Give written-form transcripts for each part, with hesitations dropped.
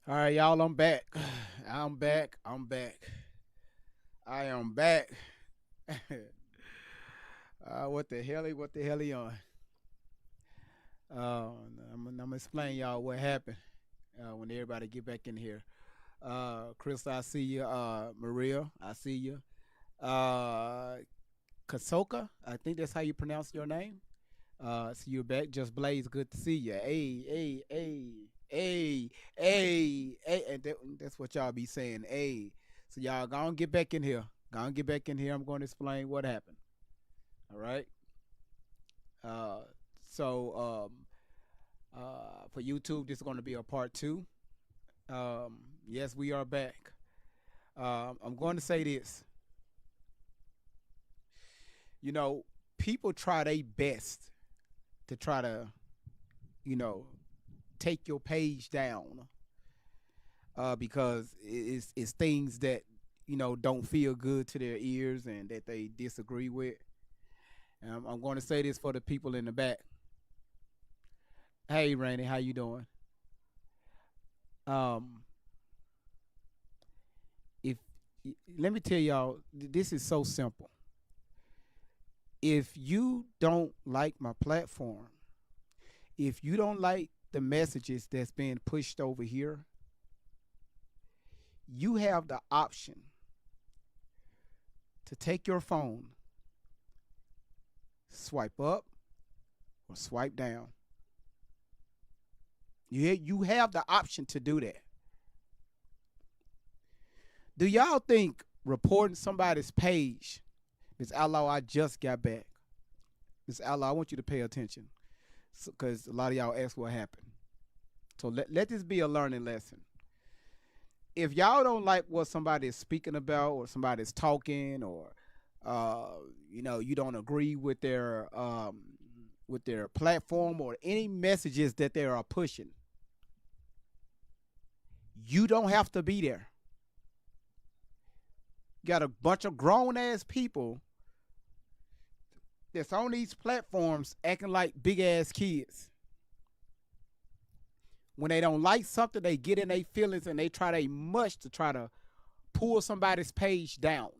All right, y'all, I'm back. I'm back. I'm back. I am back. What the hell? What the hell he on? Uh, I'm gonna explain y'all what happened when everybody get back in here. Chris, I see you. Maria, I see you. Uh, Kasoka, I think that's how you pronounce your name. See you back. Just Blaze, good to see you. Hey, and that's what y'all be saying. Hey, so y'all gonna get back in here. Gonna get back in here. I'm going to explain what happened. All right. Uh, so for YouTube, this is going to be a part two. Yes, we are back. I'm going to say this. You know, people try their best to try to, you know, take your page down because it's things that don't feel good to their ears and that they disagree with. I'm going to say this for the people in the back. Hey, Randy, how you doing? Um, if Let me tell y'all, this is so simple. If you don't like my platform, if you don't like the messages that's being pushed over here, you have the option to take your phone, swipe up or swipe down. You have the option to do that. Do y'all think reporting somebody's page, Miss Outlaw, I just got back. Miss Outlaw, I want you to pay attention because a lot of y'all ask what happened. So let this be a learning lesson. If y'all don't like what somebody is speaking about or somebody's talking or you don't agree with their platform or any messages that they are pushing, you don't have to be there. You got a bunch of grown ass people that's on these platforms acting like big ass kids. When they don't like something, they get in their feelings and they try they much to try to pull somebody's page down.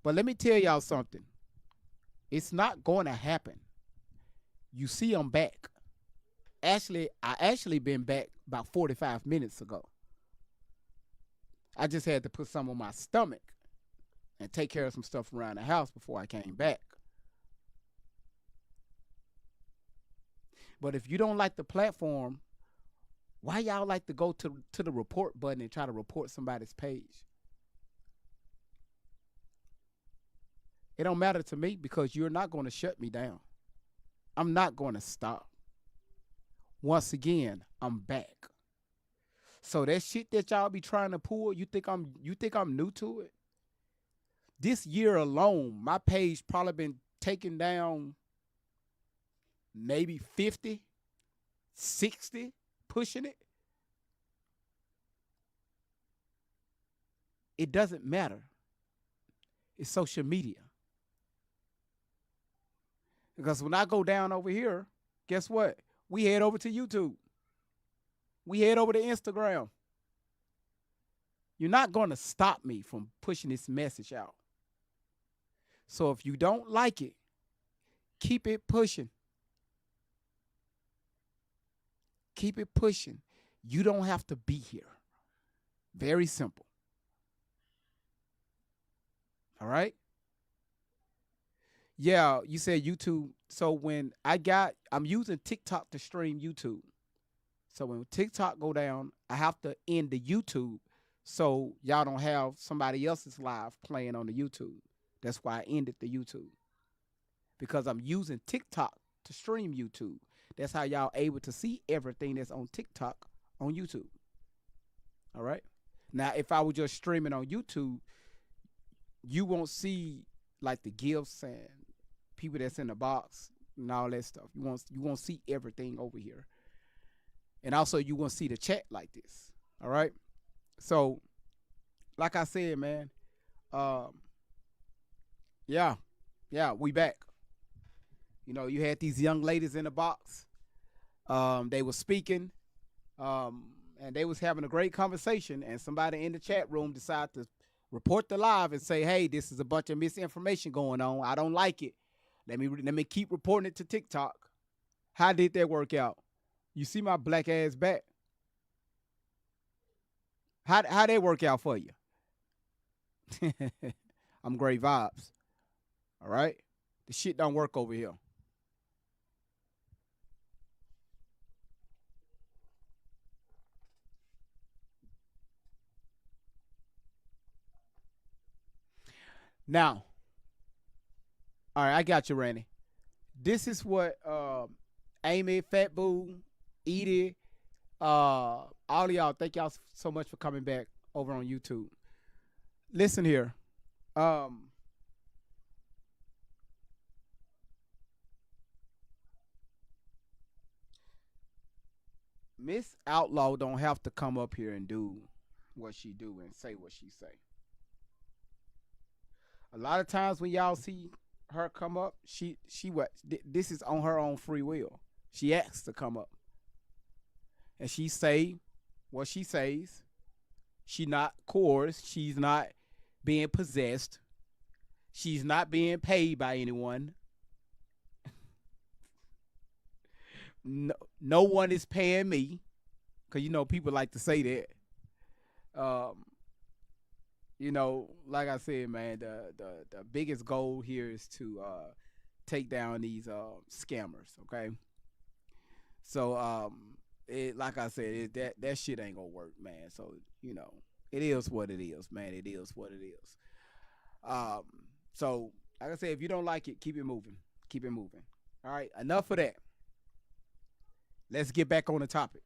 But let me tell y'all something. It's not going to happen. You see, I'm back. I actually been back about 45 minutes ago. I just had to put some on my stomach and take care of some stuff around the house before I came back. But if you don't like the platform, why y'all like to go to the report button and try to report somebody's page? It don't matter to me because you're not going to shut me down. I'm not going to stop. Once again, I'm back. So that shit that y'all be trying to pull, you think I'm new to it? This year alone, my page probably been taken down maybe 50, 60, pushing it. It doesn't matter. It's social media. Because when I go down over here, guess what? We head over to YouTube. We head over to Instagram. You're not going to stop me from pushing this message out. So if you don't like it, keep it pushing. Keep it pushing. You don't have to be here. Very simple. All right? Yeah, you said YouTube. So I'm using TikTok to stream YouTube. So when TikTok go down, I have to end the YouTube so y'all don't have somebody else's live playing on the YouTube. That's why I ended the YouTube because I'm using TikTok to stream YouTube. That's how y'all able to see everything that's on TikTok on YouTube. All right. Now, if I was just streaming on YouTube, you won't see like the gifts and people that's in the box and all that stuff. You won't see everything over here, and also you won't see the chat like this. All right. So, like I said, man, um, yeah, yeah, we back. You had these young ladies in the box. They were speaking. Um, and they was having a great conversation, and somebody in the chat room decided to report the live and say, "Hey, this is a bunch of misinformation going on. I don't like it. Let me keep reporting it to TikTok." How did that work out? You see my black ass back. How that work out for you? I'm great vibes. All right. The shit don't work over here. Now, all right, I got you, Randy. This is what Amy, Fat Boo, Edie, all of y'all, thank y'all so much for coming back over on YouTube. Listen here. Um, Miss Outlaw don't have to come up here and do what she do and say what she say. A lot of times when y'all see her come up, she what this is on her own free will. She asks to come up, and she say what she says. She not coerced. She's not being possessed. She's not being paid by anyone. No one is paying me, because people like to say that. Like I said, man, the biggest goal here is to take down these scammers. Okay, so like I said, that shit ain't gonna work, man. So it is what it is, man. It is what it is. Um, so like I said, if you don't like it, keep it moving. Keep it moving. All right, enough of that. Let's get back on the topic.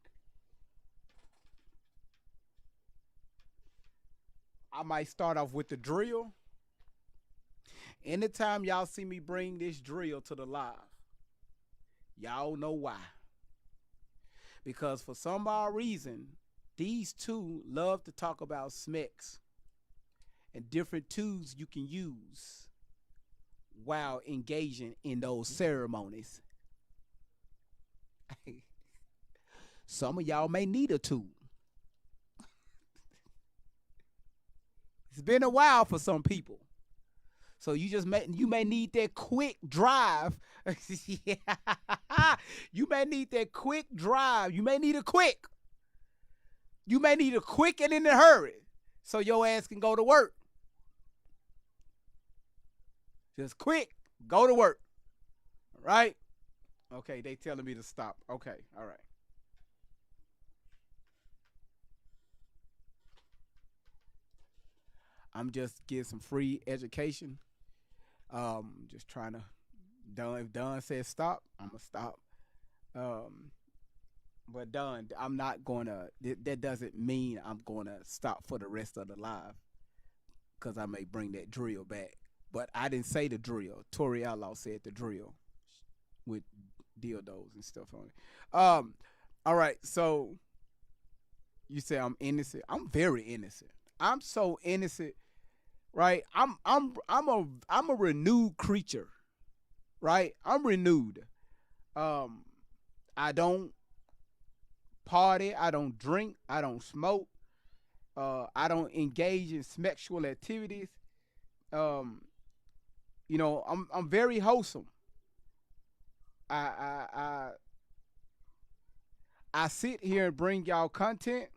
I might start off with the drill. Anytime y'all see me bring this drill to the live, y'all know why. Because for some odd reason, these two love to talk about smecks and different tools you can use while engaging in those ceremonies. Some of y'all may need a tool. It's been a while for some people. So you may need that quick drive. You may need that quick drive. You may need a quick. You may need a quick and in a hurry, so your ass can go to work. Just quick, go to work. All right? Okay, they telling me to stop. Okay, all right. I'm just getting some free education. Just trying to. If Don says stop, I'm gonna stop. Um, but Don, I'm not gonna. That doesn't mean I'm gonna stop for the rest of the live, because I may bring that drill back. But I didn't say the drill. Tori Outlaw said the drill with dildos and stuff on it. All right. So you say I'm innocent. I'm very innocent. I'm so innocent, right? I'm a renewed creature, right? I'm renewed. Um, I don't party. I don't drink. I don't smoke. I don't engage in sexual activities. Um, I'm very wholesome. I I I I sit here and bring y'all content,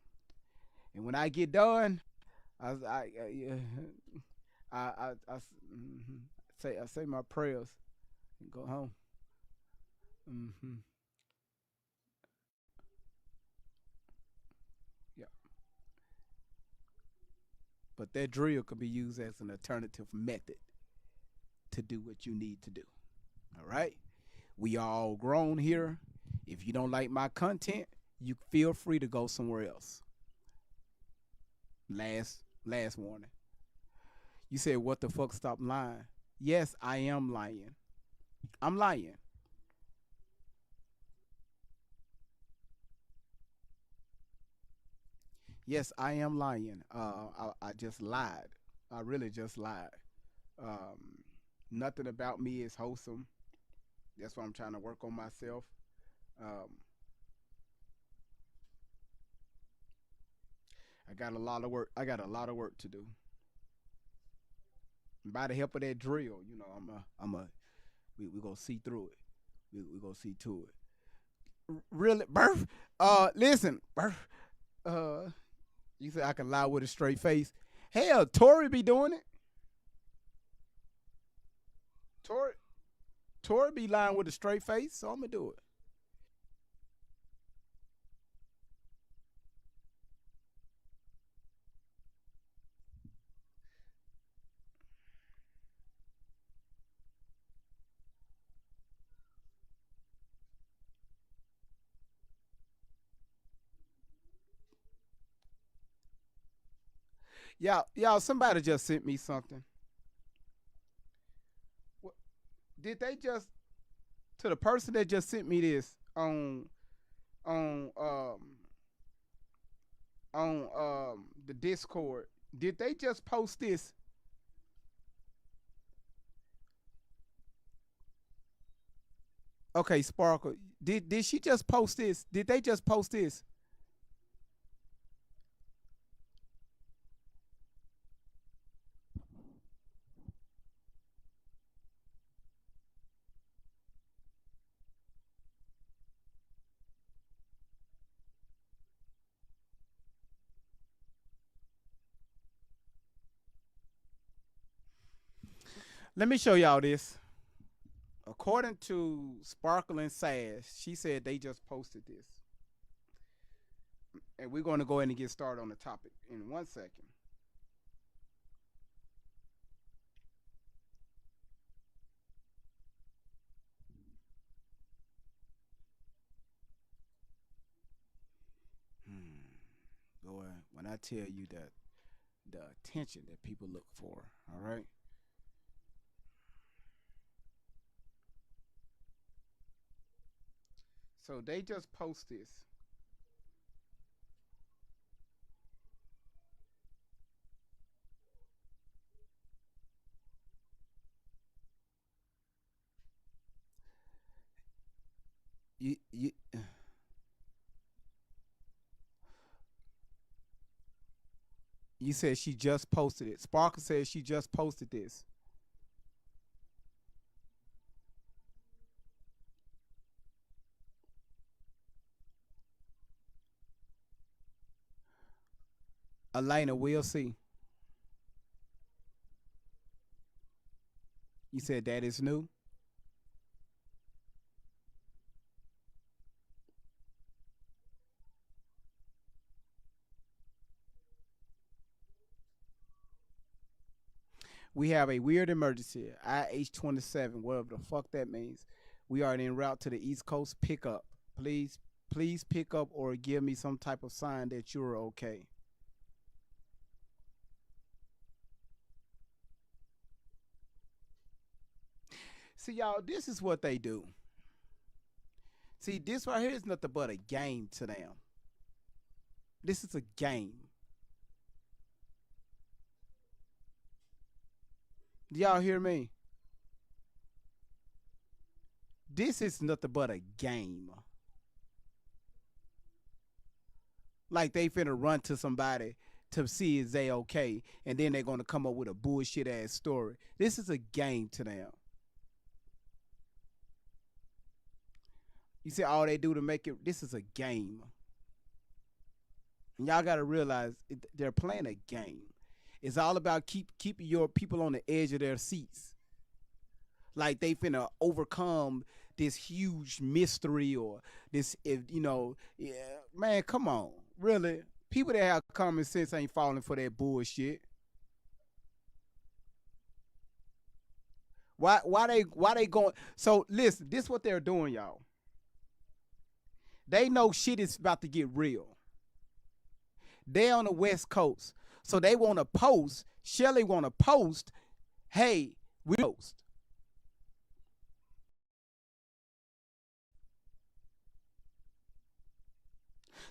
and when I get done, yeah, mhm, I say my prayers and go home. Hmm. Yeah, but that drill could be used as an alternative method to do what you need to do. All right, we are all grown here. If you don't like my content, you feel free to go somewhere else. Last warning. You said what the fuck? Stop lying. Yes, I am lying. I'm lying. Yes, I am lying. I just lied. I really just lied. Um, Nothing about me is wholesome. That's why I'm trying to work on myself. Um, I got a lot of work. I got a lot of work to do. And by the help of that drill, we gonna see through it. We gonna see to it. Really, birth. Listen, birth. Uh, you said I can lie with a straight face. Hell, Tori be doing it. Tori, Tori be lying with a straight face, so I'm gonna do it. Y'all, somebody just sent me something. What, did they just to the person that just sent me this on the Discord? Did they just post this? Okay, Sparkle. Did she just post this? Did they just post this? Let me show y'all this. According to Sparkle and Sash, she said they just posted this. And we're going to go ahead and get started on the topic in 1 second. Boy, when I tell you that the attention that people look for, all right? So they just post this. You you said she just posted it. Sparkle says she just posted this. Elena, we'll see. You said that is new. We have a weird emergency. IH-27, whatever the fuck that means. We are en route to the East Coast. Pick up. Please pick up or give me some type of sign that you're okay. See, y'all, this is what they do. See, this right here is nothing but a game to them. This is a game. Do y'all hear me? This is nothing but a game. Like they finna run to somebody to see is they okay, and then they're gonna come up with a bullshit ass story. This is a game to them. You see all they do to make it. This is a game, and y'all gotta realize they're playing a game. It's all about keeping your people on the edge of their seats. Like they finna overcome this huge mystery or this, if you know, yeah, man, come on, really? People that have common sense ain't falling for that bullshit. Why they going? So listen, this what they're doing, y'all. They know shit is about to get real. They on the West Coast, so they want to post. Shelly want to post. Hey, we post.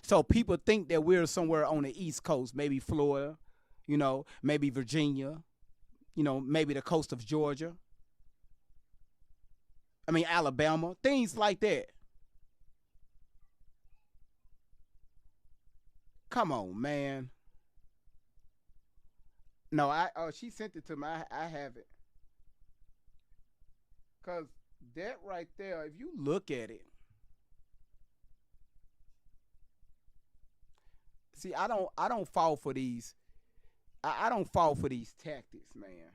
So people think that we're somewhere on the East Coast, maybe Florida, maybe Virginia, maybe the coast of Georgia. I mean Alabama, things like that. Come on, man. No, I she sent it to me. I have it. Cause that right there, if you look at it, see, I don't fall for these. I don't fall for these tactics, man.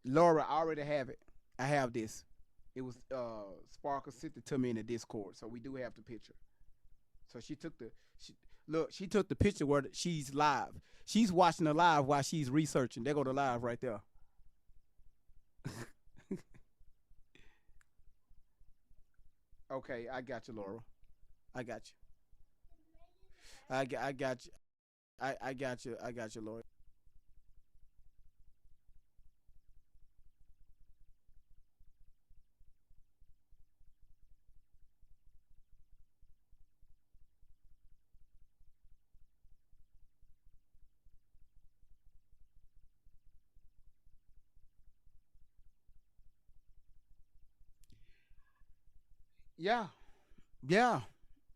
Laura, I already have it. I have this. It was Sparkle sent it to me in the Discord, so we do have the picture. So she took the she, look. She took the picture where she's live. She's watching the live while she's researching. There go the live right there. Okay, I got you, Laura. I got you. I got you. I got you. I got you, Laura. Yeah, yeah,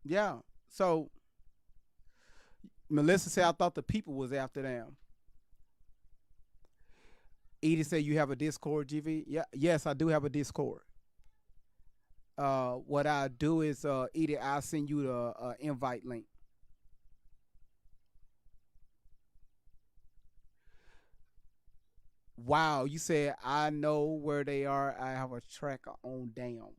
yeah. So Melissa said I thought the people was after them. Edie said you have a Discord, GV. Yeah, yes, I do have a Discord. What I do is, Edie, I'll send you the invite link. Wow, you said I know where they are. I have a tracker on down.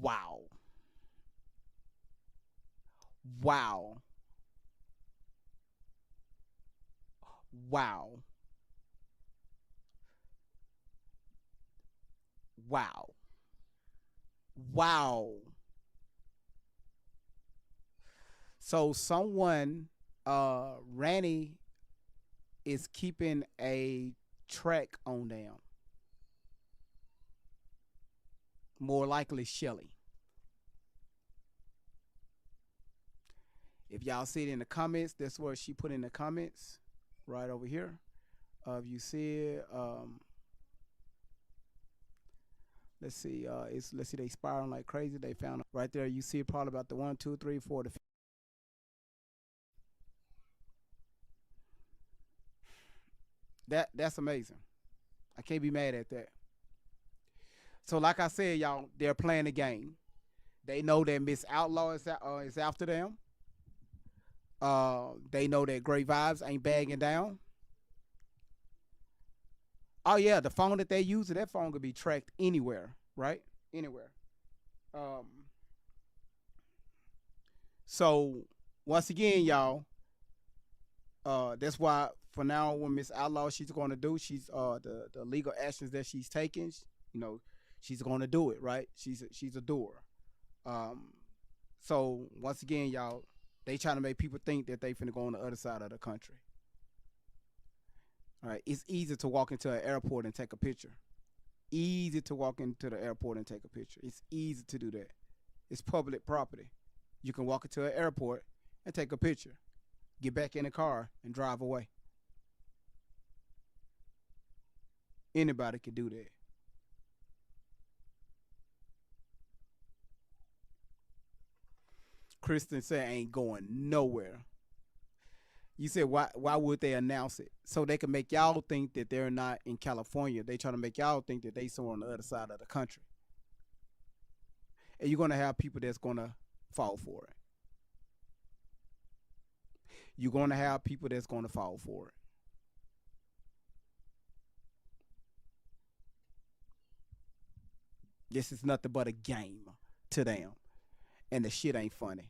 Wow, wow, wow, wow, wow. So someone, Ranny, is keeping a track on them. More likely Shelly. If y'all see it in the comments, that's where she put in the comments, right over here. If you see it, let's see, let's see, they spiraling like crazy. They found right there. You see it probably about the one, two, three, four. That's amazing. I can't be mad at that. So like I said, y'all, they're playing the game. They know that Miss Outlaw is after them. They know that Great Vibes ain't bagging down. Oh yeah, the phone that they use, that phone could be tracked anywhere, right? Anywhere. Um, so once again, y'all, that's why for now, when Miss Outlaw, she's going to do, she's the legal actions that she's taking, you know, she's going to do it, right? She's a doer. Um, so once again, y'all, they trying to make people think that they finna go on the other side of the country. All right, it's easy to walk into an airport and take a picture. Easy to walk into the airport and take a picture. It's easy to do that. It's public property. You can walk into an airport and take a picture, get back in the car and drive away. Anybody can do that. Kristen said ain't going nowhere. You said why would they announce it? So they can make y'all think that they're not in California. They try to make y'all think that they somewhere on the other side of the country. And you're gonna have people that's gonna fall for it. You're gonna have people that's gonna fall for it. This is nothing but a game to them. And the shit ain't funny.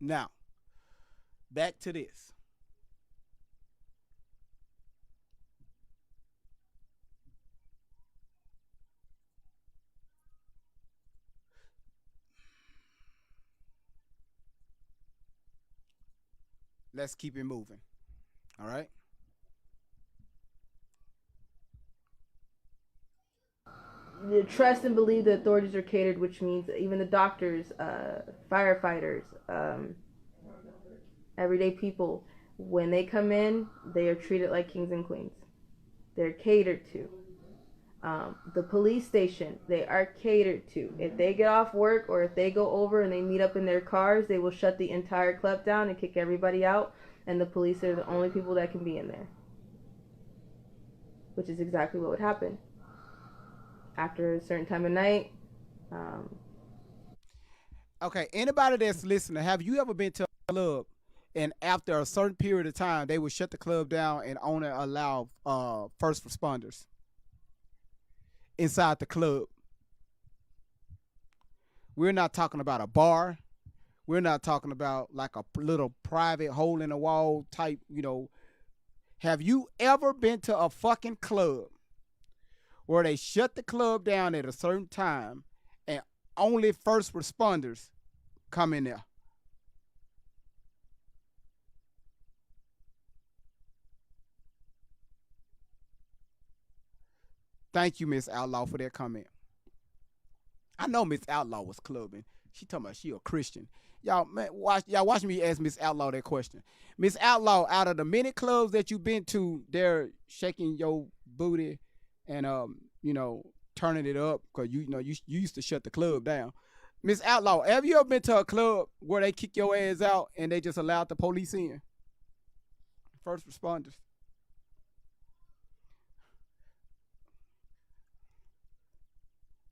Now, back to this. Let's keep it moving. All right. The trust and believe the authorities are catered, which means that even the doctors, firefighters, everyday people, when they come in, they are treated like kings and queens. They're catered to. The police station, they are catered to. If they get off work or if they go over and they meet up in their cars, they will shut the entire club down and kick everybody out, and the police are the only people that can be in there, which is exactly what would happen after a certain time of night. Um, Okay. Anybody that's listening, have you ever been to a club and after a certain period of time they would shut the club down and only allow first responders inside the club? We're not talking about a bar. We're not talking about like a little private hole in the wall type, Have you ever been to a fucking club where they shut the club down at a certain time and only first responders come in there? Thank you, Miss Outlaw, for that comment. I know Miss Outlaw was clubbing. She talking about she a Christian. Watch me ask Miss Outlaw that question. Miss Outlaw, out of the many clubs that you've been to, they're shaking your booty and turning it up because you used to shut the club down. Miss Outlaw, have you ever been to a club where they kick your ass out and they just allowed the police in? First responders.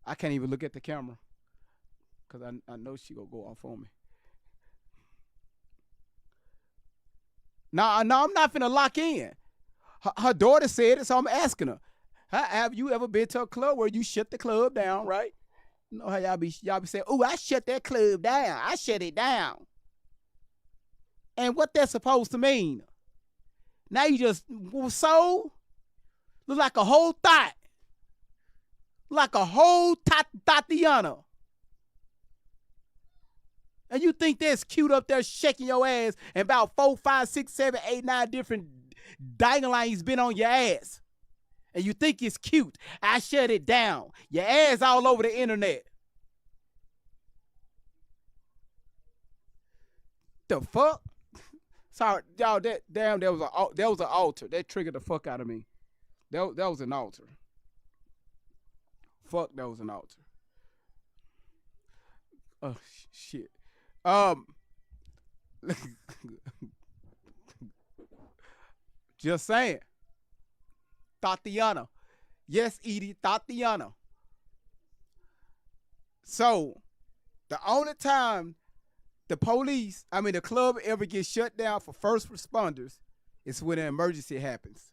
I can't even look at the camera because I know she gonna go off on me. No, I'm not finna lock in. Her daughter said it, so I'm asking her. Have you ever been to a club where you shut the club down, right? You know how y'all be saying, "Oh, I shut that club down. I shut it down." And what that's supposed to mean? Now you just so look like a whole thought, like a whole Tatiana. And you think that's cute up there shaking your ass and about 4, 5, 6, 7, 8, 9 different dangling been on your ass. And you think it's cute. I shut it down. Your ass all over the internet. The fuck? Sorry, y'all. There was an altar. That triggered the fuck out of me. That was an altar. Fuck, that was an altar. Oh shit. Um, just saying. Tatiana. Yes, Edie, Tatiana. So the only time the club ever gets shut down for first responders is when an emergency happens.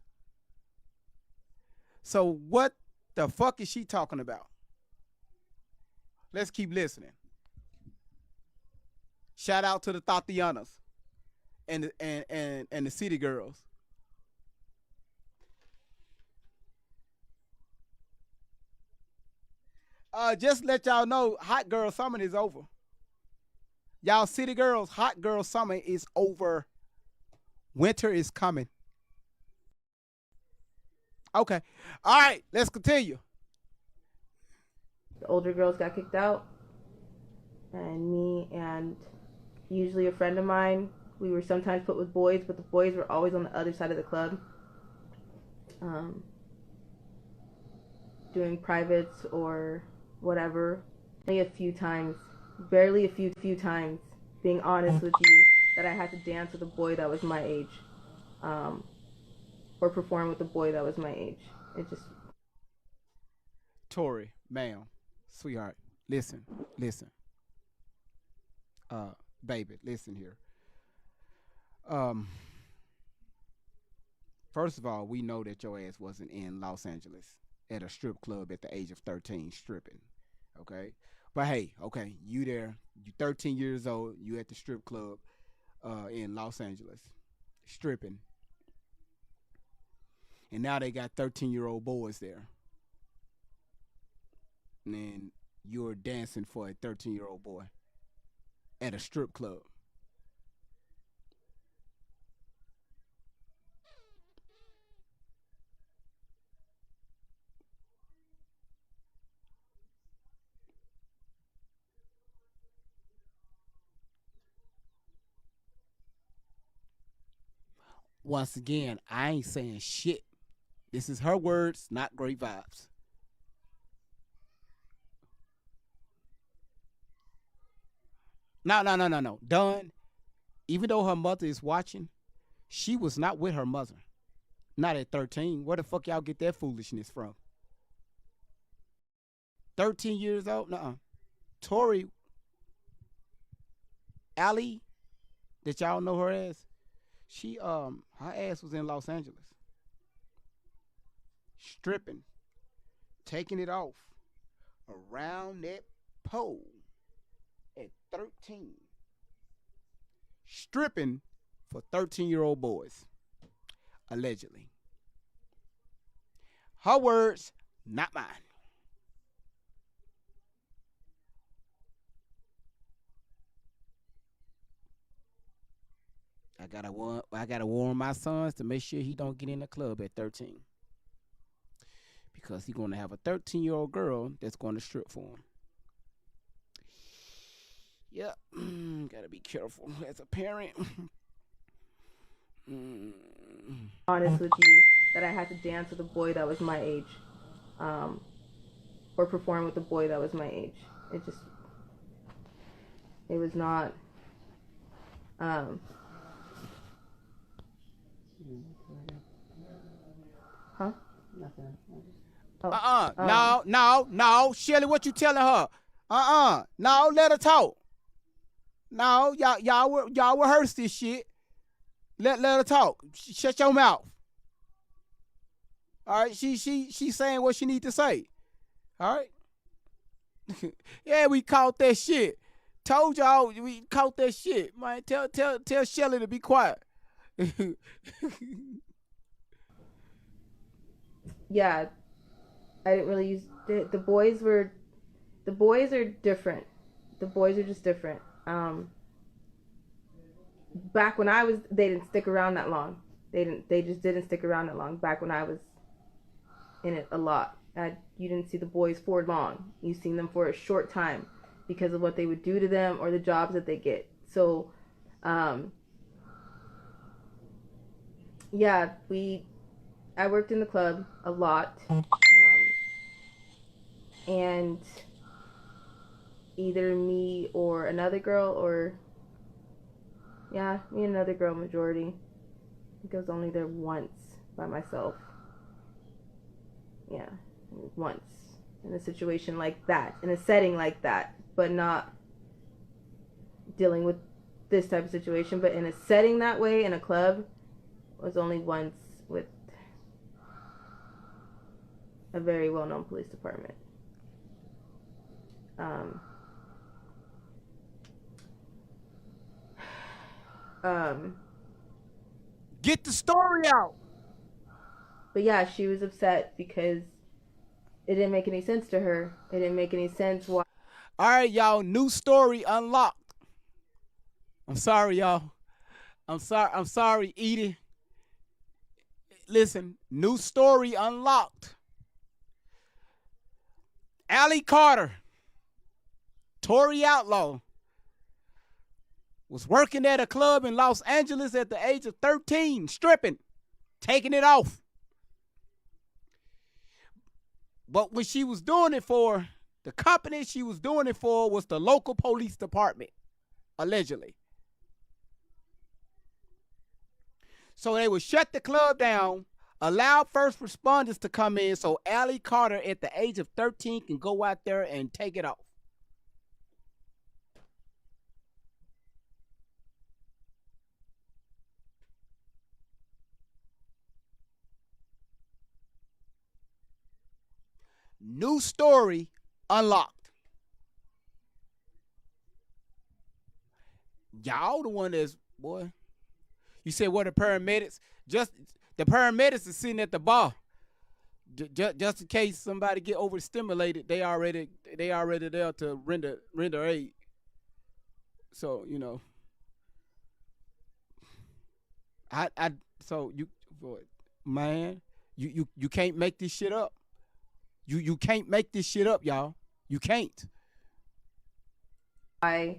So what the fuck is she talking about? Let's keep listening. Shout out to the Tatianas and the city girls. Just let y'all know, hot girl summer is over. Y'all city girls, hot girl summer is over. Winter is coming. Okay. All right, let's continue. the older girls got kicked out, and me and usually a friend of mine, we were sometimes put with boys, but the boys were always on the other side of the club, um, doing privates or whatever. Only a few times, barely a few times, being honest with you, that I had to dance with a boy that was my age, um, or perform with a boy that was my age. It just Tori, ma'am, sweetheart, listen. Uh, Baby, listen here. Um, First of all, we know that your ass wasn't in Los Angeles at a strip club at the age of 13 stripping. Okay? But hey, okay, you there, you 13 years old, you at the strip club in Los Angeles, stripping. And now they got 13-year-old boys there. And then you're dancing for a 13-year-old boy at a strip club. Once again, I ain't saying shit. This is her words, not great vibes. No. Done. Even though her mother is watching, she was not with her mother. Not at 13. Where the fuck y'all get that foolishness from? 13 years old? Nuh-uh. Tori, Allie, that y'all know her as, she her ass was in Los Angeles. Stripping, taking it off around that pole at 13. Stripping for 13-year-old boys, allegedly. Her words, not mine. I gotta warn my sons to make sure he don't get in the club at 13. Because he's gonna have a 13-year-old girl that's gonna strip for him. Yep. Gotta be careful as a parent. Honest with you, that I had to dance with a boy that was my age, um, or perform with a boy that was my age. It was not. Um, huh? Nothing. No. Shelly, what you telling her? No, let her talk. No, y'all rehearse this shit. Let her talk. Shut your mouth. All right, she's saying what she need to say. All right. Yeah, we caught that shit. Told y'all we caught that shit. Man, tell Shelly to be quiet. Yeah, I didn't really use the boys were. The boys are different. The boys are just different. Back when I was, they didn't stick around that long. They just didn't stick around that long. Back when I was in it a lot, you didn't see the boys for long. You seen them for a short time because of what they would do to them or the jobs that they get. So, yeah, I worked in the club a lot, and either me or another girl, or yeah, me and another girl majority. I think I was only there once by myself. Yeah, once in a situation like that, in a setting like that, but not dealing with this type of situation, but in a setting that way in a club was only once with a very well-known police department. Um, Get the story out. but yeah, she was upset because it didn't make any sense to her. It didn't make any sense why. All right, y'all. New story unlocked. I'm sorry, y'all. I'm sorry, Edie. Listen, new story unlocked. Allie Carter, Tori Outlaw, was working at a club in Los Angeles at the age of 13, stripping, taking it off. But when she was doing it for, the company she was doing it for was the local police department, allegedly. So they would shut the club down, allow first responders to come in so Allie Carter at the age of 13 can go out there and take it off. New story unlocked. Y'all the one that's, boy, you said what, the paramedics? Just the paramedics are sitting at the bar. Just in case somebody get overstimulated, they already there to render aid. So, you know. So you, boy, man, you can't make this shit up. You can't make this shit up, y'all. You can't. I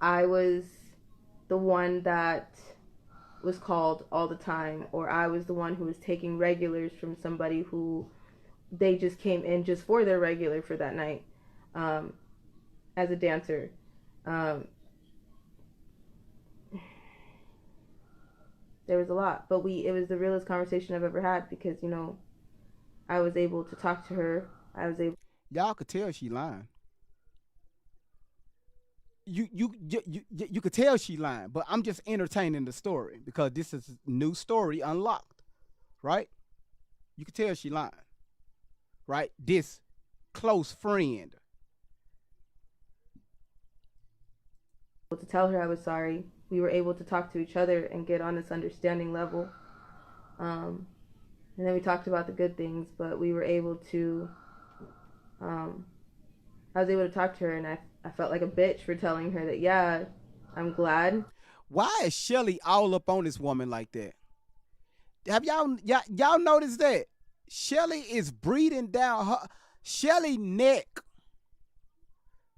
was the one that was called all the time, or I was the one who was taking regulars from somebody who they just came in just for their regular for that night, as a dancer. Um, there was a lot, but it was the realest conversation I've ever had, because I was able to talk to her. I was able. Y'all could tell she lying. You could tell she lying, but I'm just entertaining the story because this is a new story unlocked, right? You could tell she lying, right? This close friend. To tell her I was sorry. We were able to talk to each other and get on this understanding level. And then we talked about the good things, but we were able to, I was able to talk to her, and I felt like a bitch for telling her that, yeah, I'm glad. Why is Shelly all up on this woman like that? Have y'all noticed that? Shelly is breathing down her Shelly neck.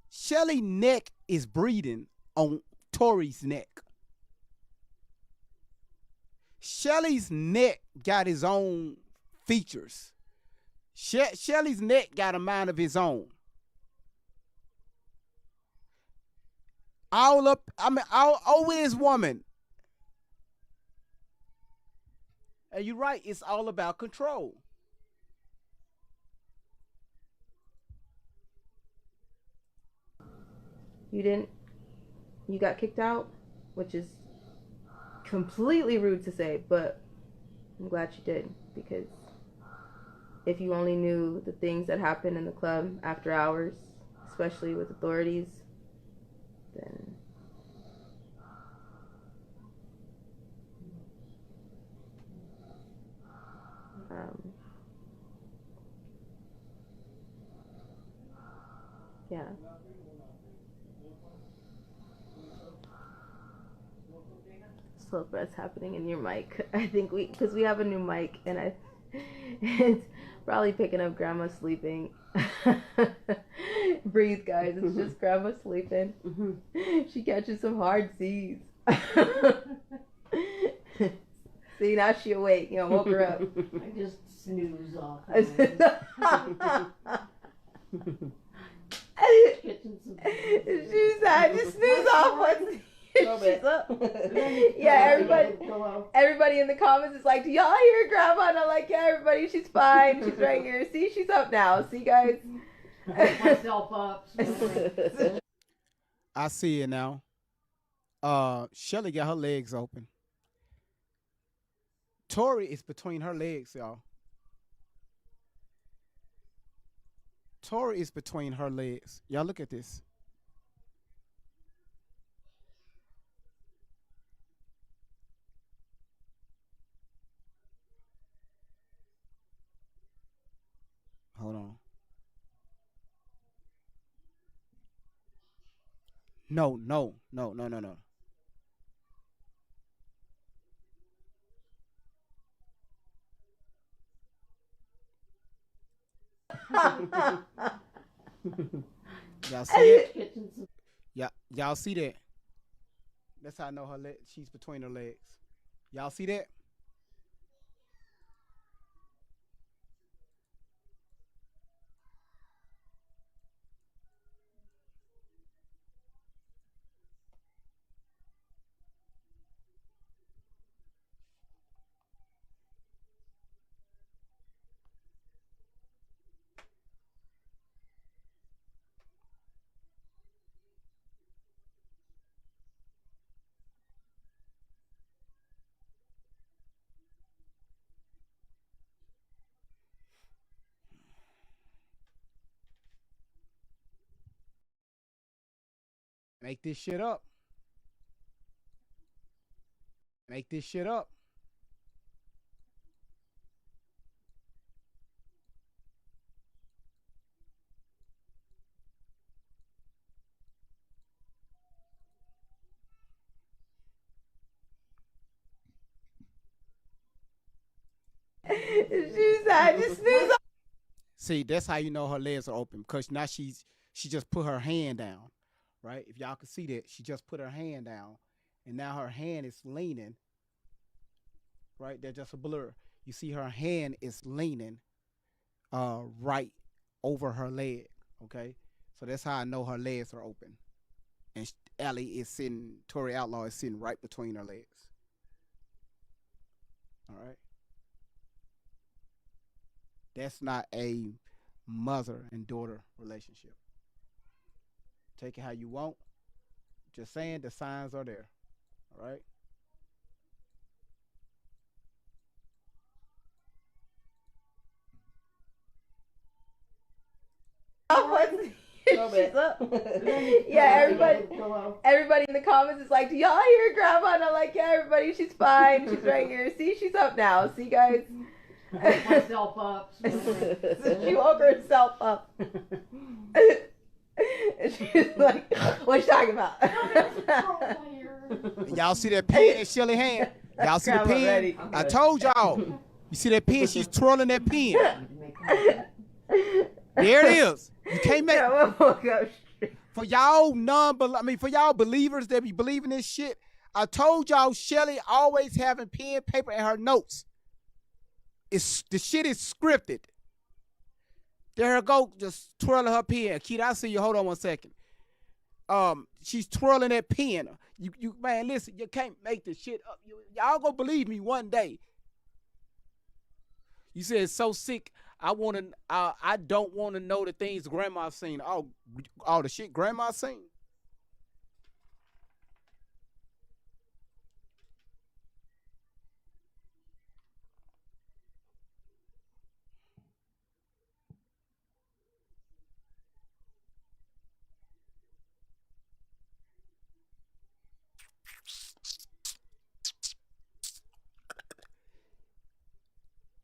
Shelly neck is breathing on Tori's neck. Shelly's neck got his own features. Shelly's neck got a mind of his own. All over this woman. And you're right, it's all about control. You got kicked out, which is completely rude to say, but I'm glad you did, because if you only knew the things that happen in the club after hours, especially with authorities, then yeah. Slow press happening in your mic. I think because we have a new mic, and it's probably picking up grandma sleeping. Breathe, guys. It's just grandma sleeping. She catches some hard C's. See, now she awake. Woke her up. I just snooze off. She's I just snooze off once. She's up. Yeah, everybody in the comments is like, do y'all hear grandma? And I'm like, yeah, everybody, she's fine. She's right here. See, she's up now. See, guys? Myself up. I see it now. Shelly got her legs open. Tori is between her legs, y'all. Tori is between her legs. Y'all look at this. Hold on. No. Y'all see it? Y'all see that? That's how I know she's between her legs. Y'all see that? Make this shit up. Make this shit up. I just snooze off. See, that's how you know her legs are open, because now she just put her hand down, right? If y'all can see that, she just put her hand down, and now her hand is leaning. Right, they're just a blur. You see her hand is leaning right over her leg. Okay, so that's how I know her legs are open, and Ellie is sitting. Tori Outlaw is sitting right between her legs. All right, that's not a mother and daughter relationship. Take it how you want. Just saying the signs are there. All right. She's up. Yeah, everybody in the comments is like, do y'all hear grandma? And I'm like, yeah, everybody, she's fine. She's right here. See, she's up now. See, guys? I woke myself up. So she woke herself up. And she's like, what you talking about? Y'all see that pen in Shelly hand? Y'all see the Grandma pen? ready. I told y'all. You see that pen? She's twirling that pen. There it is. You can't make for y'all for y'all believers that be believing this shit. I told y'all Shelly always having pen, paper, and her notes. The shit is scripted. There her go, just twirling her pen. Keith, I see you. Hold on one second. She's twirling that pen. You man, listen, you can't make this shit up. Y'all gonna believe me one day. You said it's so sick. I don't want to know the things grandma's seen. All the shit grandma's seen.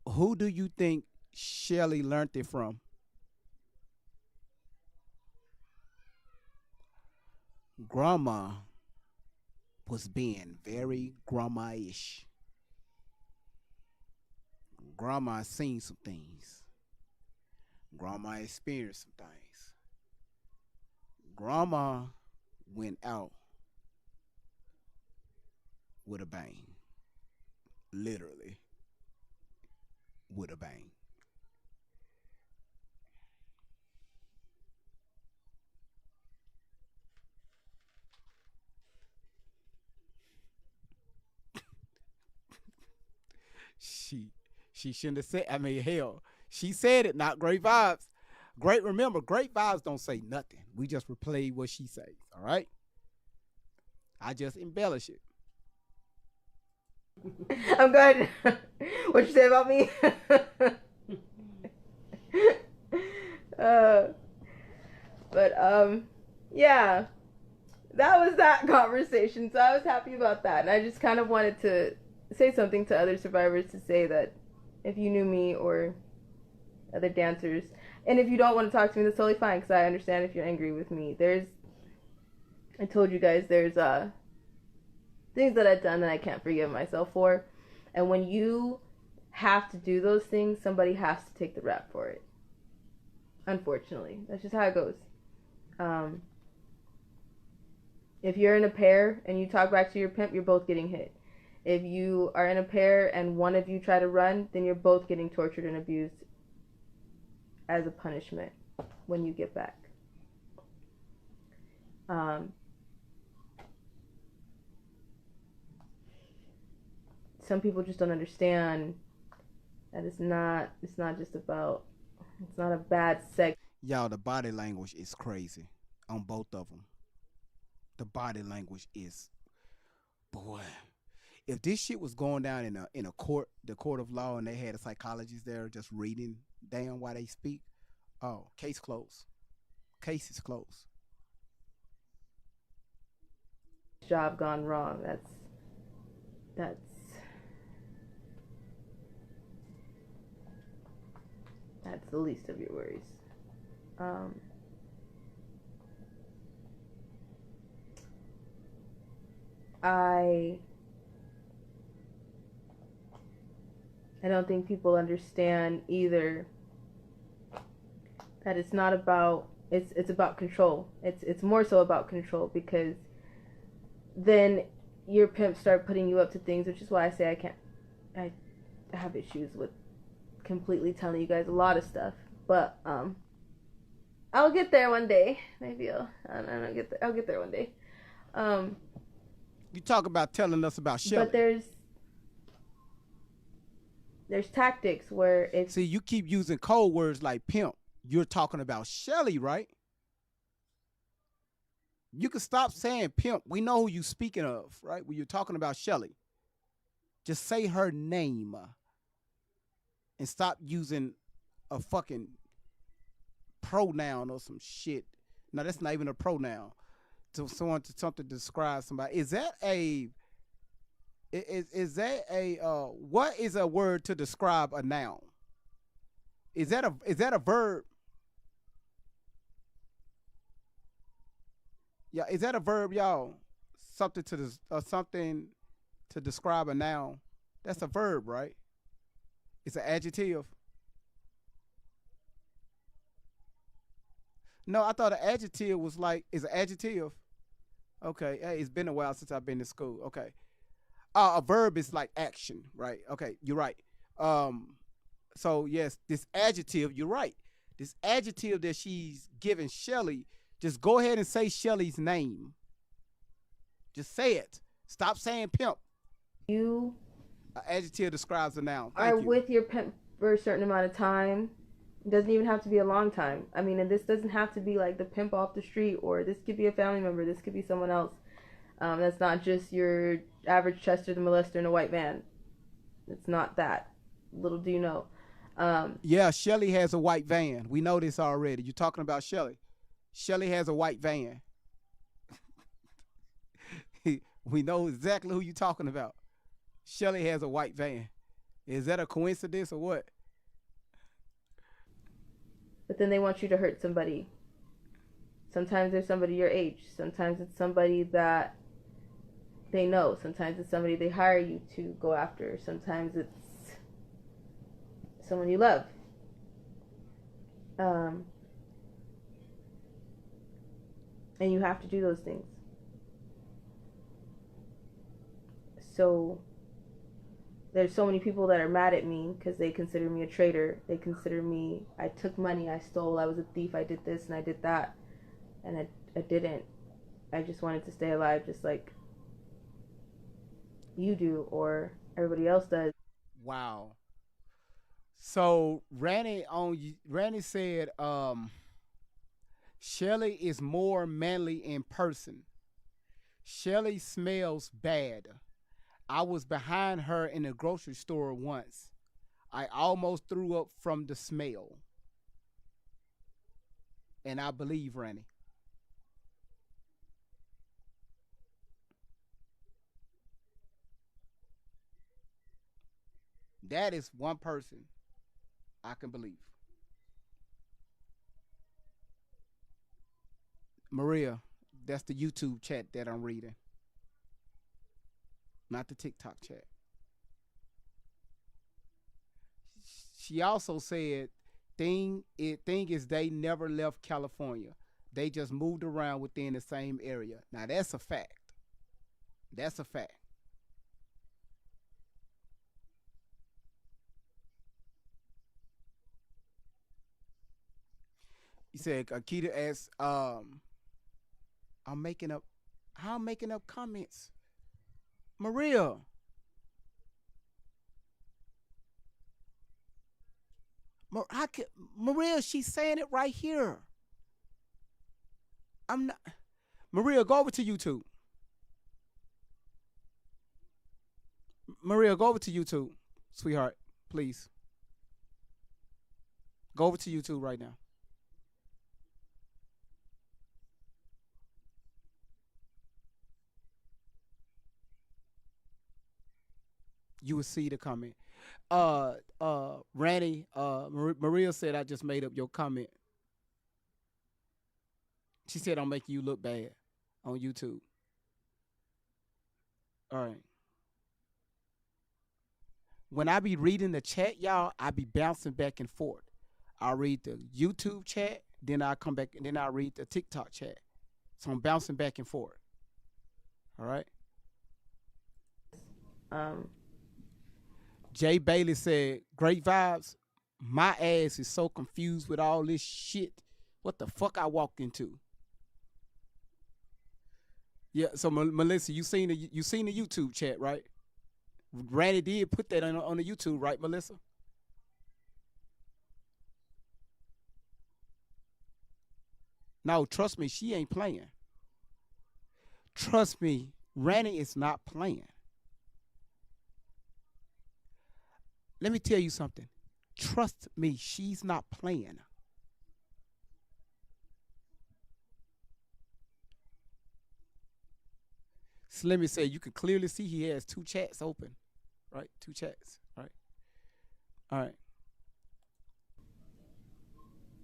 Who do you think Shelly learned it from? Grandma was being very grandma-ish. Grandma seen some things. Grandma experienced some things. Grandma went out with a bang. Literally. With a bang. She shouldn't have said. I mean, hell, she said it. Not great vibes. Remember, great vibes don't say nothing. We just replay what she says. All right. I just embellish it. I'm good. What you say about me? Yeah, that was that conversation. So I was happy about that, and I just kind of wanted to say something to other survivors to say that if you knew me or other dancers, and if you don't want to talk to me, that's totally fine, because I understand if you're angry with me. I told you guys, there's things that I've done that I can't forgive myself for, and when you have to do those things, somebody has to take the rap for it. Unfortunately, that's just how it goes. If you're in a pair and you talk back to your pimp, you're both getting hit. If you are in a pair and one of you try to run, then you're both getting tortured and abused as a punishment when you get back. Some people just don't understand that it's not a bad sex. Y'all, the body language is crazy on both of them. The body language is, boy. If this shit was going down in a court, the court of law, and they had a psychologist there just reading down while they speak, oh, case closed. Case is closed. Job gone wrong. That's the least of your worries. I don't think people understand either that it's not about it's about control. It's more so about control, because then your pimp start putting you up to things, which is why I say I have issues with completely telling you guys a lot of stuff. But I'll get there one day. Maybe I'll get there one day. You talk about telling us about Shelly. But there's tactics where it's... See, you keep using code words like pimp. You're talking about Shelly, right? You can stop saying pimp. We know who you speaking of, right? When you're talking about Shelly. Just say her name. And stop using a fucking pronoun or some shit. No, that's not even a pronoun. To something to describe somebody. Is that a what is a word to describe a noun? Is that a verb? Yeah, is that a verb, y'all? Something to describe a noun. That's a verb, right? It's an adjective. No, I thought an adjective was like, is an adjective. Okay, hey, it's been a while since I've been to school. Okay. A verb is like action, right? Okay, you're right. So yes, this adjective, you're right. This adjective that she's giving Shelly, just go ahead and say Shelly's name. Just say it. Stop saying pimp. You An adjective describes a noun. are with your pimp for a certain amount of time. It doesn't even have to be a long time. I mean, and this doesn't have to be like the pimp off the street, or this could be a family member. This could be someone else. That's not just your average Chester the molester in a white van. It's not that. Little do you know. Yeah, Shelly has a white van. We know this already. You're talking about Shelly. Shelly has a white van. We know exactly who you're talking about. Shelly has a white van. Is that a coincidence or what? But then they want you to hurt somebody. Sometimes there's somebody your age. Sometimes it's somebody that they know. Sometimes it's somebody they hire you to go after. Sometimes it's someone you love. And you have to do those things. So there's so many people that are mad at me because they consider me a traitor. They consider me, I took money, I stole, I was a thief, I did this and I did that. And I didn't. I just wanted to stay alive just like you do or everybody else does. Wow. So Randy said Shelly is more manly in person. Shelly smells bad. I was behind her in the grocery store once. I almost threw up from the smell. And I believe Randy. That is one person I can believe. Maria, that's the YouTube chat that I'm reading, not the TikTok chat. She also said, thing is they never left California. They just moved around within the same area. Now that's a fact. That's a fact. He said, Akita asked, I'm making up, how I'm making up comments. Maria. Maria, she's saying it right here. I'm not. Maria, go over to YouTube. Maria, go over to YouTube, sweetheart, please. Go over to YouTube right now. You will see the comment. Randy, Maria said I just made up your comment. She said I'm making you look bad on YouTube. All right. When I be reading the chat, y'all, I be bouncing back and forth. I'll read the YouTube chat, then I'll come back, and then I'll read the TikTok chat. So I'm bouncing back and forth. All right? Um, Jay Bailey said, "Great vibes. My ass is so confused with all this shit. What the fuck I walked into?" Yeah. So Melissa, you seen the YouTube chat, right? Randy did put that on the YouTube, right, Melissa? No, trust me, she ain't playing. Trust me, Randy is not playing. Let me tell you something. Trust me, she's not playing. Slimmy said you can clearly see he has two chats open, right? Two chats, right? All right.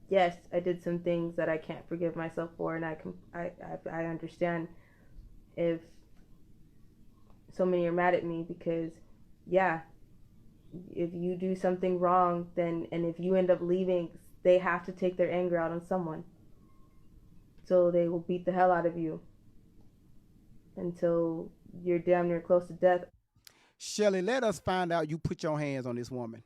yes, I did some things that I can't forgive myself for, and I understand if so many are mad at me because, yeah, if you do something wrong, then and if you end up leaving, they have to take their anger out on someone. So they will beat the hell out of you until you're damn near close to death. Shelly, let us find out you put your hands on this woman.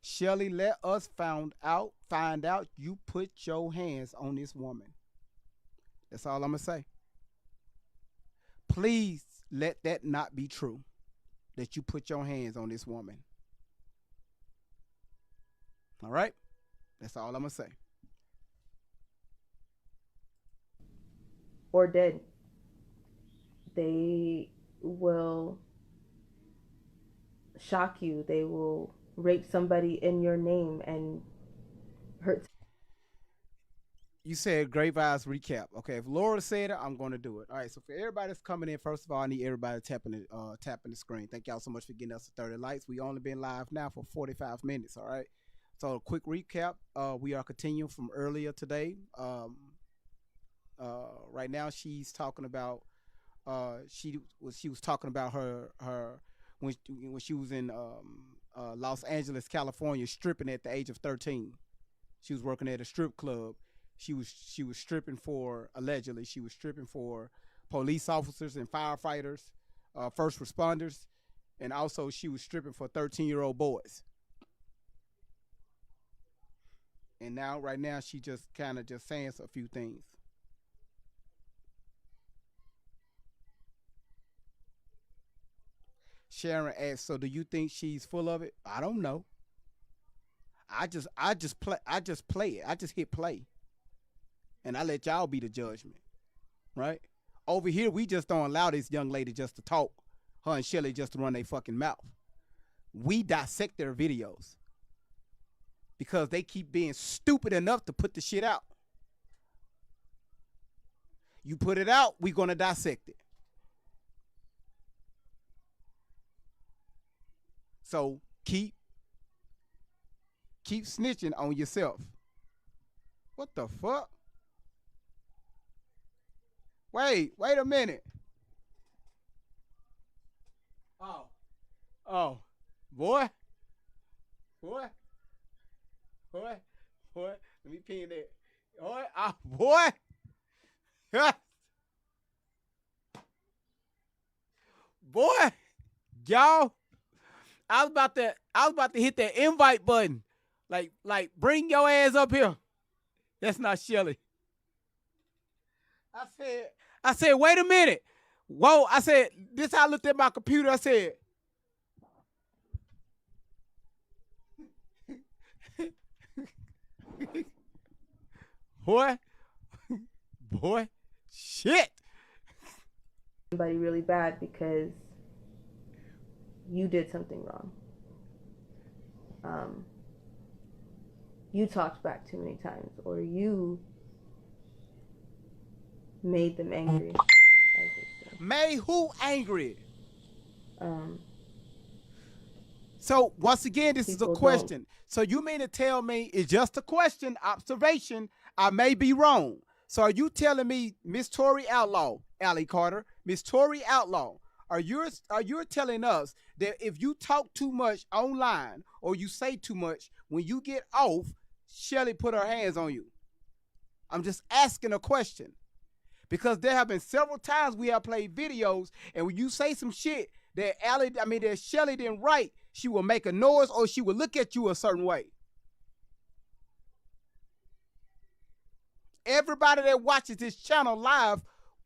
Shelly, let us find out you put your hands on this woman. That's all I'm gonna say. Please let that not be true. That you put your hands on this woman. All right? That's all I'm gonna say. Or dead. They will shock you. They will rape somebody in your name and hurt. You said Great Vibes recap. Okay, if Laura said it, I'm going to do it. All right, so for everybody that's coming in, first of all, I need everybody tapping the screen. Thank y'all so much for getting us to 30 likes. We only been live now for 45 minutes. All right, so a quick recap. We are continuing from earlier today. Right now, she's talking about she was talking about her when she was in Los Angeles, California, stripping at the age of 13. She was working at a strip club. She was stripping for, allegedly she was stripping for police officers and firefighters, first responders, and also she was stripping for 13-year-old boys. And now, right now, she just kind of just saying a few things. Sharon asked, "So do you think she's full of it?" I don't know. I just play it. I just hit play, and I let y'all be the judgment, right? Over here, we just don't allow this young lady just to talk. Her and Shelly just to run their fucking mouth. We dissect their videos because they keep being stupid enough to put the shit out. You put it out, we gonna dissect it. So keep snitching on yourself. What the fuck? Wait a minute. Oh, boy. Boy. Let me pin that. Boy. Boy, y'all. I was about to hit that invite button. Like bring your ass up here. That's not Shelly. I said, wait a minute. Whoa, I said, this how I looked at my computer. I said, boy, shit. Somebody really bad because you did something wrong. You talked back too many times, or you made them angry. Made who angry? Um, So once again, this is a People question. So you mean to tell me it's just a question, observation? I may be wrong. So are you telling me, Miss Tori Outlaw, Allie Carter, Miss Tori Outlaw, are you telling us that if you talk too much online or you say too much, when you get off, Shelly put her hands on you? I'm just asking a question. Because there have been several times we have played videos, and when you say some shit that Shelly didn't write, she will make a noise or she will look at you a certain way. Everybody that watches this channel live,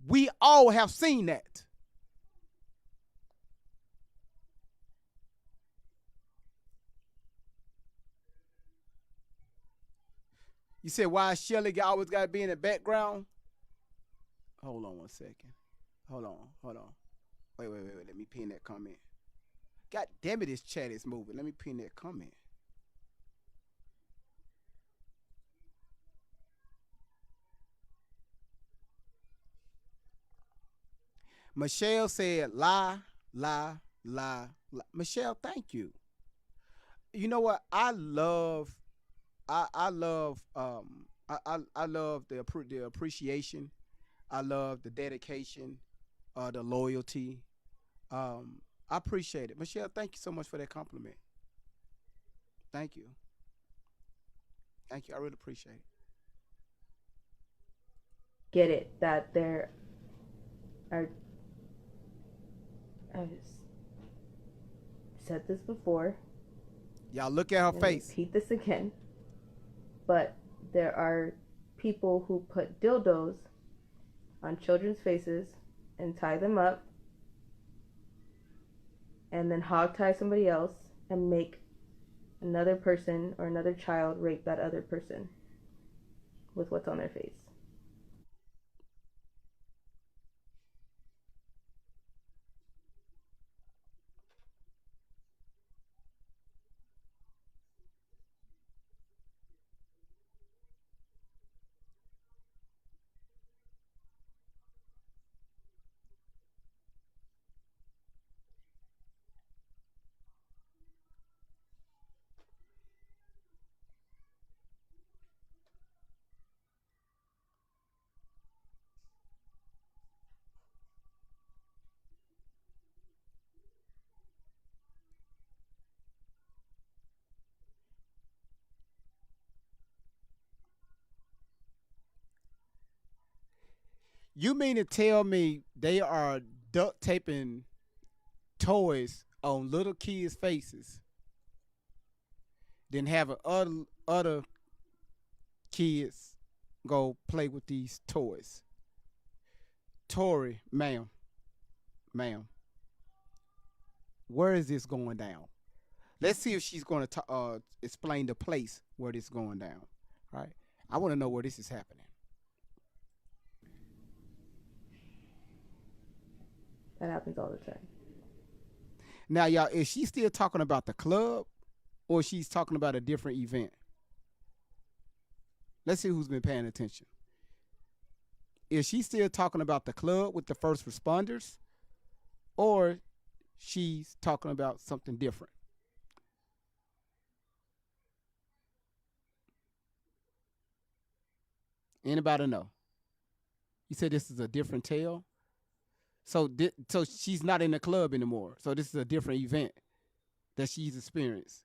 we all have seen that. You said why Shelly always got to be in the background? Hold on 1 second. Hold on. Wait. Let me pin that comment. God damn it, this chat is moving. Let me pin that comment. Michelle said, lie. Michelle, thank you. You know what? I love the appreciation. I love the dedication, the loyalty. I appreciate it. Michelle, thank you so much for that compliment. Thank you. I really appreciate it. Get it that there are. I've said this before. Y'all look at her face. Repeat this again. But there are people who put dildos on children's faces and tie them up and then hog tie somebody else and make another person or another child rape that other person with what's on their face. You mean to tell me they are duct taping toys on little kids' faces, then having other kids go play with these toys? Tori, ma'am, where is this going down? Let's see if she's going to explain the place where this is going down. All right, I want to know where this is happening. That happens all the time. Now, y'all, is she still talking about the club or she's talking about a different event? Let's see who's been paying attention. Is she still talking about the club with the first responders or she's talking about something different? Anybody know? You said this is a different tale? So she's not in the club anymore. So this is a different event that she's experienced.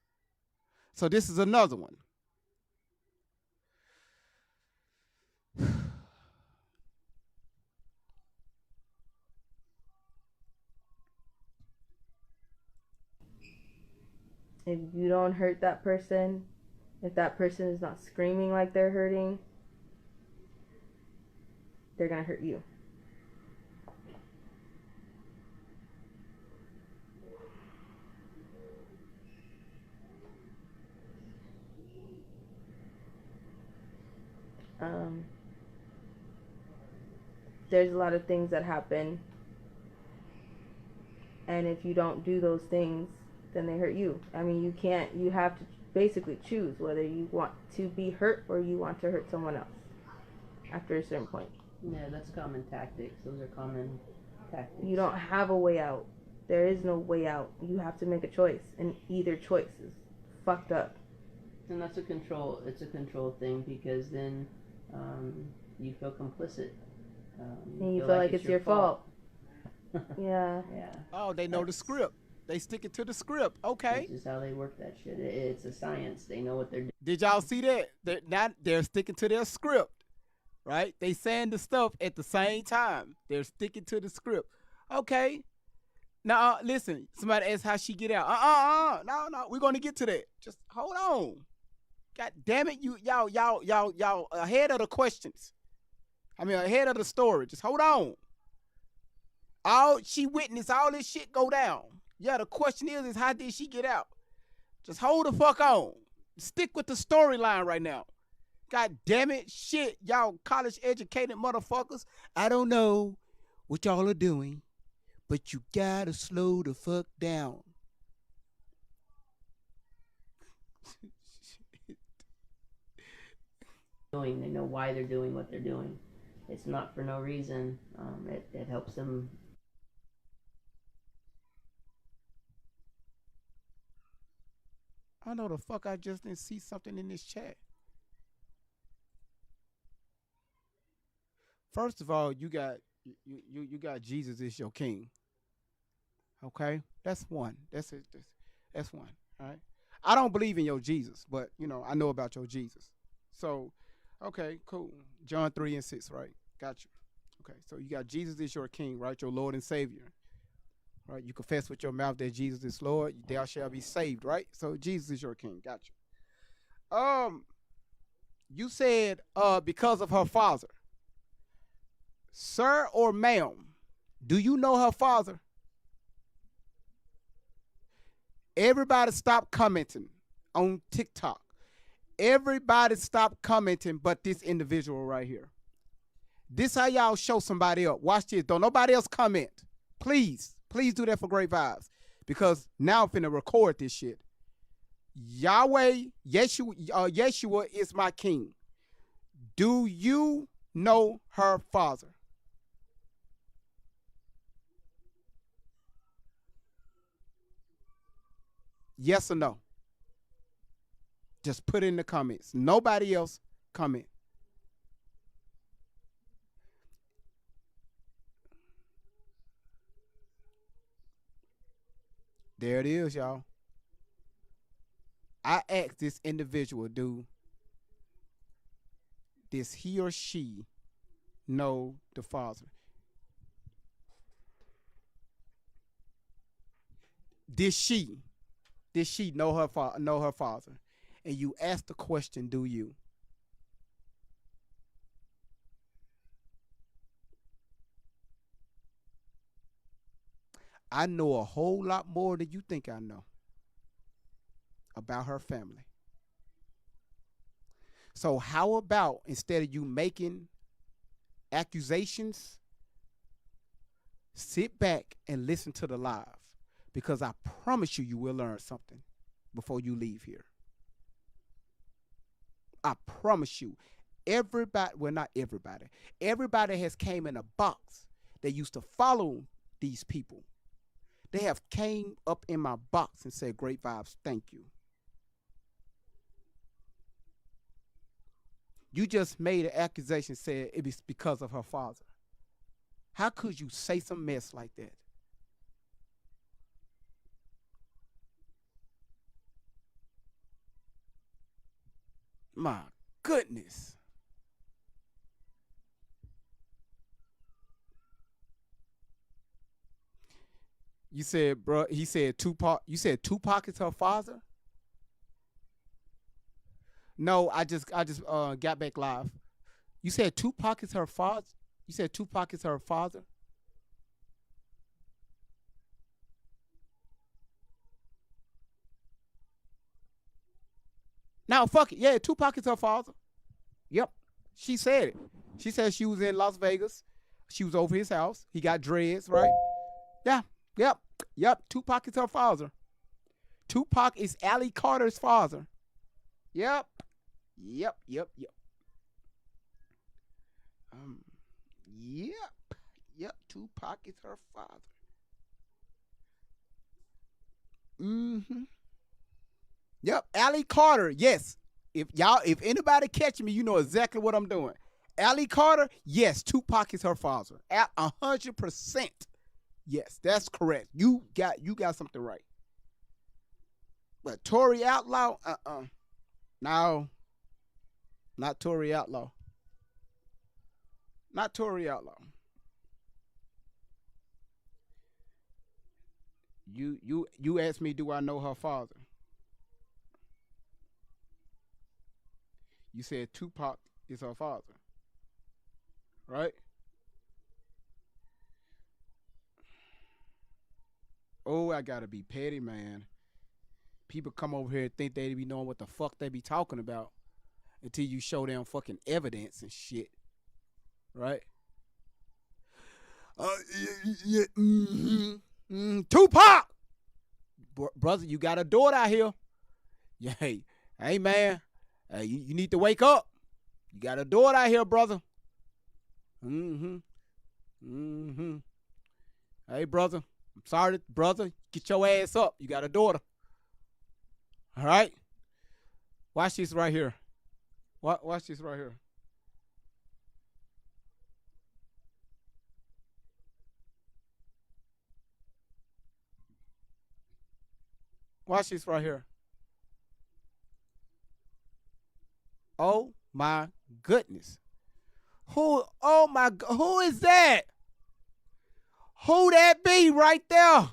So this is another one. If you don't hurt that person, if that person is not screaming like they're hurting, they're going to hurt you. There's a lot of things that happen, and if you don't do those things, then they hurt you. I mean, you have to basically choose whether you want to be hurt or you want to hurt someone else after a certain point. Yeah, that's common tactics. Those are common tactics. You don't have a way out. There is no way out. You have to make a choice, and either choice is fucked up. And that's it's a control thing, because then you feel complicit. And you feel like it's your fault. Yeah. Oh, they know the script. They stick it to the script. Okay. This is how they work that shit. It's a science. They know what they're doing. Did y'all see that? They're sticking to their script. right? They saying the stuff at the same time. They're sticking to the script. Okay. Now listen. Somebody asked how she get out. No. We're gonna get to that. Just hold on. God damn it, y'all ahead of the questions. I mean ahead of the story. Just hold on. All she witnessed all this shit go down. Yeah, the question is how did she get out? Just hold the fuck on. Stick with the storyline right now. God damn it, shit, y'all college educated motherfuckers. I don't know what y'all are doing, but you gotta slow the fuck down. Doing, they know why they're doing what they're doing. It's not for no reason. It helps them. I know the fuck I just didn't see something in this chat. First of all, you got Jesus is your king. Okay? That's one. That's it. That's one. All right. I don't believe in your Jesus, but I know about your Jesus. So, okay, cool. John 3:6, right? Got you. Okay, so you got Jesus is your king, right? Your Lord and Savior. Right? You confess with your mouth that Jesus is Lord, thou shalt be saved, right? So Jesus is your king. Got you. You said because of her father. Sir or ma'am, do you know her father? Everybody stop commenting on TikTok. Everybody stop commenting but this individual right here. This how y'all show somebody up. Watch this. Don't nobody else comment. Please do that for Great Vibes. Because now I'm finna record this shit. Yahweh, Yeshua is my king. Do you know her father? Yes or no? Just put it in the comments. Nobody else comment. There it is, y'all. I asked this individual, does he or she know the father? Did she know her father? And you ask the question, do you? I know a whole lot more than you think I know about her family. So how about instead of you making accusations, sit back and listen to the live, because I promise you will learn something before you leave here. I promise you. Everybody, well, not everybody. Everybody has came in a box. They used to follow these people. They have came up in my box and said, Great Vibes, thank you. You just made an accusation, said it was because of her father. How could you say some mess like that? My goodness. You said, bro, he said Tupac. You said Tupac is her father? No, I just got back live. You said Tupac is her father? You said Tupac is her father? Now, fuck it. Yeah, Tupac is her father. Yep. She said it. She said she was in Las Vegas. She was over his house. He got dreads, right? Yeah. Yep. Tupac is her father. Tupac is Allie Carter's father. Yep. Yep. Um, yep. Tupac is her father. Mm-hmm. Yep. Allie Carter. Yes. If anybody catching me, you know exactly what I'm doing. Allie Carter. Yes. Tupac is her father. At 100%. Yes, that's correct. You got something right. But Tory Outlaw. No. Not Tory Outlaw. Not Tori Outlaw. You asked me, do I know her father? You said Tupac is her father, right? Oh, I gotta be petty, man. People come over here and think they be knowing what the fuck they be talking about until you show them fucking evidence and shit, right? Yeah, Tupac, brother, you got a daughter out here. Yeah, hey man, hey, you need to wake up. You got a daughter out here, brother. Mm-hmm. Mm-hmm. Hey, brother, I'm sorry, brother. Get your ass up. You got a daughter. All right. Watch this right here. Watch this right here. Watch this right here. Oh my goodness. Who? Oh my. Who is that? Who that be right there?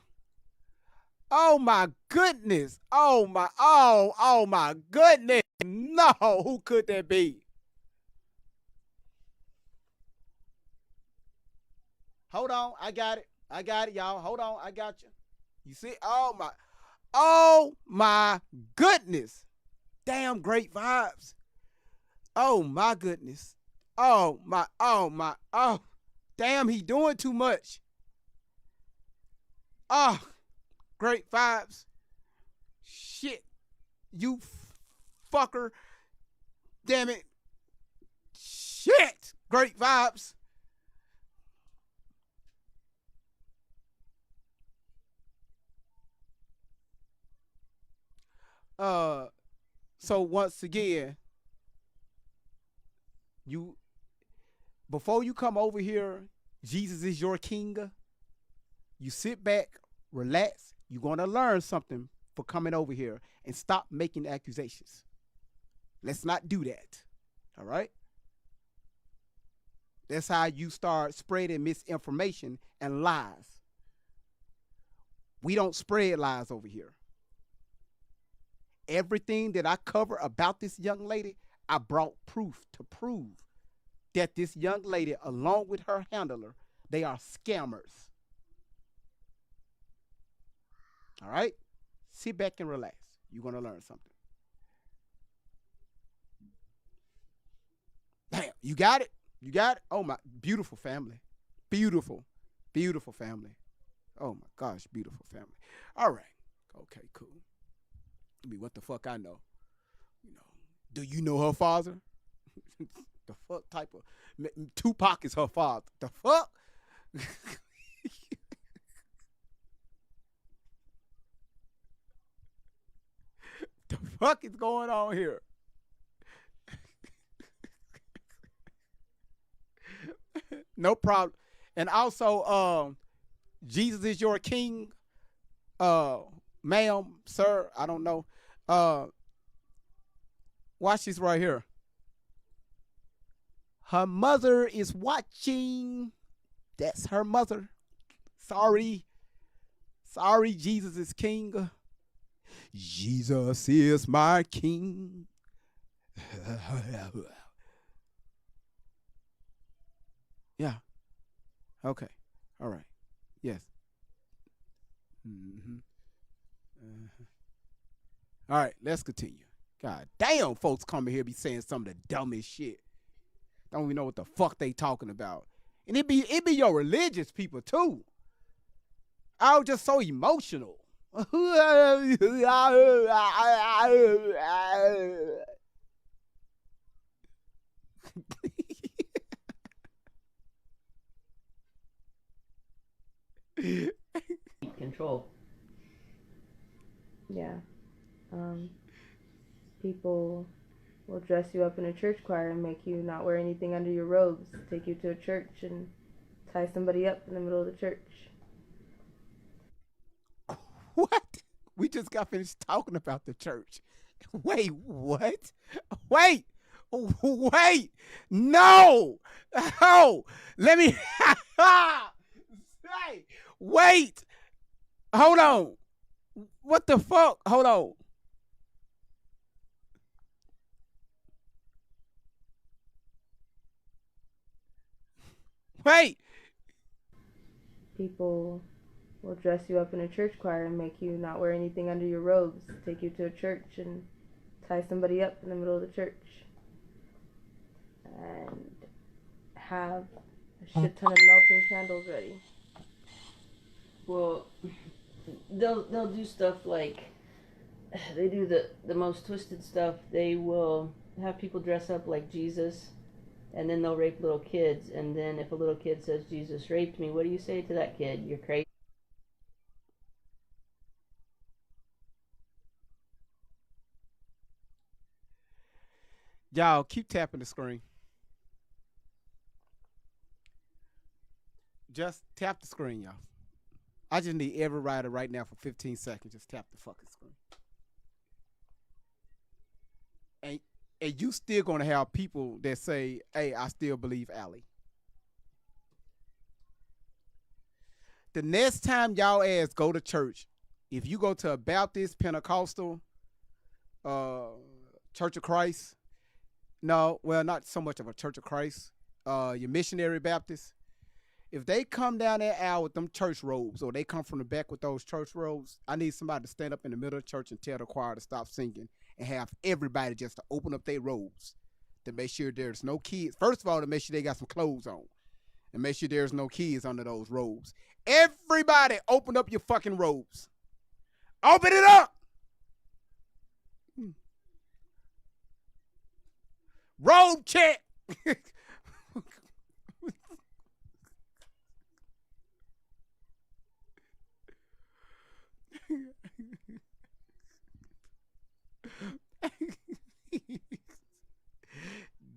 Oh my goodness. Oh my. Oh my goodness. No. Who could that be? Hold on. I got it. I got it, y'all. Hold on. I got you. You see? Oh my. Oh my goodness. Damn great vibes. Oh my goodness. Oh my. Oh my. Oh. Damn, he doing too much. Oh, great vibes. Shit. You fucker. Damn it. Shit. Great vibes. Uh so once again, you before you come over here, Jesus is your king. You sit back, relax. You're gonna learn something for coming over here and stop making accusations. Let's not do that. All right? That's how you start spreading misinformation and lies. We don't spread lies over here. Everything that I cover about this young lady, I brought proof to prove that this young lady, along with her handler, they are scammers. All right? Sit back and relax. You're going to learn something. Damn, you got it? You got it? Oh, my. Beautiful family. Beautiful. Beautiful family. Oh, my gosh. Beautiful family. All right. Okay, cool. I mean, what the fuck I know? You know, do you know her father? The fuck type of Tupac is her father. The fuck? The fuck is going on here? No problem. And also, Jesus is your king. Ma'am, sir, I don't know. Uh, watch this right here. Her mother is watching. That's her mother. Sorry. Sorry, Jesus is king. Jesus is my king. Yeah. Okay. All right. Yes. Mm-hmm. All right, let's continue. God damn, folks coming here be saying some of the dumbest shit. Don't even know what the fuck they talking about. And it be your religious people too. I was just so emotional. Control. Yeah. Um, People will dress you up in a church choir and make you not wear anything under your robes, take you to a church and tie somebody up in the middle of the church. What? We just got finished talking about the church. Wait, what? Wait, Wait, no, oh, let me. Hey, wait, hold on. What the fuck? Hold on. Wait. People will dress you up in a church choir and make you not wear anything under your robes, take you to a church and tie somebody up in the middle of the church, and have a shit ton of melting candles ready. Well, they'll do stuff like they do the most twisted stuff. They will have people dress up like Jesus, and then they'll rape little kids. And then if a little kid says Jesus raped me, what do you say to that kid? You're crazy. Y'all keep tapping the screen. Just tap the screen, y'all. I just need every rider right now for 15 seconds. Just tap the fucking screen. And and you still gonna have people that say, "Hey, I still believe Allie." The next time y'all ass go to church, if you go to a Baptist, Pentecostal, uh, Church of Christ, no, well, not so much of a Church of Christ, your missionary Baptist, if they come down that aisle with them church robes or they come from the back with those church robes, I need somebody to stand up in the middle of the church and tell the choir to stop singing and have everybody just to open up their robes to make sure there's no kids. First of all, to make sure they got some clothes on and make sure there's no kids under those robes. Everybody open up your fucking robes. Open it up. Robe check.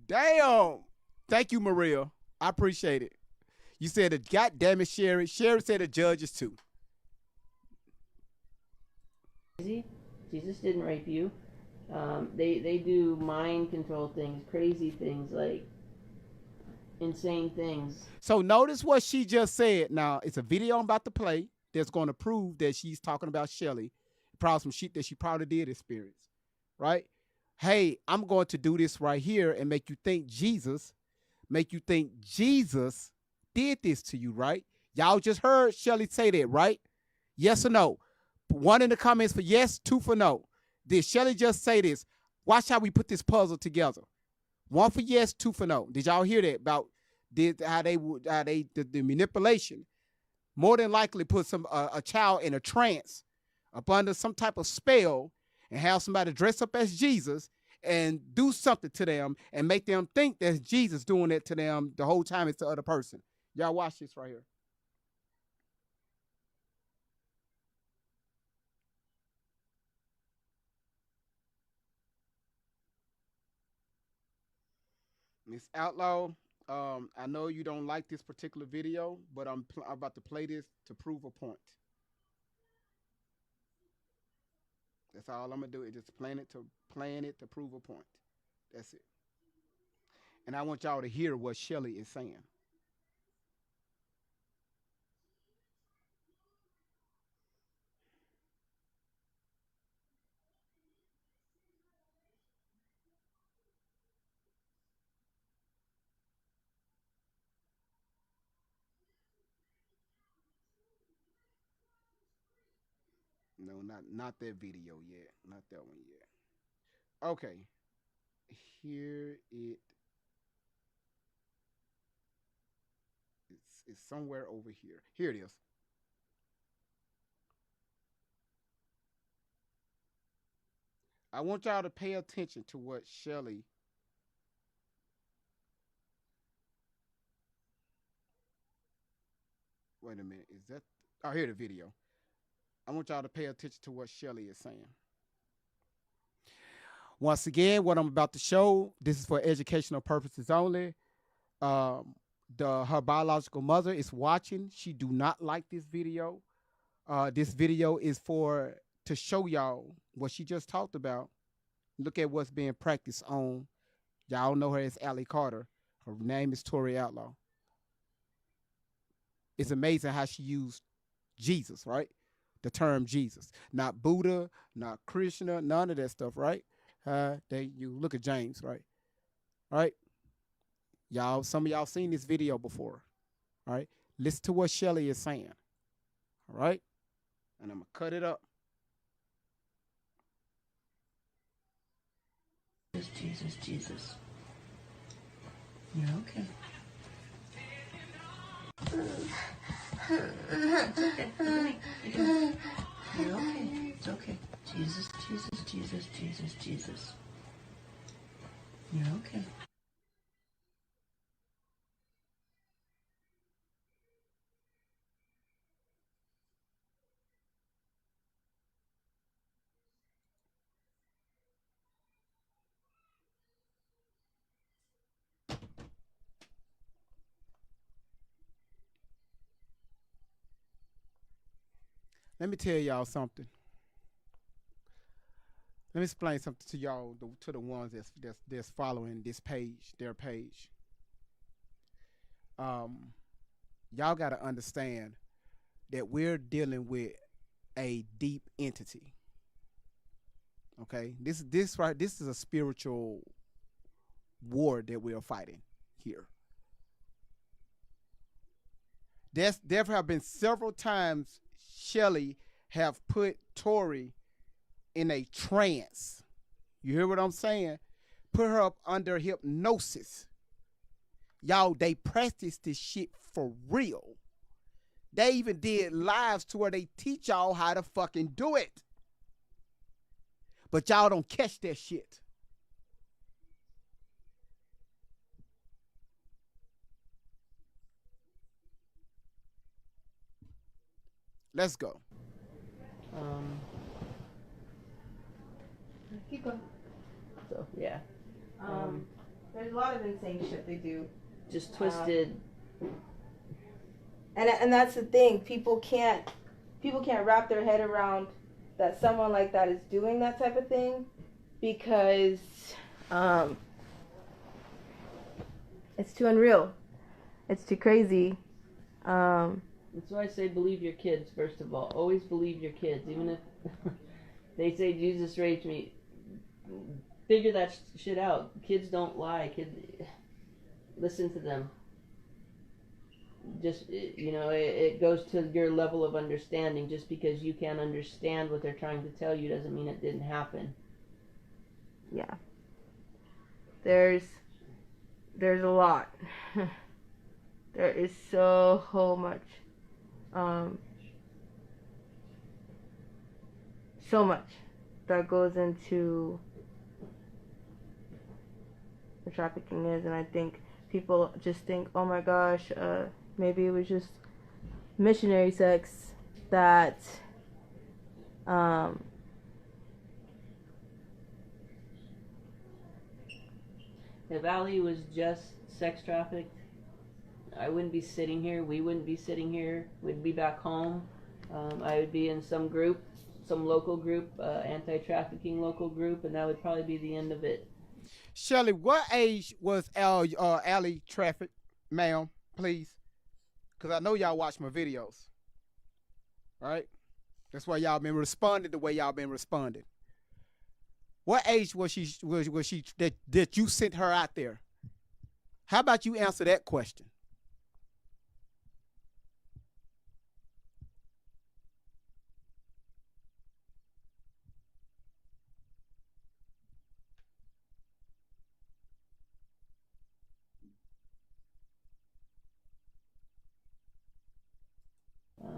Damn. Thank you, Maria. I appreciate it. You said it. God damn it, Sherry. Sherry said the judges too. Jesus didn't rape you. They do mind control things, crazy things, like insane things. So notice what she just said. Now it's a video I'm about to play that's going to prove that she's talking about Shelly, probably some shit that she probably did experience, right? Hey, I'm going to do this right here and make you think Jesus did this to you, right? Y'all just heard Shelly say that, right? Yes or no? One in the comments for yes, two for no. Did Shelly just say this? Watch how we put this puzzle together. One for yes, two for no. Did y'all hear that about the manipulation? More than likely put a child in a trance up under some type of spell and have somebody dress up as Jesus and do something to them and make them think that Jesus doing it to them the whole time it's the other person. Y'all watch this right here. Miss Outlaw, I know you don't like this particular video, but I'm about to play this to prove a point. That's all I'm gonna do. Is just playing it to prove a point. That's it. And I want y'all to hear what Shelly is saying. No, not that video yet. Not that one yet. Okay. Here it's somewhere over here. Here it is. I want y'all to pay attention to what Shelly. Wait a minute. Is that? Oh, here the video. I want y'all to pay attention to what Shelly is saying. Once again, what I'm about to show, this is for educational purposes only. Um, her biological mother is watching. She do not like this video. This video is for to show y'all what she just talked about. Look at what's being practiced on Y'all know her as Allie Carter. Her name is Tori Outlaw. It's amazing how she used Jesus, right? The term Jesus, not Buddha, not Krishna, none of that stuff, right? You look at James, right? Right? Y'all, some of y'all seen this video before, right? Listen to what Shelly is saying, all right? And I'm gonna cut it up. Jesus, Jesus. You're okay. It's okay. You're okay. It's okay. Jesus, Jesus, Jesus, Jesus, Jesus. You're okay. Let me tell y'all something. Let me explain something to y'all, to the ones that's following this page, their page. Um, y'all got to understand that we're dealing with a deep entity. Okay, this is a spiritual war that we are fighting here. There have been several times Shelly have put Tori in a trance. You hear what I'm saying? Put her up under hypnosis. Y'all, they practice this shit for real. They even did lives to where they teach y'all how to fucking do it. But y'all don't catch that shit. Let's go. Keep going. So yeah. There's a lot of insane shit they do. Just twisted. And that's the thing. People can't wrap their head around that someone like that is doing that type of thing, because it's too unreal. It's too crazy. That's why I say believe your kids, first of all. Always believe your kids. Even if they say Jesus raped me, figure that shit out. Kids don't lie. Kids, listen to them. Just, it goes to your level of understanding. Just because you can't understand what they're trying to tell you doesn't mean it didn't happen. Yeah. There's a lot. There is so much. So much that goes into the trafficking is, and I think people just think, oh my gosh, maybe it was just missionary sex that If Allie was just sex trafficked, I wouldn't be sitting here. We wouldn't be sitting here. We'd be back home. I would be in some group, some local group, anti-trafficking local group, and that would probably be the end of it. Shelly, what age was Allie trafficked, ma'am, please? Because I know y'all watch my videos, right? That's why y'all been responding the way y'all been responding. What age was she that you sent her out there? How about you answer that question?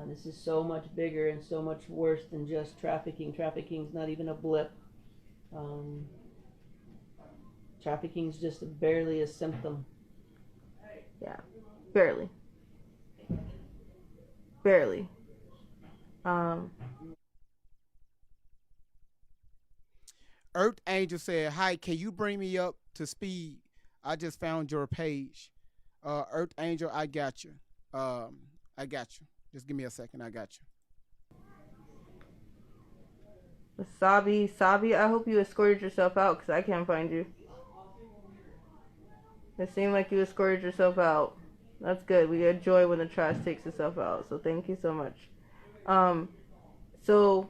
This is so much bigger and so much worse than just trafficking. Trafficking's not even a blip. Trafficking's just barely a symptom. Yeah, barely. Barely. Earth Angel said, "Hi, can you bring me up to speed? I just found your page." Earth Angel, I got you. I got you. Just give me a second. I got you. Sabi, I hope you escorted yourself out because I can't find you. It seemed like you escorted yourself out. That's good. We get joy when the trash takes itself out. So thank you so much. Um, so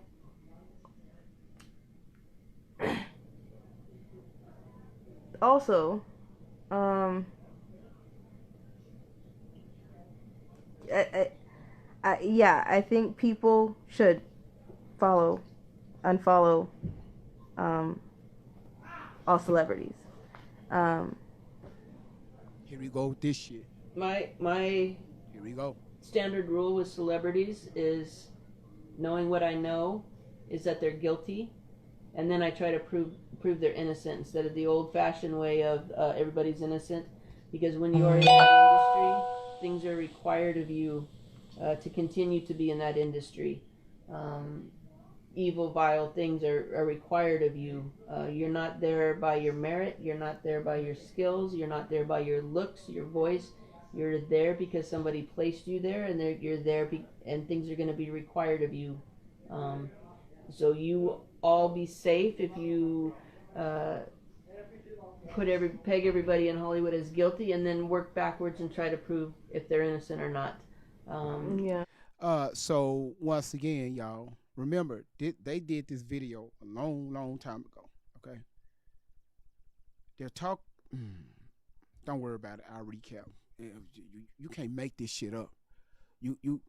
also, um, I, yeah, I think people should unfollow, um, all celebrities. Um, Here we go with this shit. My Here we go. standard rule with celebrities is knowing what I know is that they're guilty, and then I try to prove they're innocent instead of the old-fashioned way of everybody's innocent. Because when you are in that industry, things are required of you to continue to be in that industry. Um, Evil, vile things are required of you. You're not there by your merit. You're not there by your skills. You're not there by your looks, your voice. You're there because somebody placed you there, and you're there, and things are going to be required of you. Um, so you all be safe if you uh, peg everybody in Hollywood as guilty, and then work backwards and try to prove if they're innocent or not. yeah. So once again, y'all, remember they did this video a long time ago. Okay, they're talk. Don't worry about it. I'll recap. You can't make this shit up. You.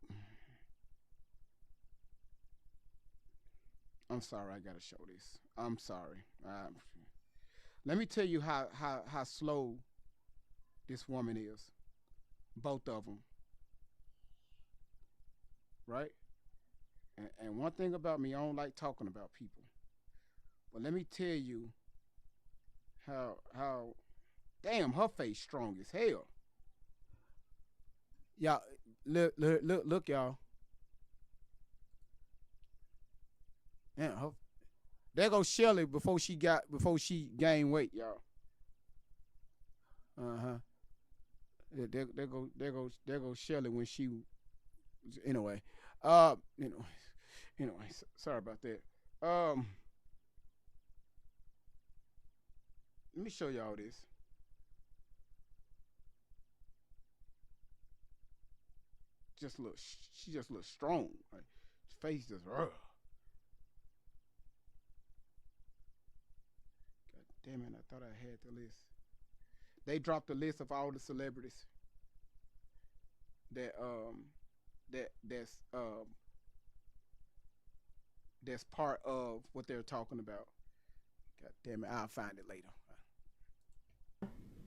I'm sorry. I gotta show this. I'm sorry. Let me tell you how slow this woman is. Both of them, right? And one thing about me, I don't like talking about people. But let me tell you how damn her face strong as hell. Y'all look y'all. Yeah, there goes Shelly before she gained weight, y'all. Uh-huh. There goes Shelly when she anyway. You know, anyway, sorry about that. Let me show y'all this. She just looks strong. Like, face just. God damn it! I thought I had the list. They dropped the list of all the celebrities that that that's part of what they're talking about. God damn it! I'll find it later.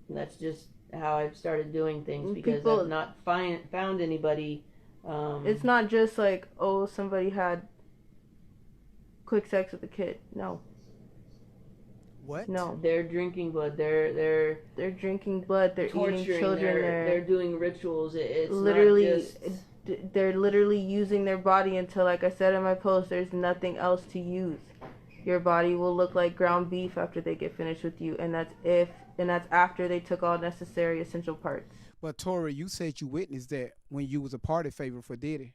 And that's just how I've started doing things because People- I've not found anybody. It's not just like, oh, somebody had quick sex with a kid. No. What? No. They're drinking blood. They're drinking blood. They're eating torturing. children. They're doing rituals. It's literally not just... they're literally using their body until, like I said in my post, there's nothing else to use. Your body will look like ground beef after they get finished with you, and that's after they took all necessary essential parts. But Tori, you said you witnessed that when you was a party favor for Diddy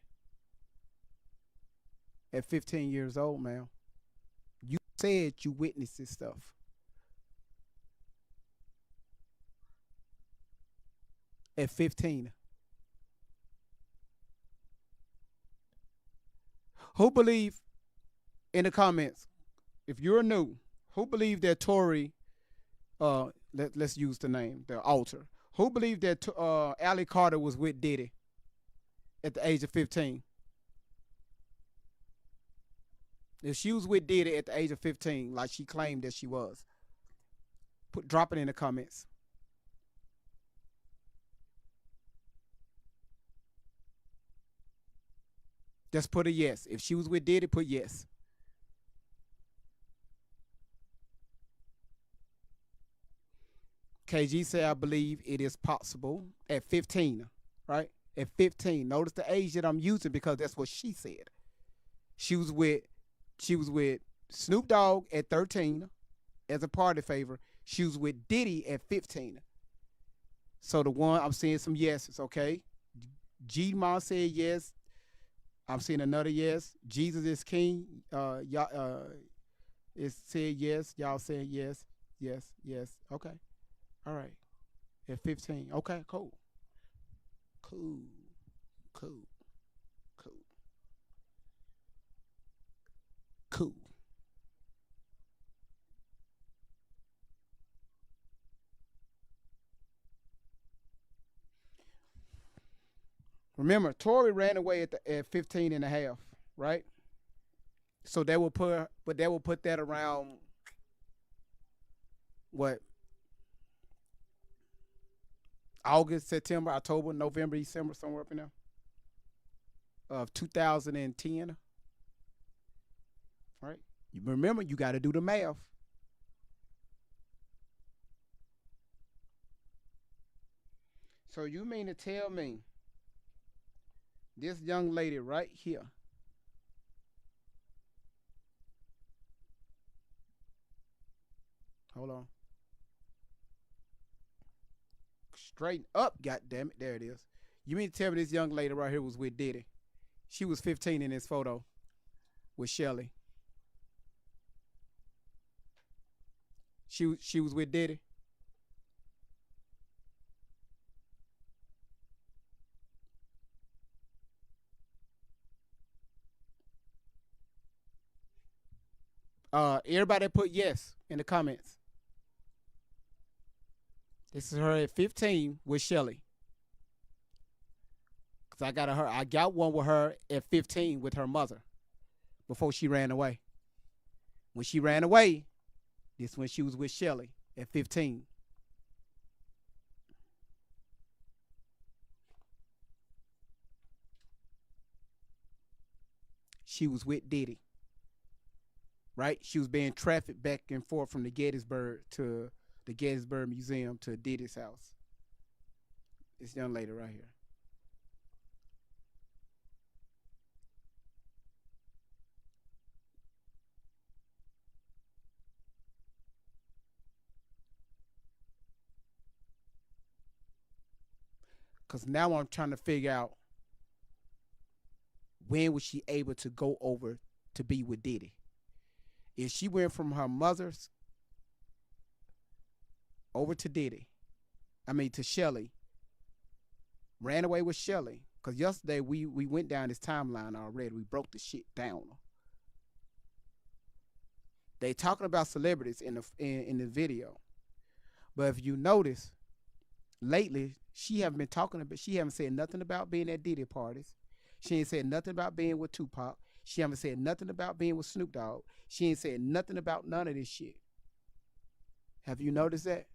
at 15 years old, man. You said you witnessed this stuff. At 15. Who believe in the comments, if you're new, who believe that Tori, let's use the name, the altar. Who believed that Allie Carter was with Diddy at the age of 15? If she was with Diddy at the age of 15, like she claimed that she was, drop it in the comments. Just put a yes. If she was with Diddy, put yes. KG said, I believe it is possible at 15, right? At 15. Notice the age that I'm using because that's what she said. She was with Snoop Dogg at 13 as a party favor. She was with Diddy at 15. So the one, I'm seeing some yeses, okay? G-Ma said yes. I'm seeing another yes. Jesus is King. Y'all, it said yes. Y'all saying yes. Yes. Yes. Okay. All right. At 15. Okay, cool. Cool. Cool. Cool. Cool. Remember, Tori ran away at 15 and a half, right? So they will put, but they will put that around what, August, September, October, November, December, somewhere up in there of 2010, right? You remember, you got to do the math. So you mean to tell me this young lady right here, hold on, straighten up, God damn it, there it is. You mean to tell me this young lady right here was with Diddy? She was 15 in this photo with Shelly. She was with Diddy. Everybody put yes in the comments. This is her at 15 with Shelly. Cause I got one with her at 15 with her mother before she ran away. When she ran away, this when she was with Shelly at 15. She was with Diddy. Right? She was being trafficked back and forth from the Gettysburg to the Gettysburg Museum to Diddy's house. This young lady right here. Because now I'm trying to figure out when was she able to go over to be with Diddy. If she went from her mother's over to Diddy, I mean to Shelly, ran away with Shelly. Because yesterday we went down this timeline already. We broke the shit down. They talking about celebrities in the video. But if you notice, lately she haven't been talking about. She haven't said nothing about being at Diddy parties. She ain't said nothing about being with Tupac. She haven't said nothing about being with Snoop Dogg. She ain't said nothing about none of this shit. Have you noticed that?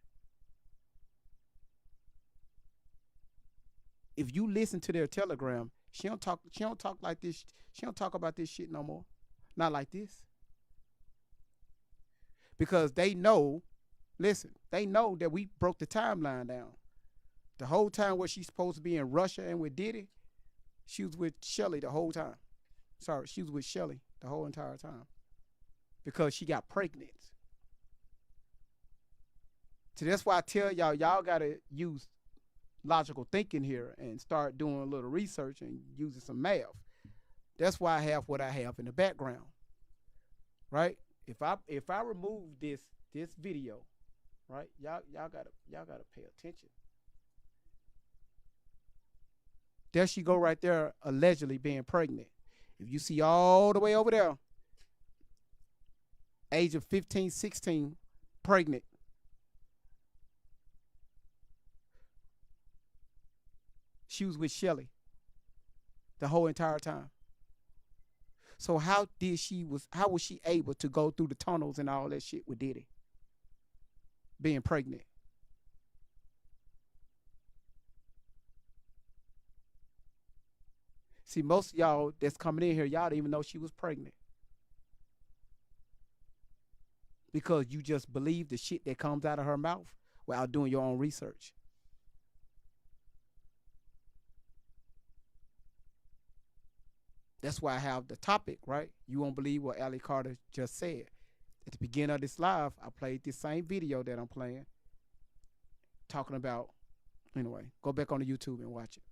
If you listen to their telegram, she don't talk. She don't talk like this. She don't talk about this shit no more. Not like this. Because they know. Listen, they know that we broke the timeline down. The whole time where she's supposed to be in Russia and with Diddy, she was with Shelly the whole time. Sorry, she was with Shelly the whole entire time. Because she got pregnant. So that's why I tell y'all gotta use logical thinking here and start doing a little research and using some math. That's why I have what I have in the background. Right? If I remove this video, right, y'all gotta pay attention. There she go right there, allegedly being pregnant. If you see all the way over there, age of 15, 16, pregnant. She was with Shelly the whole entire time. So how was she able to go through the tunnels and all that shit with Diddy? Being pregnant. See, most of y'all that's coming in here, y'all didn't even know she was pregnant. Because you just believe the shit that comes out of her mouth without doing your own research. That's why I have the topic, right? You won't believe what Ali Carter just said. At the beginning of this live, I played this same video that I'm playing, talking about, anyway, go back on the YouTube and watch it.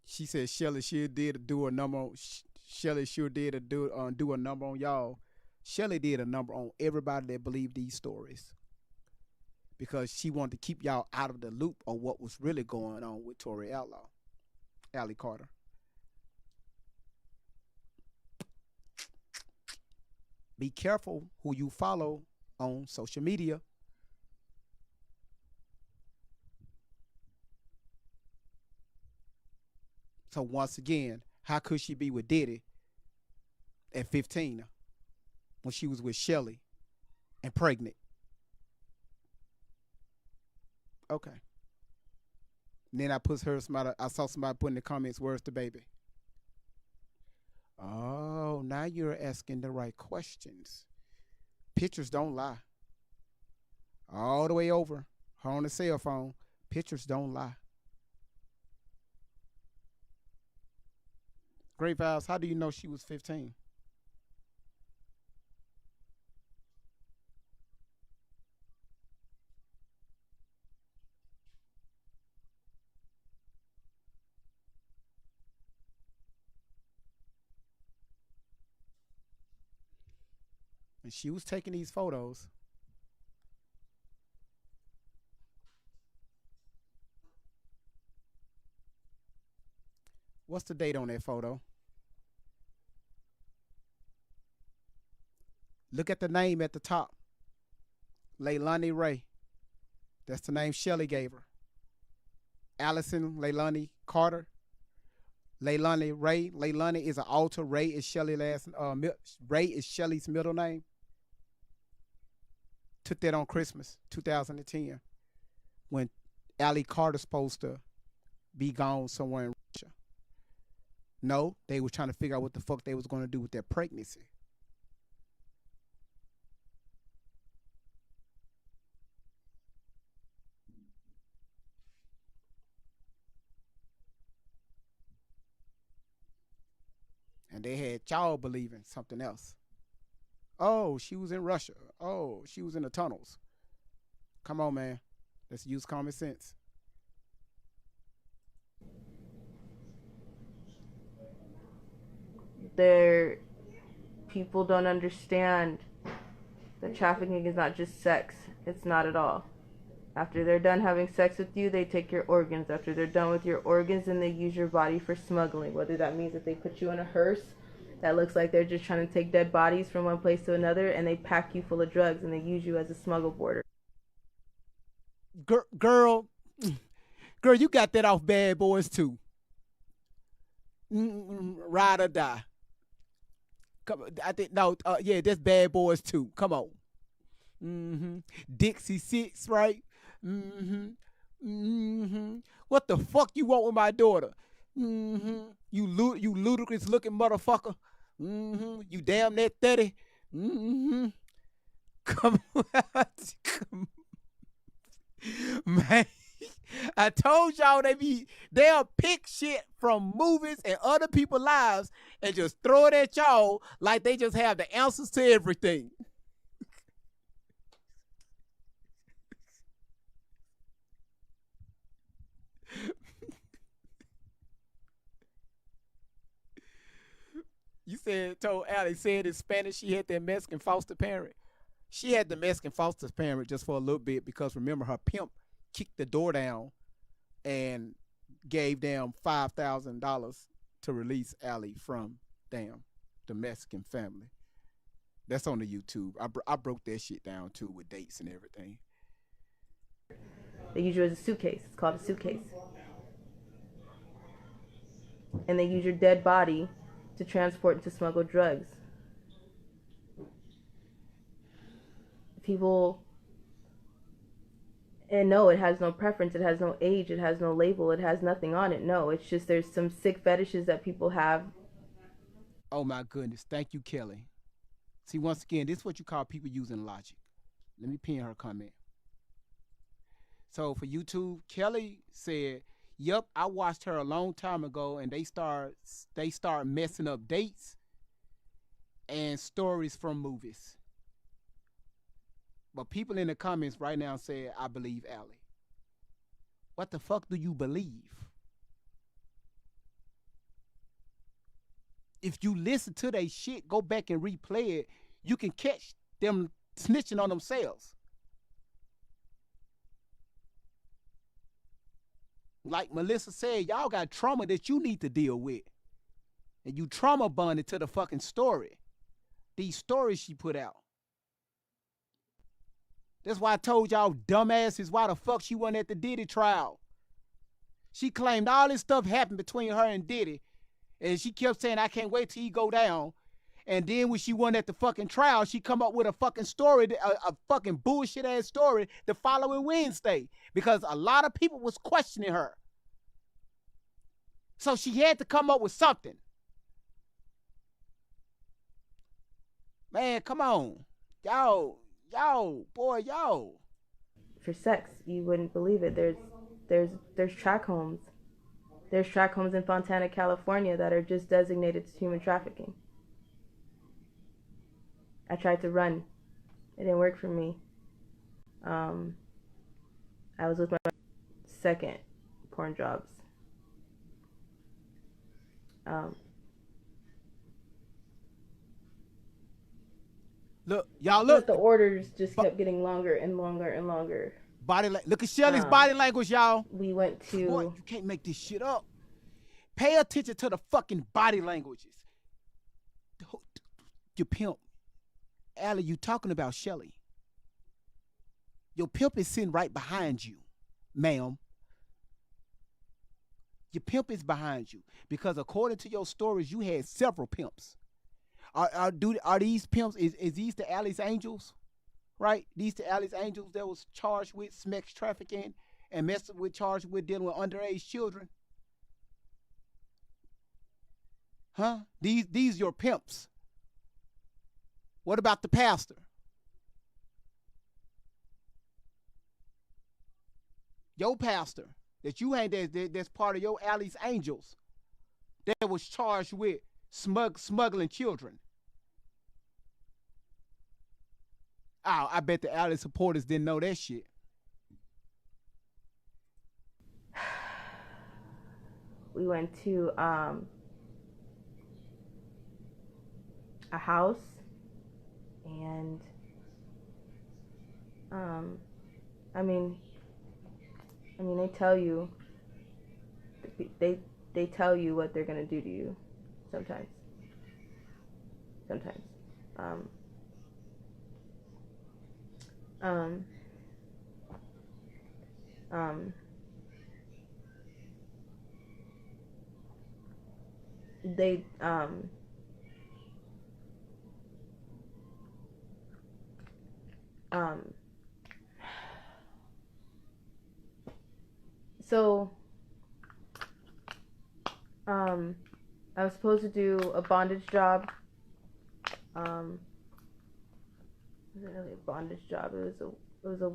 She said Shelly sure did do a number on, Shelly sure did do a number on y'all. Shelly did a number on everybody that believed these stories. because she wanted to keep y'all out of the loop of what was really going on with Tori Outlaw, Allie Carter. Be careful who you follow on social media. So once again, how could she be with Diddy at 15 when she was with Shelly and pregnant? Okay. And then I saw somebody put in the comments, "Where's the baby?" Oh, now you're asking the right questions. Pictures don't lie. All the way over, her on the cell phone. Pictures don't lie. Great Vibes, how do you know she was 15? And she was taking these photos. What's the date on that photo? Look at the name at the top. Leilani Ray. That's the name Shelly gave her. Allison Leilani Carter. Leilani Ray. Leilani is an alter. Ray is Ray is Shelly's middle name. Took that on Christmas 2010 when Allie Carter's supposed to be gone somewhere in Russia. No, they were trying to figure out what the fuck they was going to do with their pregnancy. And they had y'all believing something else. Oh, she was in Russia. Oh, she was in the tunnels. Come on, man. Let's use common sense. People don't understand that trafficking is not just sex. It's not at all. After they're done having sex with you, they take your organs. After they're done with your organs, then they use your body for smuggling. Whether that means that they put you in a hearse that looks like they're just trying to take dead bodies from one place to another, and they pack you full of drugs and they use you as a smuggle border. Girl, you got that off Bad Boys too. Ride or die. Come, I think no, yeah, that's Bad Boys too. Come on. Dixie Six, right? What the fuck you want with my daughter? You ludicrous looking motherfucker. You damn near 30. Come on. Man, I told y'all they'll pick shit from movies and other people's lives and just throw it at y'all like they just have the answers to everything. Told Allie, said in Spanish she had that Mexican foster parent. She had the Mexican foster parent just for a little bit because remember her pimp kicked the door down and gave them $5,000 to release Allie from the Mexican family. That's on the YouTube. I broke that shit down too with dates and everything. They use you as a suitcase. It's called a suitcase. And they use your dead body to transport and to smuggle drugs. People, and no, it has no preference, it has no age, it has no label, it has nothing on it. No, it's just there's some sick fetishes that people have. Oh my goodness. Thank you, Kelly. See, once again, this is what you call people using logic. Let me pin her comment. So for YouTube, Kelly said, "Yep, I watched her a long time ago, and they start messing up dates and stories from movies." But people in the comments right now say, "I believe Allie." What the fuck do you believe? If you listen to their shit, go back and replay it, you can catch them snitching on themselves. Like Melissa said, y'all got trauma that you need to deal with. And you trauma bonded to the fucking story. These stories she put out. That's why I told y'all dumbasses why the fuck she wasn't at the Diddy trial. She claimed all this stuff happened between her and Diddy. And she kept saying, I can't wait till he go down. And then when she went at the fucking trial, she come up with a fucking story, a fucking bullshit ass story the following Wednesday. Because a lot of people was questioning her. So she had to come up with something. Man, come on. Y'all, boy, y'all. For sex, you wouldn't believe it. There's track homes. There's track homes in Fontana, California that are just designated to human trafficking. I tried to run. It didn't work for me. I was with my second porn jobs. Look, y'all look. But the orders just kept getting longer and longer and longer. Look at Shelly's body language, y'all. We went to... Boy, you can't make this shit up. Pay attention to the fucking body languages. Your pimp. Allie, you talking about Shelly. Your pimp is sitting right behind you, ma'am. Your pimp is behind you. Because according to your stories, you had several pimps. Are these pimps, is these the Allie's angels? Right? These the Allie's angels that was charged with sex trafficking and charged with dealing with underage children? Huh? These your pimps. What about the pastor? Your pastor that you ain't that's part of your Allie's angels that was charged with smuggling children. Oh, I bet the Alley supporters didn't know that shit. We went to a house, and I mean they tell you they tell you what they're gonna do to you sometimes. They so I was supposed to do a bondage job. It wasn't really a bondage job. It was a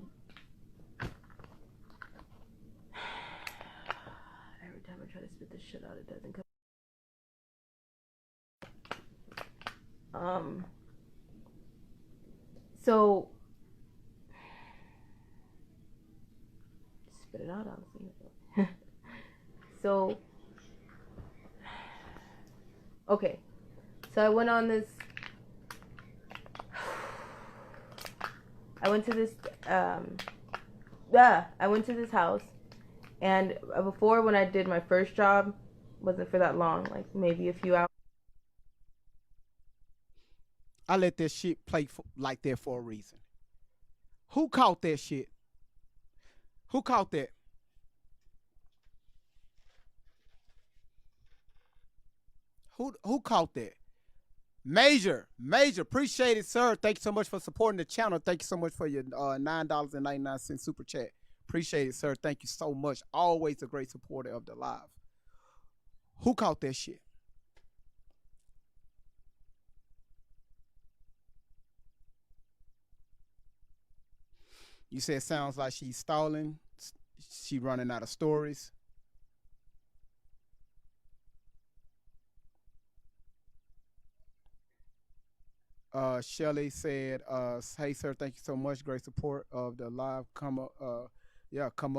every time I try to spit this shit out, it doesn't come. So spit it out, honestly. So okay, so I went to this house, and before, when I did my first job, wasn't for that long, like maybe a few hours. I let that shit play like that for a reason. Who caught that shit? Who caught that? Who caught that? Major, appreciate it, sir. Thank you so much for supporting the channel. Thank you so much for your $9.99 super chat. Appreciate it, sir. Thank you so much. Always a great supporter of the live. Who caught that shit? You said it sounds like she's stalling. She running out of stories. Shelly said, hey sir, thank you so much. Great support of the live. Come up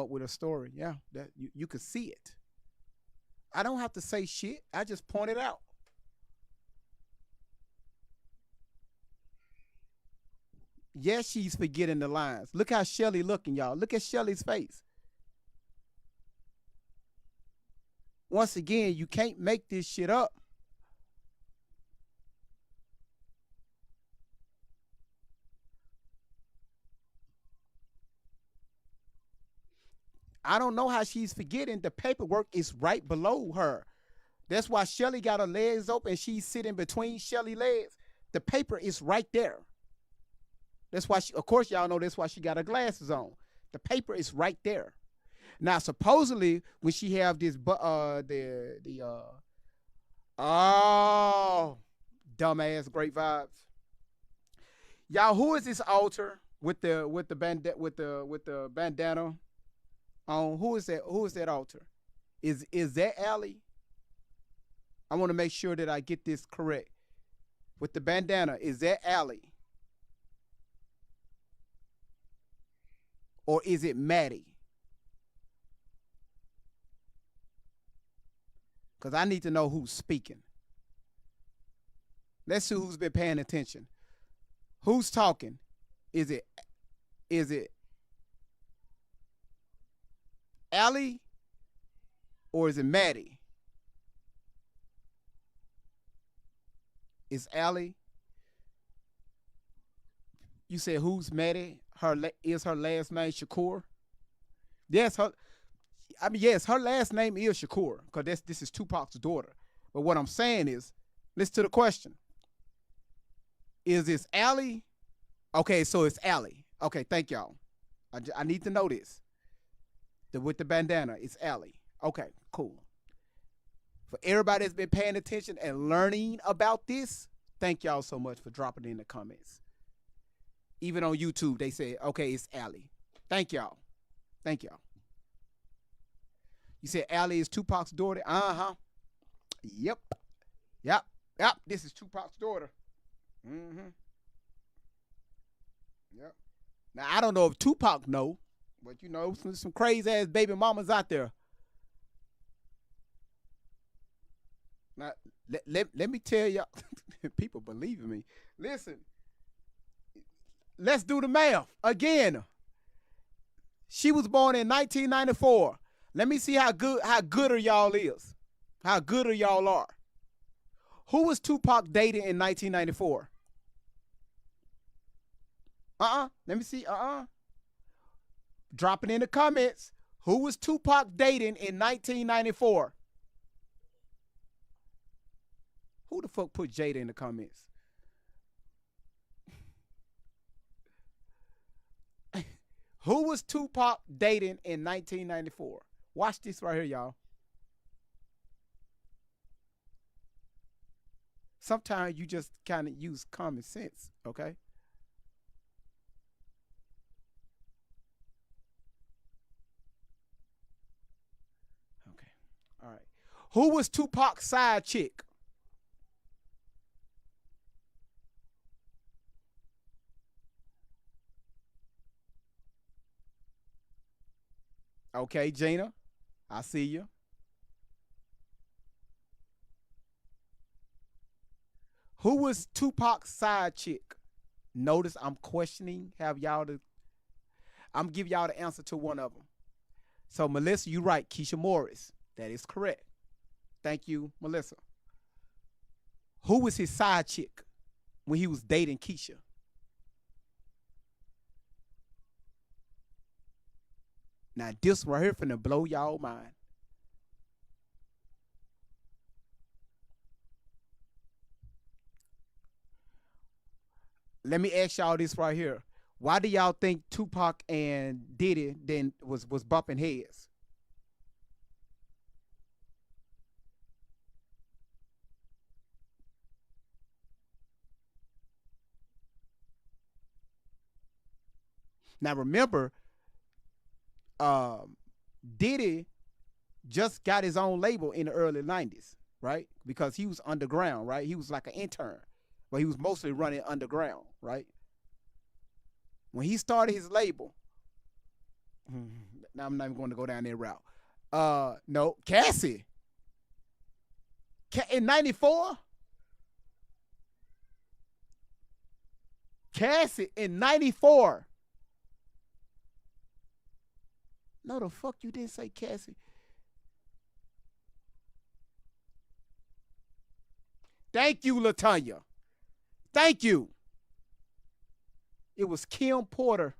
with a story. Yeah, that you could see it. I don't have to say shit. I just point it out. Yes, she's forgetting the lines. Look how Shelly looking, y'all. Look at Shelly's face. once again, you can't make this shit up. I don't know how she's forgetting the paperwork is right below her. That's why Shelly got her legs open. She's sitting between Shelly's legs. The paper is right there. That's why, of course, y'all know that's why she got her glasses on. The paper is right there. Now, supposedly, when she have this, oh, dumbass, great vibes. Y'all, who is this altar with the bandana on? Who is that? Who is that altar? Is that Allie? I want to make sure that I get this correct. With the bandana, is that Allie? Or is it Maddie? Because I need to know who's speaking. Let's see who's been paying attention. Who's talking? Is it Allie or is it Maddie? Is Allie? You said who's Maddie? Is her last name Shakur? Yes, yes, her last name is Shakur because this is Tupac's daughter. But what I'm saying is, listen to the question. Is this Allie? Okay, so it's Allie. Okay, thank y'all. I need to know this. With the bandana, it's Allie. Okay, cool. For everybody that's been paying attention and learning about this, thank y'all so much for dropping it in the comments. Even on YouTube, they say, okay, it's Allie. Thank y'all. Thank y'all. You said Allie is Tupac's daughter? Uh-huh. Yep. This is Tupac's daughter. Mm-hmm. Yep. Now, I don't know if Tupac know, but you know, some crazy-ass baby mamas out there. Now, let me tell y'all, people believe in me. Listen, let's do the math again. She was born in 1994. Let me see how gooder y'all is. How gooder y'all are. Who was Tupac dating in 1994? Let me see. Drop it in the comments. Who was Tupac dating in 1994? Who the fuck put Jada in the comments? Who was Tupac dating in 1994? Watch this right here, y'all. Sometimes you just kind of use common sense, okay? Okay. All right. Who was Tupac's side chick? Okay, Gina, I see you. Who was Tupac's side chick? Notice I'm questioning. I'm give y'all the answer to one of them. So Melissa, you right, Keisha Morris. That is correct. Thank you, Melissa. Who was his side chick when he was dating Keisha? Now this right here finna blow y'all mind. Let me ask y'all this right here. Why do y'all think Tupac and Diddy then was bumping heads? Now remember, Diddy just got his own label in the early 90s, right? Because he was underground, right? He was like an intern, but he was mostly running underground, right? When he started his label, now I'm not even going to go down that route. No, Cassie. In 94? Cassie in 94. No, the fuck you didn't say Cassie. Thank you, Latanya. Thank you. It was Kim Porter.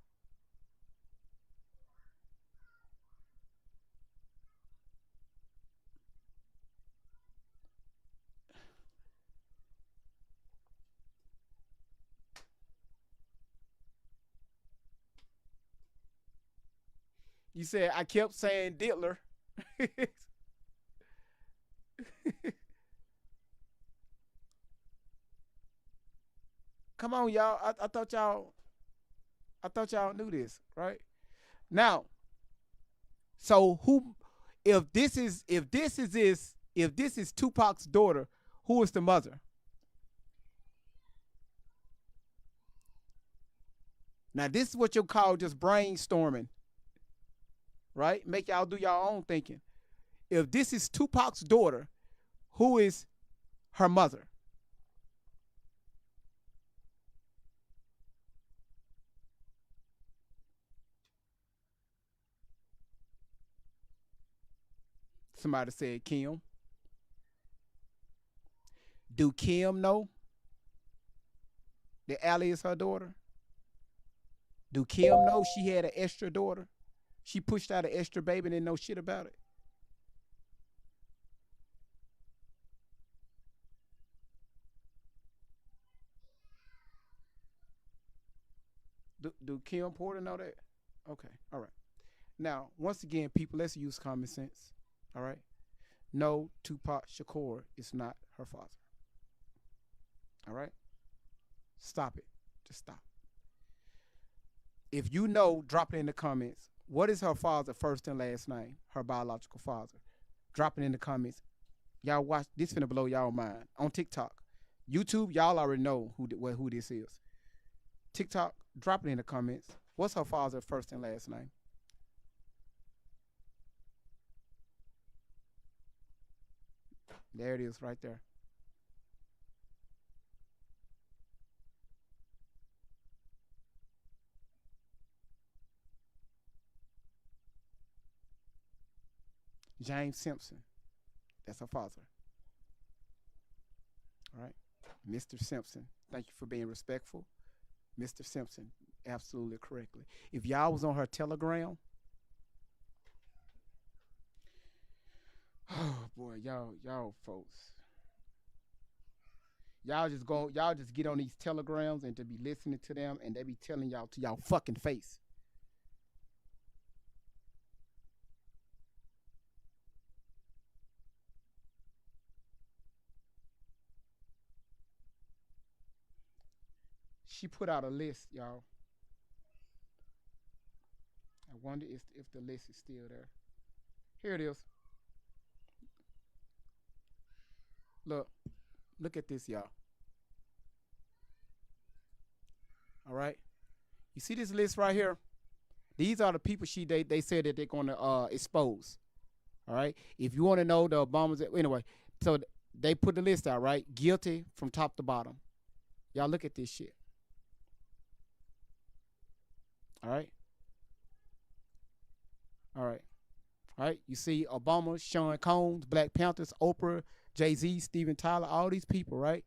You said I kept saying Diddler. Come on, y'all. I thought y'all knew this, right? Now, so who if this is Tupac's daughter, who is the mother? Now this is what you call just brainstorming, right? Make y'all do your own thinking. If this is Tupac's daughter, who is her mother? Somebody said Kim. Do Kim know that Allie is her daughter? Do Kim know she had an extra daughter? She pushed out an extra baby and didn't know shit about it. Do Kim Porter know that? Okay, all right. Now, once again, people, let's use common sense. All right. No, Tupac Shakur is not her father. All right. Stop it. Just stop. If you know, drop it in the comments. What is her father's first and last name? Her biological father. Drop it in the comments. Y'all watch this. Finna blow y'all mind on TikTok, YouTube. Y'all already know who this is. TikTok. Drop it in the comments. What's her father's first and last name? There it is, right there. James Simpson. That's her father. All right. Mr. Simpson. Thank you for being respectful. Mr. Simpson. Absolutely correctly. If y'all was on her Telegram, oh boy, y'all folks. Y'all just get on these telegrams and to be listening to them and they be telling y'all to y'all fucking face. She put out a list, y'all. I wonder if the list is still there. Here it is. Look, look at this, y'all. All right. You see this list right here? These are the people they said that they're gonna expose. All right. If you want to know the Obamas, anyway, so they put the list out, right? Guilty from top to bottom. Y'all look at this shit. All right. All right. All right. You see Obama, Sean Combs, Black Panthers, Oprah, Jay-Z, Steven Tyler, all these people, right?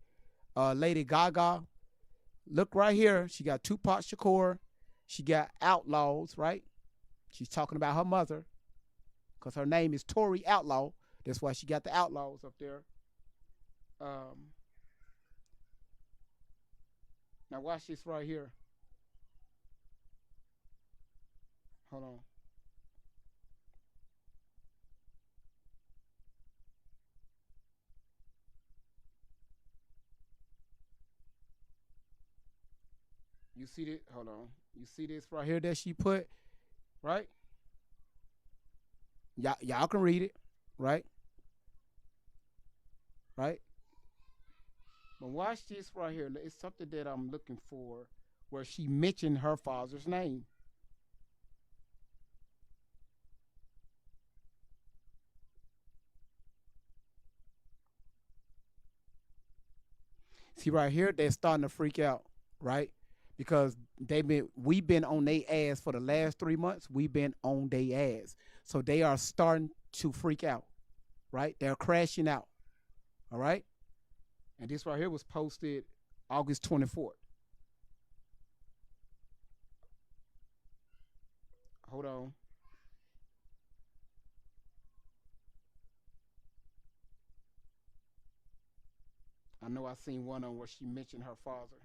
Lady Gaga. Look right here. She got Tupac Shakur. She got Outlaws, right? She's talking about her mother because her name is Tori Outlaw. That's why she got the Outlaws up there. Now watch this right here. Hold on. You see this? Hold on. You see this right here that she put, right? Y'all can read it, right? Right? But watch this right here. It's something that I'm looking for where she mentioned her father's name. See right here, they're starting to freak out, right? Because we've been on their ass for the last 3 months. We've been on their ass. So they are starting to freak out, right? They're crashing out. All right? And this right here was posted August 24th. Hold on. I know I seen one on where she mentioned her father.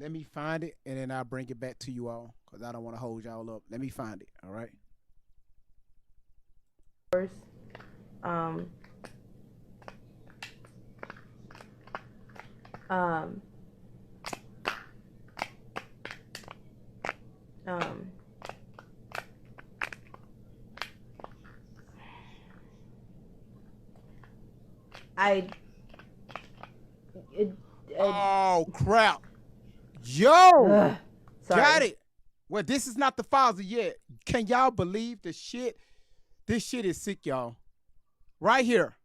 Let me find it and then I'll bring it back to you all because I don't want to hold y'all up. Let me find it. All right. Um, um, um, I, it, Oh crap. Yo, ugh, sorry. got it. Well, this is not the father yet. Can y'all believe the shit? This shit is sick, y'all. Right here.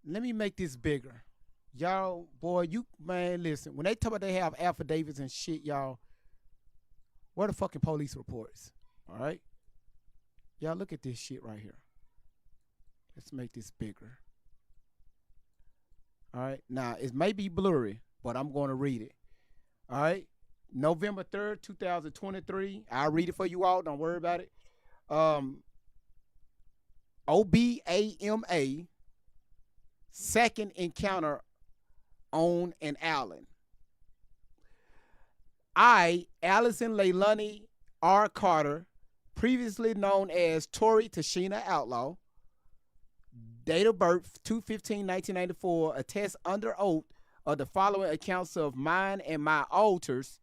Let me make this bigger. Y'all, boy, you man, listen. When they talk about they have affidavits and shit, y'all, where the fucking police reports? All right, y'all look at this shit right here. Let's make this bigger. All right, now it may be blurry, but I'm going to read it. All right, November 3rd, 2023. I'll read it for you all. Don't worry about it. OBAMA second encounter on an Allen. I, Allison Leilani R. Carter, previously known as Tori Tashina Outlaw, date of birth 2/15/1994, attest under oath of the following accounts of mine and my alters.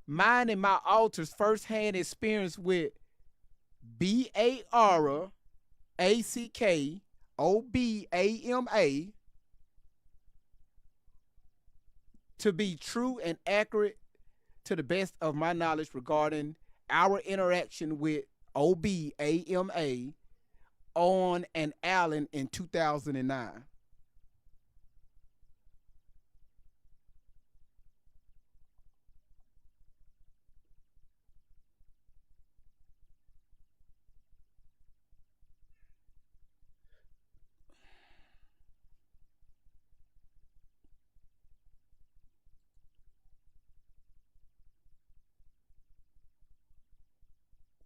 Mine and my alters first-hand experience with BARACKOBAMA to be true and accurate to the best of my knowledge regarding our interaction with OBAMA on an Allen in 2009.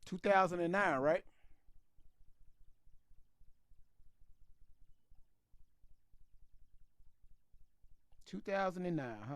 $2009, right? 2009, huh?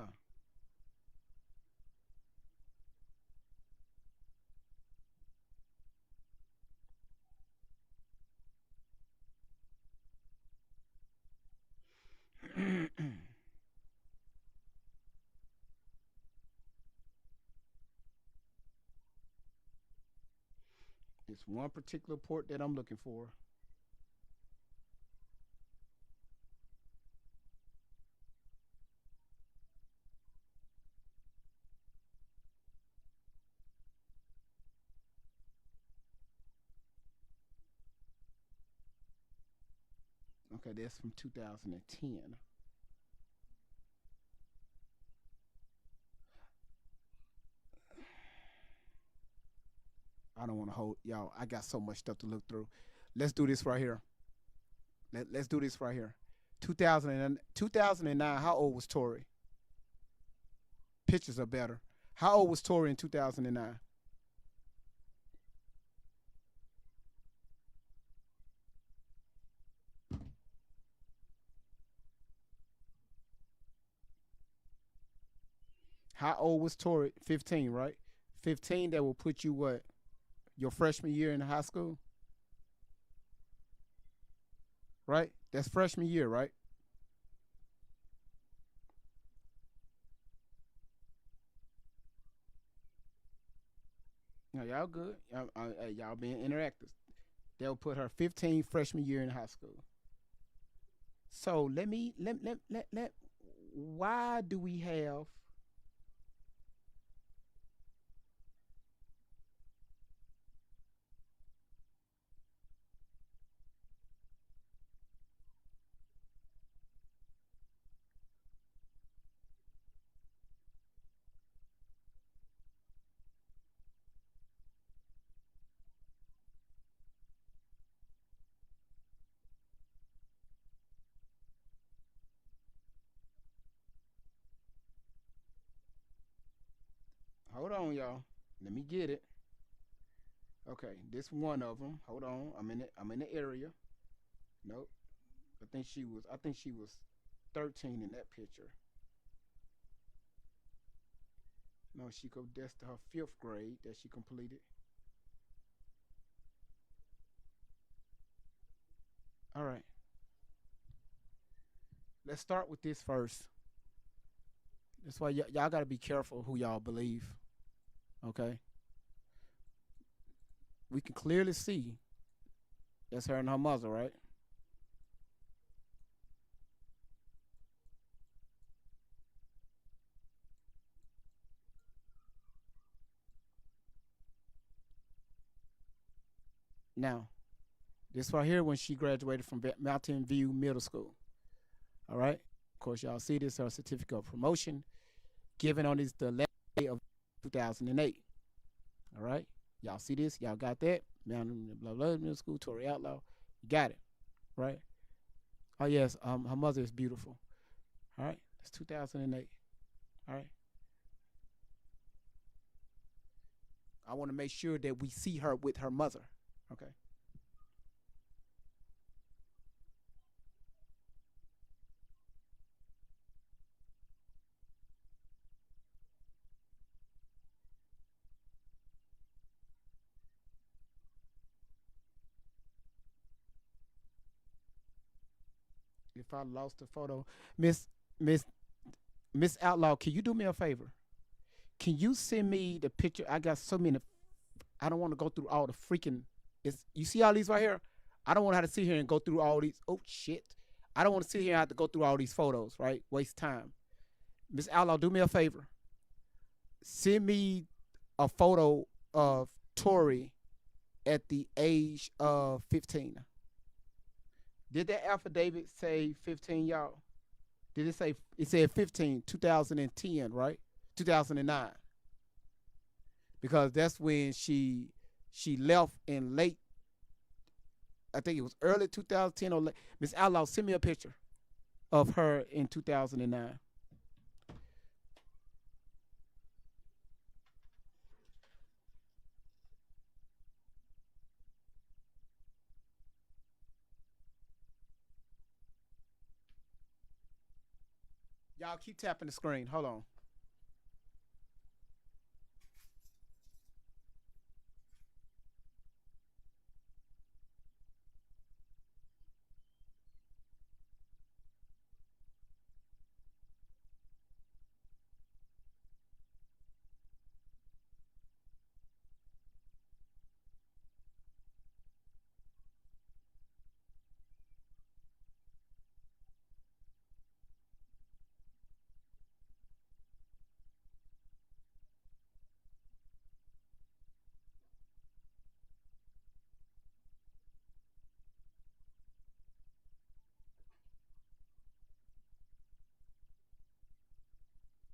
It's one particular port that I'm looking for. Okay, that's from 2010. I don't want to hold y'all. I got so much stuff to look through. Let's do this right here. Let's do this right here. 2009, how old was Tori? Pictures are better. How old was Tori in 2009? How old was Tori? 15, right? 15, that will put you what? Your freshman year in high school? Right? That's freshman year, right? No, y'all good. Y'all being interactive. They'll put her 15 freshman year in high school. So let me let why do we have hold on y'all. Let me get it. Okay, this one of them. Hold on. I'm in the area. Nope. I think she was 13 in that picture. No, she go that's her 5th grade that she completed. All right. Let's start with this first. That's why y'all got to be careful who y'all believe. Okay. We can clearly see that's her and her mother, right? Now, this right here when she graduated from Mountain View Middle School. All right. Of course, y'all see this her certificate of promotion given on this the last day of 2008. All right. Y'all see this? Y'all got that? Mountain blah blah Middle School, Tory Outlaw. You got it, right? Oh yes. Her mother is beautiful. All right. It's 2008. All right. I want to make sure that we see her with her mother. Okay. If I lost the photo, Miss Miss Miss Outlaw, can you do me a favor? Can you send me the picture? I got so many. I don't want to go through all the freaking. It's you see all these right here. I don't want to have to sit here and go through all these. Oh shit! I don't want to sit here and have to go through all these photos. Right? Waste time. Miss Outlaw, do me a favor. Send me a photo of Tori at the age of 15. Did that affidavit say 15, y'all? Did it say it said 15, 2010, right? 2009. Because that's when she left in late, I think it was early 2010 or late. Miss Outlaw, send me a picture of her in 2009. Y'all keep tapping the screen. Hold on.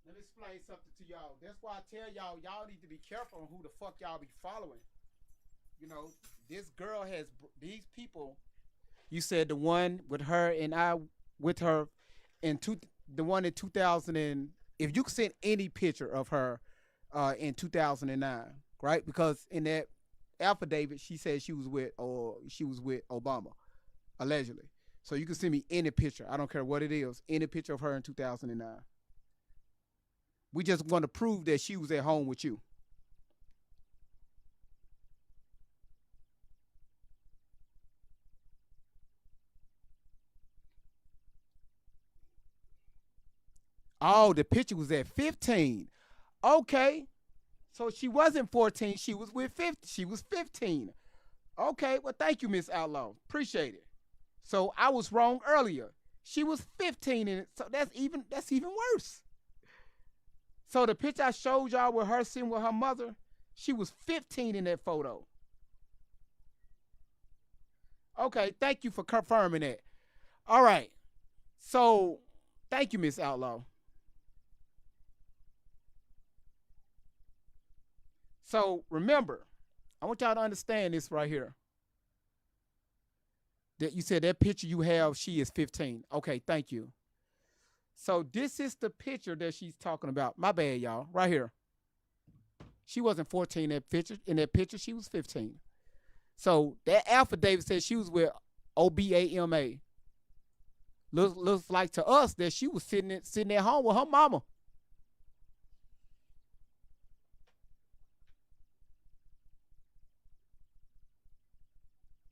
Let me explain something to y'all. That's why I tell y'all need to be careful on who the fuck y'all be following. You know, this girl has these people. You said the one with her and I with her in the one in 2000 and if you could send any picture of her in 2009, right? Because in that affidavit she said she was with Obama allegedly. So you can send me any picture. I don't care what it is. Any picture of her in 2009. We just want to prove that she was at home with you. Oh, the picture was at 15. Okay. So she wasn't 14. She was with 50. She was 15. Okay, well, thank you, Miss Outlaw. Appreciate it. So I was wrong earlier. She was 15 in it. So that's even worse. So the picture I showed y'all with her sitting with her mother, she was 15 in that photo. Okay, thank you for confirming that. All right. So thank you, Miss Outlaw. So remember, I want y'all to understand this right here. That you said that picture you have, she is 15. Okay, thank you. So this is the picture that she's talking about. My bad, y'all. Right here. She wasn't 14 in that picture. In that picture, she was 15. So that affidavit said she was with OBAMA. Looks like to us that she was sitting at home with her mama.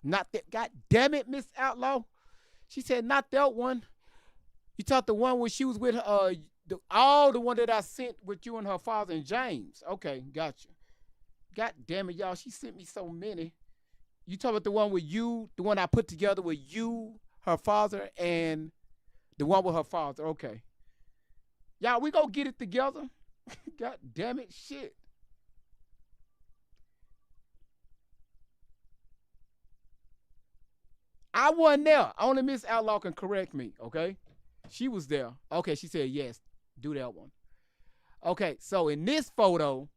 Not that. God damn it, Miss Outlaw. She said not that one. You talked the one where she was with the one that I sent with you and her father and James. Okay, gotcha. God damn it, y'all. She sent me so many. You talking about the one with you, the one I put together with you, her father, and the one with her father. Okay. Y'all, we gonna get it together. God damn it, shit. I wasn't there. Only Miss Outlaw can correct me, okay? She was there. Okay, she said yes. Do that one. Okay, so in this photo,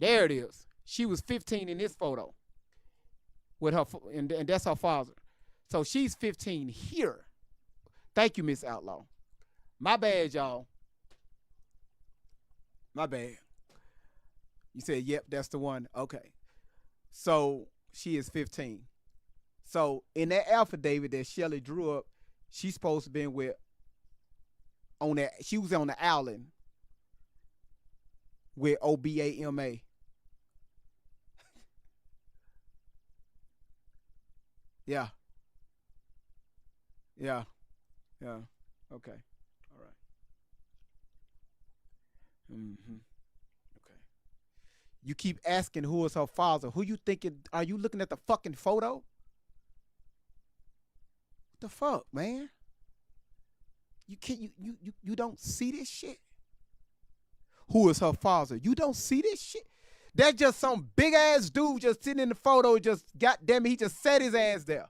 there it is. She was 15 in this photo with her, and that's her father. So she's 15 here. Thank you, Miss Outlaw. My bad, y'all. My bad. You said, yep, that's the one. Okay. So she is 15. So in that affidavit that Shelly drew up, she's supposed to be with on that. She was on the island with OBAMA. Yeah. Yeah. Yeah. Okay. All right. Mm-hmm. Okay. You keep asking who is her father. Who you thinking? Are you looking at the fucking photo? What the fuck, man? You can't. You don't see this shit. Who is her father? You don't see this shit. That's just some big ass dude just sitting in the photo. Just goddamn it, he just set his ass there.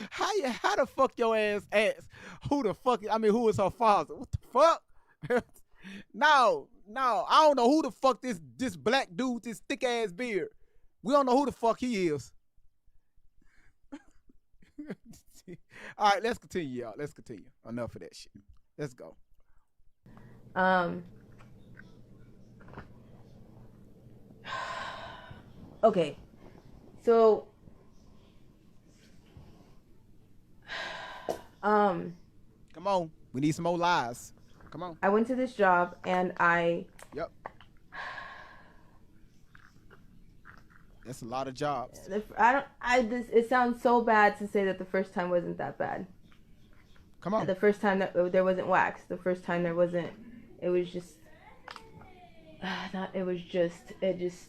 How the fuck your ass ask who the fuck? I mean, who is her father? What the fuck? No, I don't know who the fuck this black dude, this thick ass beard. We don't know who the fuck he is. All right, let's continue, y'all. Let's continue. Enough of that shit. Let's go. Okay. So Come on. We need some more lies. Come on. I went to this job and Yep. That's a lot of jobs. It sounds so bad to say that the first time wasn't that bad. Come on. The first time that there wasn't wax. The first time it was just, it just.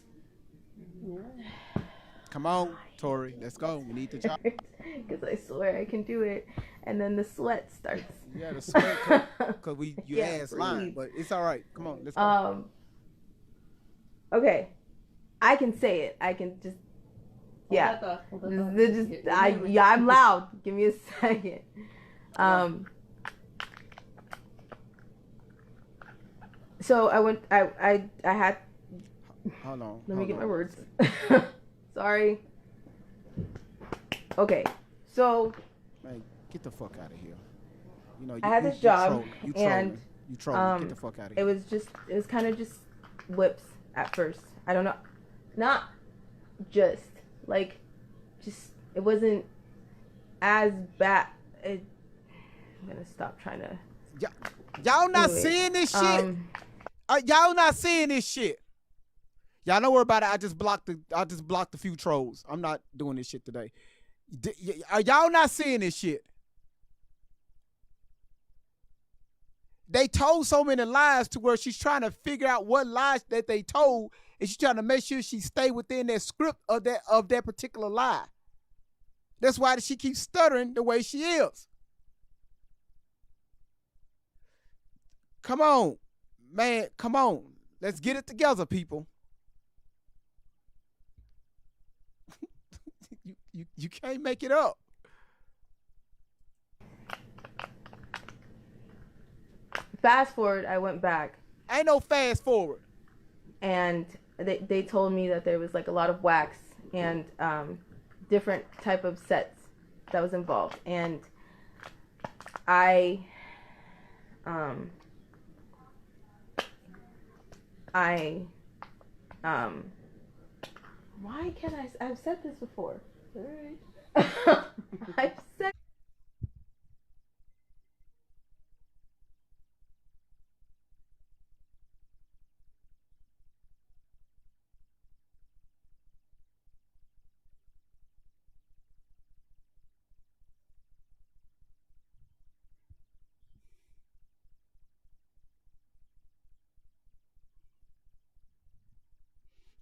Come on, Tori. Let's go. We need the job. Because I swear I can do it. And then the sweat starts. Yeah, the sweat because you Yeah, ass lying, breathe. but it's all right. Come on, let's go. Okay. I can say it. I can just. Yeah. I'm loud. Give me a second. So I went. I had. Hold on. Let me get my words. Sorry. Okay. So. Man, get the fuck out of here. You know, I had this job, and you trolling. Get the fuck out of here. It was kind of just whips at first. I don't know, not just it wasn't as bad. I'm gonna stop trying to. Y'all not Anyway, seeing this shit. Y'all not seeing this shit. Y'all know about it. I just blocked a few trolls. I'm not doing this shit today. Are y'all not seeing this shit? They told so many lies to where she's trying to figure out what lies that they told, and she's trying to make sure she stay within that script of that particular lie. That's why she keeps stuttering the way she is. Come on, man. Come on. Let's get it together, people. You can't make it up. Fast forward, I went back. Ain't no fast forward. And they told me that there was like a lot of wax and different type of sets that was involved. And I why can't I've said this before. All right. I've said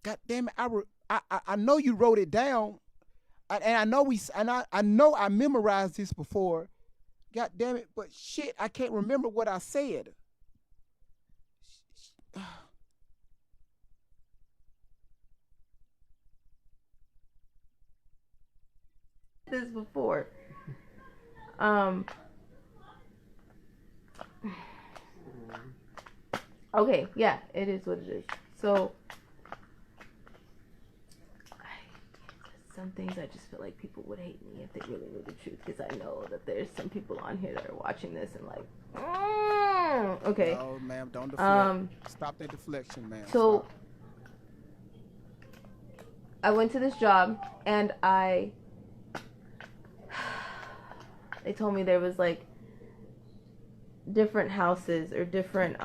God damn it! I know you wrote it down, and I know I memorized this before. God damn it! But shit, I can't remember what I said. this before. Okay, yeah, it is what it is. So some things I just feel like people would hate me if they really knew the truth, because I know that there's some people on here that are watching this and like, okay. No, ma'am, don't deflect. Stop that deflection, ma'am. So Stop. I went to this job and they told me there was like different houses or different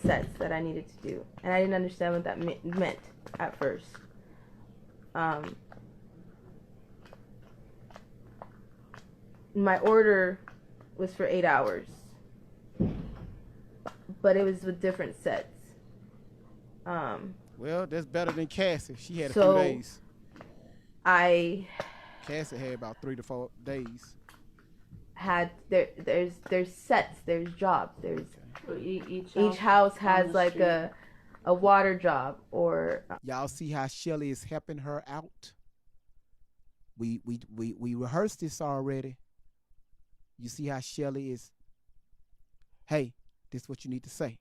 sets that I needed to do, and I didn't understand what that meant at first. My order was for 8 hours, but it was with different sets. Well, that's better than Cassie. She had a So few days. Cassie had about 3 to 4 days. There's sets, there's jobs, there's So each house on has the like street. a water job or Y'all see how Shelly is helping her out? We rehearsed this already. You see how Shelly is, hey, this is what you need to say.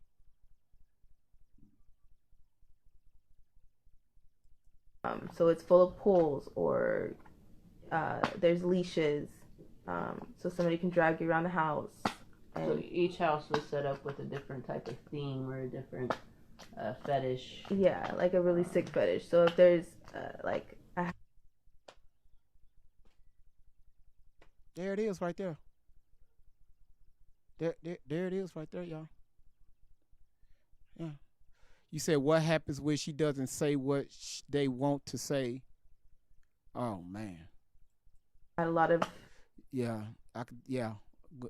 so it's full of pools or there's leashes, so somebody can drag you around the house. So each house was set up with a different type of theme or a different fetish. Yeah, like a really sick fetish. So if there's like There it is right there. There it is right there, y'all. Yeah. You said what happens when she doesn't say what they want to say? Oh man. a lot of Yeah, I could. Yeah,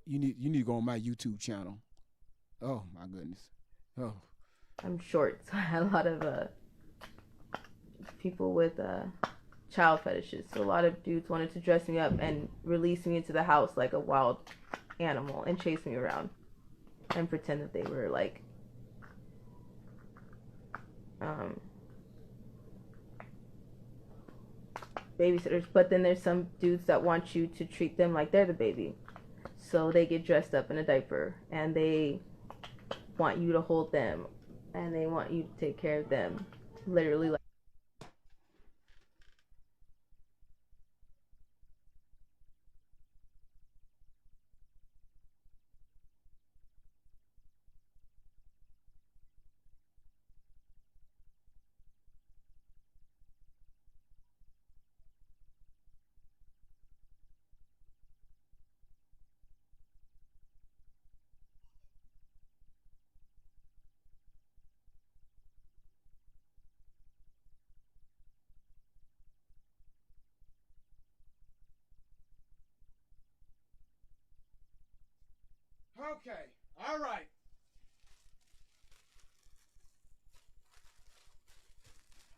you need to go on my YouTube channel. Oh my goodness. Oh. I'm short, so I had a lot of people with child fetishes. So a lot of dudes wanted to dress me up and release me into the house like a wild animal and chase me around and pretend that they were like babysitters. But then there's some dudes that want you to treat them like they're the baby, so they get dressed up in a diaper and they want you to hold them and they want you to take care of them, literally. Like Okay. All right.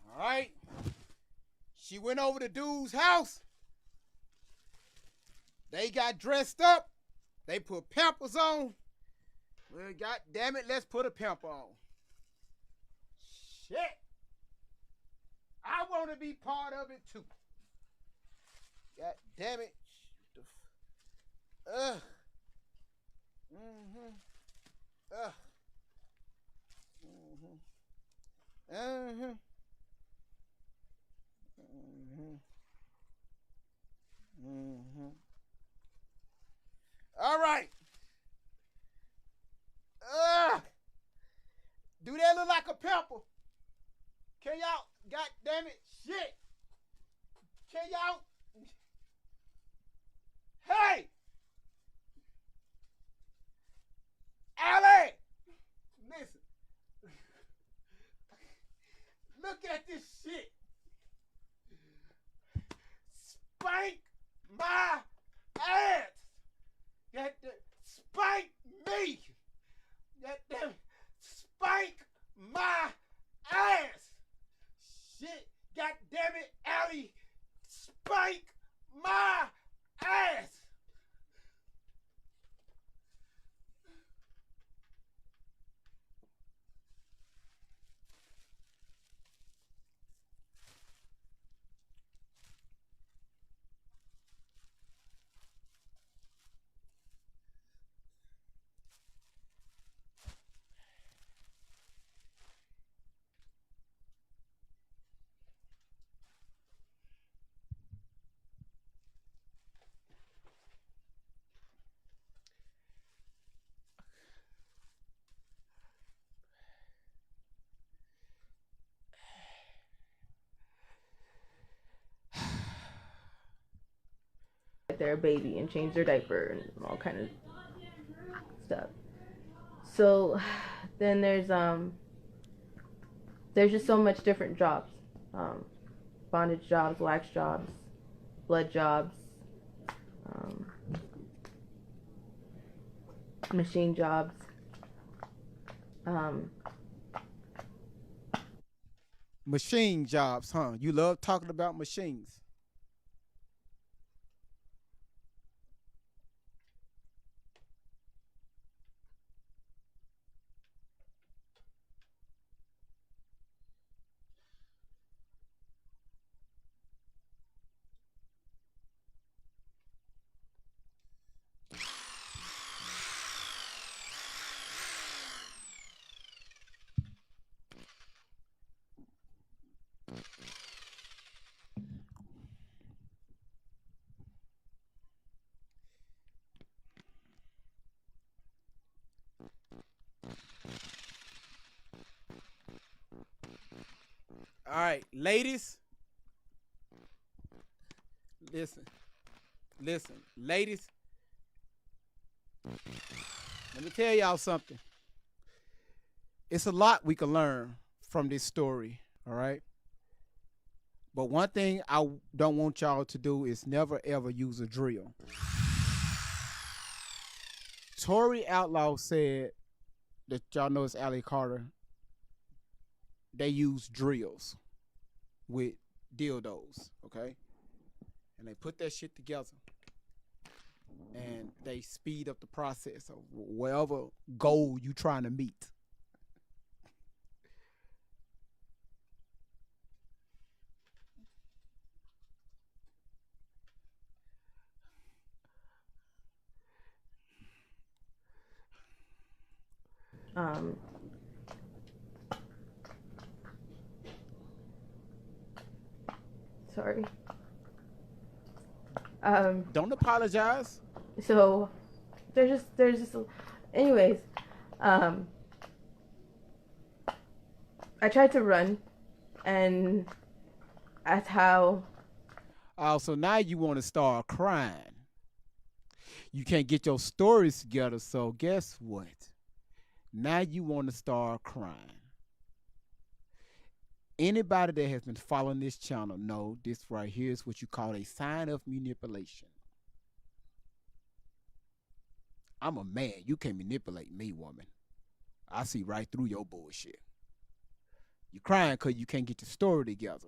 All right. She went over to dude's house. They got dressed up. They put pampers on. Well, God damn it, let's put a pamper on. Shit. I want to be part of it too. God damn it. Ugh. Mm-hmm. Ugh. Mm-hmm. Uh-huh. Mm-hmm. Mm-hmm. All right. Do that look like a pimple? Can y'all, god damn it, shit. Can y'all, hey, Allie, listen. Look at this shit. Spank my ass. Spank me. Goddamn, spank my ass. Shit, goddamn it, Allie, spank my ass. They're a baby and change their diaper and all kind of stuff. So then there's just so much different jobs, bondage jobs, wax jobs, blood jobs, um, machine jobs. Machine jobs, huh? You love talking about machines. All right, ladies, listen, ladies, let me tell y'all something. It's a lot we can learn from this story, all right? But one thing I don't want y'all to do is never ever use a drill. Tory Outlaw said that y'all know it's Allie Carter. They use drills with dildos, okay? And they put that shit together and they speed up the process of whatever goal you trying to meet. Um, sorry. Don't apologize. So there's just anyways, I tried to run, and that's how. Oh, so now you want to start crying. You can't get your stories together, so guess what? Now you want to start crying. Anybody that has been following this channel know this right here is what you call a sign of manipulation. I'm a man. You can't manipulate me, woman. I see right through your bullshit. You crying because you can't get your story together.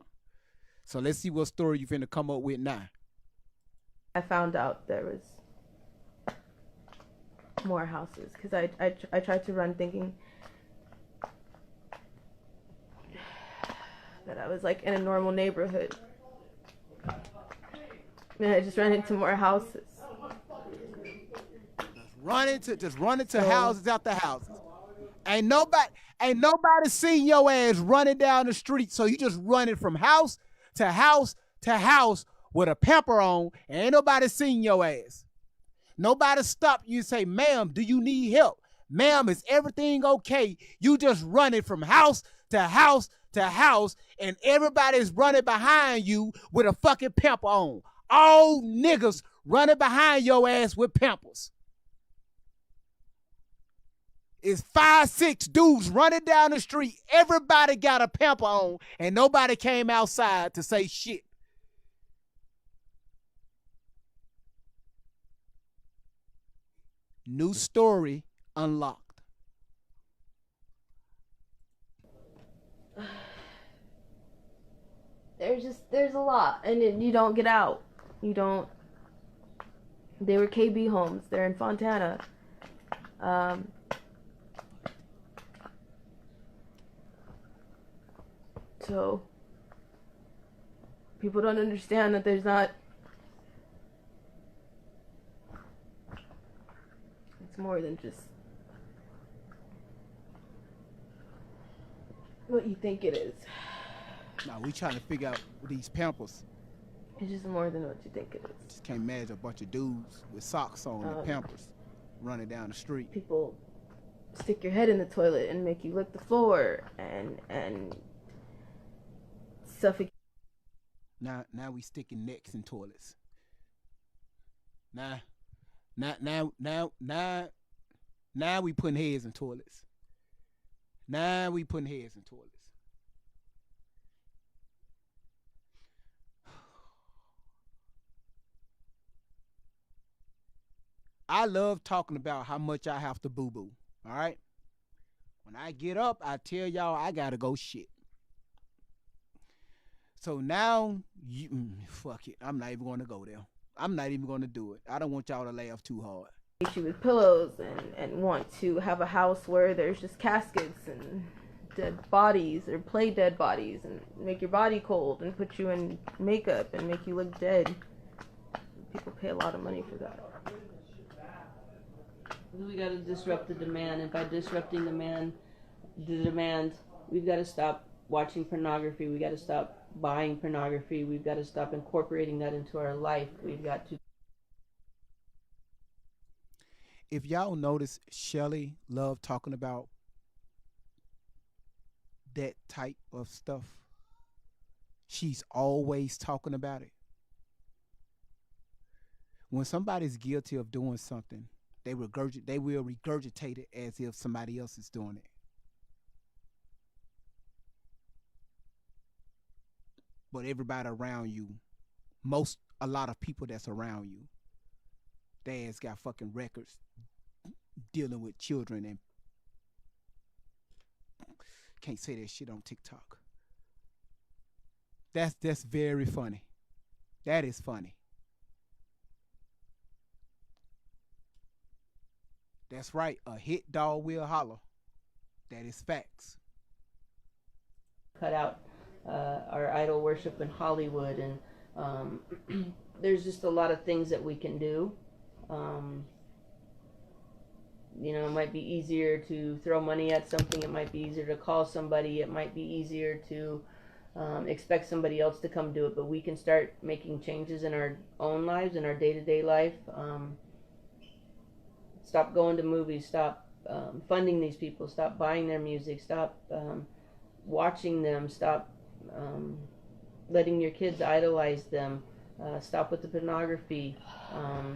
So let's see what story you finna come up with now. I found out there was more houses because I tried to run thinking that I was like in a normal neighborhood. And I just ran into more houses. Just run into houses after houses. Ain't nobody seen your ass running down the street. So you just running from house to house to house with a pamper on, and ain't nobody seen your ass. Nobody stopped you and say, ma'am, do you need help? Ma'am, is everything okay? You just running from house to house to house, and everybody's running behind you with a fucking pamper on. All niggas running behind your ass with pampers. It's 5, 6 dudes running down the street. Everybody got a pamper on, and nobody came outside to say shit. New story unlocked. There's a lot, and you don't get out. You don't. They were KB homes. They're in Fontana. So people don't understand that there's not. It's more than just what you think it is. Now we trying to figure out these pampers. It's just more than what you think it is. Just can't imagine a bunch of dudes with socks on and pampers running down the street. People stick your head in the toilet and make you lick the floor and suffocate. Now we sticking necks in toilets. Now we putting heads in toilets. Now we putting heads in toilets. I love talking about how much I have to boo-boo, all right? When I get up, I tell y'all I gotta go shit. So now, fuck it. I'm not even gonna go there. I'm not even gonna do it. I don't want y'all to laugh too hard. You with pillows and want to have a house where there's just caskets and dead bodies or play dead bodies and make your body cold and put you in makeup and make you look dead. People pay a lot of money for that. We got to disrupt the demand, and by disrupting the demand, we've got to stop watching pornography. We got to stop buying pornography. We've got to stop incorporating that into our life. We've got to. If y'all notice, Shelly loved talking about that type of stuff. She's always talking about it. When somebody's guilty of doing something, they will regurgitate it as if somebody else is doing it. But everybody around you, a lot of people that's around you, they has got fucking records dealing with children and can't say that shit on TikTok. That's very funny. That is funny. That's right. A hit dog will holler. That is facts. Cut out our idol worship in Hollywood, and there's just a lot of things that we can do. It might be easier to throw money at something. It might be easier to call somebody. It might be easier to expect somebody else to come do it. But we can start making changes in our own lives, in our day-to-day life. Stop going to movies. Stop funding these people. Stop buying their music. Stop watching them. Stop letting your kids idolize them. Stop with the pornography.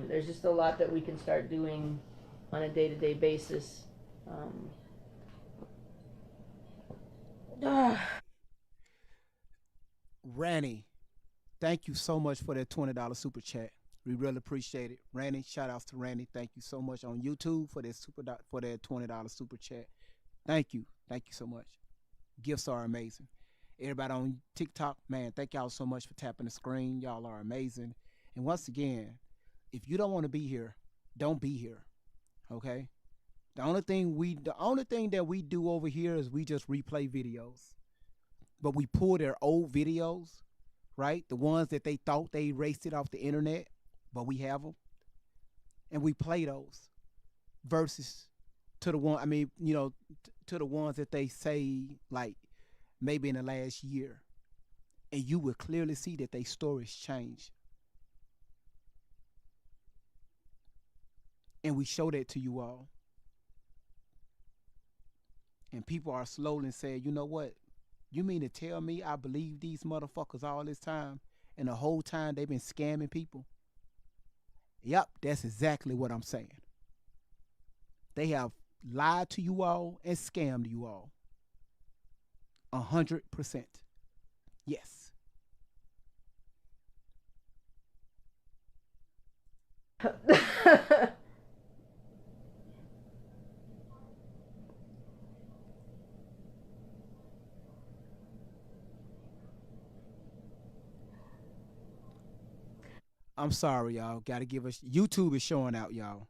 There's just a lot that we can start doing on a day-to-day basis. Ranny, thank you so much for that $20 super chat. We really appreciate it. Randy, shout outs to Randy. Thank you so much on YouTube for that for that $20 super chat. Thank you. Thank you so much. Gifts are amazing. Everybody on TikTok, man, thank y'all so much for tapping the screen. Y'all are amazing. And once again, if you don't want to be here, don't be here. Okay? The only thing that we do over here is we just replay videos. But we pull their old videos, right? The ones that they thought they erased it off the internet, but we have them. And we play those versus to the one, I mean, to the ones that they say like maybe in the last year. And you will clearly see that their stories change. And we show that to you all. And people are slowly saying, you know what? You mean to tell me I believe these motherfuckers all this time and the whole time they've been scamming people? Yep, that's exactly what I'm saying. They have lied to you all and scammed you all. 100%. Yes. I'm sorry, y'all. Gotta give us YouTube is showing out, y'all.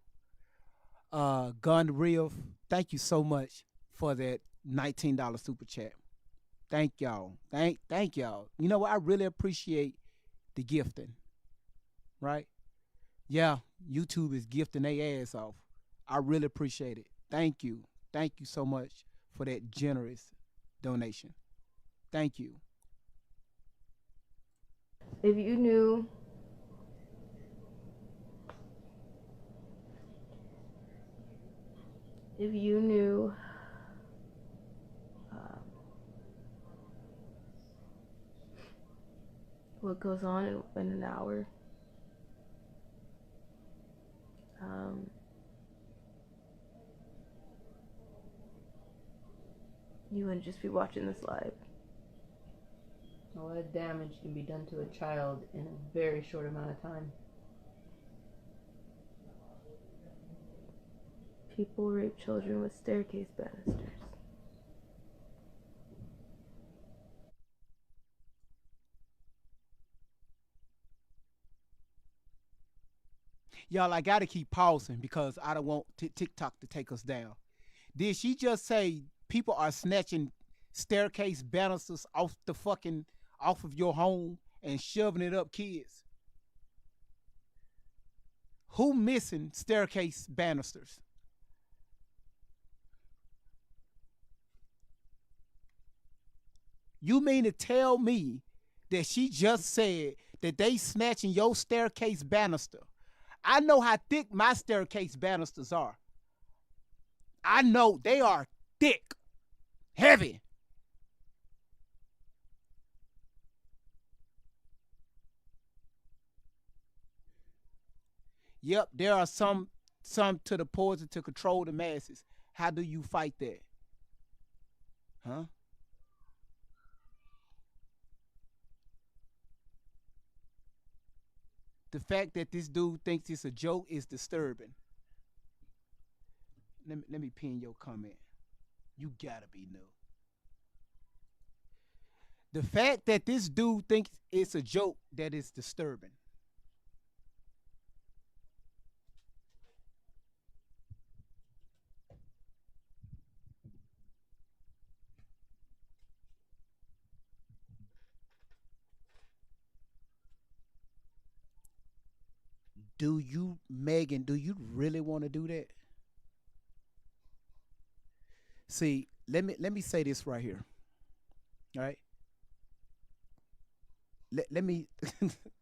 Gun Real, thank you so much for that $19 super chat. Thank y'all. Thank y'all. You know what? I really appreciate the gifting. Right? Yeah, YouTube is gifting their ass off. I really appreciate it. Thank you. Thank you so much for that generous donation. Thank you. If you knew if you knew um, what goes on in an hour, um, you wouldn't just be watching this live. A lot of damage can be done to a child in a very short amount of time. People rape children with staircase banisters. Y'all, I gotta keep pausing because I don't want TikTok to take us down. Did she just say people are snatching staircase banisters off of your home and shoving it up kids? Who missing staircase banisters? You mean to tell me that she just said that they snatching your staircase banister? I know how thick my staircase banisters are. I know they are thick, heavy. Yep, there are some to the poison to control the masses. How do you fight that? Huh? The fact that this dude thinks it's a joke is disturbing. Let me pin your comment. You gotta be new. The fact that this dude thinks it's a joke that is disturbing. Megan, do you really want to do that? See, let me say this right here. All right. Let me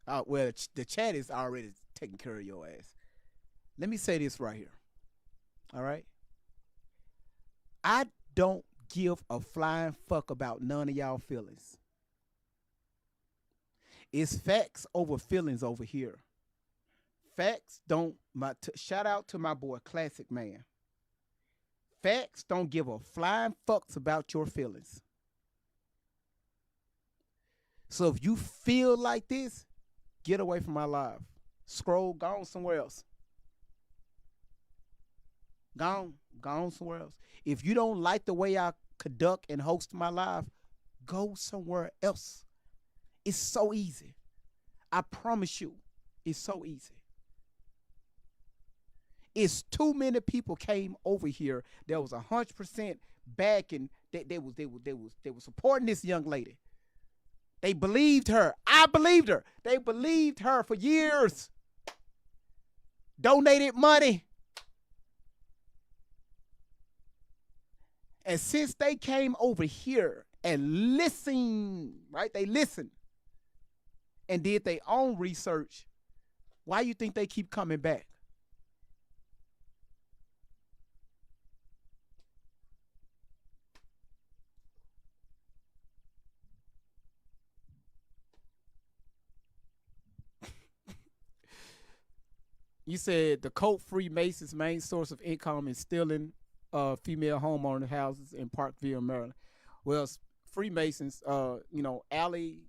well, the chat is already taking care of your ass. Let me say this right here. All right. I don't give a flying fuck about none of y'all feelings. It's facts over feelings over here. Facts don't shout out to my boy Classic Man. Facts don't give a flying fucks about your feelings. So if you feel like this, get away from my live. Scroll, gone somewhere else. Gone somewhere else. If you don't like the way I conduct and host my live, go somewhere else. It's so easy. I promise you, it's so easy. It's too many people came over here. There was 100% backing. They were supporting this young lady. They believed her. I believed her. They believed her for years. Donated money. And since they came over here and listened, right? They listened and did their own research. Why you think they keep coming back? You said the cult Freemasons' main source of income is stealing female homeowner houses in Parkville, Maryland. Well, Freemasons, Allie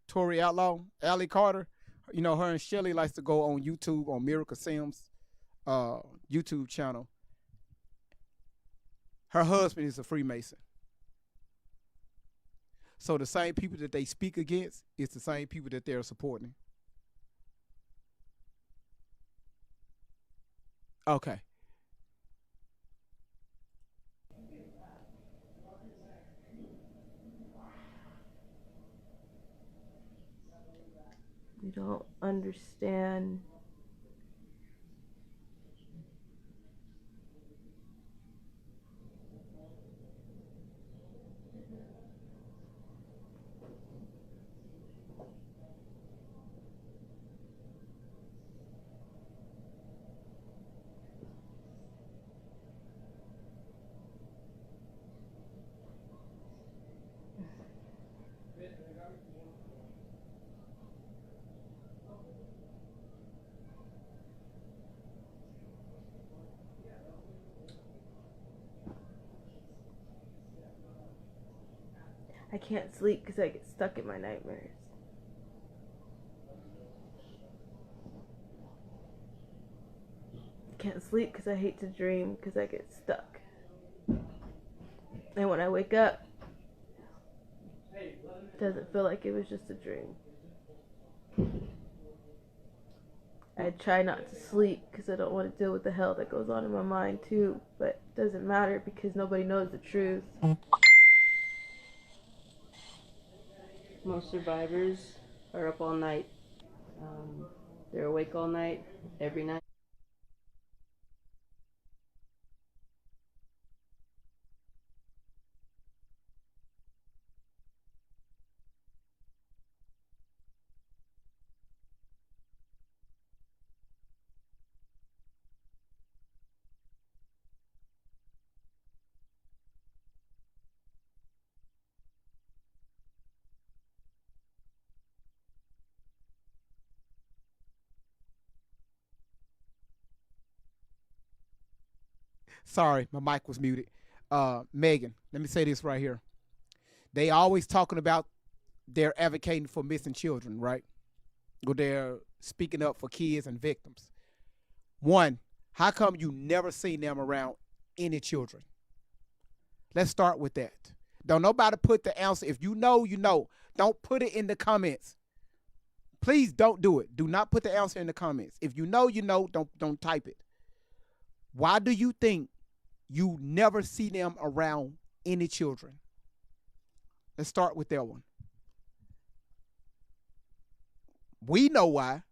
Tori Outlaw, Allie Carter, her and Shelly likes to go on YouTube on Miracle Sims YouTube channel. Her husband is a Freemason. So the same people that they speak against is the same people that they're supporting. Okay. You don't understand. I can't sleep because I get stuck in my nightmares. I can't sleep because I hate to dream because I get stuck. And when I wake up, it doesn't feel like it was just a dream. I try not to sleep because I don't want to deal with the hell that goes on in my mind too, but it doesn't matter because nobody knows the truth. Most survivors are up all night. They're awake all night, every night. Sorry, my mic was muted. Megan, let me say this right here. They always talking about they're advocating for missing children, right? Or they're speaking up for kids and victims. One, how come you never seen them around any children? Let's start with that. Don't nobody put the answer. If you know, you know. Don't put it in the comments. Please don't do it. Do not put the answer in the comments. If you know, you know. Don't type it. Why do you think you never see them around any children? Let's start with that one. We know why.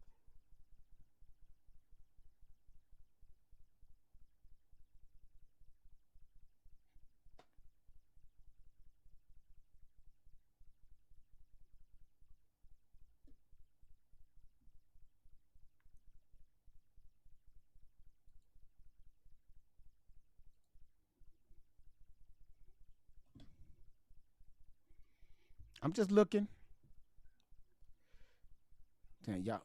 I'm just looking. Damn, y'all,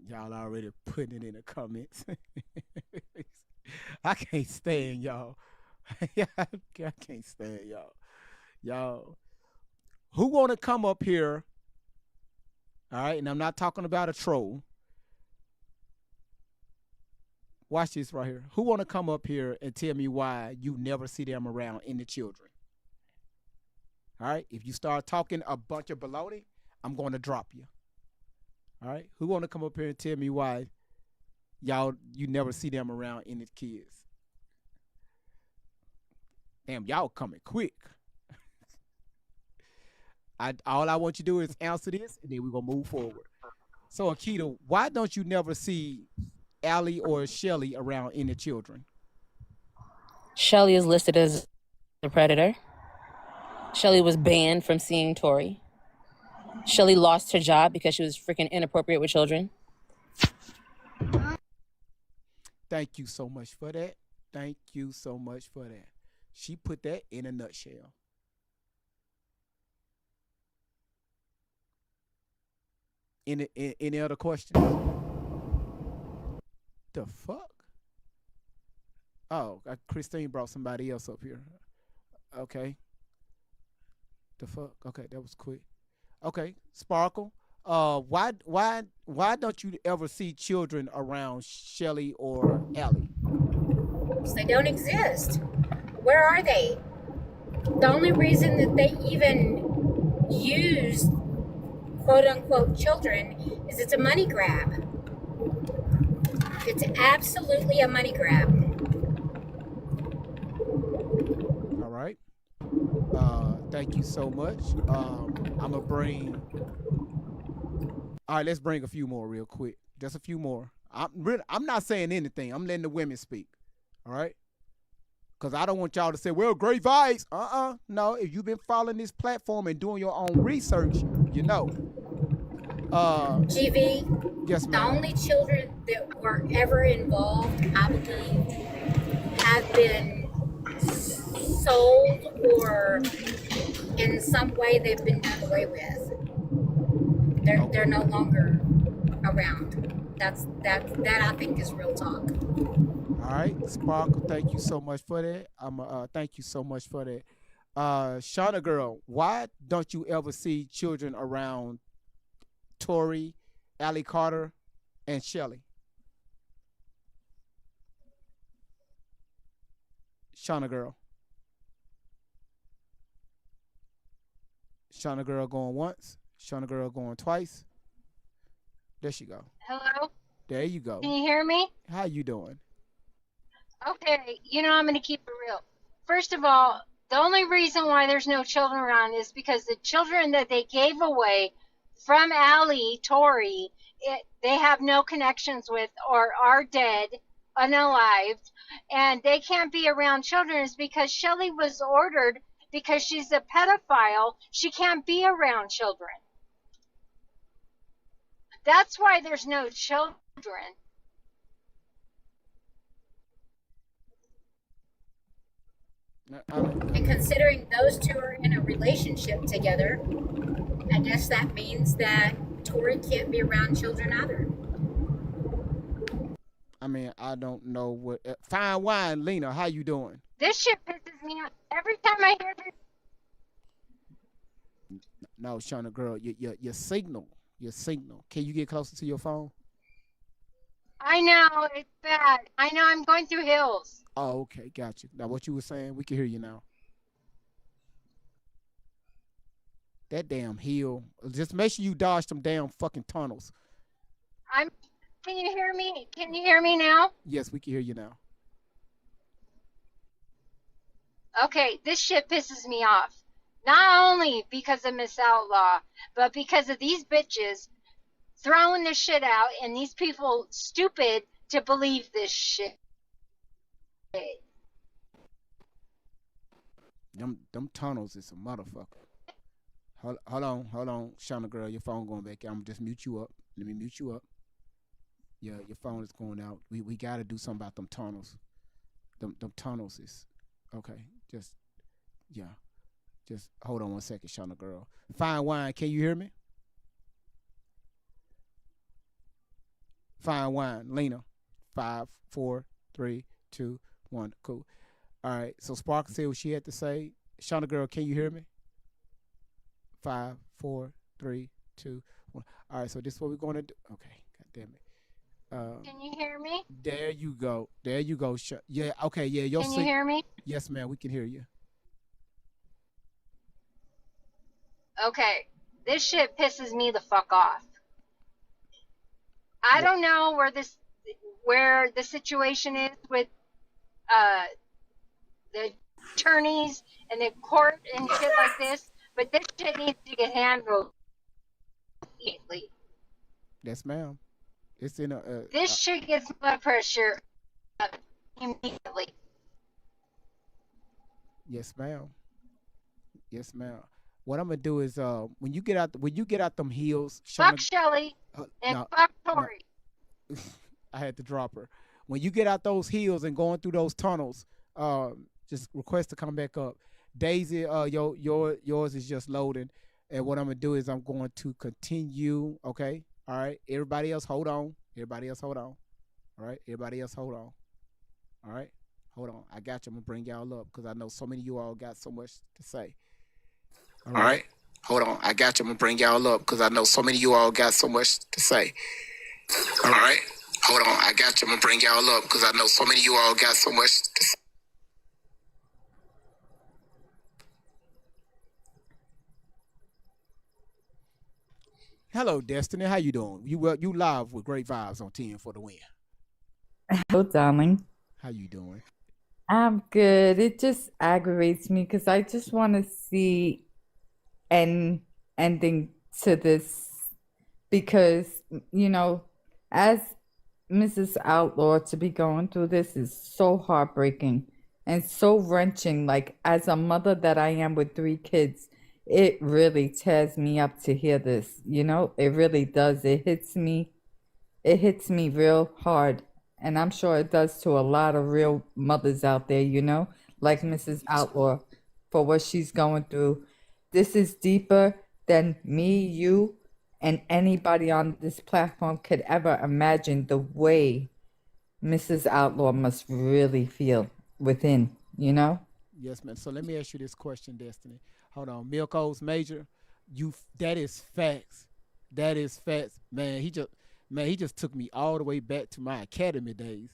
y'all already putting it in the comments. I can't stand y'all. I can't stand y'all. Y'all, who want to come up here? All right, and I'm not talking about a troll. Watch this right here. Who want to come up here and tell me why you never see them around any children? All right. If you start talking a bunch of baloney, I'm going to drop you. All right. Who want to come up here and tell me why you never see them around any kids? Damn, y'all coming quick. All I want you to do is answer this, and then we're gonna move forward. So, Akita, why don't you never see Allie or Shelly around any children? Shelly is listed as a predator. Shelly was banned from seeing Tori. Shelly lost her job because she was freaking inappropriate with children. Thank you so much for that. Thank you so much for that. She put that in a nutshell. Any other questions? The fuck? Oh, Christine brought somebody else up here. Okay. The fuck? Okay, that was quick. Okay, Sparkle. Why don't you ever see children around Shelly or Allie? They don't exist. Where are they? The only reason that they even use quote unquote children is it's a money grab. It's absolutely a money grab. All right. Thank you so much. I'm gonna bring. All right, let's bring a few more real quick. Just a few more. I'm not saying anything. I'm letting the women speak. All right. Because I don't want y'all to say, well, great vibes. No, if you've been following this platform and doing your own research, you know. GV, yes, the ma'am. only children that were ever involved, I believe, have been sold or in some way they've been done away with. They're no longer around. That I think is real talk. All right, Sparkle, thank you so much for that. Thank you so much for that. Shauna girl, why don't you ever see children around Tori, Allie Carter, and Shelly? Shauna girl. Shauna girl going once. Shauna girl going twice. There she go. Hello? There you go. Can you hear me? How you doing? Okay, I'm going to keep it real. First of all, the only reason why there's no children around is because the children that they gave away from Allie, Tori, they have no connections with or are dead, unalived, and they can't be around children is because Shelly was ordered because she's a pedophile. She can't be around children. That's why there's no children. And considering those two are in a relationship together, I guess that means that Tori can't be around children either. I mean, I don't know what. Fine wine, Lena. How you doing? This shit pisses me off every time I hear this. No, Shauna girl, your signal. Can you get closer to your phone? I know, it's bad. I know, I'm going through hills. Oh, okay, got you. Now, what you were saying, we can hear you now. That damn hill. Just make sure you dodge them damn fucking tunnels. Can you hear me? Can you hear me now? Yes, we can hear you now. Okay, this shit pisses me off. Not only because of Miss Outlaw, but because of these bitches throwing this shit out and these people stupid to believe this shit. Them tunnels is a motherfucker. Hold on, Shauna girl, your phone going back. I'm just mute you up. Let me mute you up. Yeah, your phone is going out. We gotta do something about them tunnels. Them tunnels is okay. Just hold on one second, Shauna girl. Fine wine, can you hear me? Fine wine, Lena. 5, 4, 3, 2, 1. Cool. All right. So Sparkle said what she had to say. Shauna girl, can you hear me? 5, 4, 3, 2, 1. All right. So this is what we're going to do. Okay. God damn it. Can you hear me? There you go. There you go. Yeah. Okay. Yeah. You'll Can you see. hear me? Yes, ma'am. We can hear you. Okay. This shit pisses me the fuck off. I What? don't know where the situation is with uh the attorneys and the court and shit like this, but this shit needs to get handled immediately. Yes, ma'am. It's in a. This shit gets blood pressure up immediately. Yes, ma'am. Yes, ma'am. What I'm gonna do is when you get out them hills, Fuck Shauna. Shelly and No, fuck no. Tori. I had to drop her. When you get out those hills and going through those tunnels, just request to come back up. Daisy, yours is just loading, and what I'm gonna do is I'm going to continue. Okay, all right. Everybody else, hold on. Everybody else, hold on. All right. Everybody else, hold on. All right. Hold on. I got you. I'm gonna bring y'all up because I know so many of you all got so much to say. All right. All right. Hold on. I got you. I'm gonna bring y'all up because I know so many of you all got so much to say. All right. Hold on. I got you. I'm gonna bring y'all up because I know so many of you all got so much to say. Hello, Destiny. How you doing? You live with great vibes on 10 for the win. Hello, darling. How you doing? I'm good. It just aggravates me because I just want to see an ending to this because, you know, as Mrs. Outlaw, to be going through this is so heartbreaking and so wrenching. Like, as a mother that I am with three kids, it really tears me up to hear this. You know, it really does. It hits me real hard. And I'm sure it does to a lot of real mothers out there, like Mrs. Outlaw, for what she's going through. This is deeper than me, you, and anybody on this platform could ever imagine the way Mrs. Outlaw must really feel within. Yes, man. So let me ask you this question, Destiny. Hold on. Milko's Major, that is facts. That is facts. Man, he just took me all the way back to my academy days.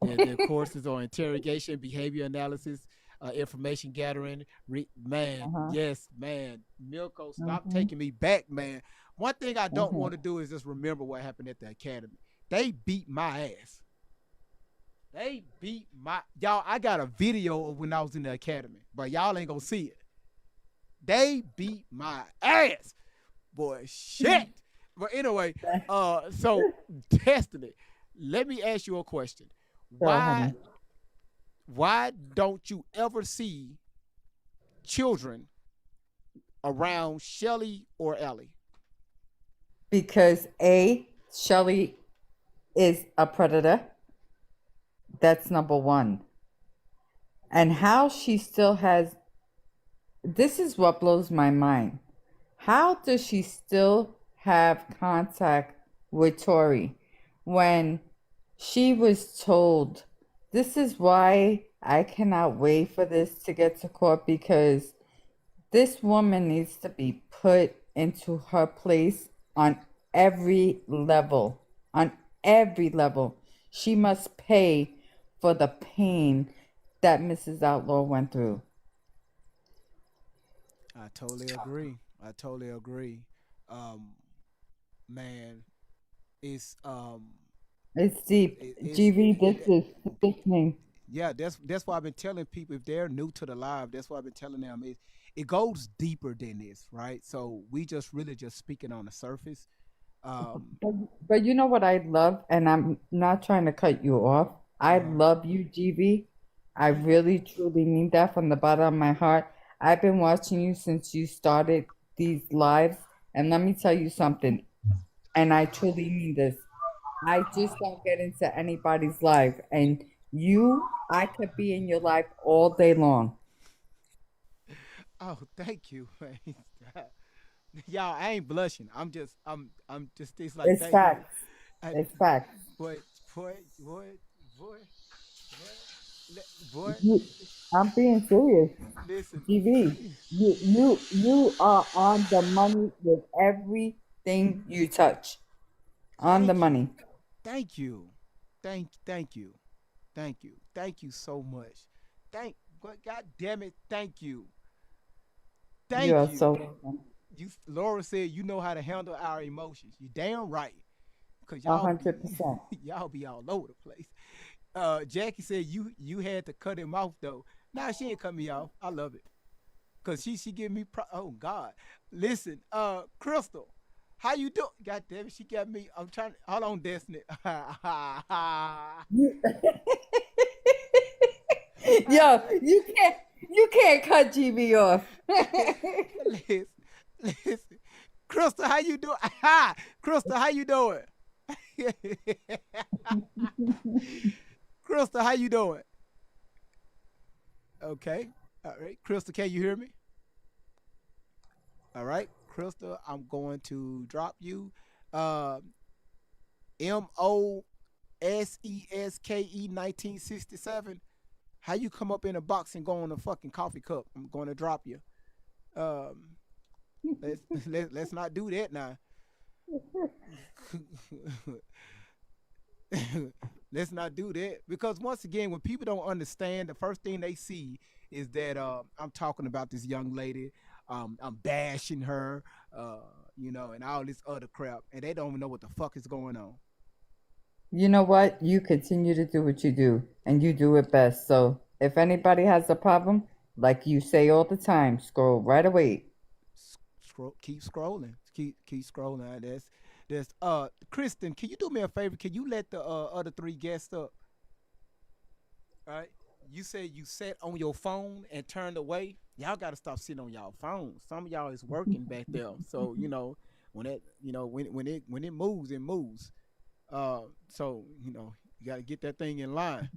The courses on interrogation, behavior analysis, information gathering. Man, Uh-huh. yes, man. Milko, stop Mm-hmm. taking me back, man. One thing I don't Mm-hmm. want to do is just remember what happened at the academy. They beat my ass. They beat my y'all. I got a video of when I was in the academy, but y'all ain't gonna see it. They beat my ass, boy. Shit. But anyway, so Destiny, let me ask you a question. So, Why honey, why don't you ever see children around Shelly or Ellie? because Shelly is a predator. That's number one. And how she still has this is what blows my mind. How does she still have contact with Tori when she was told this is why I cannot wait for this to get to court because this woman needs to be put into her place on every level. On every level. She must pay for the pain that Mrs. Outlaw went through. I totally agree. I totally agree. Um, man, it's It's deep. it's GV, this it, is sickening. yeah, that's why I've been telling people if they're new to the live, that's why I've been telling them it goes deeper than this, right? So we just really just speaking on the surface. Um, But, but you know what I love, and I'm not trying to cut you off. I uh, love you, GV. I really truly mean that from the bottom of my heart. I've been watching you since you started these lives, and let me tell you something, and I truly mean this. I just don't get into anybody's life, and I could be in your life all day long. oh, thank you, man. Y'all, I ain't blushing. I'm just it's like It's thank you. facts. I, It's facts. boy, boy, boy, boy, boy. You, I'm being serious. Listen, TV, you are on the money with everything you touch. On the thank you. money. Thank you. Thank you. Thank you so much. God damn it. Thank you. You Thank are you. so welcome. Laura said you know how to handle our emotions. You damn right. Cause A y'all be 100%. y'all be all over the place. Jackie said you had to cut him off though. Nah, she ain't cut me off. I love it. Cause she give me oh God. Listen, Crystal, how you doing? God damn it, she got me. I'm trying to hold on, Destiny. Yo, you can't cut GB off. listen, listen. Crystal, how you doing? Crystal, how you doing? Crystal, how you doing? Okay. All right. Crystal, can you hear me? All right. Crystal, I'm going to drop you. Uh, MOSESKE 1967. How you come up in a box and go on a fucking coffee cup? I'm going to drop you. Um, let's not do that now. Let's not do that because once again, when people don't understand, the first thing they see is that I'm talking about this young lady. I'm bashing her, uh, and all this other crap, and they don't even know what the fuck is going on. You know what? You continue to do what you do, and you do it best. So if anybody has a problem, like you say all the time, scroll right away. Keep scrolling, keep scrolling. That's Kristen. Can you do me a favor? Can you let the other three guests up? All right. You said you sat on your phone and turned away. Y'all got to stop sitting on y'all phones. Some of y'all is working back there, so when it when it moves, it moves. So you got to get that thing in line.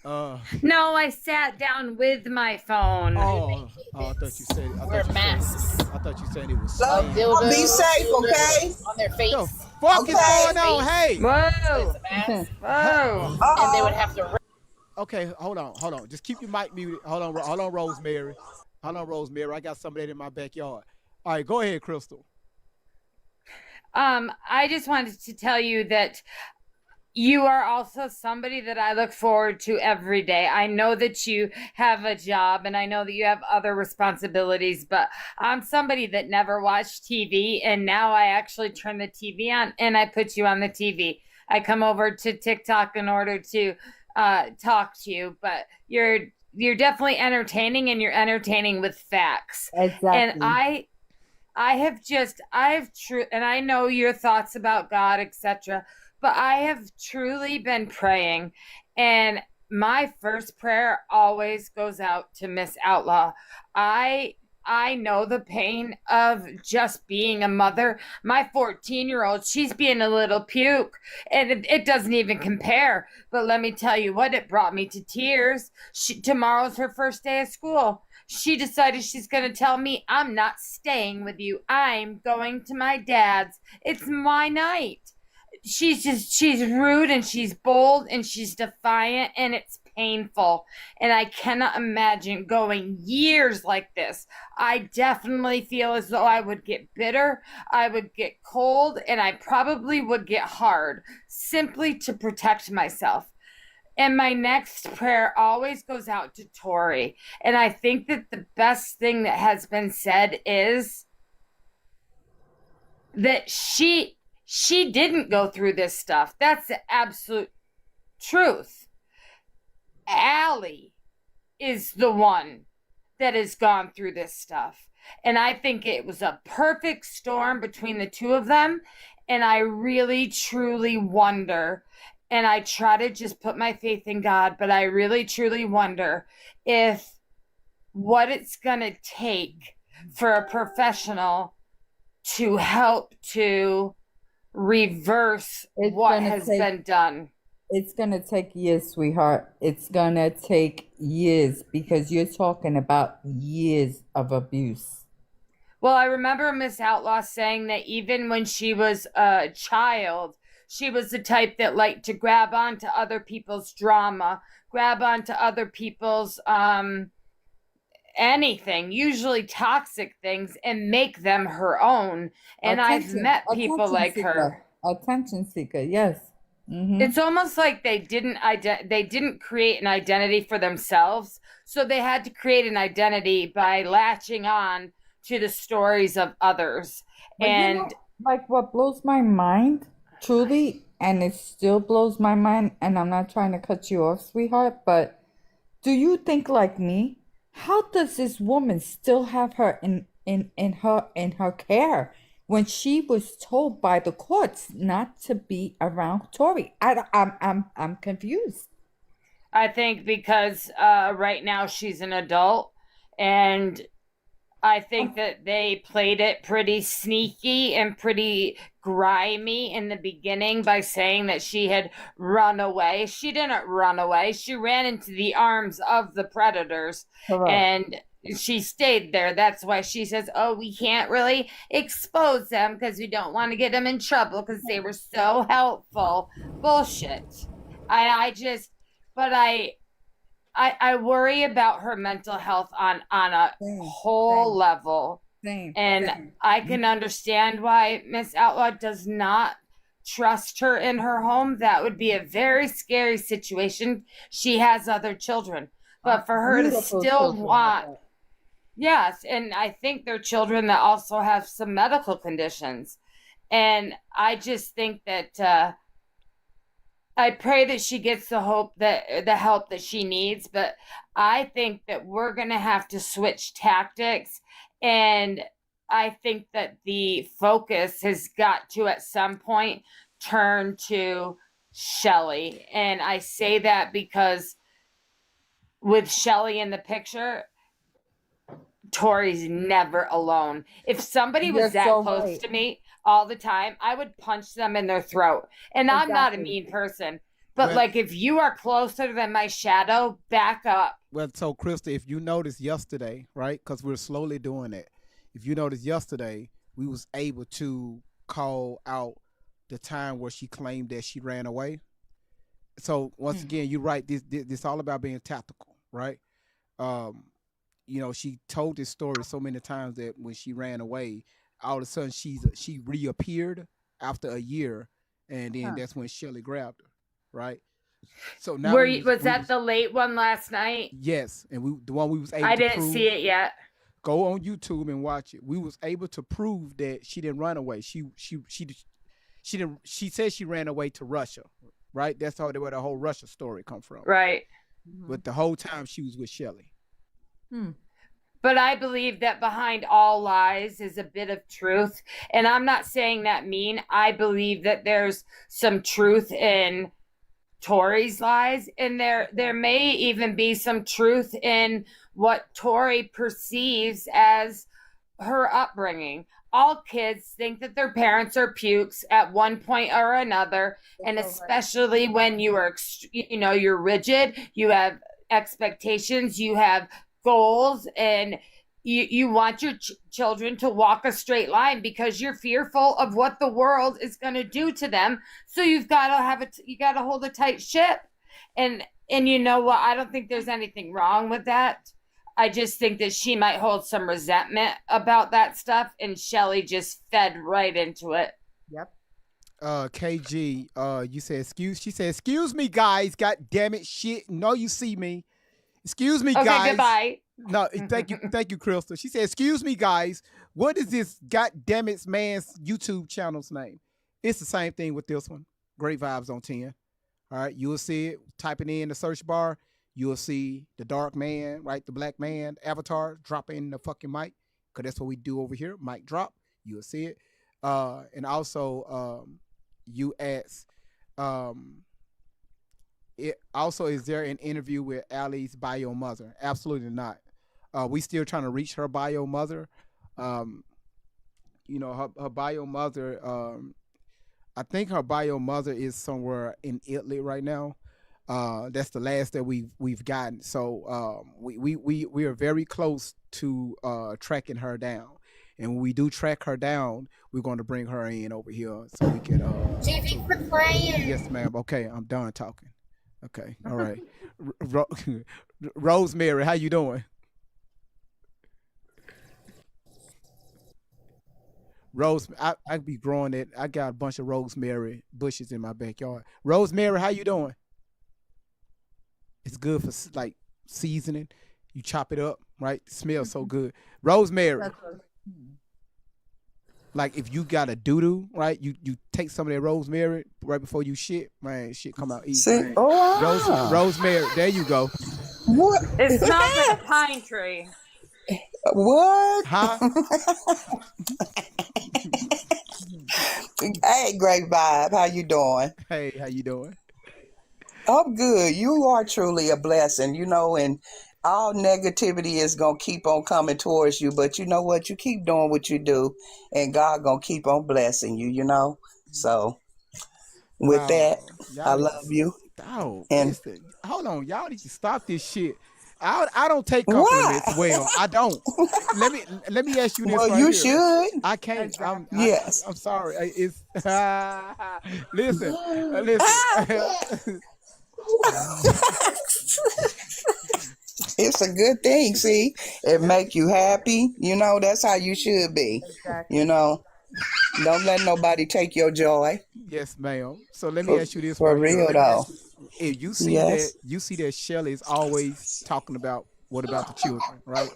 Uh, No, I sat down with my phone. I thought you said. Wear masks I thought you said it was of spam. dildos. Be safe, okay? On their The face. fuck is Okay. going on? Hey. Whoa. It's a mask. Whoa. And they would Uh-oh. have to. Okay, hold on. Just keep your mic muted. Hold on, Rosemary. Hold on, Rosemary. I got some of that in my backyard. All right, go ahead, Crystal. I just wanted to tell you that you are also somebody that I look forward to every day. I know that you have a job and I know that you have other responsibilities, but I'm somebody that never watched TV, and now I actually turn the TV on and I put you on the TV. I come over to TikTok in order to talk to you, but you're definitely entertaining, and you're entertaining with facts. And Exactly. I've true, and I know your thoughts about God, etc. But I have truly been praying, and my first prayer always goes out to Miss Outlaw. I I know the pain of just being a mother. My 14-year-old, she's being a little puke, and it doesn't even compare. But let me tell you what, it brought me to tears. Tomorrow's her first day of school. She decided she's going to tell me, I'm not staying with you. I'm going to my dad's. It's my night. She's rude and she's bold and she's defiant, and it's painful. And I cannot imagine going years like this. I definitely feel as though I would get bitter, I would get cold, and I probably would get hard simply to protect myself. And my next prayer always goes out to Tori. And I think that the best thing that has been said is that she didn't go through this stuff. That's the absolute truth. Allie is the one that has gone through this stuff. And I think it was a perfect storm between the two of them. And I really, truly wonder, and I try to just put my faith in God, but I really, truly wonder if what it's going to take for a professional to help to reverse what has been done. It's going to take years, sweetheart. It's going to take years, because you're talking about years of abuse. Well, I remember Miss Outlaw saying that even when she was a child, she was the type that liked to grab onto other people's drama, grab onto other people's anything, usually toxic things, and make them her own. And I've met people like her. Attention seeker, yes. It's almost like they didn't create an identity for themselves, so they had to create an identity by latching on to the stories of others. But And like what blows my mind, truly, and it still blows my mind, and I'm not trying to cut you off, sweetheart, but do you think like me? How does this woman still have her in her care when she was told by the courts not to be around Tori? I'm confused. I think because right now she's an adult, and I think that they played it pretty sneaky and pretty grimy in the beginning by saying that she had run away. She didn't run away. She ran into the arms of the predators. Correct. And she stayed there. That's why she says, "Oh, we can't really expose them because we don't want to get them in trouble because they were so helpful." Bullshit. I just, but I worry about her mental health on a whole level. And I can understand why Miss Outlaw does not trust her in her home. That would be a very scary situation. She has other children. But for her to still want, yes, and I think they're children that also have some medical conditions. And I just think that I pray that she gets the help that she needs, but I think that we're going to have to switch tactics, and I think that the focus has got to at some point turn to Shelly. And I say that because with Shelly in the picture, Tori's never alone. If somebody was that close to me all the time, I would punch them in their throat. And I'm not a mean person. But like if you are closer than my shadow, back up. Well, so Krista, if you noticed yesterday, right? Because we're slowly doing it. If you noticed yesterday, we was able to call out the time where she claimed that she ran away. So once again, you're right. This all about being tactical, right? You know, she told this story so many times that when she ran away, all of a sudden she reappeared after a year, and then that's when Shelly grabbed her, right? So now was that the late one last night? Yes, and the one we was able. I didn't see it yet. Go on YouTube and watch it. We was able to prove that she didn't run away. She didn't. She said she ran away to Russia, right? That's where the whole Russia story come from, right? But the whole time she was with Shelly. But I believe that behind all lies is a bit of truth. And I'm not saying that mean. I believe that there's some truth in Tori's lies. And there may even be some truth in what Tori perceives as her upbringing. All kids think that their parents are pukes at one point or another. And especially when you are, you're rigid, you have expectations, you have goals, and you want your children to walk a straight line because you're fearful of what the world is going to do to them. So you've got to you got to hold a tight ship. And you know what? I don't think there's anything wrong with that. I just think that she might hold some resentment about that stuff, and Shelly just fed right into it. Yep. KG, you said she said, "Excuse me, guys. God damn it, shit. No, you see me. Excuse me, guys." Okay, goodbye. No, thank you, Crystal. She said, "Excuse me, guys. What is this goddamn it man's YouTube channel's name?" It's the same thing with this one. Great Vibes on 10. All right, you will see it. Typing in the search bar, you will see the dark man, right? The black man avatar dropping the fucking mic, because that's what we do over here. Mic drop. You will see it. And also, you ask, it also, is there an interview with Allie's bio mother? Absolutely not. We still trying to reach her bio mother. Her bio mother. I think her bio mother is somewhere in Italy right now. That's the last that we've gotten. So we are very close to tracking her down. And when we do track her down, we're going to bring her in over here so we can. TV, quit playing. Yes, ma'am. Okay, I'm done talking. Okay, all right. Rosemary, how you doing? Rose, I be growing it. I got a bunch of rosemary bushes in my backyard. Rosemary, how you doing? It's good for like seasoning. You chop it up, right? It smells so good. Rosemary, That's what. like if you got a doo doo, right? You take some of that rosemary right before you shit, man. Shit come out easy. See, Rosemary, there you go. what? It smells like a pine tree. What? Huh? Hey, great vibe. How you doing? Hey, how you doing? I'm good. You are truly a blessing, and all negativity is gonna keep on coming towards you. But you know what? You keep doing what you do, and God gonna keep on blessing you. So with that, Oh, I y'all need to. love you. Oh, And listen. Hold on, y'all need to stop this shit. I don't take why? compliments well. I don't. Let me ask you this Well, right you here. should. I can't. Yes. I'm sorry. It's listen. Listen. It's a good thing. See, it make you happy. That's how you should be. You Exactly. know, don't let nobody take your joy. Yes, ma'am. So let me For ask you this for right here. real though. If Yes. you see that Shelly is always talking about what about the children, right?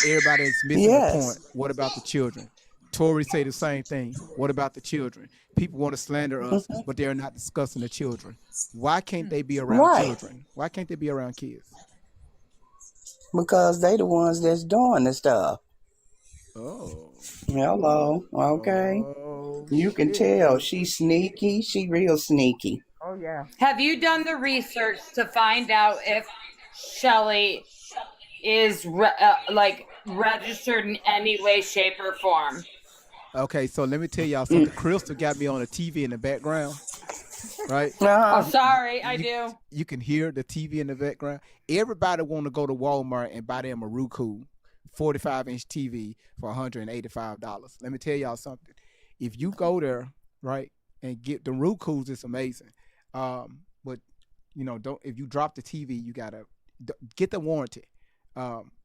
Everybody is missing the point. Yes. What about the children? Tory say the same thing. What about the children? People want to slander us, but they're not discussing the children. Why can't they be around Right. children? Why can't they be around kids? Because they the ones that's doing the stuff. Oh, Hello. Okay. oh You can shit. tell she's sneaky. She real sneaky. Oh yeah. Have you done the research to find out if Shelly is like registered in any way, shape, or form? Okay, so let me tell y'all Mm. something. Crystal got me on a TV in the background, right? Oh, Uh-huh. sorry, I you do. you can hear the TV in the background. Everybody want to go to Walmart and buy them a Roku 45-inch TV for $185. Let me tell y'all something. If you go there, right, and get the Roku's, it's amazing. But don't if you drop the TV, you gotta get the warranty.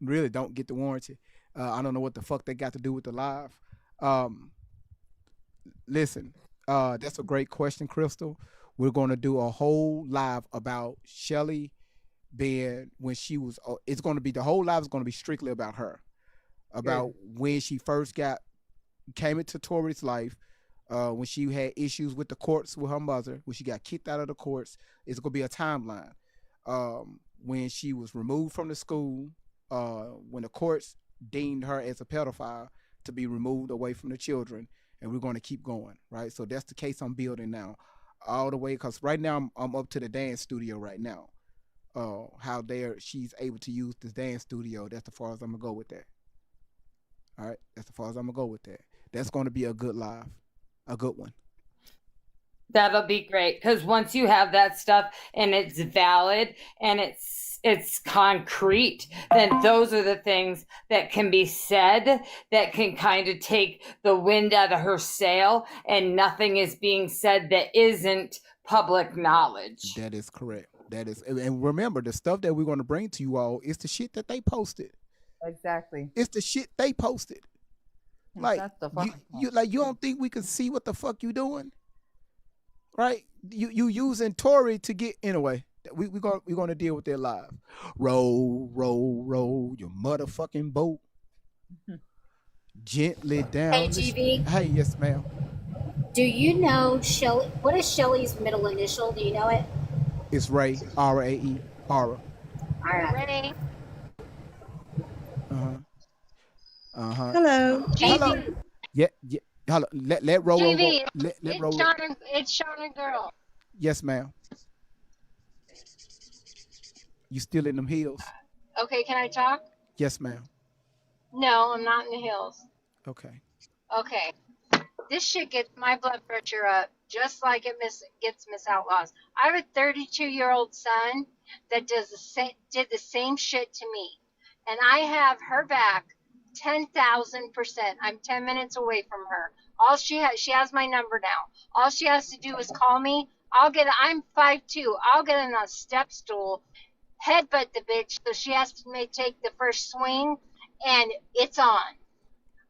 Really, don't get the warranty. I don't know what the fuck they got to do with the live. Um, Listen, that's a great question, Crystal. We're going to do a whole live about Shelly being when she was. It's going to be the whole live is going to be strictly about her, about Good. when she first came into Tori's life, when she had issues with the courts with her mother, when she got kicked out of the courts. It's going to be a timeline. When she was removed from the school, when the courts deemed her as a pedophile to be removed away from the children, and we're going to keep going, right? So that's the case I'm building now, all the way because right now I'm up to the dance studio right now. How she's able to use this dance studio. That's as far as I'm gonna go with that. All right, that's as far as I'm gonna go with that. That's going to be a good live, a good one. That'll be great because once you have that stuff and it's valid and it's concrete, then those are the things that can be said that can kind of take the wind out of her sail, and nothing is being said that isn't public knowledge. That is correct. That is, and remember the stuff that we're going to bring to you all is the shit that they posted. Exactly. It's the shit they posted. Like That's the you, fucking you like you don't think we can see what the fuck you doing, right? You using Tory to get anyway. We're gonna deal with that live. Roll, roll, roll your motherfucking boat gently Hey, down the. GV, Hey, yes, ma'am. do you know Shelly? What is Shelly's middle initial? Do you know it? It's Ray. RAE. Aura. All right. Ray, Uh huh. Uh huh. Hello. Hello. GV, Yeah. Yeah. Hello. Let Roro go. GV, Let it's Roro. Shauna Girl. Yes, ma'am. You still in them hills? Okay, can I talk? Yes, ma'am. No, I'm not in the hills. Okay. Okay, this shit gets my blood pressure up just like gets Miss Outlaws. I have a 32-year-old son that did the same shit to me, and I have her back 10,000%. I'm 10 minutes away from her. She has my number now. All she has to do is call me. I'm 5'2". I'll get on a step stool, headbutt the bitch, so she has to take the first swing, and it's on.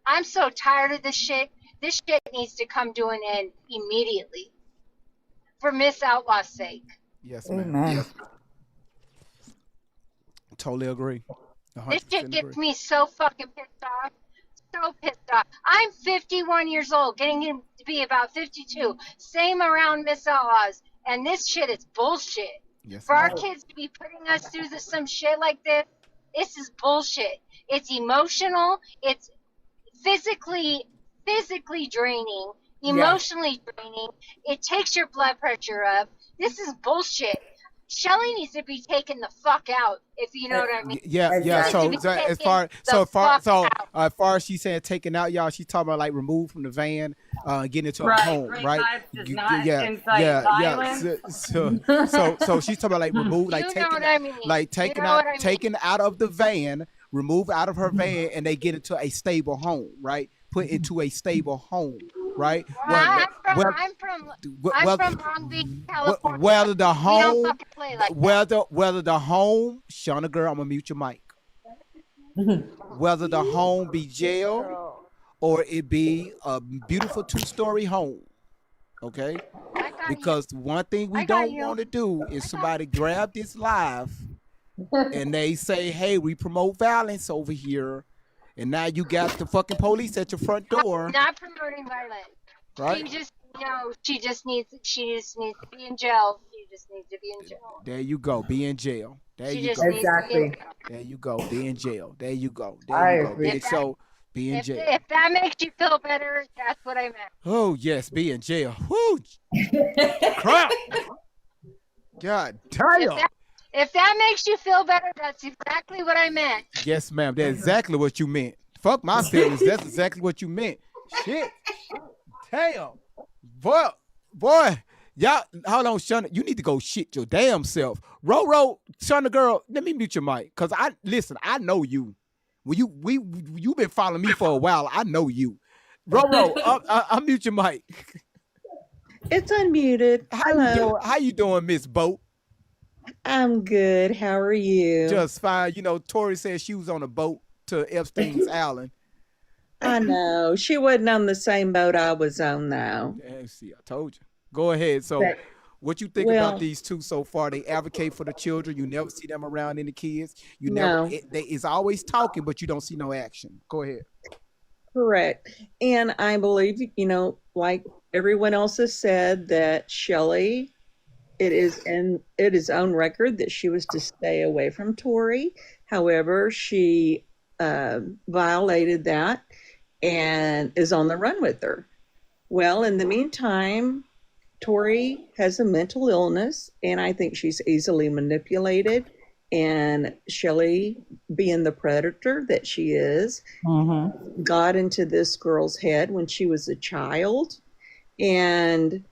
I'm so tired of this shit. this shit needs to come to an end immediately for Miss Outlaw's sake. Yes, ma'am. Amen. Totally agree. This 100% shit agree. gets me so fucking pissed off. So pissed off. I'm 51 years old, getting to be about 52. Same around Miss Outlaws. And this shit is bullshit. Yes, For our ma'am. kids to be putting us through some shit like this is bullshit. It's emotional. It's physically draining, emotionally draining. It takes your blood pressure up. This is bullshit. Shelly needs to be taken the fuck out, if you know what I mean. Yeah. Exactly. So as far as she's saying taking out, y'all, she's talking about like removed from the van, getting into a home, right? Does not incite violence. So she's talking about like removed, like You know what I mean. taken out of the van, removed out of her van, and they get into a stable home, right? Put into a stable home, right? I'm from Long Beach, California. Whether the We don't home, fucking play like that. whether the home, Shauna girl, I'm gonna mute your mic. Whether the home be jail or it be a beautiful 2-story home, okay? Because one thing we don't want to do is somebody grab this live and they say, hey, we promote violence over here. And now you got the fucking police at your front door. Not promoting violence. Right? She just needs to be in jail. She just needs to be in jail. There you go. Be in jail. There you go. Exactly. There you go. Be in jail. There you go. I There you go. agree. So be in jail. If that makes you feel better, that's what I meant. Oh yes, be in jail. Whoo! Crap! God damn. If that makes you feel better, that's exactly what I meant. Yes, ma'am. That's exactly what you meant. Fuck my feelings. That's exactly what you meant. Shit. Damn. Boy. Y'all, hold on, Shana. You need to go shit your damn self. Ro, Shana girl, let me mute your mic. Cause I know you. Well, you've been following me for a while. I know you. Ro, I'll mute your mic. It's unmuted. Hello. How you doing, Miss Boat? I'm good. How are you? Just fine. You know, Tori said she was on a boat to Epstein's Island. I know. She wasn't on the same boat I was on, though. Yeah, see, I told you. Go ahead. So, what you think about these two so far? They advocate for the children. You never see them around any kids. It's always talking, but you don't see no action. Go ahead. Correct. And I believe, like everyone else has said, that Shelly, it is on record that she was to stay away from Tori. However, she violated that and is on the run with her. Well, in the meantime, Tori has a mental illness, and I think she's easily manipulated. And Shelly, being the predator that she is, got into this girl's head when she was a child. And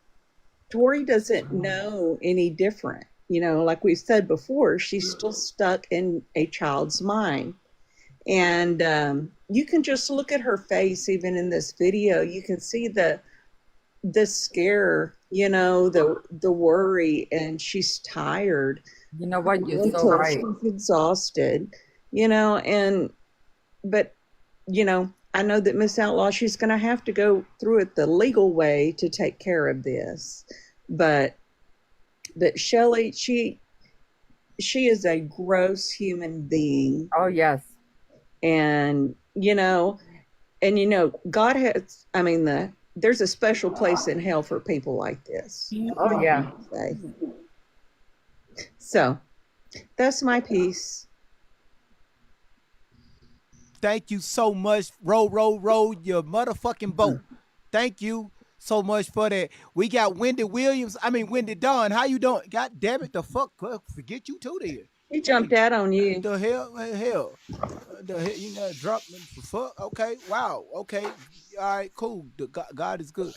Tori doesn't know any different. Like we said before, she's still stuck in a child's mind. And you can just look at her face, even in this video. You can see the scare, the worry, and she's tired. You know what? You're so right. She's exhausted, but I know that Miss Outlaw, she's going to have to go through it the legal way to take care of this. But Shelly, she is a gross human being. Oh, yes. And, God has, there's a special place in hell for people like this. Oh, yeah. So that's my piece. Thank you so much. Row your motherfucking boat. Thank you so much for that. We got Wendy Dunn. How you doing? God damn it, the fuck. Forget you too there. He jumped out on you. The hell? The hell? You know, drop me for fuck. Okay. Wow. Okay. All right. Cool. God is good.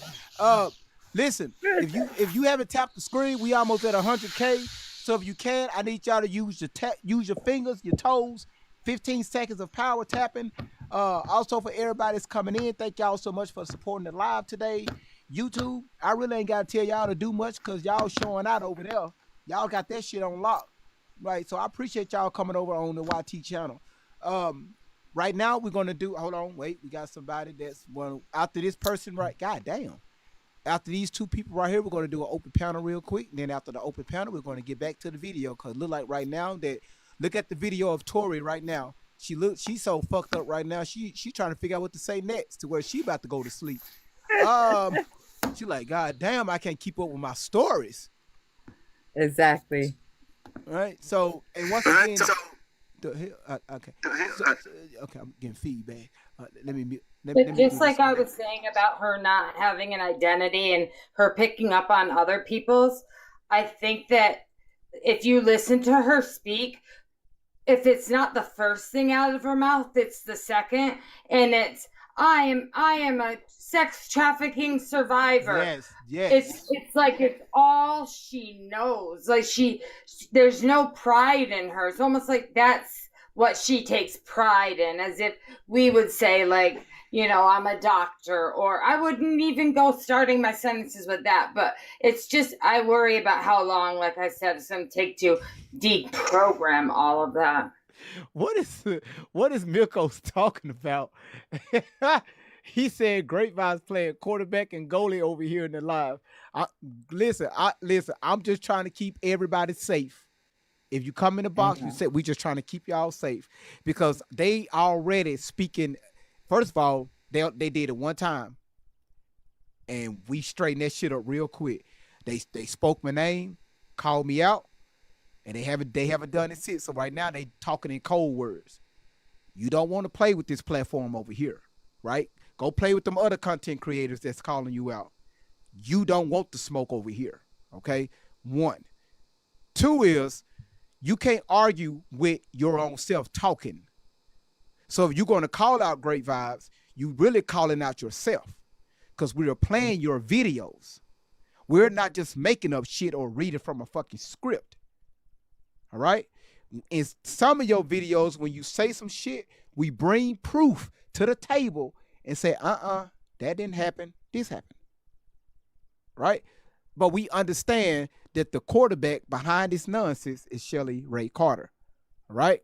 Listen. If you haven't tapped the screen, we almost at 100K. So if you can, I need y'all to use your fingers, your toes. 15 seconds of power tapping. Also for everybody that's coming in, thank y'all so much for supporting the live today. YouTube, I really ain't got to tell y'all to do much because y'all showing out over there. Y'all got that shit on lock. Right, so I appreciate y'all coming over on the YT channel. right now we're gonna do. Hold on, wait. We got somebody that's after this person. Right, god damn. After these two people right here, we're going to do an open panel real quick. And then after the open panel, we're going to get back to the video because it look like right now that look at the video of Tori right now. She's so fucked up right now. She trying to figure out what to say next to where she about to go to sleep. She like, God damn, I can't keep up with my stories. Exactly. All right. So and once again, okay. Okay, I'm getting feedback. Let me just like I was saying about her not having an identity and her picking up on other people's, I think that if you listen to her speak, if it's not the first thing out of her mouth, it's the second, and it's I am a sex trafficking survivor. Yes. It's like it's all she knows. Like there's no pride in her. It's almost like that's what she takes pride in, as if we would say, like, you know, I'm a doctor, or I wouldn't even go starting my sentences with that. But it's just, I worry about how long, like I said, it's going to take to deprogram all of that. What is Milko's talking about? He said Grapevine's playing quarterback and goalie over here in the live. Listen, I'm just trying to keep everybody safe. If you come in the box, you said we just trying to keep y'all safe because they already speaking. First of all, they did it one time, and we straightened that shit up real quick. They spoke my name, called me out, and they haven't done it since. So right now they talking in code words. You don't want to play with this platform over here, right? Go play with them other content creators that's calling you out. You don't want the smoke over here, okay? 1. 2 is you can't argue with your own self talking. So if you're going to call out Great Vibes, you really calling out yourself because we are playing your videos. We're not just making up shit or reading from a fucking script. All right? In some of your videos, when you say some shit, we bring proof to the table and say, that didn't happen. This happened. Right? But we understand that the quarterback behind this nonsense is Shelly Ray Carter. All right?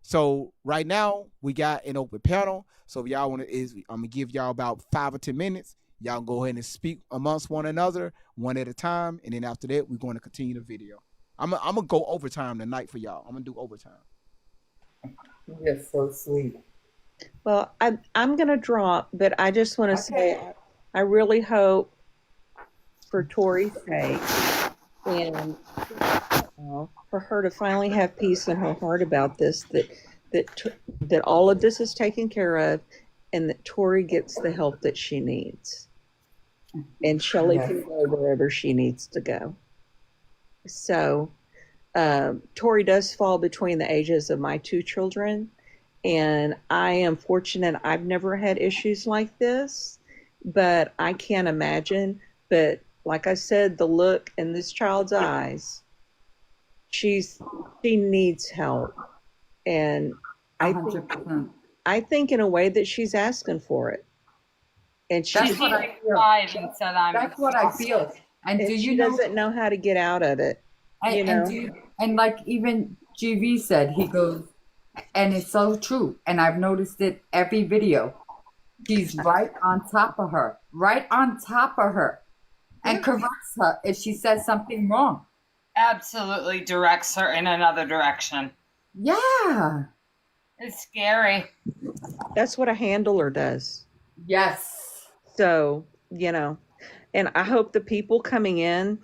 So right now we got an open panel. So if y'all want to, I'm gonna give y'all about 5 or 10 minutes. Y'all go ahead and speak amongst one another, one at a time, and then after that we're going to continue the video. I'm gonna go overtime tonight for y'all. I'm gonna do overtime. You're so sweet. Well, I'm gonna drop, but I just want to say I really hope, for Tori's sake, and for her to finally have peace in her heart about this, that all of this is taken care of, and that Tori gets the help that she needs, and Shelly can go wherever she needs to go. So Tori does fall between the ages of my 2 children, and I am fortunate I've never had issues like this, but I can't imagine. But like I said, the look in this child's eyes, she needs help, and I think in a way that she's asking for it, and That's what I feel. That's what I feel. And do she doesn't know how to get out of it. And like even GV said, he goes, and it's so true. And I've noticed it every video. He's right on top of her, and corrects her if she says something wrong. Absolutely directs her in another direction. Yeah. It's scary. That's what a handler does. Yes. So, and I hope the people coming in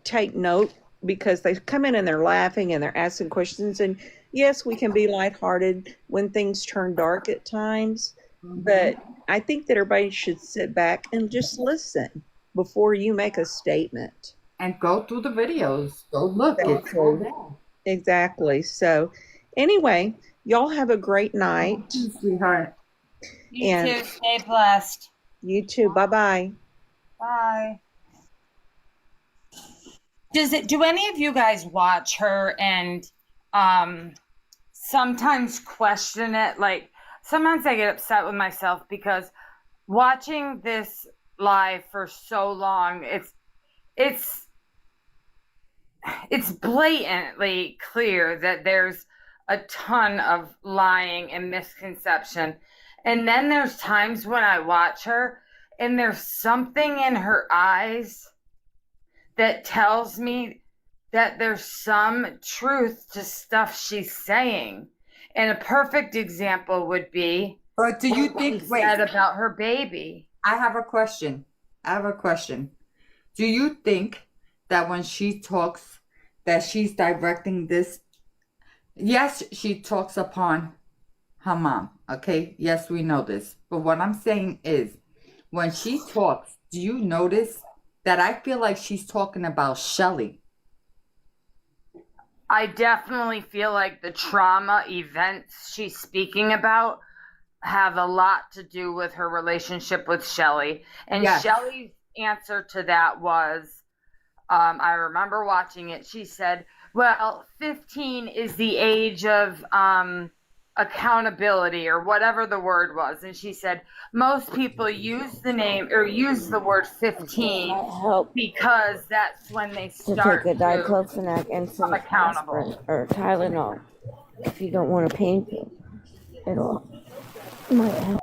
take note, because they come in and they're laughing and they're asking questions. And yes, we can be lighthearted when things turn dark at times, but I think that everybody should sit back and just listen before you make a statement. And go through the videos. Go look. It's all there. Exactly. So anyway, y'all have a great night. You too, sweetheart. You too. Stay blessed. You too. Bye-bye. Bye. Do any of you guys watch her and sometimes question it? Like, sometimes I get upset with myself because watching this live for so long, it's blatantly clear that there's a ton of lying and misconception. And then there's times when I watch her and there's something in her eyes that tells me that there's some truth to stuff she's saying. And a perfect example would be But do you what think, she wait, said about her baby. I have a question. Do you think that when she talks, that she's directing this? Yes, she talks upon her mom, okay? Yes, we know this. But what I'm saying is, when she talks, do you notice that I feel like she's talking about Shelly? I definitely feel like the trauma events she's speaking about have a lot to do with her relationship with Shelly. And Yes. Shelly's answer to that was, I remember watching it. She said, well, 15 is the age of accountability, or whatever the word was. And she said, most people use the name or use the word 15 Help because that's when they to start take a to diclofenac and some become accountable. aspirin or Tylenol. If you don't want a pain pill, it might help.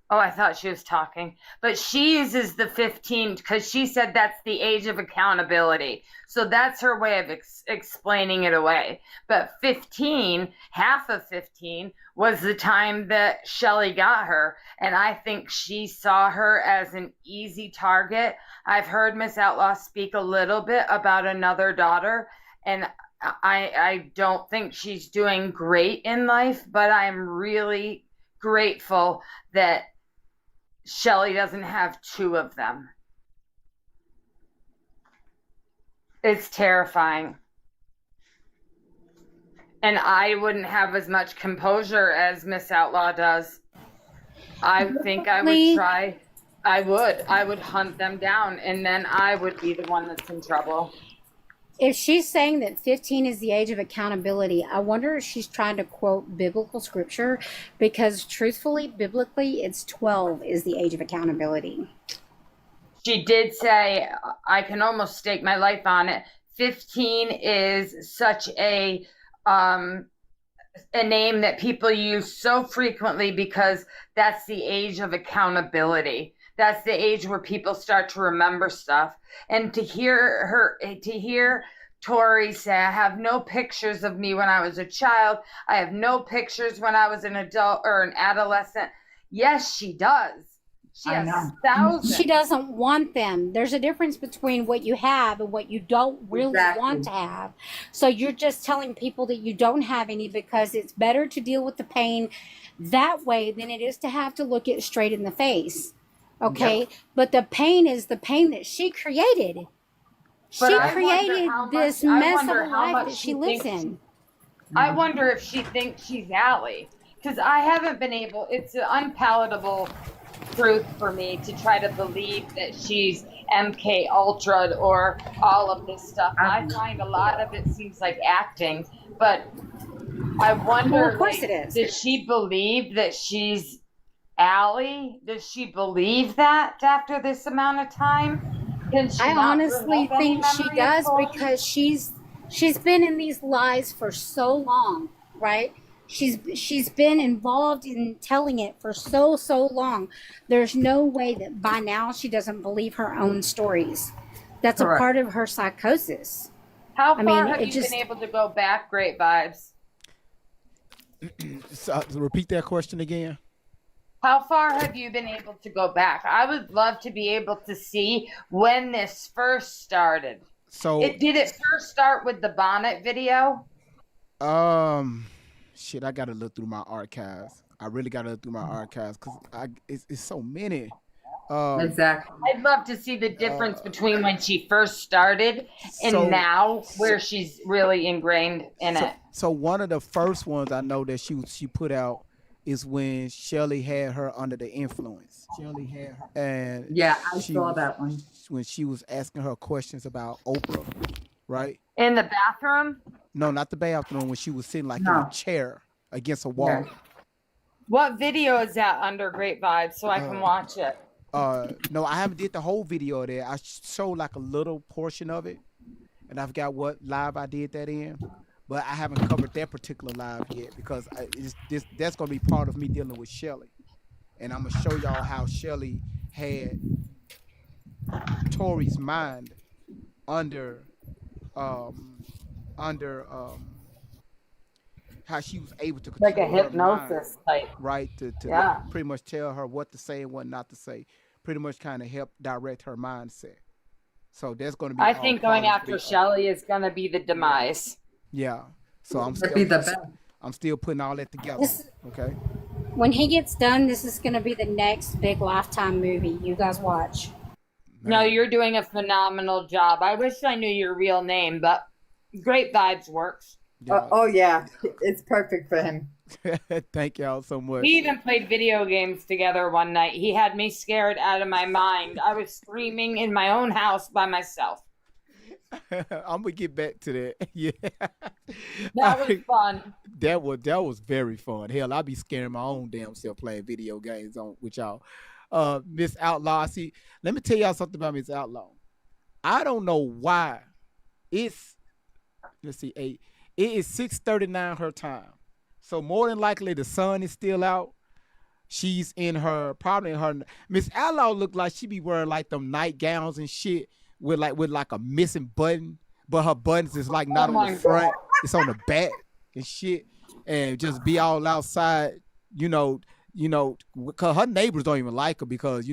Oh, I thought she was talking. But she uses the 15 because she said that's the age of accountability. So that's her way of explaining it away. But 15, half of 15, was the time that Shelly got her. And I think she saw her as an easy target. I've heard Miss Outlaw speak a little bit about another daughter. And I don't think she's doing great in life. But I'm really grateful that Shelly doesn't have two of them. It's terrifying. And I wouldn't have as much composure as Miss Outlaw does. I think I would try. I would hunt them down, and then I would be the one that's in trouble. If she's saying that 15 is the age of accountability, I wonder if she's trying to quote biblical scripture, because truthfully, biblically, it's 12 is the age of accountability. She did say, I can almost stake my life on it, 15 is such a name that people use so frequently because that's the age of accountability. That's the age where people start to remember stuff. And to hear Tori say, I have no pictures of me when I was a child. I have no pictures when I was an adult or an adolescent. Yes, she does. She has thousands. She doesn't want them. There's a difference between what you have and what you don't really want to have. So you're just telling people that you don't have any because it's better to deal with the pain that way than it is to have to look it straight in the face. Okay, yep. But the pain is the pain that she created. She created this mess of a life that she lives in. I wonder if she thinks she's Allie, because I haven't been able. It's an unpalatable truth for me to try to believe that she's MK Ultra or all of this stuff. I find a lot of it seems like acting, but I wonder. Well, of course it is. Does she believe that she's Allie? Does she believe that after this amount of time? I honestly think she does because she's been in these lies for so long, right? She's been involved in telling it for so long. There's no way that by now she doesn't believe her own stories. That's correct. A part of her psychosis. How far have you been able to go back? Great vibes. So, repeat that question again. How far have you been able to go back? I would love to be able to see when this first started. So did it first start with the bonnet video? Shit, I gotta look through my archives. I really gotta look through my archives because it's so many. Exactly. I'd love to see the difference between when she first started and now, where she's really ingrained in it. So one of the first ones I know that she put out is when Shelly had her under the influence. And yeah, I saw that one. When she was asking her questions about Oprah, right? In the bathroom? No, not the bathroom. When she was sitting in a chair against a wall. Yeah. What video is that under Great Vibes so I can watch it? No, I haven't did the whole video there. I showed like a little portion of it, and I forgot what live I did that in. but I haven't covered that particular live yet because that's gonna be part of me dealing with Shelly, and I'm gonna show y'all how Shelly had Tori's mind under um under how she was able to Like a control her mind, hypnosis type. right? To Yeah. pretty much tell her what to say and what not to say. Pretty much kind of help direct her mindset. So that's going to be I all think part going of after Shelly is going to be the demise. yeah. So That'd be the best. I'm still putting all that together. This, Okay. when he gets done, this is going to be the next big Lifetime movie. You guys watch. No, Man. you're doing a phenomenal job. I wish I knew your real name, but Great Vibes works. Yeah. Oh yeah, it's perfect for him. Thank y'all so much. We even played video games together one night. He had me scared out of my mind. I was screaming in my own house by myself. I'm gonna get back to that. Yeah. That was fun. That was very fun. Hell, I be scaring my own damn self playing video games on with y'all. Miss Outlaw. See, let me tell y'all something about Miss Outlaw. I don't know why. Let's see, it is 6:39 her time. So more than likely the sun is still out. She's probably in her Miss Outlaw look like she be wearing like them nightgowns and shit with like a missing button, but her buttons is like not on the front, it's on the back and shit, and just be all outside, because her neighbors don't even like her because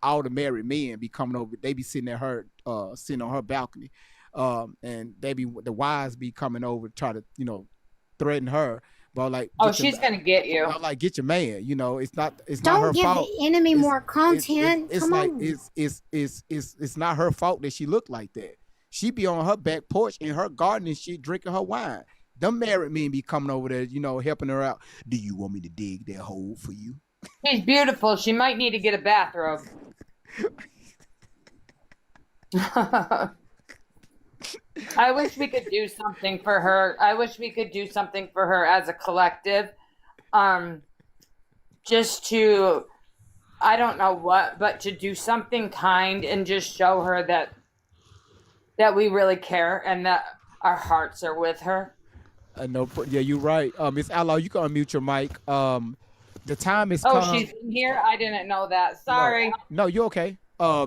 all the married men be coming over, they be sitting at her sitting on her balcony, and the wives be coming over to try to threaten her. But like, she's gonna get you. Like, get your man. It's not her Don't give fault. the enemy more content. It's Come like on. it's not her fault that she looked like that. She be on her back porch in her garden and shit, drinking her wine. Them married men be coming over there, helping her out. Do you want me to dig that hole for you? She's beautiful. She might need to get a bathrobe. I wish we could do something for her. I wish we could do something for her as a collective. Just to, I don't know what, but to do something kind and just show her that we really care and that our hearts are with her. Yeah, you're right. Miss Outlaw, you can unmute your mic. The time is come. Oh, she's in here? I didn't know that. Sorry. No, you're okay.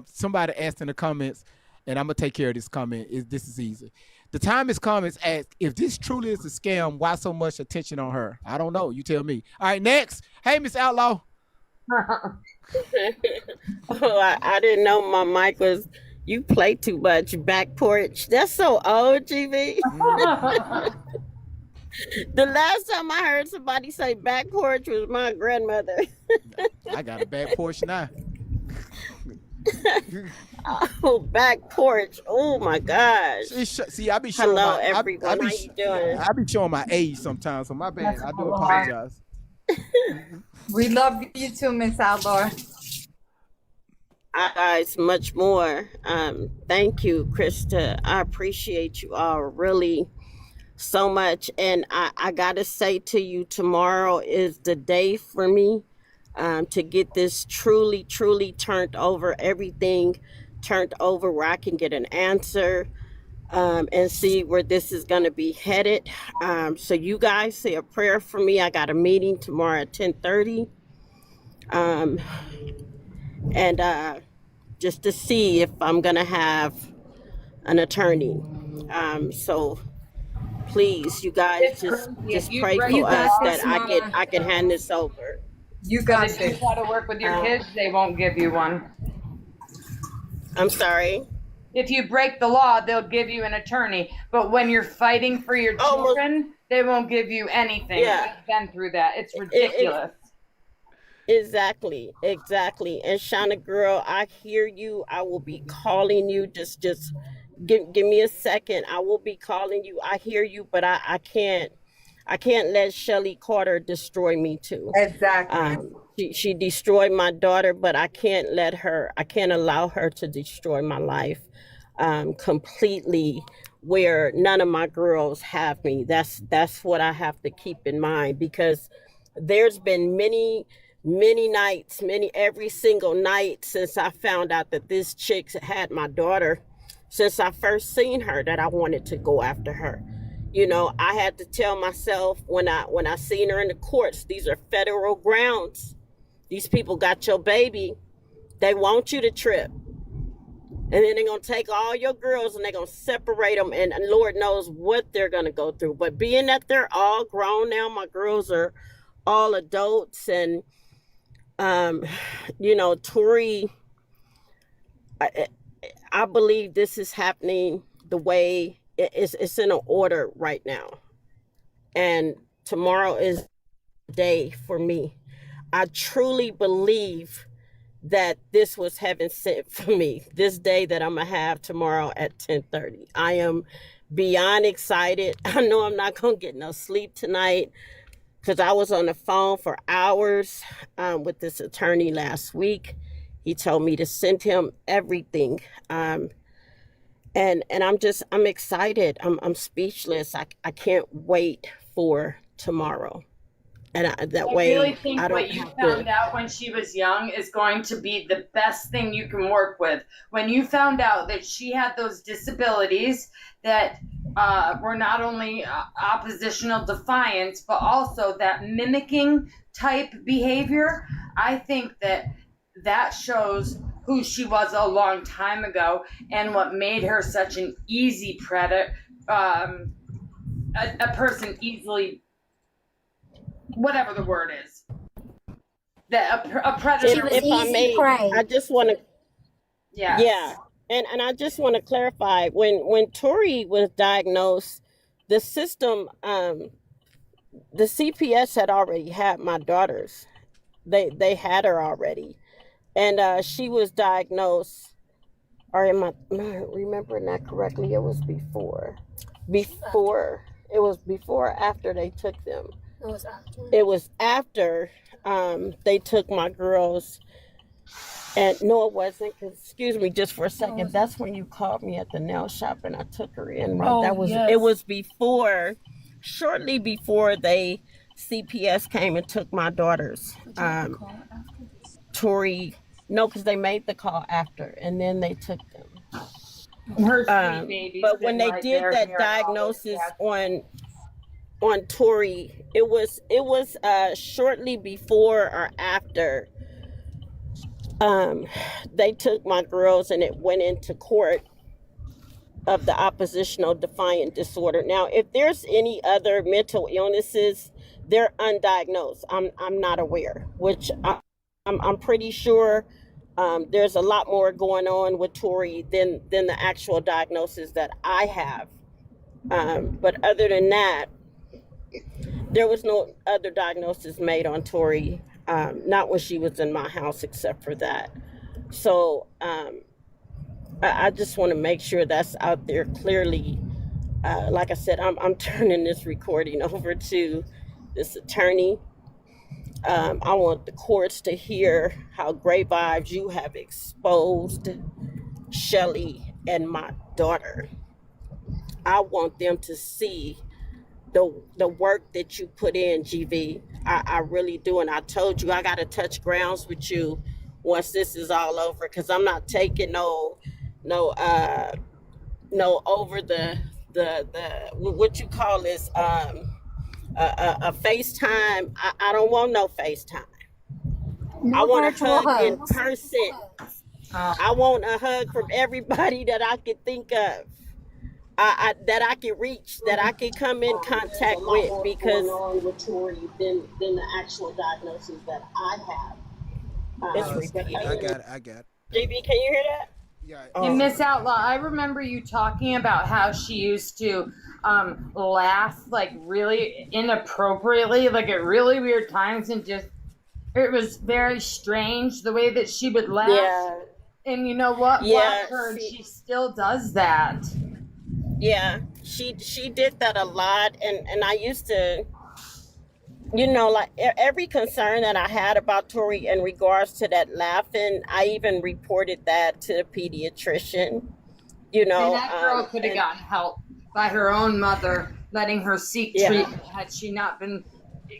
Somebody asked in the comments, and I'm gonna take care of this comment. This is easy. The time has come. It's asked, if this truly is a scam, why so much attention on her? I don't know. You tell me. All right, next. Hey, Miss Outlaw. I didn't know my mic was. You play too much. Back porch. That's so old, GB. The last time I heard somebody say back porch was my grandmother. I got a back porch now. Oh, back porch. Oh my gosh. See, I be showing Hello, everyone. How you doing? I be showing my age sometimes, so my bad. I do apologize. We love you too, Miss Outlaw. Guys, much more. Thank you, Krista. I appreciate you all really so much. And I gotta say to you, tomorrow is the day for me to get this truly turned over, everything turned over where I can get an answer and see where this is going to be headed. So you guys say a prayer for me. I got a meeting tomorrow at 10:30. And just to see if I'm going to have an attorney. So please, you guys just pray for us that I can hand this over. You got If you try to work with your kids, they won't give you one. I'm sorry. If you break the law, they'll give you an attorney. But when you're fighting for your children, they won't give you anything. Yeah. I've been through that. It's ridiculous. Exactly. And Shauna girl, I hear you. I will be calling you. Just give me a second. I will be calling you. I hear you, but I can't let Shelly Carter destroy me too. Exactly. She destroyed my daughter, but I can't allow her to destroy my life completely where none of my girls have me. That's what I have to keep in mind, because there's been many nights, every single night since I found out that this chick had my daughter, since I first seen her, that I wanted to go after her. I had to tell myself when I seen her in the courts, these are federal grounds. These people got your baby. They want you to trip. And then they're going to take all your girls and they're going to separate them. And Lord knows what they're going to go through. But being that they're all grown now, my girls are all adults. And, Tori, I believe this is happening the way it's in an order right now. And tomorrow is the day for me. I truly believe that this was heaven sent for me, this day that I'm going to have tomorrow at 10:30. I am beyond excited. I know I'm not going to get no sleep tonight because I was on the phone for hours with this attorney last week. He told me to send him everything. And I'm excited. I'm speechless. I can't wait for tomorrow. And that way, I really think I don't what you have found to. out when she was young is going to be the best thing you can work with. When you found out that she had those disabilities that were not only oppositional defiance, but also that mimicking type behavior, I think that shows who she was a long time ago and what made her such an easy predator, a person easily, whatever the word is, that a predator. She was If I easy may, prey. I just want to, Yes. yeah. And I just want to clarify, when Tori was diagnosed, the system, the CPS had already had my daughters. They had her already. And she was diagnosed, or am I remembering that correctly? It was before. It was before or after they took them. It was after they took my girls. And no, it wasn't. Excuse me just for a second. That's when you called me at the nail shop and I took her in. Right? It was before, shortly before they CPS came and took my daughters. Tori, no, because they made the call after and then they took them. Her sweet baby. But when they did that diagnosis on Tori, it was shortly before or after they took my girls and it went into court of the oppositional defiant disorder. Now, if there's any other mental illnesses, they're undiagnosed. I'm not aware, which I'm pretty sure there's a lot more going on with Tori than the actual diagnosis that I have. But other than that, there was no other diagnosis made on Tori, not when she was in my house, except for that. So I just want to make sure that's out there clearly. Like I said, I'm turning this recording over to this attorney. I want the courts to hear how great vibes you have exposed Shelly and my daughter. I want them to see the work that you put in, GV. I really do. And I told you I got to touch grounds with you once this is all over, because I'm not taking no over the what you call this a FaceTime. I don't want no FaceTime. No I want a virtual hug in hugs. person. I want a hug from everybody that I could think of. That I can reach, that I can come in contact with, because with Tori than the actual diagnosis that I have. It's ridiculous. I got it. JB, can you hear that? Yeah. And Miss Outlaw, I remember you talking about how she used to laugh like really inappropriately, like at really weird times, and just it was very strange the way that she would laugh. Yeah. And you know what? Yeah, Watch her, and she still does that. Yeah, she did that a lot, and I used to, like every concern that I had about Tori in regards to that laughing, I even reported that to the pediatrician. And that girl could have gotten help by her own mother, letting her seek treatment had she not been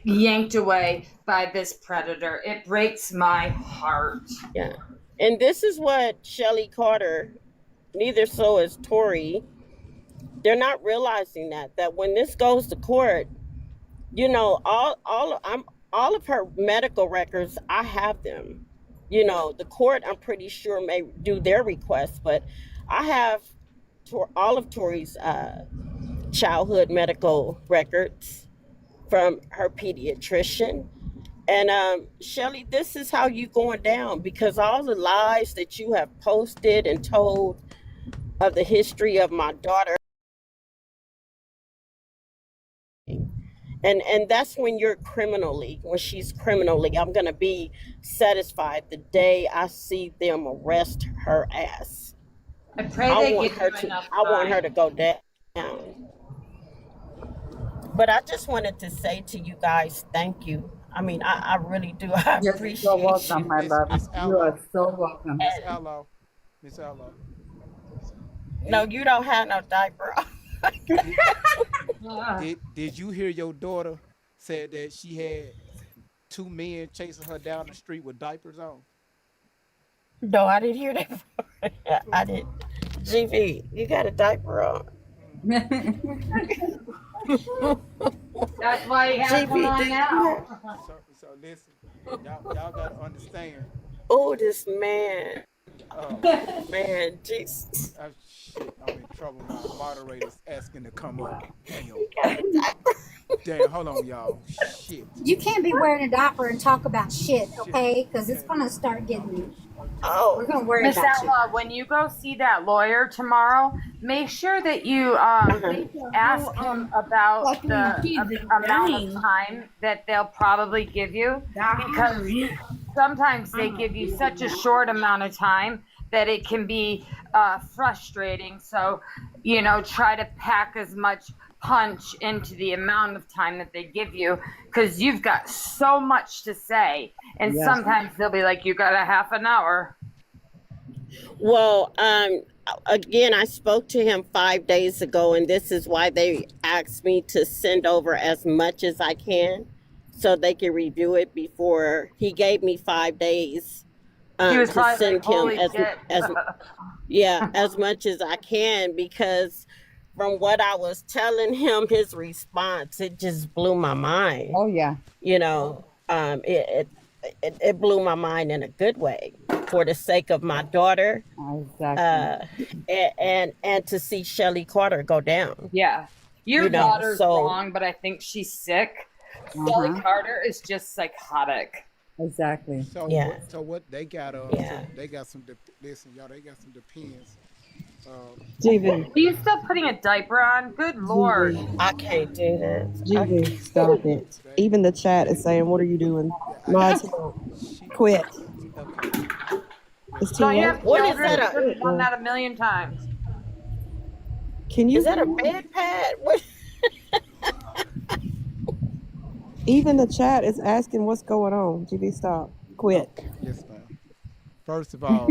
yanked away by this predator. It breaks my heart. Yeah, and this is what Shelly Carter, neither so is Tori. They're not realizing that when this goes to court, you know, all of her medical records, I have them. You know, the court, I'm pretty sure, may do their request, but I have all of Tori's childhood medical records from her pediatrician. And Shelly, this is how you going down, because all the lies that you have posted and told of the history of my daughter, and that's when when she's criminally, I'm gonna be satisfied the day I see them arrest her ass. I pray they give you enough I want her time. to go down. But I just wanted to say to you guys, thank you. I mean, I really do. I You're so appreciate welcome, you. my love. Miss You are Aloe, so welcome. Miss Aloe, Miss Aloe. No, Did you don't have no diaper on. did did you hear your daughter said that she had two men chasing her down the street with diapers on? No, I didn't hear that. I didn't. GV, you got a diaper on. That's why he has one GV, on do you now. So listen, y'all gotta understand. Oh, this man. Uh, Man, Jesus. shit, I'm in trouble. My moderator's asking to come up. Damn, hold on, y'all. Shit. You can't be wearing a diaper and talk about shit, okay? Because it's Okay. gonna start getting. Oh, We're gonna worry Miss about you. Outlaw, when you go see that lawyer tomorrow, make sure that you ask him about the amount of time that they'll probably give you, because sometimes they give you such a short amount of time that it can be frustrating. So, you know, try to pack as much punch into the amount of time that they give you, because you've got so much to say, and Yes. sometimes they'll be like, you got a half an hour. well, again, I spoke to him 5 days ago, and this is why they asked me to send over as much as I can so they can review it before he gave me 5 days He was to probably send like, him holy shit. as much as I can, because from what I was telling him, his response, it just blew my mind. Oh, yeah. You know, it blew my mind in a good way, for the sake of my daughter, Exactly. and to see Shelly Carter go down. Yeah. Your You know, daughter's so wrong, but I think she's sick. Shelly Carter is just psychotic. Exactly. So Yeah. what they got? Yeah. So they got some. Listen, y'all, they got some depends. GV, Are you still putting a diaper on? Good Lord. GV, I can't do this. GV, stop it. Even the chat is saying, "What are you doing?" Might as well quit. Okay. It's too Don't you late. have What is children? that? You could have done that a million times. Can you? Is that a bed pad? What? Even the chat is asking what's going on. GV, stop. Quit. Yes, ma'am. First of all,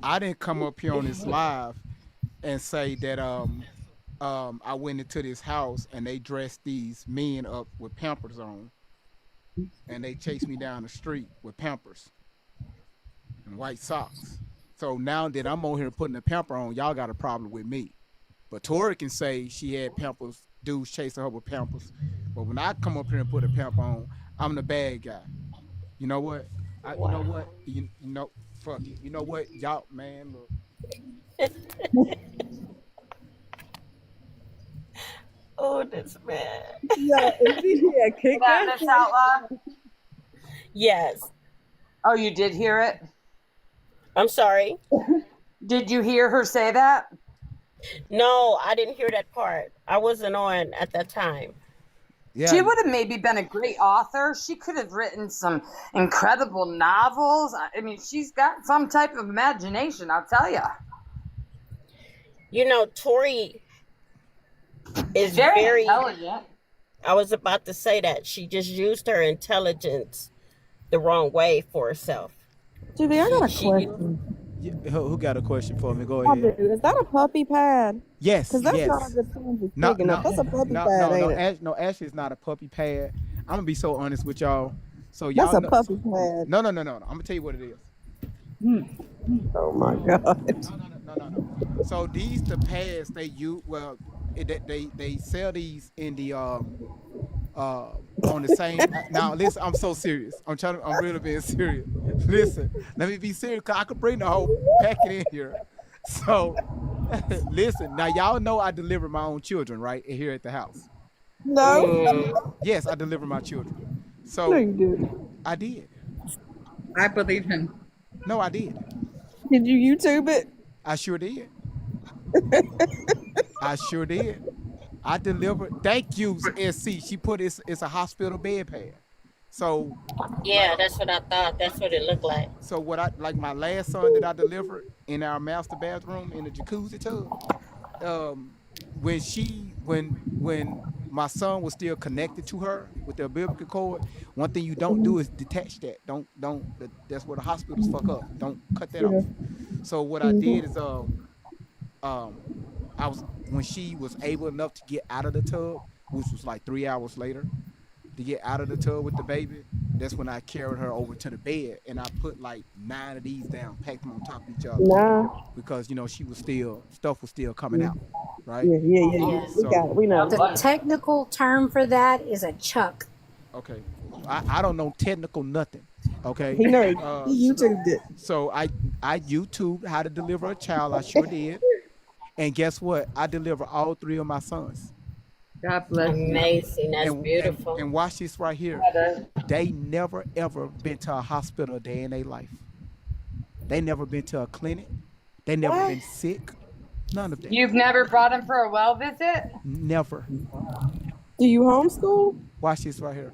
I didn't come up here on this live and say that I went into this house and they dressed these men up with Pampers on, and they chased me down the street with Pampers and white socks. So now that I'm on here putting a pamper on, y'all got a problem with me. But Tori can say she had Pampers, dudes chasing her with Pampers. But when I come up here and put a pamper on, I'm the bad guy. You know what? You know what? You know, fuck it. You know what? Y'all, man, look. Oh, this man. Yeah, kick That Miss Outlaw? Yes. Oh, you did hear it? I'm sorry. Did you hear her say that? No, I didn't hear that part. I wasn't on at that time. Yeah. She would have maybe been a great author. She could have written some incredible novels. I mean, she's got some type of imagination, I'll tell you. You know, Tori is Very very intelligent. I was about to say that. She just used her intelligence the wrong way for herself. GV, I got a She- question. Who got a question for me? Go I ahead. do. Is that a puppy pad? Yes. Because that's yes. not a good thing to be No, picking no, up. That's a puppy no, pad, no, ain't it? Ashley is not a puppy pad. I'm gonna be so honest with y'all. So y'all That's a know, puppy pad. No. I'm gonna tell you what it is. Oh my god. No. So these the pads they use. Well, they sell these in the uh on the same now listen, I'm so serious. I'm really being serious. Listen, let me be serious because I could bring the whole packet in here. So listen, now y'all know I deliver my own children, right? Here at the house. No, Yes, I deliver my children. no, So you did. I did. I believe him. No, I did. Did you YouTube it? I sure did. I sure did. I delivered. Thank you, SC. She put it's a hospital bed pad. So like Yeah, that's what I thought. That's what it looked like. so what I like my last son that I delivered in our master bathroom in the jacuzzi tub. Um, when my son was still connected to her with the umbilical cord, one thing you don't do is detach that. That's where the hospitals fuck up. Don't cut that Yeah. off. So what I did is um I was when she was able enough to get out of the tub, which was like 3 hours later, to get out of the tub with the baby. That's when I carried her over to the bed and I put like 9 of these down, packed them on top of each other Nah. because she was still stuff was still coming out, right? Yeah. Yeah. We got it. We know. The technical term for that is a chuck. Okay, I don't know technical nothing. Okay, He knows. uh, He YouTubed it. so I YouTube how to deliver a child. I sure did, and guess what? I deliver all 3 of my sons. God bless you. Amazing. That's beautiful. And watch this right here. They never ever been to a hospital a day in their life. They never been to a clinic. They never been sick. None of that. You've never brought him for a well visit? Never. Do you homeschool? Watch this right here.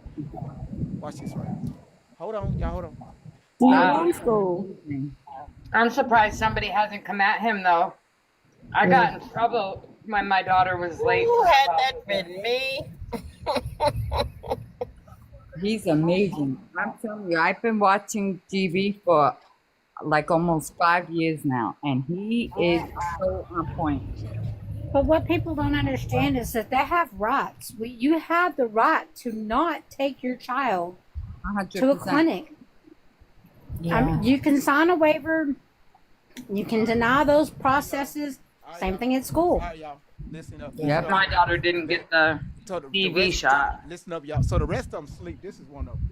Watch this right here. Hold on, y'all. Hold on. Do you Wow. homeschool? I'm surprised somebody hasn't come at him though. I got in trouble when my daughter was late. Who for a had well that visit. been me? He's amazing. I'm telling you, I've been watching TV for like almost 5 years now, and he is so on point. But what people don't understand is that they have rights. You have the right to not take your child to a 100%. clinic. Yeah. I mean, you can sign a waiver. You can deny those processes. Same thing at school. All right, y'all. Listen up. Yep. My daughter didn't get the So the TV rest- shot. Listen up, y'all. So the rest of them sleep. This is one of them.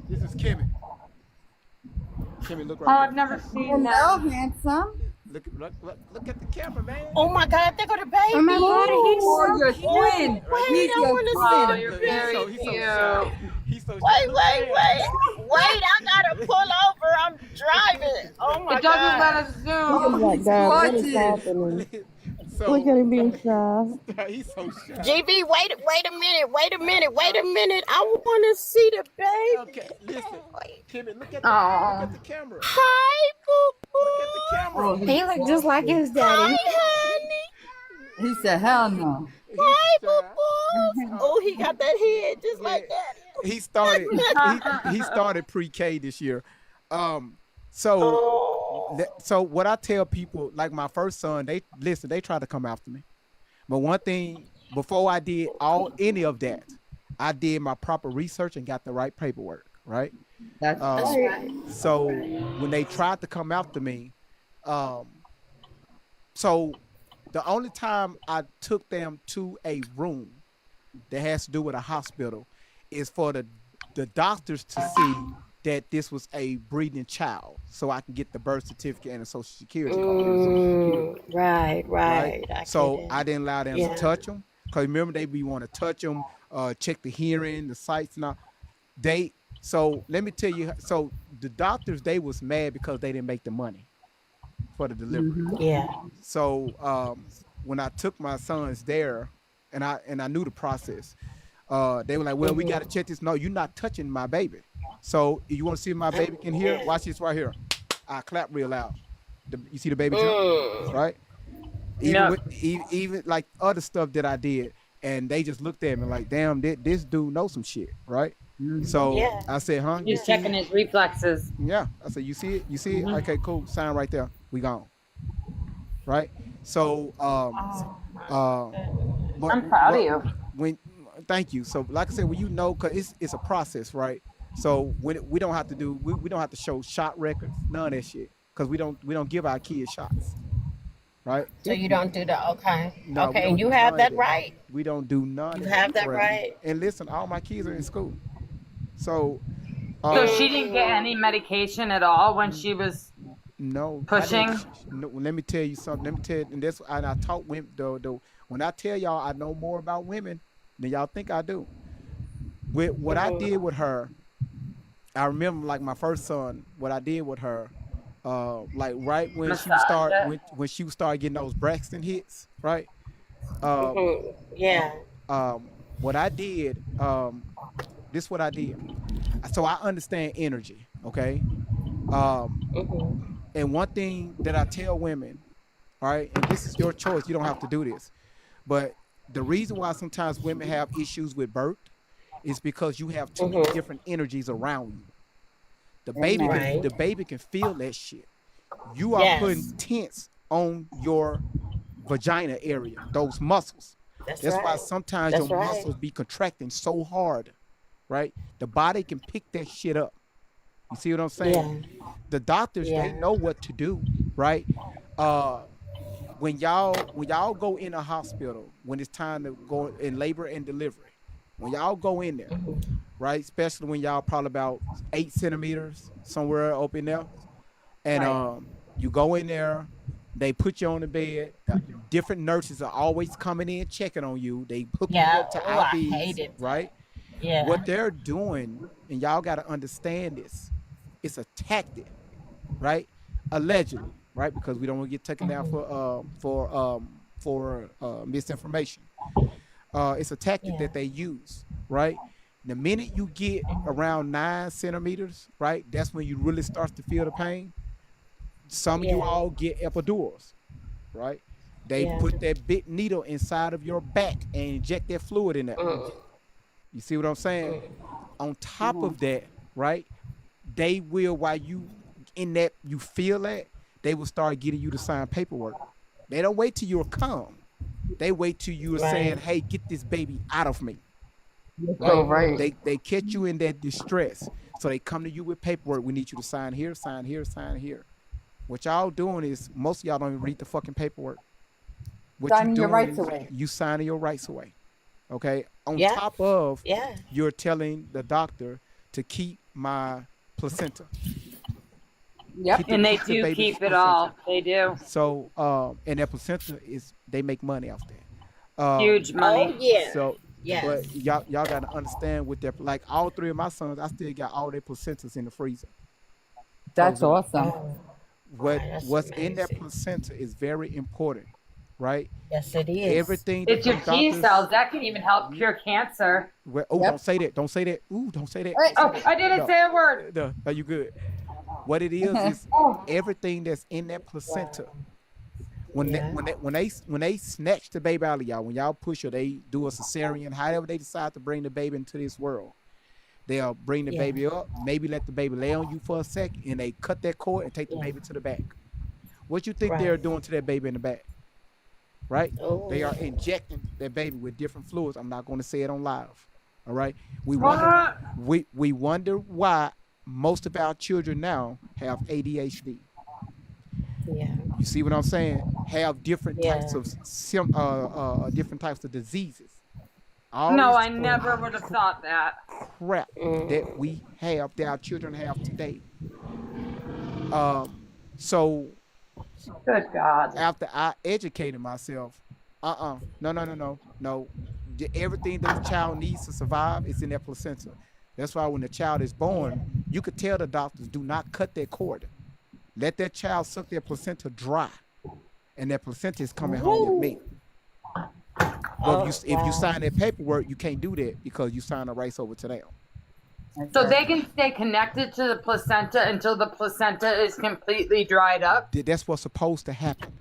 This is Kimmy. Kimmy, look Oh, right I've never seen Hello, that. handsome. there. Look at the camera, man. Oh my God, there go the baby. Oh my God, he's Oh, so your cute. twin. Wait, He's I your wanna twin. Oh, you're very He's so cute. shy. He's so shy. Wait, Look, wait, man. wait. I gotta pull over. I'm driving. Oh my It doesn't God. let us zoom. Oh my God, what is Watch it. happening? So Look at him being shy. he's so shy. GB, wait a minute. I want to see the baby. Okay, listen, Kimmy, look at Aw. the camera. Hi, boo Look at the camera. He looked just like his daddy. Hi, honey. He said, hell no. He's Hi, shy. boo Oh, he got that head just like that. He started he started pre-K this year. So Oh. so what I tell people, like my first son, they try to come after me. But one thing, before I did any of that, I did my proper research and got the right paperwork, right? That's right. So when they tried to come after me, so the only time I took them to a room that has to do with a hospital is for the doctors to see that this was a breathing child, so I can get the birth certificate and the social security card. Right. So I didn't allow them Yeah. to touch them, because remember they be want to touch them, check the hearing, the sights, and all. So let me tell you. So the doctors, they was mad because they didn't make the money for the delivery. Yeah. So when I took my sons there, and I knew the process, they were like, "Well, we got to check this." No, you're not touching my baby. So you want to see if my baby can hear? Watch this right here. I clap real loud. You see the baby jump, right? Yeah. Even like other stuff that I did, and they just looked at me like, "Damn, this dude knows some shit," right? So Yeah. I said, "Huh?" You He's see checking it? his reflexes. Yeah. I said, "You see it? You see it? Okay, cool. Sign right there. We gone." Right? So but- I'm proud but of you. Thank you. So like I said, when cause it's a process, right? So when we don't have to show shot records, none of that shit, because we don't give our kids shots, right? So you don't do that. Okay. No, we Okay. don't You do have none of that that. right. We don't do none You of that have that crap. right. And listen, all my kids are in school, so So she didn't get any Mm. medication at all when she was no, I didn't. pushing? No, let me tell you something. Let me tell you, and that's and I taught women. Though when I tell y'all I know more about women than y'all think I do. With what I did Mhm. with her, I remember like my first son. What I did with her, like right when she would Massage start it? when she would start getting those Braxton hits, right? Um, Mhm. Yeah. what I did, this what I did. So I understand energy, okay? Um, Mhm. and one thing that I tell women, all right, and this is your choice, you don't have to do this, but the reason why sometimes women have issues with birth is because you have too many Mhm. different energies around you. Amen. Right. The baby can feel that shit. You are putting Yes. tense on your vagina area, those muscles. That's That's why right. sometimes your That's right. muscles be contracting so hard, right? The body can pick that shit up. You see what I'm saying? Yeah. The doctors, they Yeah. know what to do, right? Uh when y'all go in a hospital, when it's time to go in labor and delivery, when y'all go in there, Mhm. right? Especially when y'all probably about 8 centimeters somewhere up in there, and Right. you go in there, they put you on the bed. The different nurses are always coming in checking on you. They hooking you Yeah. up to Oh, I IVs, hated right? that. Yeah. What they're doing, and y'all got to understand this, it's a tactic, right? Allegedly, right? Because we don't want to get taken down Mhm. for misinformation. It's a tactic Yeah. that they use, right? The minute you get around 9 centimeters, right, that's when you really start to feel the pain. Some of you Yeah. all get epidurals, right? They Yeah. put that big needle inside of your back and inject that fluid in there. Mm. You see what I'm saying? Mm. On top Mhm. of that, right? They will, while you in that, you feel that, they will start getting you to sign paperwork. They don't wait till you're calm. They wait till you're saying, Right. "Hey, get this baby out of me." You're so Right? right. Mhm. They catch you in that distress, so they come to you with paperwork. We need you to sign here, sign here, sign here. What y'all doing is most of y'all don't even read the fucking paperwork. What you Signing your doing rights is away. you signing your rights away. Okay. On Yeah. top of Yeah. you're telling the doctor to keep my placenta, Yep. And they keep the do baby's keep it placenta. all. They do. So and that placenta is they make money off that. Huge Oh money. yeah. So Yes. but y'all got to understand with their, like all three of my sons, I still got all their placentas in the freezer, That's frozen up. awesome. Oh. What Wow, that's what's in that amazing. placenta is very important, right? Yes, it is. Everything that It's your them T doctors, cells. That can even help cure cancer. well, oh, don't Yep. say that, don't say that, ooh, don't say that, Hey. don't say Oh, that. I didn't No, say a word. no, are you good? What it is Oh, everything that's in that Wow. placenta. When they, Yeah. when they snatch the baby out of y'all, when y'all push her, they do a cesarean, however they decide to bring the baby into this world. They'll bring the Yeah. baby up, maybe let the baby lay on you for a second, and they cut that cord and take the Yeah. baby to the back. What you think they're Right. doing to that baby in the back, right? They Oh. are injecting that baby with different fluids. I'm not going to say it on live. All right. We wonder what? we wonder why most of our children now have ADHD. Yeah. You see what I'm saying? Have different types Yeah. of different types of diseases. All No, this I never would have thought that. crap that Mm. we have, that our children have today. So Good God. after I educated myself, no, no, no, no, no. Everything that the child needs to survive is in their placenta. That's why when the child is Yeah. born, you could tell the doctors do not cut that cord. Let that child suck their placenta dry, and that placenta is coming home with me. Woo. But Oh if you wow. sign that paperwork, you can't do that because you sign the rights over to them. So they Exactly. can stay connected to the placenta until the placenta is completely dried up? That's what's supposed to happen.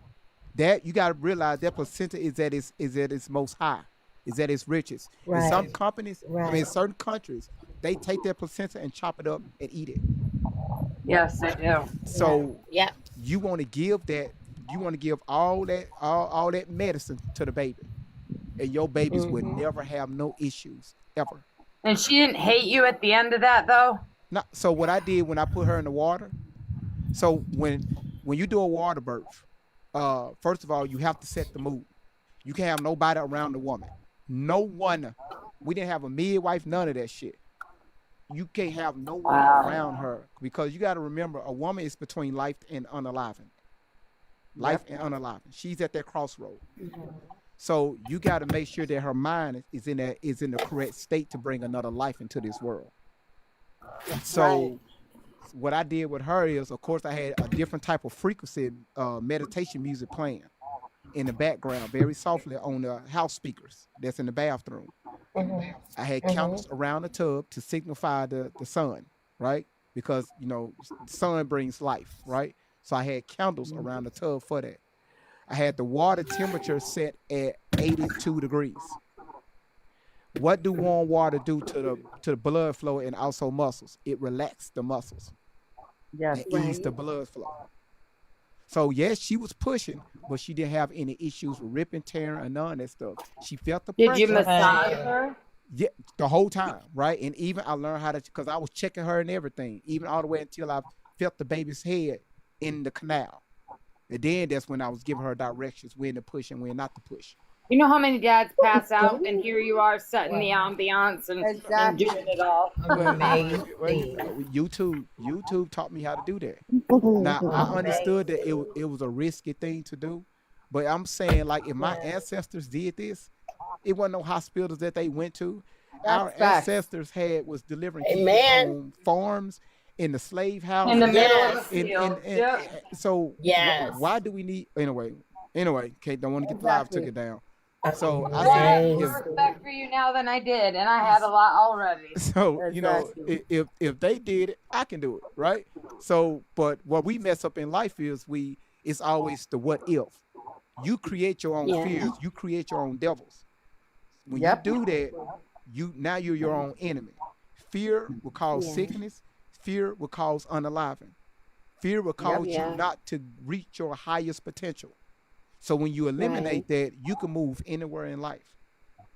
That you got to realize that placenta is at its most high, is at its richest. In some Right. companies, I mean, Right. in certain countries, they take their placenta and chop it up and eat it. Yes, they do. Yeah. So Yeah. you want to give that, you want to give all that medicine to the baby, and your babies would Mhm. never have no issues ever. And she didn't hate you at the end of that, though? Not so what I did when I put her in the water. So when you do a water birth, first of all, you have to set the mood. You can't have nobody around the woman. No one. We didn't have a midwife, none of that shit. You can't have no one around her because you got to remember a woman is between life and unaliving. Life and unaliving. She's at that crossroad. So you got to make sure that her mind is in the correct state to bring another life into this world. So what I did with her is, of course, I had a different type of frequency meditation music playing in the background, very softly on the house speakers that's in the bathroom. I had candles around the tub to signify the sun, right? Because the sun brings life, right? So I had candles around the tub for that. I had the water temperature set at 82 degrees. What do warm water do to the blood flow and also muscles? It relaxes the muscles. Yes. And ease the blood flow. So yes, she was pushing, but she didn't have any issues with ripping, tearing, or none of that stuff. She felt the pressure. Did you massage her? Yeah, the whole time, right? And even I learned how to, because I was checking her and everything, even all the way until I felt the baby's head in the canal. And then that's when I was giving her directions, when to push and when not to push. You know how many dads pass out, and here you are setting the ambiance and doing it all. YouTube taught me how to do that. Now I understood that it was a risky thing to do, but I'm saying, like, if my ancestors did this, it wasn't no hospitals that they went to. Our ancestors was delivering people on farms, in the slave house, in the middle of the field. So why do we need anyway? Kate, don't want to get the live took it down. So I said, more respect for you now than I did, and I had a lot already. So if they did it, I can do it, right? So, but what we mess up in life is it's always the what if. You create your own fears, you create your own devils. When you do that, you're your own enemy. Fear will cause sickness. Fear will cause unaliving. Fear will cause you not to reach your highest potential. So when you eliminate that, you can move anywhere in life.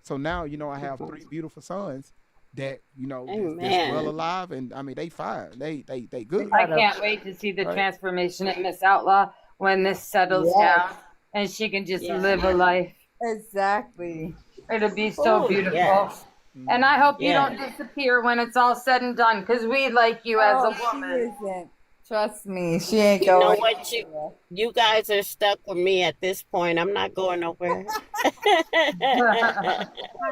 So now, I have 3 beautiful sons that, that's well alive, and I mean, they fine. They good. I can't wait to see the transformation at Miss Outlaw when this settles down and she can just live a life. Exactly. It'll be so beautiful. Yes. And I hope you don't disappear when it's all said and done, because we like you as a woman. She isn't. Trust me, she ain't going. You know what? You guys are stuck with me at this point. I'm not going nowhere. I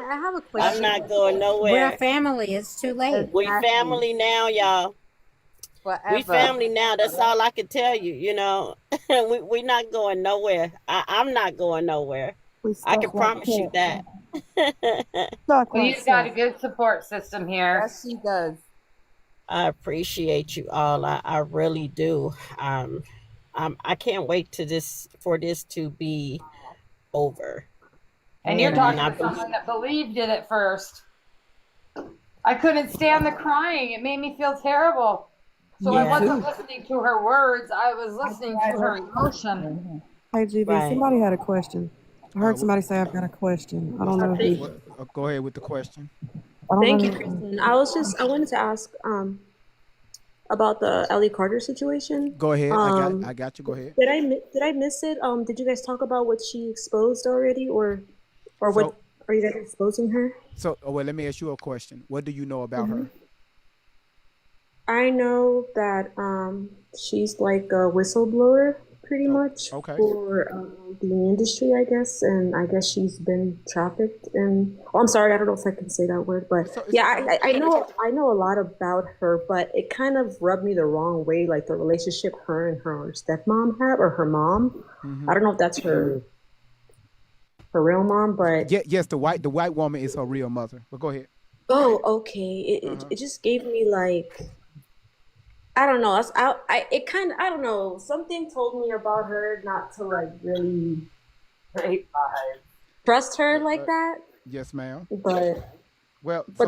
have a question. I'm not going nowhere. We're a family. It's too late. We family now, y'all. Forever. We family now. That's all I can tell you. We not going nowhere. I'm not going nowhere. I can promise you that. Well, you've got a good support system here. Yes, she does. I appreciate you all. I really do. I can't wait for this to be over. And you're talking to someone that believed it at first. I couldn't stand the crying. It made me feel terrible. So I wasn't listening to her words. I was listening to her emotion. Hey, GB, somebody had a question. I heard somebody say I've got a question. I don't know who. Go ahead with the question. Thank you, Kristen. I wanted to ask about the Ellie Carter situation. Go ahead. I got you. Go ahead. Did I miss it? Did you guys talk about what she exposed already, or what are you guys exposing her? So, let me ask you a question. What do you know about her? I know that she's like a whistleblower, pretty much, for the industry, I guess, and I guess she's been trafficked. And I'm sorry, I don't know if I can say that word, but I know a lot about her, but it kind of rubbed me the wrong way, like the relationship her and her stepmom have, or her mom. I don't know if that's her real mom, but yes, the white woman is her real mother. But go ahead. Oh, okay. It just gave me like, I don't know. I don't know. Something told me about her not to like really trust her like that. Yes, ma'am. But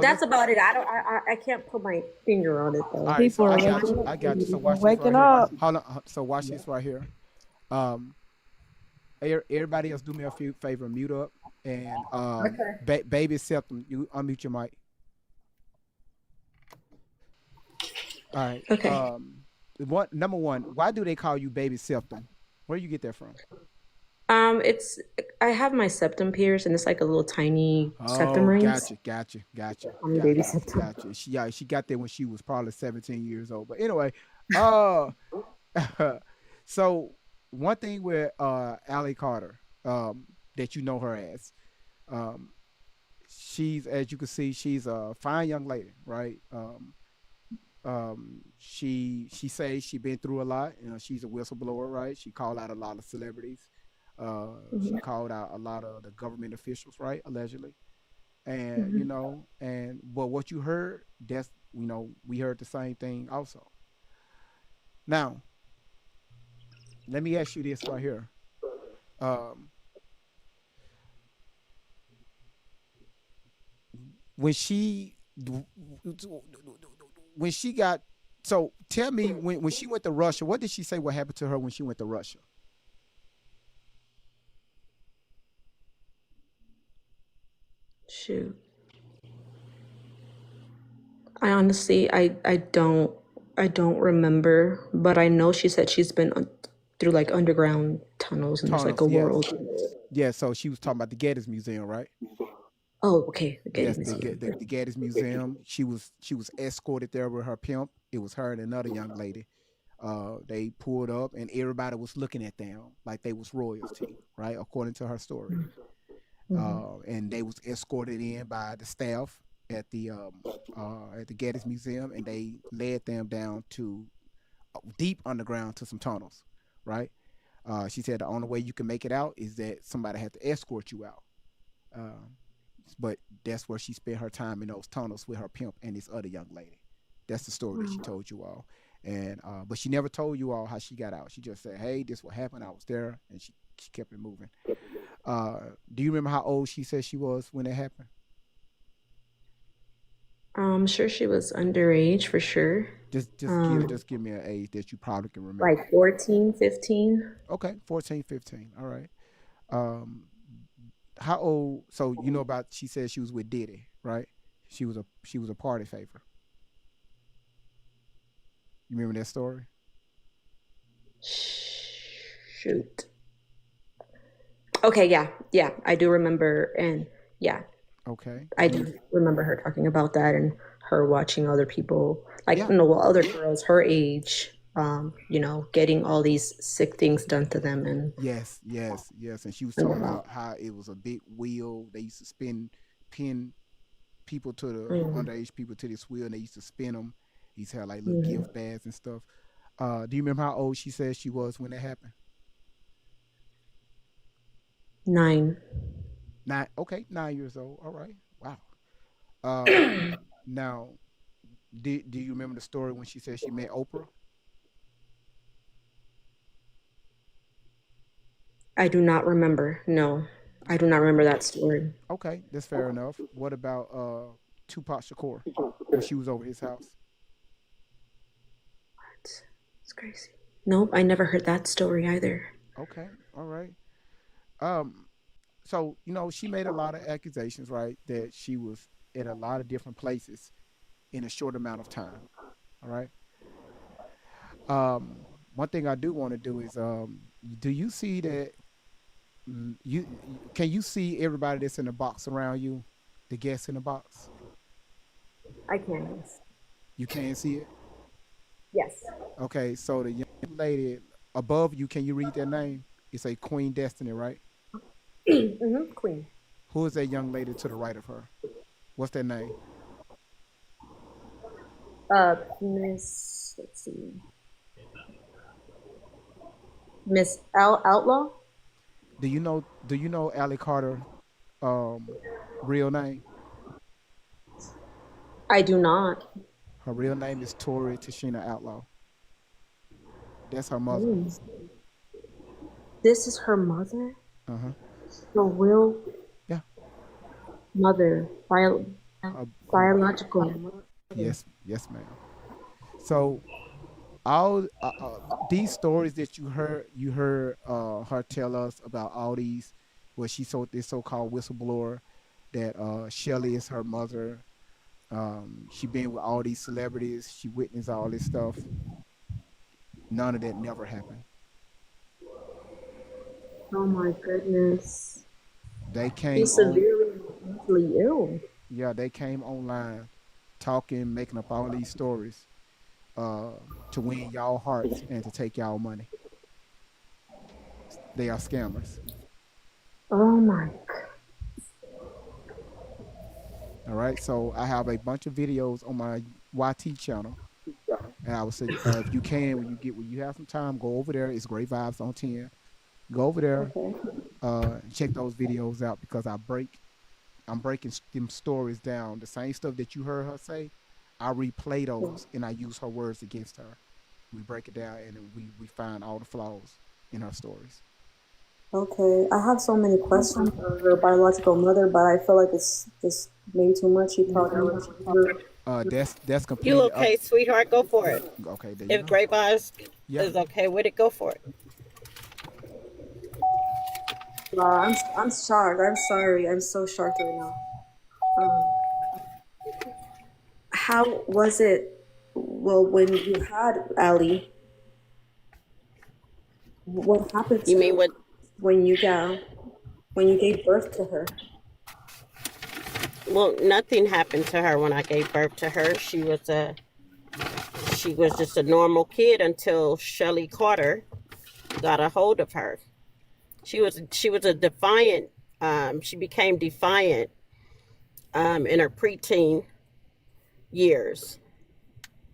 that's about it. I can't put my finger on it though. All right, so I got you. So watch waking this up. Here. Hold on. So watch this right here. Everybody else, do me a favor. Mute up and baby Septum, you unmute your mic. All right. Okay. Number one, why do they call you baby Septum? Where you get that from? It's I have my septum pierced, and it's like a little tiny septum Oh, rings. gotcha, On the baby septum. gotcha. She got there when she was probably 17 years old. But anyway, uh, so one thing with Allie Carter, that you know her as, um, she's as you can see, she's a fine young lady, right? She says she been through a lot. You know, she's a whistleblower, right? She called out a lot of celebrities. She Mhm. called out a lot of the government officials, right? Allegedly, and Mhm. but what you heard, that's we heard the same thing also. Now, let me ask you this right here. Um, when she when she got so tell me when she went to Russia, what did she say what happened to her when she went to Russia? Shoot. I honestly, I don't remember, but I know she said she's been through like underground tunnels, and there's like Tunnels, a yes. world. Yeah, so she was talking about the Geddes Museum, right? Oh, okay, the Getty Yes, the Museum. the Geddes Museum. She was escorted there with her pimp. It was her and another young lady. They pulled up and everybody was looking at them like they was royalty, right? According to her story. Mm-hmm. And they was escorted in by the staff at the Geddes Museum, and they led them down to deep underground to some tunnels, right? She said the only way you can make it out is that somebody had to escort you out. Um, but that's where she spent her time in those tunnels with her pimp and this other young lady. That's the story that she Wow. told you all. And but she never told you all how she got out. She just said, "Hey, this what happened. I was there," and she kept it moving. Uh, do you remember how old she said she was when it happened? I'm sure she was underage for sure. Just give me an age that you probably can remember. Like 14, 15. Okay, 14, 15. All right. Um, how old? So you know about? She said she was with Diddy, right? She was a party favor. You remember that story? Shoot. Okay, yeah, yeah, I do remember, and yeah, Okay. I do remember her talking about that and her watching other people, like, Yeah. no, well, other girls her age, getting all these sick things done to them, and Yes, yes, yes. And she was and talking whatnot. about how it was a big wheel. They used to pin people to the Mm-hmm. underage people to this wheel, and they used to spin them. He used to have like little Hmm. gift bags and stuff. Do you remember how old she said she was when that happened? 9. Nine. Okay, 9 years old. All right. Wow. Uh, now, do you remember the story when she said she met Oprah? I do not remember. No, I do not remember that story. Okay, that's fair enough. What about Tupac Shakur when she was over his house? What? It's crazy. Nope, I never heard that story either. Okay, all right. Um, so she made a lot of accusations, right? That she was at a lot of different places in a short amount of time. All right. One thing I do want to do is, do you see that can you see everybody that's in the box around you, the guests in the box? I can, yes. You can see it. Yes. Okay, so the young lady above you, can you read their name? It's a Queen Destiny, right? Hmm. Queen. Who is that young lady to the right of her? What's their name? Let's see, Miss Outlaw. Do you know Allie Carter um real name? I do not. Her real name is Tori Tashina Outlaw. That's her mother. Mm. This is her mother, Uh-huh. the real Yeah. mother, Her biological mother. yes, ma'am. So all these stories that you heard her tell us about all these, well, she so this so-called whistleblower that Shelly is her mother. She been with all these celebrities. She witnessed all this stuff. None of that never happened. Oh my goodness. They came He's on. severely mentally ill. Yeah, they came online, talking, making up all these stories, uh, to win y'all hearts and to take y'all money. They are scammers. Oh my. All right. So I have a bunch of videos on my YT channel, and I would say if you can, when you have some time, go over there. It's Great Vibes on 10. Go over there, Okay. and check those videos out because I'm breaking them stories down. The same stuff that you heard her say, I replay those and I use her words against her. We break it down and we find all the flaws in her stories. Okay. I have so many questions on her biological mother, but I feel like it's just maybe too much. She probably That's You completely up. okay, sweetheart? Go for it. Okay, there you If go. Great Vibes Yeah. is okay with it, go for it. I'm shocked. I'm sorry. I'm so shocked right now. Um, how was it? Well, when you had Allie, what happened You to mean her what? when you gave birth to her? Well, nothing happened to her when I gave birth to her. She was just a normal kid until Shelly Carter got a hold of her. She was a defiant. She became defiant in her preteen years.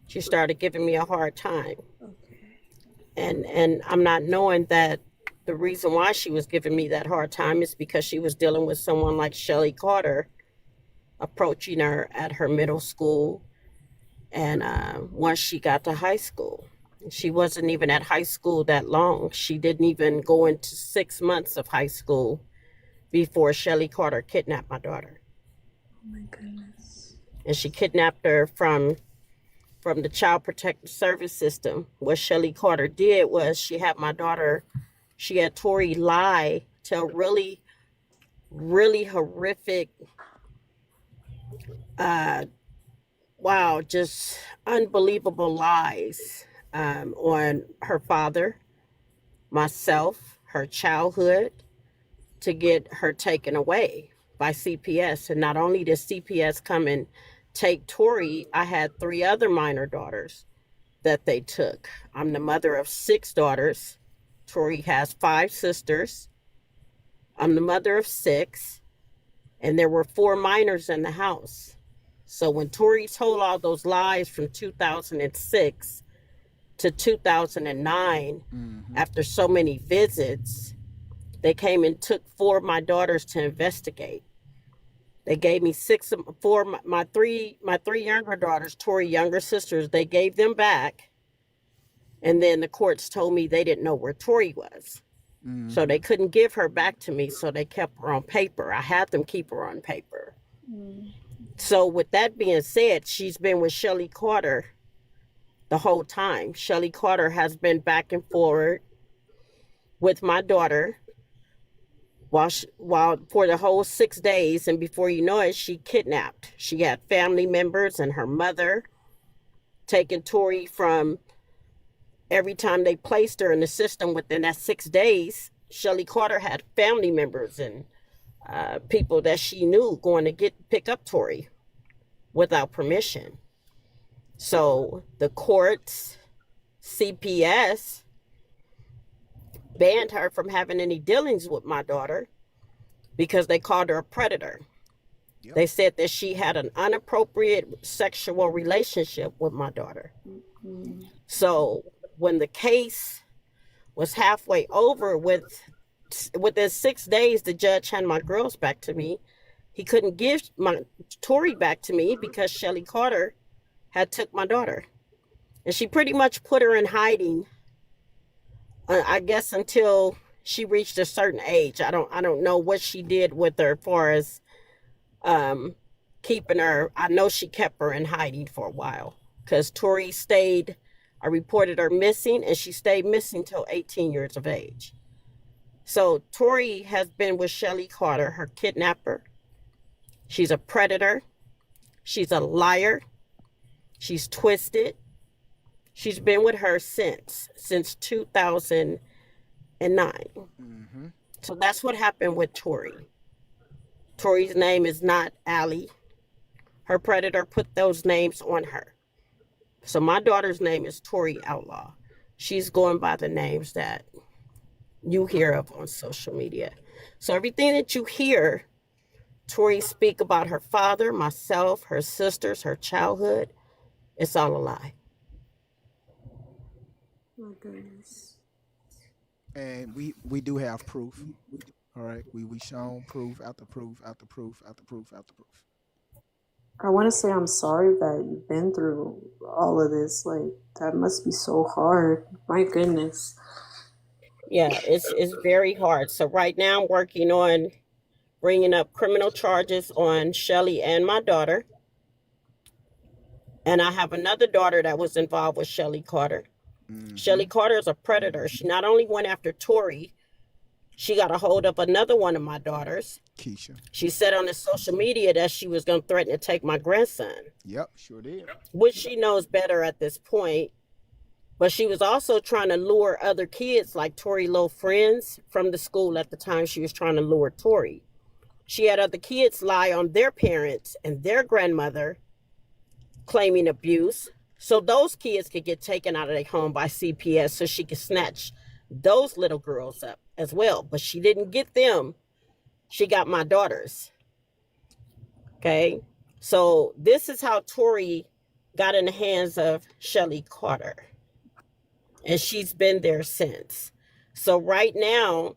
She started giving me a hard time, and I'm not knowing that the reason why she was giving me that hard time is because she was dealing with someone like Shelly Carter approaching her at her middle school, and once she got to high school. She wasn't even at high school that long. She didn't even go into 6 months of high school before Shelly Carter kidnapped my daughter. Oh my goodness. And she kidnapped her from the Child Protective Service system. What Shelly Carter did was she had Tori lie, tell really, really horrific, just unbelievable lies on her father, myself, her childhood, to get her taken away by CPS. And not only did CPS come and take Tori, I had 3 other minor daughters that they took. I'm the mother of 6 daughters. Tori has 5 sisters. I'm the mother of 6, and there were 4 minors in the house. So when Tori told all those lies from 2006 to 2009, after so many visits, they came and took 4 of my daughters to investigate. They gave me 4, my three younger daughters, Tori younger sisters, they gave them back. And then the courts told me they didn't know where Tori was. So they couldn't give her back to me, so they kept her on paper. I had them keep her on paper. So with that being said, she's been with Shelly Carter the whole time. Shelly Carter has been back and forward with my daughter while for the whole 6 days, and before you know it, she kidnapped. She had family members and her mother taking Tori from every time they placed her in the system within that 6 days. Shelly Carter had family members and people that she knew going to pick up Tori without permission. So the courts, CPS, banned her from having any dealings with my daughter because they called her a predator. Yep. They said that she had an inappropriate sexual relationship with my daughter. So when the case was halfway over, within 6 days, the judge handed my girls back to me. He couldn't give my Tori back to me because Shelly Carter had took my daughter, and she pretty much put her in hiding. I guess until she reached a certain age. I don't know what she did with her as far as keeping her. I know she kept her in hiding for a while because Tori stayed. I reported her missing, and she stayed missing till 18 years of age. So Tori has been with Shelly Carter, her kidnapper. She's a predator. She's a liar. She's twisted. She's been with her since 2009. So that's what happened with Tori. Tori's name is not Allie. Her predator put those names on her. So my daughter's name is Tori Outlaw. She's going by the names that you hear of on social media. So everything that you hear Tori speak about her father, myself, her sisters, her childhood, it's all a lie. My goodness. And we do have proof. All right, we shown proof after proof after proof after proof after proof. I want to say I'm sorry that you've been through all of this. Like, that must be so hard. My goodness. Yeah, it's very hard. So right now I'm working on bringing up criminal charges on Shelly and my daughter. And I have another daughter that was involved with Shelly Carter. Shelly Carter is a predator. She not only went after Tori, she got a hold of another one of my daughters. Keisha. She said on the social media that she was going to threaten to take my grandson. Yep, sure did. Which she knows better at this point. But she was also trying to lure other kids like Tori Lowe friends from the school at the time she was trying to lure Tori. She had other kids lie on their parents and their grandmother claiming abuse. So those kids could get taken out of their home by CPS so she could snatch those little girls up as well. But she didn't get them. She got my daughters. Okay. So this is how Tori got in the hands of Shelly Carter. And she's been there since. So right now,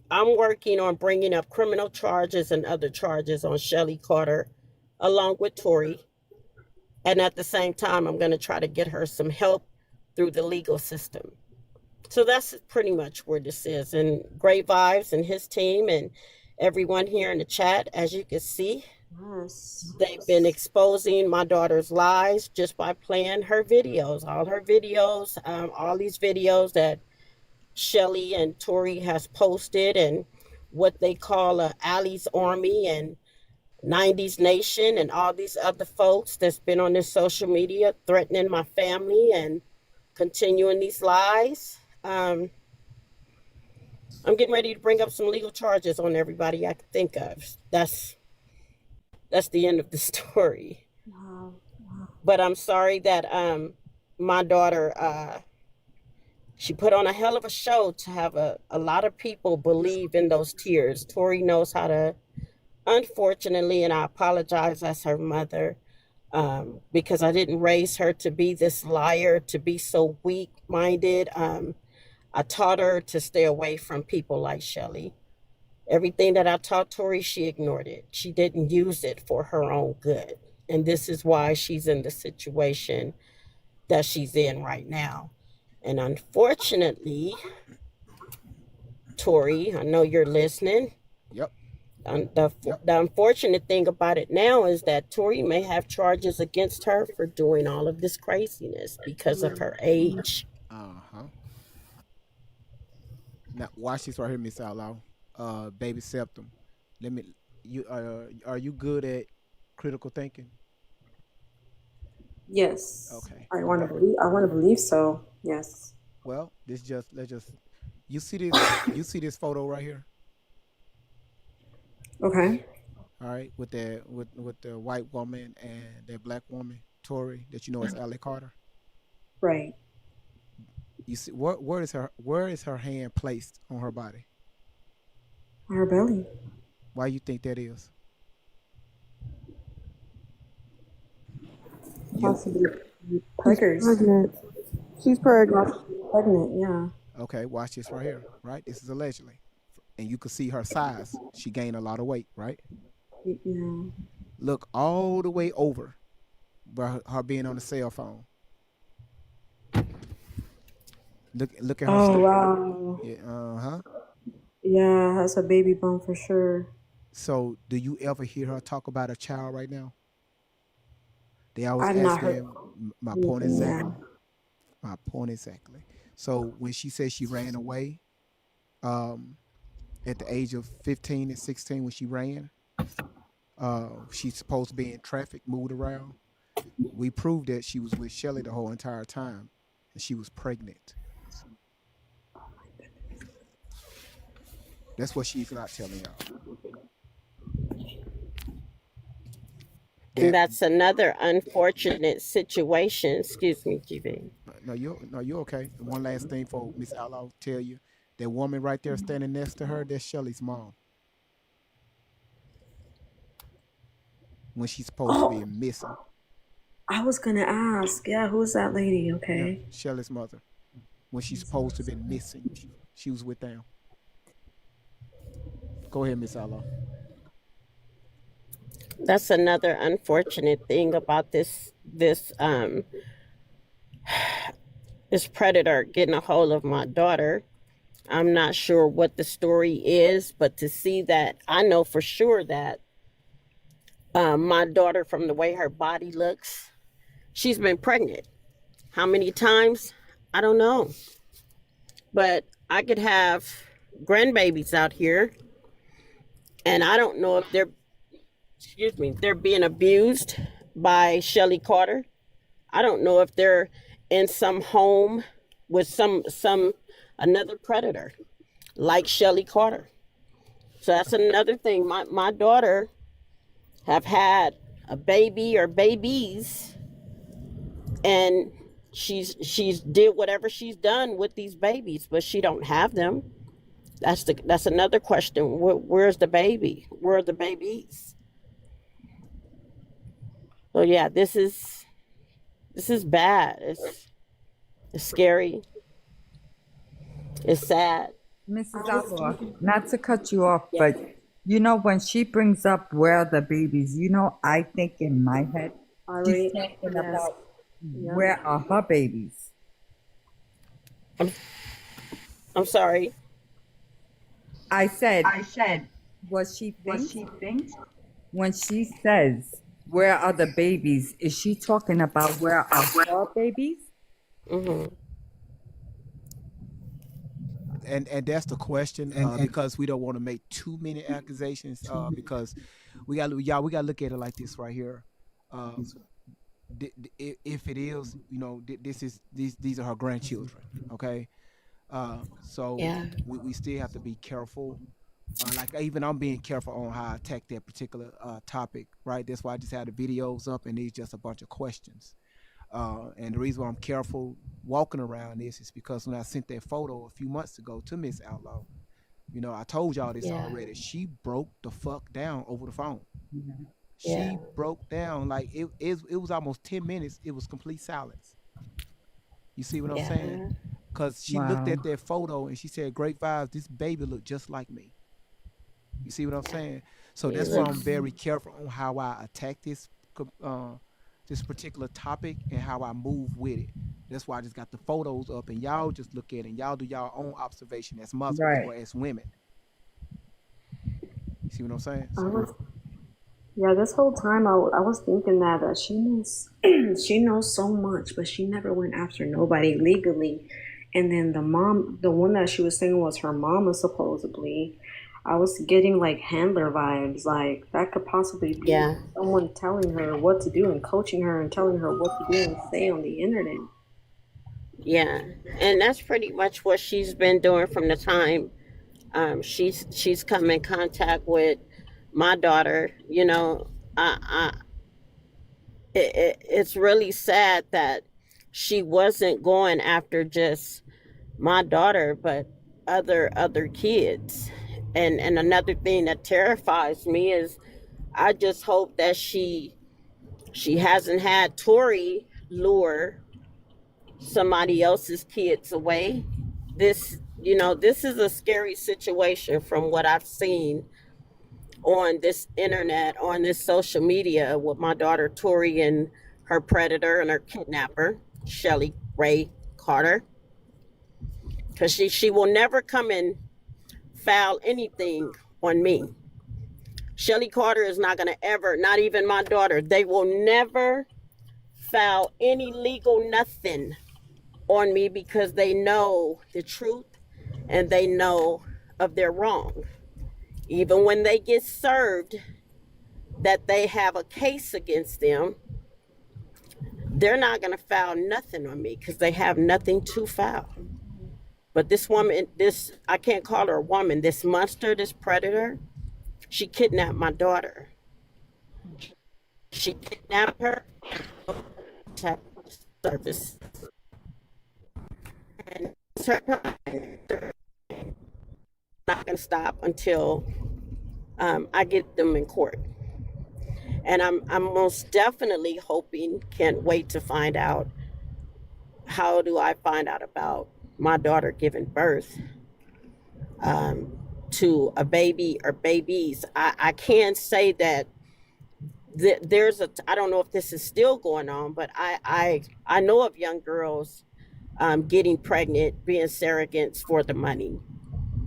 I'm working on bringing up criminal charges and other charges on Shelly Carter, along with Tori. And at the same time, I'm going to try to get her some help through the legal system. So that's pretty much where this is. And Great Vibes and his team and everyone here in the chat, as you can see, they've been exposing my daughter's lies just by playing her videos, all her videos, all these videos that Shelly and Tori has posted, and what they call Allie's Army and 90s Nation and all these other folks that's been on this social media threatening my family and continuing these lies. I'm getting ready to bring up some legal charges on everybody I can think of. That's the end of the story. Wow. But I'm sorry that my daughter she put on a hell of a show to have a lot of people believe in those tears. Tori knows how to, unfortunately, and I apologize as her mother, because I didn't raise her to be this liar, to be so weak-minded. I taught her to stay away from people like Shelly. Everything that I taught Tori, she ignored it. She didn't use it for her own good. And this is why she's in the situation that she's in right now. And unfortunately, Tori, I know you're listening. Yep. The unfortunate thing about it now is that Tori may have charges against her for doing all of this craziness because of her age. Now watch this right here, Miss Outlaw. Baby Septum. Are you good at critical thinking? Yes. Okay. I want to believe so. Yes. Well, you see this photo right here? Okay. All right, with the white woman and that black woman, Tori, that you know is Allie Carter. Right. You see where is her hand placed on her body? Her belly. Why you think that is? Possibly preggers. She's pregnant. Pregnant, yeah. Okay, watch this right here. Right, this is allegedly, and you can see her size. She gained a lot of weight, right? Yeah. Look all the way over, by her being on the cell phone. Look at her. Oh wow. Yeah. Yeah, has a baby bump for sure. So, do you ever hear her talk about a child right now? They always I've not ask heard. them my point exactly. My point exactly. So when she said she ran away, at the age of 15 and 16 when she ran, she's supposed to be in traffic, moved around. We proved that she was with Shelly the whole entire time, and she was pregnant. That's what she's not telling y'all. And that's another unfortunate situation. Excuse me, GB. No, you're okay. One last thing for Miss Outlaw tell you. That woman right there standing next to her, that's Shelly's mom. When she's supposed to be Oh, missing. I was gonna ask. Yeah, who's that lady? Yeah, Okay. Shelly's mother. When she's supposed to be missing. She was with them. Go ahead, Miss Outlaw. That's another unfortunate thing about this predator getting a hold of my daughter. I'm not sure what the story is, but to see that, I know for sure that my daughter, from the way her body looks, she's been pregnant. How many times? I don't know. But I could have grandbabies out here, and I don't know if they're being abused by Shelly Carter. I don't know if they're in some home with some another predator like Shelly Carter. So that's another thing. My daughter have had a baby or babies, and she's did whatever she's done with these babies, but she don't have them. That's another question. Where's the baby? Where are the babies? So yeah, this is bad. It's scary. It's sad. Mrs. Outlaw, not to cut you off, but you know, when she brings up where are the babies, you know, I think in my head, she's talking about where are her babies. I'm sorry. I said what she thinks when she says where are the babies, is she talking about where are her babies? Mm-hmm. And that's the question, because we don't want to make too many accusations, because we got to look at it like this right here. If it is, these are her grandchildren, okay? So Yeah. we still have to be careful. Like even I'm being careful on how I attack that particular topic, right? That's why I just had the videos up and these just a bunch of questions. And the reason why I'm careful walking around this is because when I sent that photo a few months ago to Miss Outlaw, I told y'all this already. She broke the fuck down over the phone. She broke down like it was almost 10 minutes. It was complete silence. You see what I'm saying? Because she looked at that photo and she said, "Great vibes. This baby looked just like me." You see what I'm saying? So that's why I'm very careful on how I attack this particular topic and how I move with it. That's why I just got the photos up and y'all just look at it and y'all do y'all own observation as mothers or as women. You see what I'm saying? Yeah, this whole time I was thinking that she knows she knows so much, but she never went after nobody legally. And then the one that she was saying was her mama supposedly. I was getting like handler vibes, like that could possibly be someone telling her what to do and coaching her and telling her what to do and say on the internet. Yeah, and that's pretty much what she's been doing from the time she's come in contact with my daughter. It's really sad that she wasn't going after just my daughter, but other kids. And another thing that terrifies me is I just hope that she hasn't had Tori lure somebody else's kids away. This is a scary situation from what I've seen on this internet, on this social media with my daughter Tori and her predator and her kidnapper, Shelly Ray Carter. Because she will never come and foul anything on me. Shelly Carter is not going to ever, not even my daughter, they will never foul any legal nothing on me because they know the truth and they know of their wrong. Even when they get served that they have a case against them, they're not going to foul nothing on me because they have nothing to foul. But this woman, this, I can't call her a woman, this monster, this predator, she kidnapped my daughter. She kidnapped her service. And it's her not going to stop until I get them in court. And I'm most definitely hoping, can't wait to find out, how do I find out about my daughter giving birth to a baby or babies. I can say that there's a, I don't know if this is still going on, but I know of young girls getting pregnant, being surrogates for the money.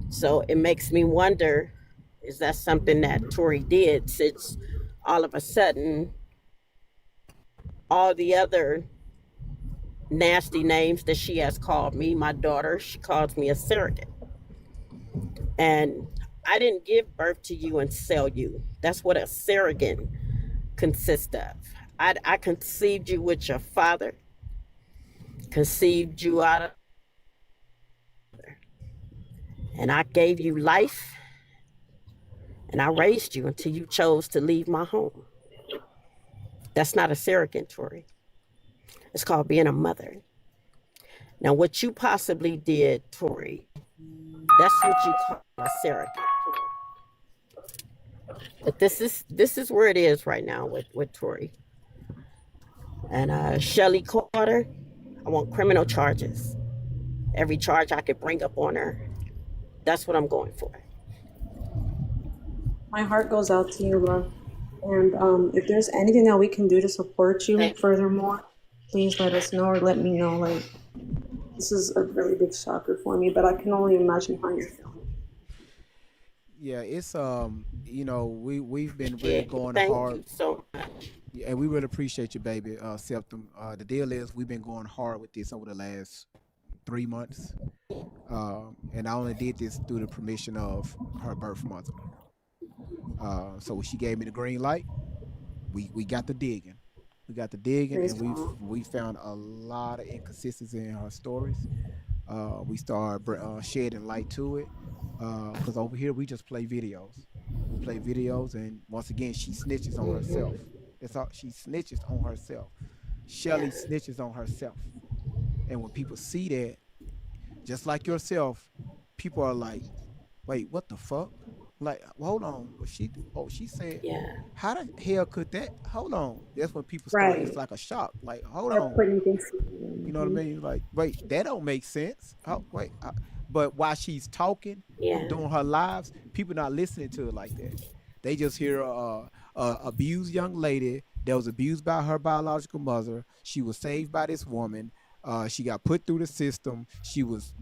So it makes me wonder, is that something that Tori did, since all of a sudden all the other nasty names that she has called me, my daughter, she calls me a surrogate. And I didn't give birth to you and sell you. That's what a surrogate consists of. I conceived you with your father, conceived you out of, and I gave you life, and I raised you until you chose to leave my home. That's not a surrogate, Tori. It's called being a mother. Now, what you possibly did, Tori, that's what you call a surrogate. But this is where it is right now with Tori. And Shelly Carter, I want criminal charges. Every charge I could bring up on her. That's what I'm going for. My heart goes out to you, love. And if there's anything that we can do to support you furthermore, please let us know, or let me know. Like, this is a really big shocker for me, but I can only imagine how you're feeling. Yeah, it's we've been really Yeah, going thank hard. you so much. Yeah, and we really appreciate you, baby, Septum. The deal is we've been going hard with this over the last 3 months, and I only did this through the permission of her birth mother. So when she gave me the green light, we got the digging. We got the digging, Praise and God. we found a lot of inconsistencies in her stories. We started shedding light to it, because over here we just play videos. We play videos, and once again, she snitches on herself. That's all. She snitches on herself. Shelly snitches on herself. And when people see that, just like yourself, people are like, "Wait, what the fuck?" Like, hold on. What she? Oh, she said, Yeah, "How the hell could that?" Hold on. That's when people start. It's Right. like a shock. Like, hold Start on. putting things You know what I together. mean? Like, wait, that don't make sense. Oh, wait. But while she's talking and yeah, doing her lives, people not listening to it like that. They just hear a abused young lady that was abused by her biological mother. She was saved by this woman. She got put through the system. She was,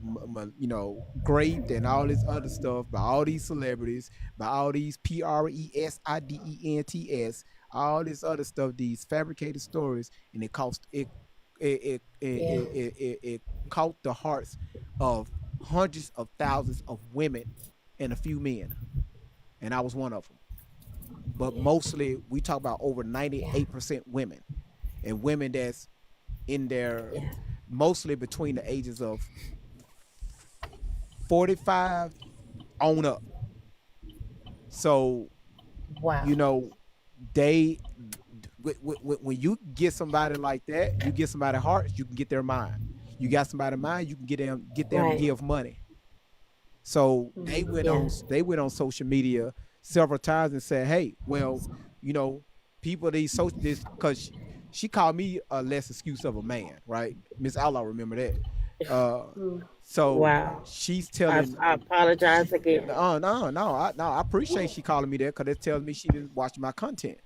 raped and all this other stuff by all these celebrities, by all these presidents, all this other stuff, these fabricated stories, and yeah, it caught the hearts of hundreds of thousands of women and a few men, and I was one of them. But mostly, we talk about over yeah, 98% women, and women that's in their yeah. mostly between the ages of 45 on up. So you Wow. know they when you get somebody like that, you get somebody heart, you can get their mind. You got somebody mind, you can get them to Right. give money. So Yeah. they went on social media several times and said, "Hey, well, you know, people these social this because she called me a less excuse of a man, right? Miss Outlaw, remember that. Uh, so Wow. she's telling, I apologize again. no, I appreciate she calling me that because it tells me she been watching my content.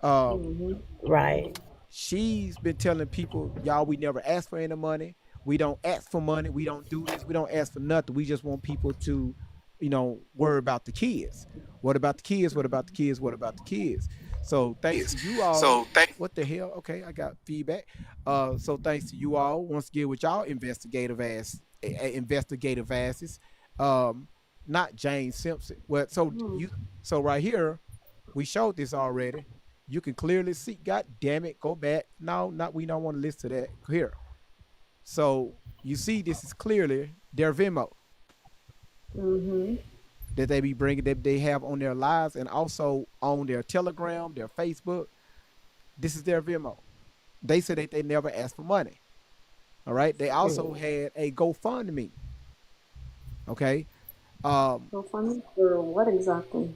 Um, Right. she's been telling people, y'all, we never ask for any money. We don't ask for money. We don't do this. We don't ask for nothing. We just want people to, worry about the kids. What about the kids? What about the kids? What about the kids? So thanks to you all. What the hell? Okay, I got feedback. So thanks to you all once again with y'all investigative asses. Um, not Jane Simpson. Well, so right here, we showed this already. You can clearly see. God damn it, go back. No, not we don't want to listen to that here. So You see, this is clearly their Venmo that they be bringing, that they have on their lives, and also on their Telegram, their Facebook. This is their Venmo. They said that they never asked for money. All right. They also had a GoFundMe. Okay. GoFundMe for what exactly?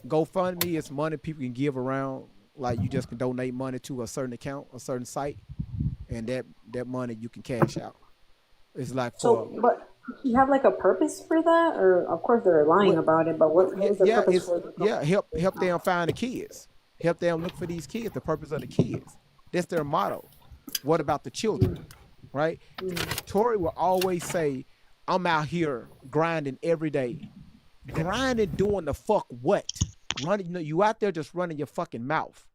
GoFundMe is money people can give around. Like you just can donate money to a certain account, a certain site, and that money you can cash out. It's like for But you have like a purpose for that, or of course they're lying about it. But what was the purpose for the help them find the kids, help them look for these kids. The purpose of the kids. That's their motto. What about the children, right? Tori will always say, "I'm out here grinding every day, grinding, doing the fuck what? Running, you out there just running your fucking mouth."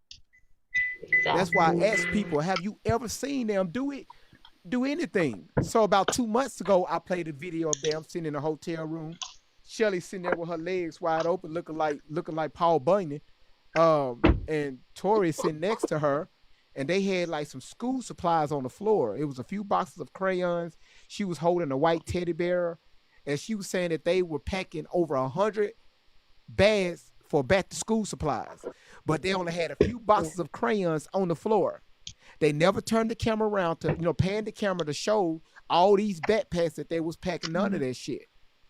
That's why I ask people, have you ever seen them do anything? So about 2 months ago, I played a video of them sitting in a hotel room. Shelly sitting there with her legs wide open, looking like Paul Bunyan. And Tori sitting next to her, and they had like some school supplies on the floor. It was a few boxes of crayons. She was holding a white teddy bear, and she was saying that they were packing over 100 bags for back to school supplies, but they only had a few boxes of crayons on the floor. They never turned the camera around to, pan the camera to show all these backpacks that they was packing. None of that shit,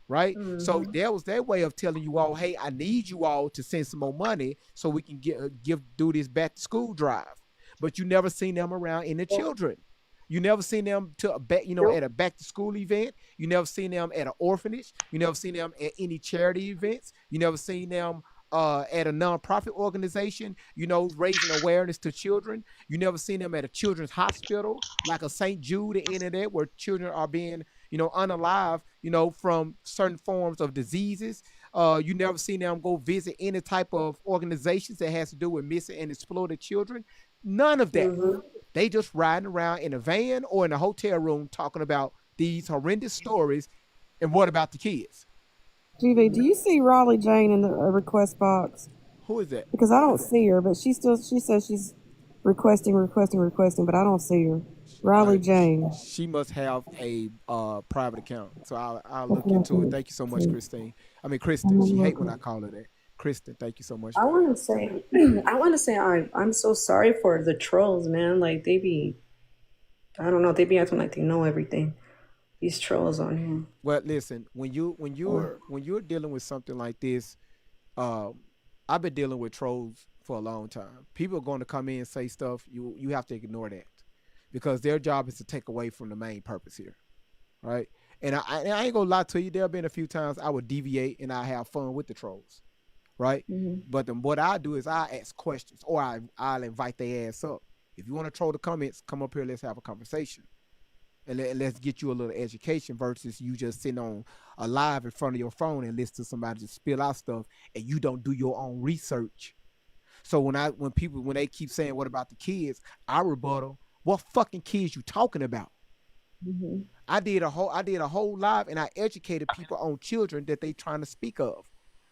right? So that was their way of telling you all, hey, I need you all to send some more money so we can do this back to school drive. But you never seen them around any children. You never seen them at a back to school event. You never seen them at an orphanage. You never seen them at any charity events. You never seen them at a nonprofit organization, raising awareness to children. You never seen them at a children's hospital like a St. Jude or any of that, where children are being, unalive, from certain forms of diseases. You never seen them go visit any type of organizations that has to do with missing and exploited children. None of that. They just riding around in a van or in a hotel room talking about these horrendous stories. And what about the kids? GV, do you see Raleigh Jane in the request box? Who is that? Because I don't see her, but she says she's requesting, but I don't see her. Riley Jane. She must have a private account. So I'll look into it. Thank you so much, Christine. Kristen. She hate when I call her that. Kristen, thank you so much. I want to say I'm so sorry for the trolls, man. Like I don't know, they be acting like they know everything. These trolls on here. Well, listen, when you're dealing with something like this, I've been dealing with trolls for a long time. People are going to come in and say stuff. You have to ignore that, because their job is to take away from the main purpose here, right? And I ain't gonna lie to you. There have been a few times I would deviate and I have fun with the trolls, right? But then what I do is I ask questions, or I'll invite their ass up. If you want to troll the comments, come up here. Let's have a conversation, and let's get you a little education versus you just sitting on a live in front of your phone and listen to somebody just spill out stuff and you don't do your own research. So when they keep saying, what about the kids? I rebuttal, what fucking kids you talking about? I did a whole live and I educated people on children that they trying to speak of.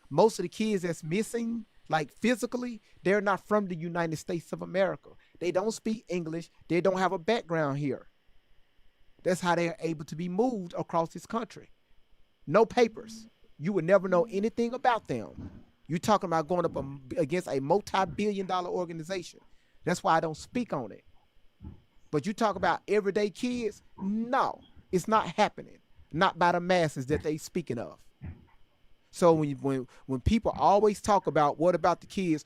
Most of the kids that's missing, like physically, they're not from the United States of America. They don't speak English. They don't have a background here. That's how they're able to be moved across this country. No papers. You would never know anything about them. You're talking about going up against a multi-billion-dollar organization. That's why I don't speak on it. But you talk about everyday kids, no, it's not happening. Not by the masses that they speaking of. So when people always talk about what about the kids,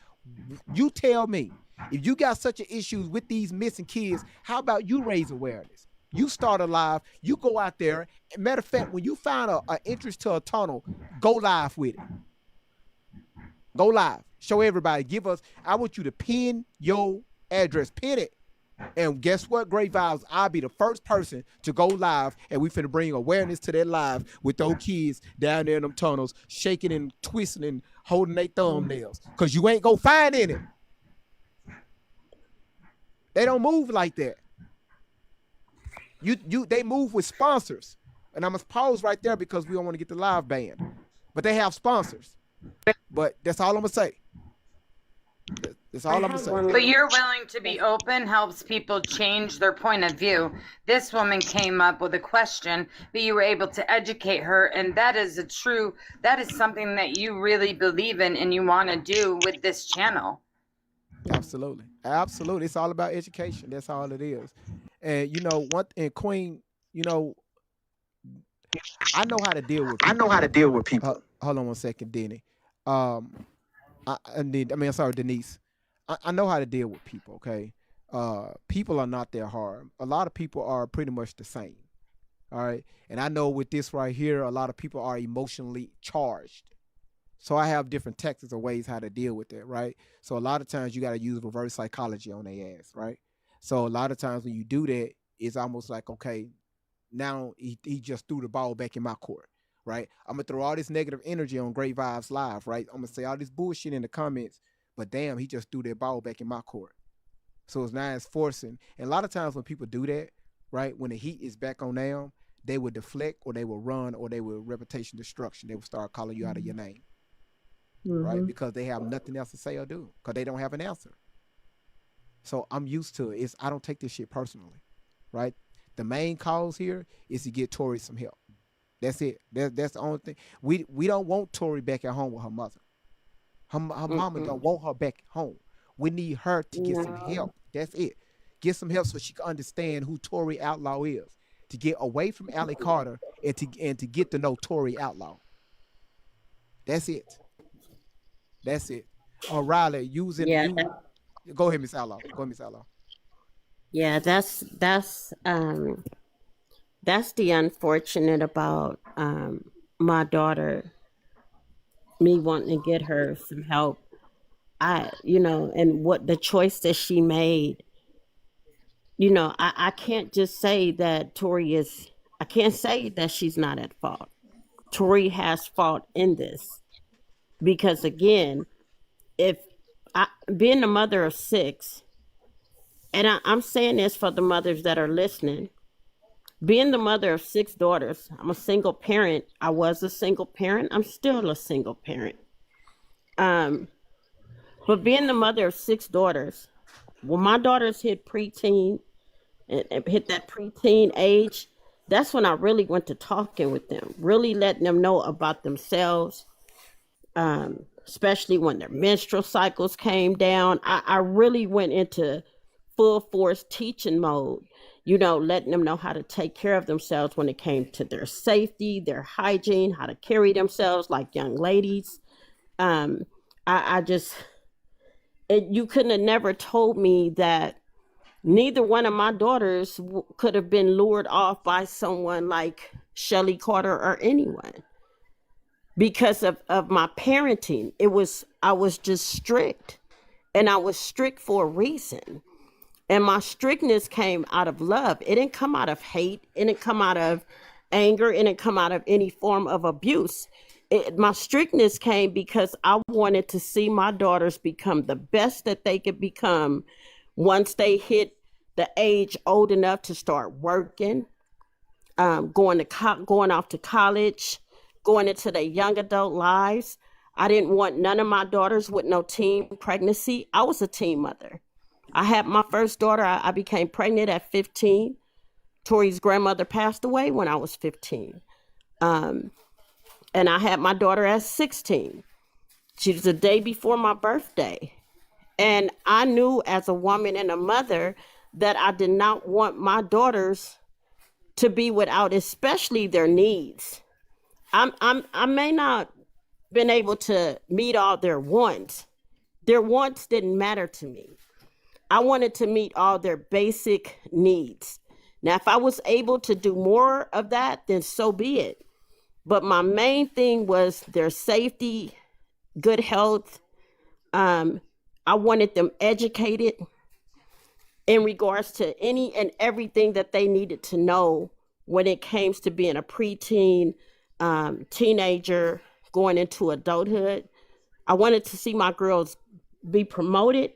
you tell me, if you got such an issue with these missing kids, how about you raise awareness? You start a live, you go out there. Matter of fact, when you find an entrance to a tunnel, go live with it. Go live. Show everybody. I want you to pin your address. Pin it. And guess what, Great Vibes? I'll be the first person to go live, and we finna bring awareness to that live with those kids down there in them tunnels, shaking and twisting and holding their thumbnails. Because you ain't gonna find any. They don't move like that. They move with sponsors. And I must pause right there because we don't want to get the live banned. But they have sponsors. But that's all I'm gonna say. That's all I'm gonna say. But you're willing to be open helps people change their point of view. This woman came up with a question, but you were able to educate her, and that is something that you really believe in and you want to do with this channel. Absolutely. It's all about education. That's all it is. And Queen, I know how to deal with people. Hold on one second, Denny. Denise. I know how to deal with people. Okay, people are not that hard. A lot of people are pretty much the same. All right, and I know with this right here, a lot of people are emotionally charged. So I have different tactics or ways how to deal with it, right? So a lot of times you got to use reverse psychology on their ass, right? So a lot of times when you do that, it's almost like, okay, now he just threw the ball back in my court, right? I'm gonna throw all this negative energy on Great Vibes Live, right? I'm gonna say all this bullshit in the comments, but damn, he just threw that ball back in my court. So it's forcing. And a lot of times when people do that, right, when the heat is back on them, they will deflect or they will run or they will reputation destruction. They will start calling you out of your name. Right? Because they have nothing else to say or do because they don't have an answer. So I'm used to it. I don't take this shit personally, right? The main cause here is to get Tori some help. That's it. That's the only thing. We don't want Tori back at home with her mother. Her mama don't want her back home. We need her to get some help. That's it. Get some help so she can understand who Tori Outlaw is. To get away from Allie Carter and to get to know Tori Outlaw. That's it. Riley, go ahead, Miss Outlaw. Yeah, that's the unfortunate about my daughter, me wanting to get her some help. And what the choice that she made, I can't just say that I can't say that she's not at fault. Tori has fault in this. Because again, being the mother of 6, and I'm saying this for the mothers that are listening, being the mother of 6 daughters, I'm a single parent. I was a single parent. I'm still a single parent. But being the mother of 6 daughters, when my daughters hit preteen and hit that preteen age, that's when I really went to talking with them, really letting them know about themselves. Especially when their menstrual cycles came down. I really went into full force teaching mode, letting them know how to take care of themselves when it came to their safety, their hygiene, how to carry themselves like young ladies. You couldn't have never told me that neither one of my daughters could have been lured off by someone like Shelly Carter or anyone. Because of my parenting, I was just strict, and I was strict for a reason. And my strictness came out of love. It didn't come out of hate. It didn't come out of anger. It didn't come out of any form of abuse. My strictness came because I wanted to see my daughters become the best that they could become once they hit the age old enough to start working, going off to college, going into their young adult lives. I didn't want none of my daughters with no teen pregnancy. I was a teen mother. I had my first daughter. I became pregnant at 15. Tori's grandmother passed away when I was 15. And I had my daughter at 16. She was the day before my birthday. And I knew as a woman and a mother that I did not want my daughters to be without, especially their needs. I may not been able to meet all their wants. Their wants didn't matter to me. I wanted to meet all their basic needs. Now, if I was able to do more of that, then so be it. But my main thing was their safety, good health. I wanted them educated in regards to any and everything that they needed to know when it came to being a preteen, teenager, going into adulthood. I wanted to see my girls be promoted.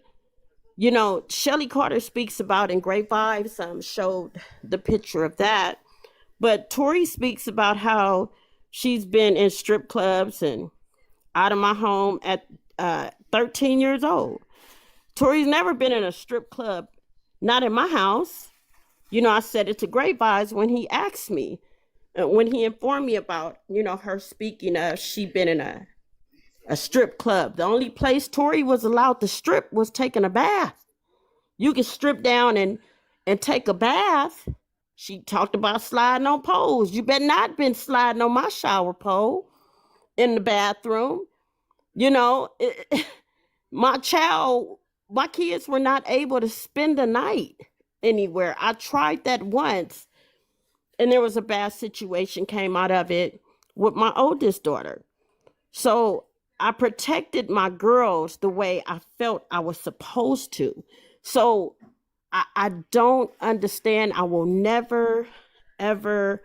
Shelly Carter speaks about in Great Vibes, showed the picture of that. But Tori speaks about how she's been in strip clubs and out of my home at 13 years old. Tori's never been in a strip club, not in my house. I said it to Great Vibes when he asked me, when he informed me about, her speaking of she been in a strip club. The only place Tori was allowed to strip was taking a bath. You can strip down and take a bath. She talked about sliding on poles. You better not been sliding on my shower pole in the bathroom. My kids were not able to spend the night anywhere. I tried that once, and there was a bad situation came out of it with my oldest daughter. So I protected my girls the way I felt I was supposed to. So I don't understand. I will never, ever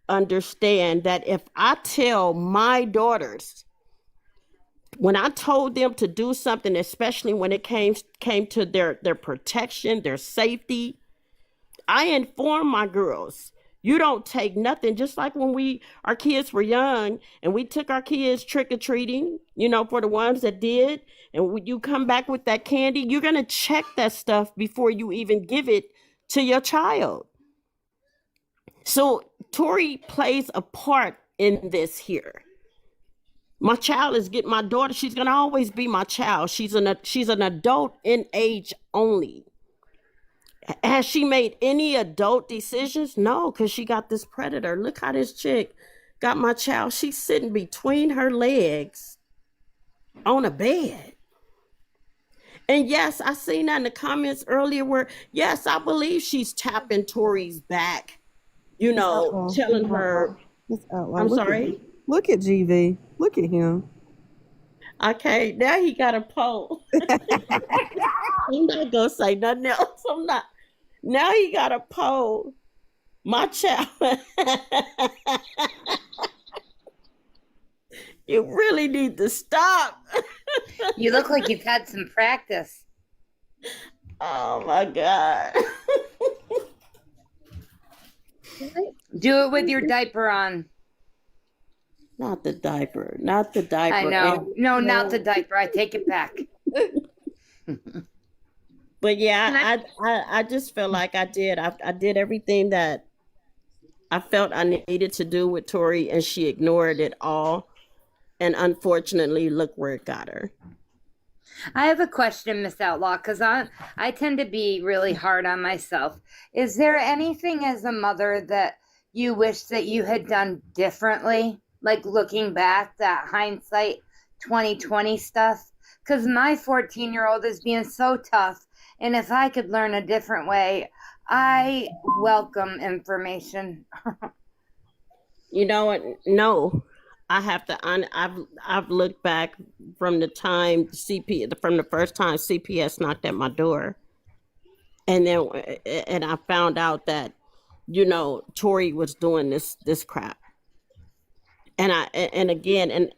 understand that if I tell my daughters, when I told them to do something, especially when it came to their protection, their safety, I informed my girls, you don't take nothing. Just like when our kids were young and we took our kids trick-or-treating, for the ones that did, and when you come back with that candy, you're going to check that stuff before you even give it to your child. So Tori plays a part in this here. My child is getting my daughter. She's going to always be my child. She's an adult in age only. Has she made any adult decisions? No, because she got this predator. Look how this chick got my child. She's sitting between her legs on a bed. And yes, I seen that in the comments earlier where, yes, I believe she's tapping Tori's back, telling her. I'm sorry. Look at GV. Look at him. Okay, now he got a pole. I'm not going to say nothing else. I'm not. Now he got a pole. My child. You really need to stop. You look like you've had some practice. Oh my God. Do it with your diaper on. Not the diaper. Not the diaper. I know. No, not the diaper. I take it back. But yeah, I just feel like I did. I did everything that I felt I needed to do with Tori, and she ignored it all. And unfortunately, look where it got her. I have a question, Miss Outlaw, because I tend to be really hard on myself. Is there anything as a mother that you wish that you had done differently? Like looking back, that hindsight 2020 stuff? Because my 14-year-old is being so tough. And if I could learn a different way, I welcome information. You know what? No. I have to. I've looked back from the time from the first time CPS knocked at my door, and I found out that, Tori was doing this crap, and again,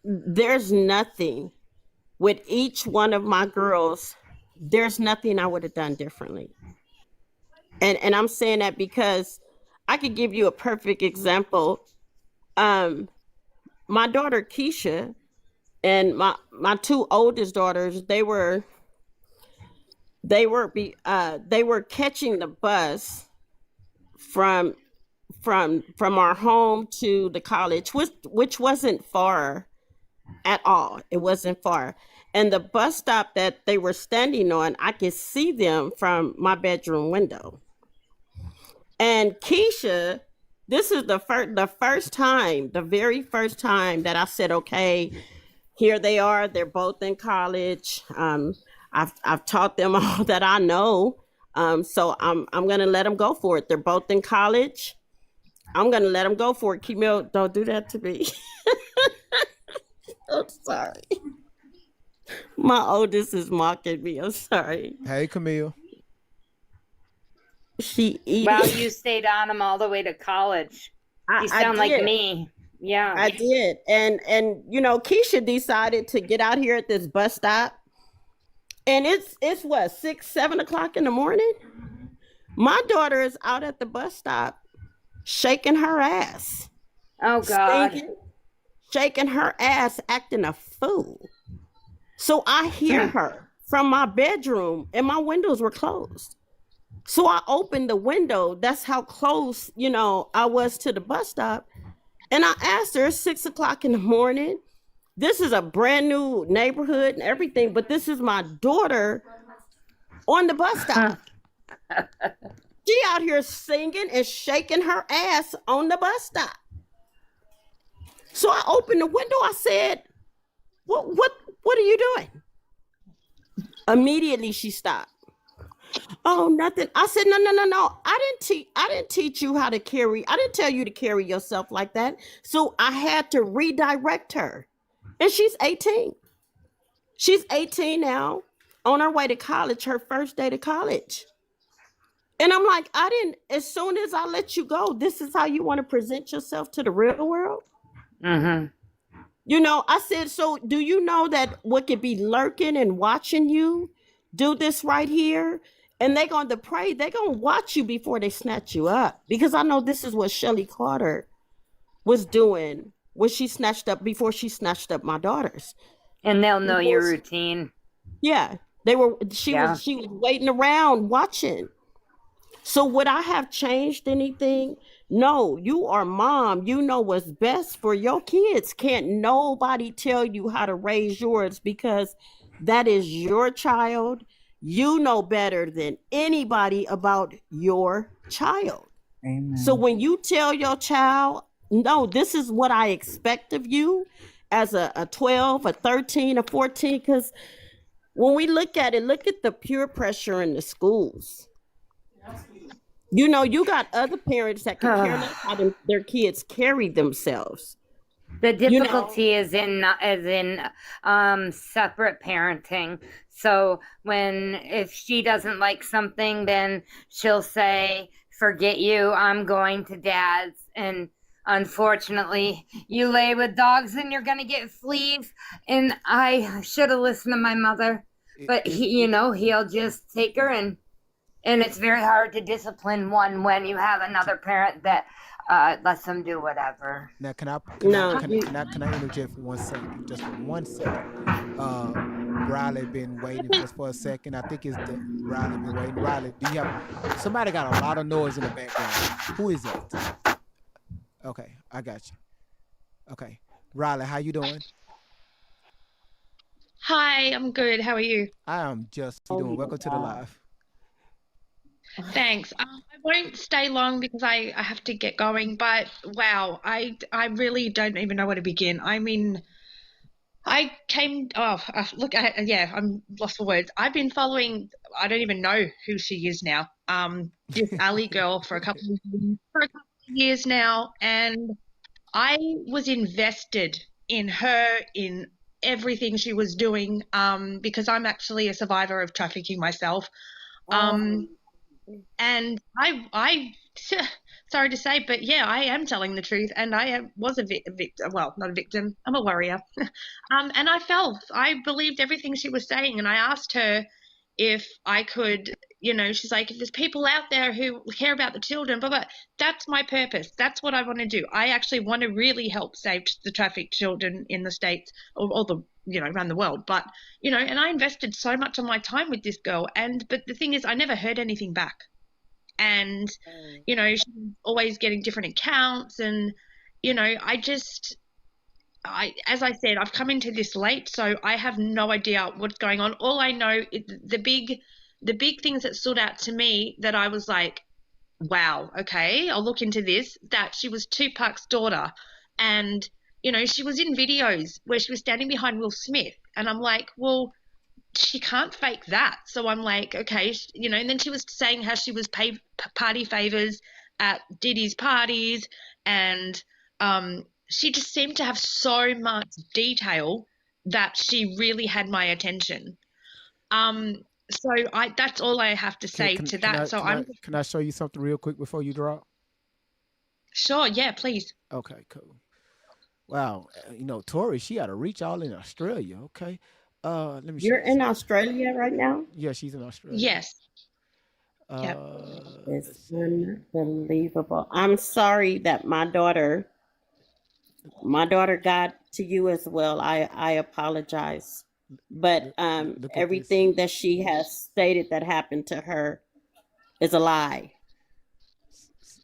there's nothing with each one of my girls. There's nothing I would have done differently, and I'm saying that because I could give you a perfect example. My daughter Keisha and my two oldest daughters, they were catching the bus from our home to the college, which wasn't far at all. It wasn't far. And the bus stop that they were standing on, I could see them from my bedroom window. And Keisha, this is the very first time that I said, okay, here they are. They're both in college. I've taught them all that I know. So I'm gonna let them go for it. They're both in college. I'm gonna let them go for it. Camille, don't do that to me. I'm sorry. My oldest is mocking me. I'm sorry. Hey, Camille. Wow, you stayed on them all the way to college. You sound like me. Yeah, I did. And Keisha decided to get out here at this bus stop, and it's what, 6-7 o'clock in the morning. My daughter is out at the bus stop shaking her ass. Oh God. Shaking her ass, acting a fool. So I hear her from my bedroom and my windows were closed. So I opened the window. That's how close, I was to the bus stop. And I asked her, it's 6 o'clock in the morning. This is a brand new neighborhood and everything, but this is my daughter on the bus stop. She out here singing and shaking her ass on the bus stop. So I opened the window. I said, what are you doing? Immediately she stopped. Oh, nothing. I said, no. I didn't teach you how to carry. I didn't tell you to carry yourself like that. So I had to redirect her. And she's 18. She's 18 now, on her way to college, her first day to college. And I'm like, as soon as I let you go, this is how you want to present yourself to the real world? Mm-hmm. I said, so do you know that what could be lurking and watching you do this right here? And they're going to pray. They're going to watch you before they snatch you up. Because I know this is what Shelly Carter was doing before she snatched up my daughters. And they'll know your routine. Yeah. She was waiting around watching. So would I have changed anything? No, you are mom. You know what's best for your kids. Can't nobody tell you how to raise yours because that is your child. You know better than anybody about your child. Amen. So when you tell your child, no, this is what I expect of you as a 12, a 13, a 14, because when we look at it, look at the peer pressure in the schools. You got other parents that can care less how their kids carry themselves. The difficulty is in separate parenting. So if she doesn't like something, then she'll say, "Forget you, I'm going to Dad's." And unfortunately, you lay with dogs and you're gonna get fleas. And I should have listened to my mother, but he'll just take her and it's very hard to discipline one when you have another parent that lets them do whatever. Now, can I interject for 1 second? Just for 1 second. Riley been waiting just for a second. I think it's Riley been waiting. Riley, do you have somebody got a lot of noise in the background? Who is that? Okay, I got you. Okay, Riley, how you doing? Hi, I'm good. How are you? I am just doing. Welcome to the live. Thanks. I won't stay long because I have to get going, but wow, I really don't even know where to begin. I mean, I'm lost for words. I've been following, I don't even know who she is now. This Ali girl for a couple of years now, and I was invested in her, in everything she was doing, because I'm actually a survivor of trafficking myself. And I sorry to say, but yeah, I am telling the truth, and I was a victim. Well, not a victim. I'm a warrior. And I believed everything she was saying, and I asked her if I could, she's like, if there's people out there who care about the children, but that's my purpose. That's what I want to do. I actually want to really help save the trafficked children in the States or the, around the world. But, and I invested so much of my time with this girl. But the thing is, I never heard anything back. And, she's always getting different accounts. And, as I said, I've come into this late, so I have no idea what's going on. All I know is the big things that stood out to me that I was like, wow, okay, I'll look into this, that she was Tupac's daughter. And, she was in videos where she was standing behind Will Smith. And I'm like, well, she can't fake that. So I'm like, okay, and then she was saying how she was paid party favors at Diddy's parties. And she just seemed to have so much detail that she really had my attention. So that's all I have to say to that. Can I show you something real quick before you drop? Sure, yeah, please. Okay, cool. Wow, Tori, she had to reach all in Australia. Okay, let me. You're in Australia right now? Yeah, she's in Australia. Yes. Yep. It's unbelievable. I'm sorry that my daughter got to you as well. I apologize. but Look at this. everything that she has stated that happened to her is a lie.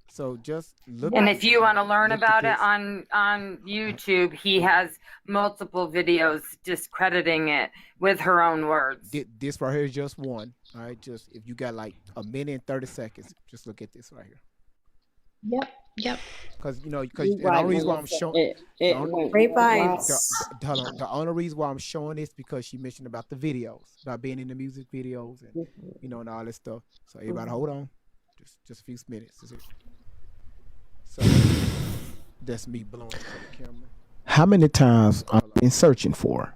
So just look. And if you want to learn look at about it this. on YouTube, he has multiple videos discrediting it with her own words. This right here is just one. All right, just if you got like a minute and 30 seconds, just look at this right here. Yep. Because the Right, only reason why I'm Melissa, showing it went Grapevines. the only reason why I'm showing this because she mentioned about the videos, about being in the music videos and and all this stuff. So everybody, hold on, just a few minutes. That's it. So that's me blowing to the camera. How many times I've been searching for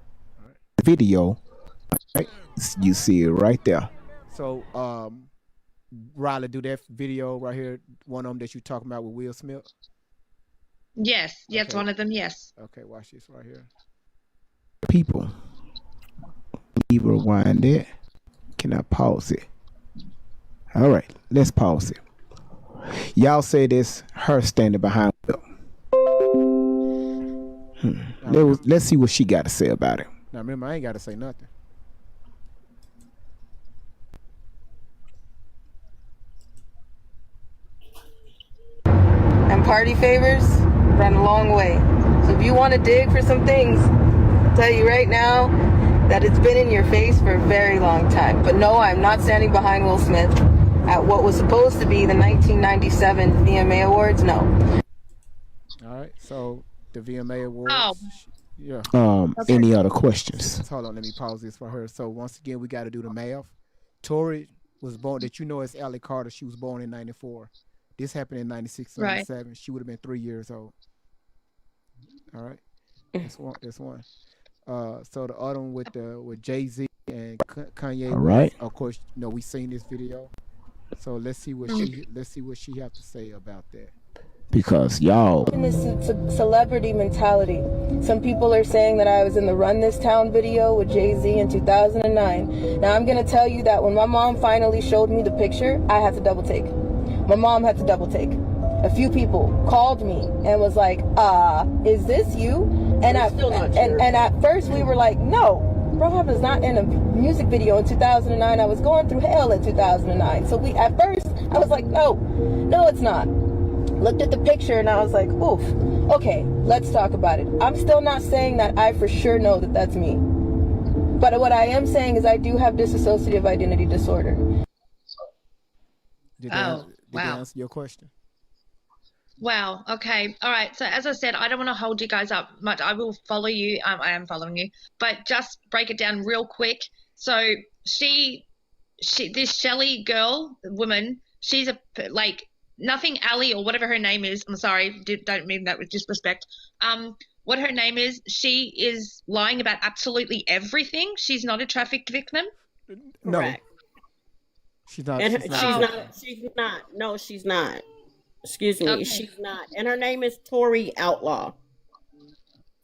video? Right? You see it right there. So Riley, do that video right here, one of them that you talking about with Will Smith. Yes, it's Okay. one of them. Yes. Okay, watch this right here. People, leave rewind it. Can I pause it? All right, let's pause it. Y'all say this her standing behind Will. Let's see what she got to say about it. Now remember, I ain't got to say nothing. And party favors run a long way. So if you want to dig for some things, I'll tell you right now that it's been in your face for a very long time. But no, I'm not standing behind Will Smith at what was supposed to be the 1997 VMA Awards. No. All right, so the VMA Awards. Oh. Yeah. Okay. Any other questions? Hold on, let me pause this for her. So once again, we got to do the math. Tori was born, that you know as Allie Carter. She was born in 94. This happened in 96, 97. She would have been 3 years old. All right. That's one. That's one. So the other one with Jay-Z and Kanye. All right. Of course, we seen this video. So let's see what she have to say about that. Because y'all. In this celebrity mentality, some people are saying that I was in the Run This Town video with Jay-Z in 2009. Now I'm gonna tell you that when my mom finally showed me the picture, I had to double take. My mom had to double take. A few people called me and was like, is this you? And at first we were like, no, Rob is not in a music video in 2009. I was going through hell in 2009. So at first I was like, no, it's not. Looked at the picture and I was like, oof, okay, let's talk about it. I'm still not saying that I for sure know that that's me. But what I am saying is I do have dissociative identity disorder. Did they answer your question? Wow. Okay. All right. So as I said, I don't want to hold you guys up much. I will follow you. I am following you, but just break it down real quick. So this Shelly woman, she's nothing Ali or whatever her name is. I'm sorry. Don't mean that with disrespect. What her name is, she is lying about absolutely everything. She's not a trafficked victim. No. Correct. She's not. She's not. No, she's not. Excuse me. Okay. She's not. And her name is Tori Outlaw.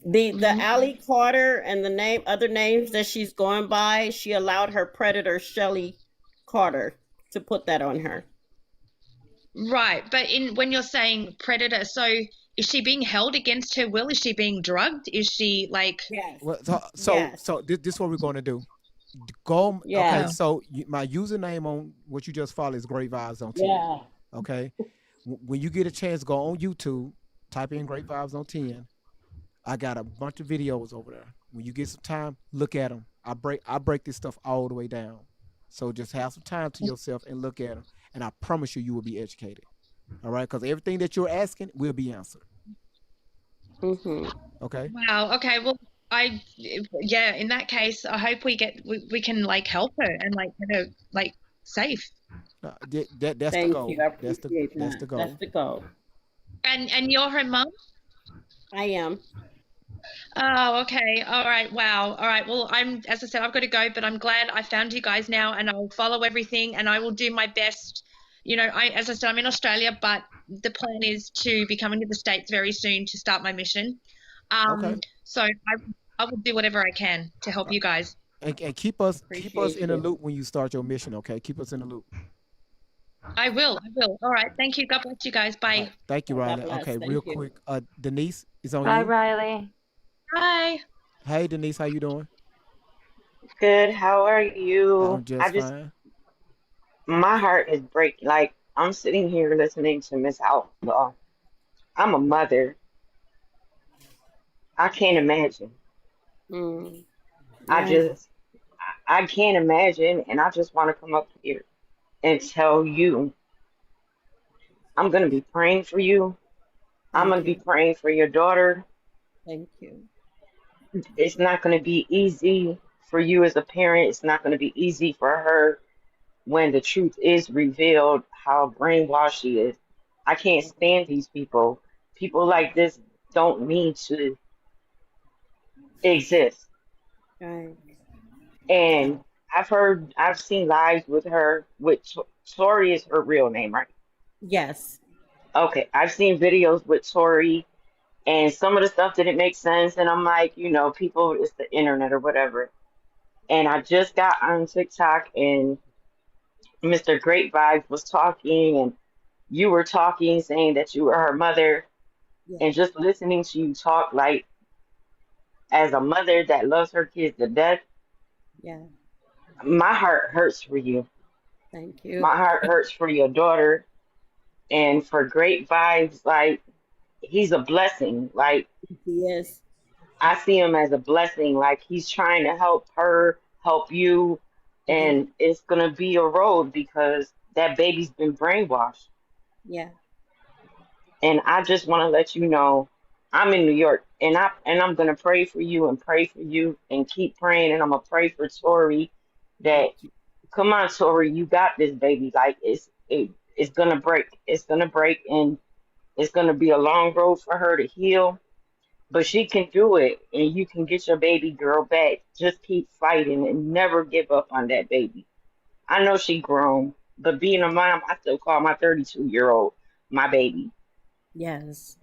The Allie Carter and the other names that she's going by, she allowed her predator Shelly Carter to put that on her. Right, but when you're saying predator, so is she being held against her will? Is she being drugged? Is she like? Yes. Well, so this is what we're going to do. Go. Yeah. Okay. So my username on what you just follow is Great Vibes on 10. Yeah. Okay. When you get a chance, go on YouTube, type in Great Vibes on 10. I got a bunch of videos over there. When you get some time, look at them. I break this stuff all the way down. So just have some time to yourself and look at them. And I promise you will be educated. All right? Because everything that you're asking will be answered. Mm-hmm. Okay? Wow. Okay. Well, in that case, I hope we can help her and get her safe. That's Thank the goal. you. I That's the goal. That's the goal. And you're her mom? I am. Oh, okay. All right. Wow. All right. Well, as I said, I've got to go, but I'm glad I found you guys now, and I will follow everything, and I will do my best. As I said, I'm in Australia, but the plan is to be coming to the States very soon to start my mission. Okay. So I will do whatever I can to help you guys. And keep us in the you. loop when you start your mission, okay? Keep us in the loop. I will. All right. Thank you. God bless you guys. Bye. Thank you, God Riley. bless. Okay, Thank real you. quick. Denise is on Bye, you. Riley. Bye. Hey, Denise, how you doing? Good. How are you? I'm just fine. My heart is breaking. Like, I'm sitting here listening to Miss Outlaw. I'm a mother. I can't imagine. Mm, I yes. just, I can't imagine. And I just want to come up here and tell you, I'm going to be praying for you. I'm going Thank to be you. praying for your daughter. Thank you. It's not going to be easy for you as a parent. It's not going to be easy for her when the truth is revealed how brainwashed she is. I can't stand these people. People like this don't need to exist. Right. And I've seen lives with her, with Tori is her real name, right? Yes. Okay, I've seen videos with Tori, and some of the stuff didn't make sense, and I'm like, people, it's the internet or whatever. And I just got on TikTok, and Mr. Great Vibes was talking, and you were talking, saying that you were her mother, Yeah. and just listening to you talk, like, as a mother that loves her kids to death, Yeah. my heart hurts for you. Thank you. My heart hurts for your daughter, and for Great Vibes. Like, he's a blessing. Like, He is. I see him as a blessing. Like, he's trying to help her, help you, Hmm. and it's gonna be a road because that baby's been brainwashed. Yeah. And I just want to let you know, I'm in New York, and I'm gonna pray for you and keep praying, and I'm gonna pray for Tori that, Thank you. come on, Tori, you got this, baby. Like, it's gonna break. It's gonna break, and it's gonna be a long road for her to heal. But she can do it, and you can get your baby girl back. Just keep fighting and never give up on that baby. I know she grown, but being a mom, I still call my 32-year-old my baby. Yes.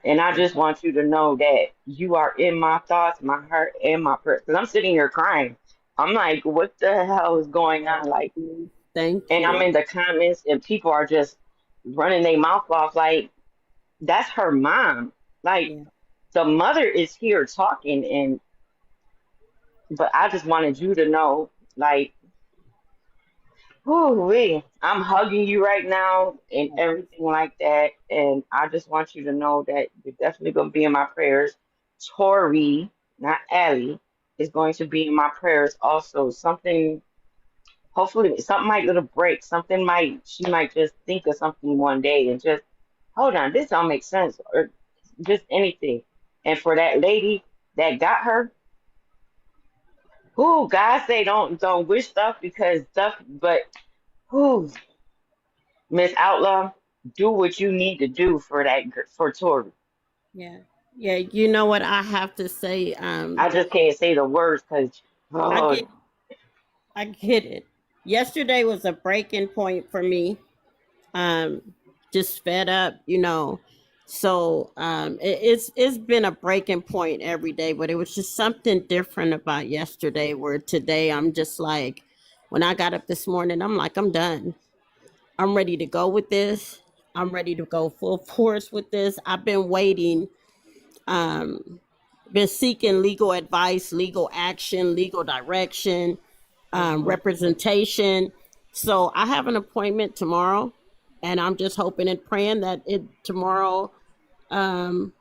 And I Thank just want you to know that you are in my thoughts, my heart, and my prayers. Because I'm sitting here crying. I'm like, what the hell is going on? Like, you. Thank and I'm you. in the comments, and people are just running their mouth off like, that's her mom. Like, Yeah. the mother is here talking, but I just wanted you to know, like, whoo, I'm hugging you right now and everything like that. And I just want you to know that you're definitely going to be in my prayers. Tori, not Allie, is going to be in my prayers also. Hopefully, something might little break. She might just think of something one day and just, hold on, this don't make sense. Or just anything. And for that lady that got her, who God say don't wish stuff because stuff, but who, Miss Outlaw, do what you need to do for for Tori. Yeah. Yeah. You know what I have to say? I just can't say the words because, I oh, get I get it. Yesterday was a breaking point for me. Um, just fed up, So it's been a breaking point every day, but it was just something different about yesterday. Where today I'm just like, when I got up this morning, I'm like, I'm done. I'm ready to go with this. I'm ready to go full force with this. I've been waiting. Um, been seeking legal advice, legal action, legal direction, representation. So I have an appointment tomorrow, and I'm just hoping and praying that it tomorrow. Um,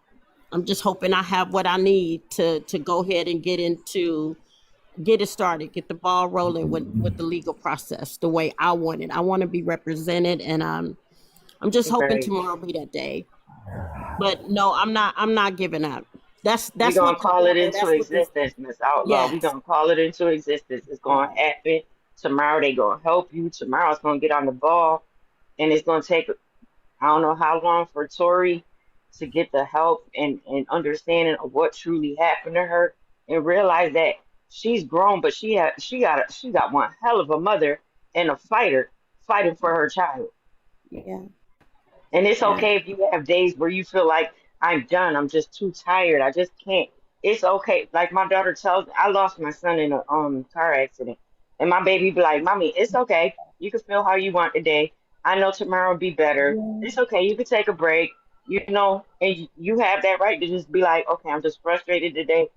I'm just hoping I have what I need to go ahead and get it started, get the ball rolling with the legal process the way I want it. I want to be represented, and I'm just hoping right. tomorrow be that day. But no, I'm not giving up. That's We that's gonna what the call it devil. into That's what this. existence, Miss Outlaw. We Yes. gonna call it into existence. It's gonna Yes. happen tomorrow. They gonna help you tomorrow. It's gonna get on the ball, and it's gonna take, I don't know how long for Tori to get the help and understanding of what truly happened to her, and realize that she's grown, but she got one hell of a mother and a fighter fighting for her child. Yeah. And it's Yeah. okay if you have days where you feel like, I'm done, I'm just too tired, I just can't. It's okay. Like my daughter tells me, I lost my son in a car accident. And my baby be like, Mommy, it's okay. You can feel how you want today. I know tomorrow will be better. It's okay. You can take a break, and you have that right to just be like, okay, I'm just frustrated today.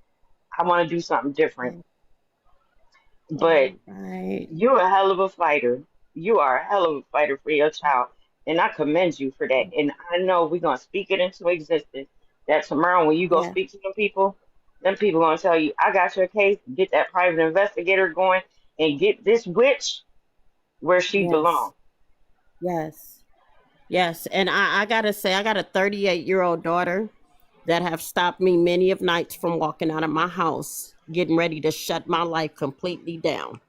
I want to do something different. Yeah. But Right. you're a hell of a fighter. You are a hell of a fighter for your child. And I commend you for that. And I know we're going to speak it into existence that tomorrow when you go Yeah. speak to them people going to tell you, I got your case, get that private investigator going, and get this witch where she Yes. belongs. Yes. Yes. And I gotta say, I got a 38-year-old daughter that have stopped me many of nights from walking out of my house, getting ready to shut my life completely down.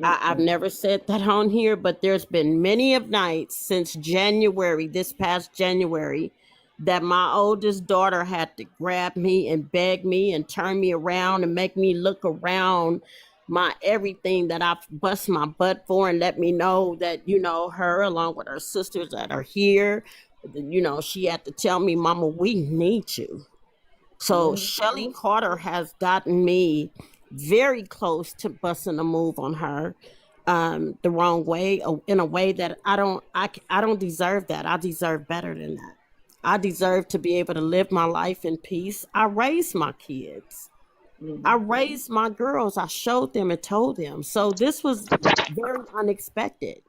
I've Mm-mm. never said that on here, but there's been many of nights since January, this past January, that my oldest daughter had to grab me and beg me and turn me around and make me look around my everything that I've bust my butt for and let me know that, her along with her sisters that are here, she had to tell me, Mama, we need you. So Shelly Mhm. Carter has gotten me very close to busting a move on her the wrong way, in a way that I don't deserve that. I deserve better than that. I deserve to be able to live my life in peace. I raised my kids. I Mhm. raised my girls. I showed them and told them. So this was very unexpected.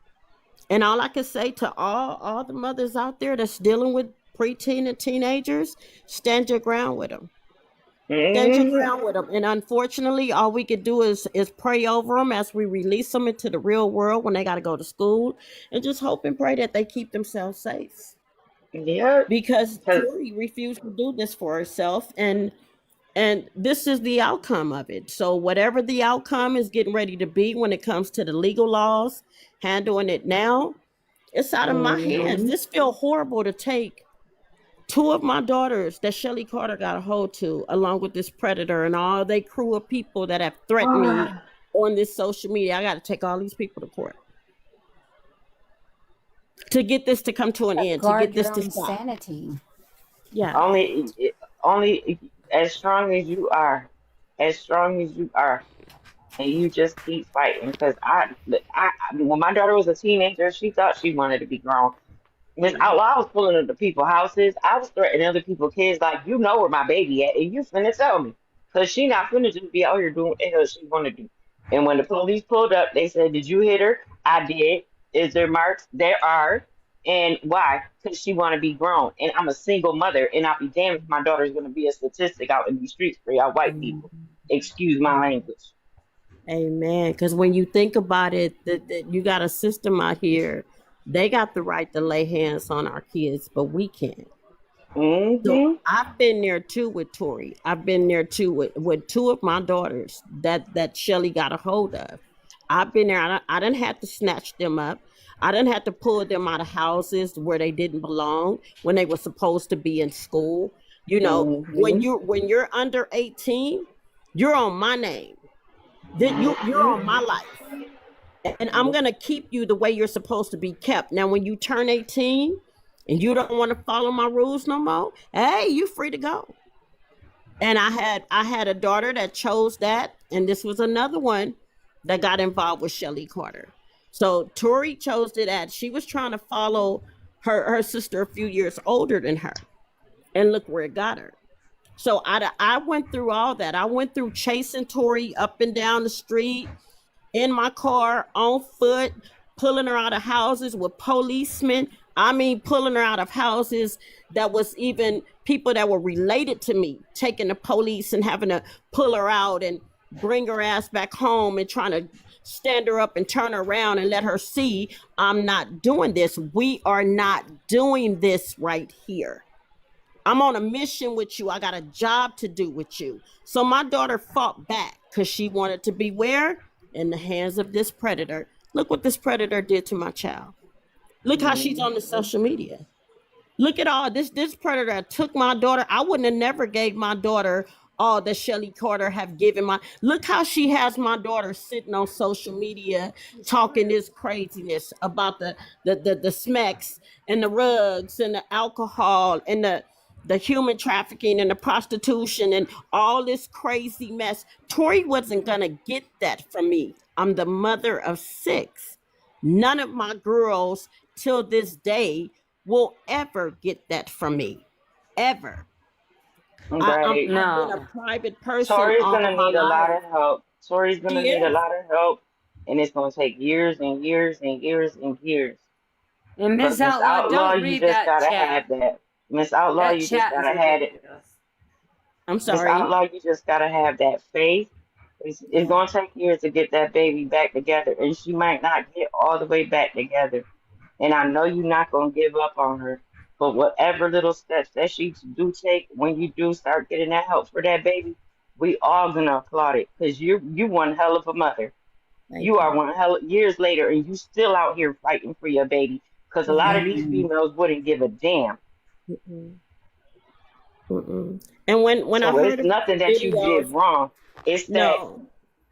And all I can say to all the mothers out there that's dealing with preteen and teenagers, stand your ground with them. Stand your Mhm. ground with them. And unfortunately, all we could do is pray over them as we release them into the real world when they got to go to school, and just hope and pray that they keep themselves safe. Yeah. Because 'Cause Tori refused to do this for herself, and this is the outcome of it. So whatever the outcome is getting ready to be when it comes to the legal laws, handling it now, it's out of my hands. Mhm. This feel horrible to take two of my daughters that Shelly Carter got a hold to, along with this predator and all they crew of people that have threatened me on this social media. I got to take all these people to court to get this to come to an end, to get Guard this your to own stop. sanity. Yeah. only as strong as you are, as strong as you are, and you just keep fighting. Because when my daughter was a teenager, she thought she wanted to be grown. While I was pulling into people's houses, I was threatening other people's kids, like, you know where my baby at, and you finna tell me. Because she not finna just be out here doing what the hell she wanna do. And when the police pulled up, they said, did you hit her? I did. Is there marks? There are. And why? Because she wanna be grown. And I'm a single mother, and I'll be damned if my daughter's gonna be a statistic out in these streets for y'all white people. Excuse my language. Amen. Because when you think about it, that you got a system out here, they got the right to lay hands on our kids, but we can't. So Mm-hmm. I've been there too with Tori. I've been there too with two of my daughters that Shelly got a hold of. I've been there. I didn't have to snatch them up. I didn't have to pull them out of houses where they didn't belong when they were supposed to be in school. When Mm-hmm. you're under 18, you're on my name. Then you're Mm-hmm. on my life. And I'm gonna keep you the way you're supposed to be kept. Now, when you turn 18 and you don't want to follow my rules no more, hey, you free to go. And I had a daughter that chose that, and this was another one that got involved with Shelly Carter. So Tori chose it as she was trying to follow her sister a few years older than her, and look where it got her. So I went through all that. I went through chasing Tori up and down the street, in my car, on foot, pulling her out of houses with policemen. I mean, pulling her out of houses that was even people that were related to me, taking the police and having to pull her out and bring her ass back home and trying to stand her up and turn her around and let her see I'm not doing this. We are not doing this right here. I'm on a mission with you. I got a job to do with you. So my daughter fought back because she wanted to be where? In the hands of this predator. Look what this predator did to my child. Look how she's on the Mm-hmm. social media. Look at all this predator took my daughter. I wouldn't have never gave my daughter all that Shelly Carter have given my. Look how she has my daughter sitting on social media talking this craziness about the smacks and the rugs and the alcohol and the human trafficking and the prostitution and all this crazy mess. Tori wasn't gonna get that from me. I'm the mother of six. None of my girls till this day will ever get that from me. Ever. Right. I've been a No. private person Tori's all gonna my need a lot life. of help. Tori's gonna She need a is. lot of help, and it's gonna take years and years and years and years. And But Miss Miss Outlaw, Outlaw, don't you read just that gotta chat. have that. Miss Outlaw, That you just chat is gotta have it. ridiculous. I'm Miss sorry. Outlaw, you just gotta have that faith. It's Yeah. gonna take years to get that baby back together, and she might not get all the way back together. And I know you're not gonna give up on her. But whatever little steps that she do take, when you do start getting that help for that baby, we all gonna applaud it because you one hell of a mother. Thank You you. are one hell of, years later, and you still out here fighting for your baby because a lot of these Mm-mm. females wouldn't give a damn. Mm-mm. Mm-mm. And when I So heard it's about nothing the that you did videos, wrong. It's no.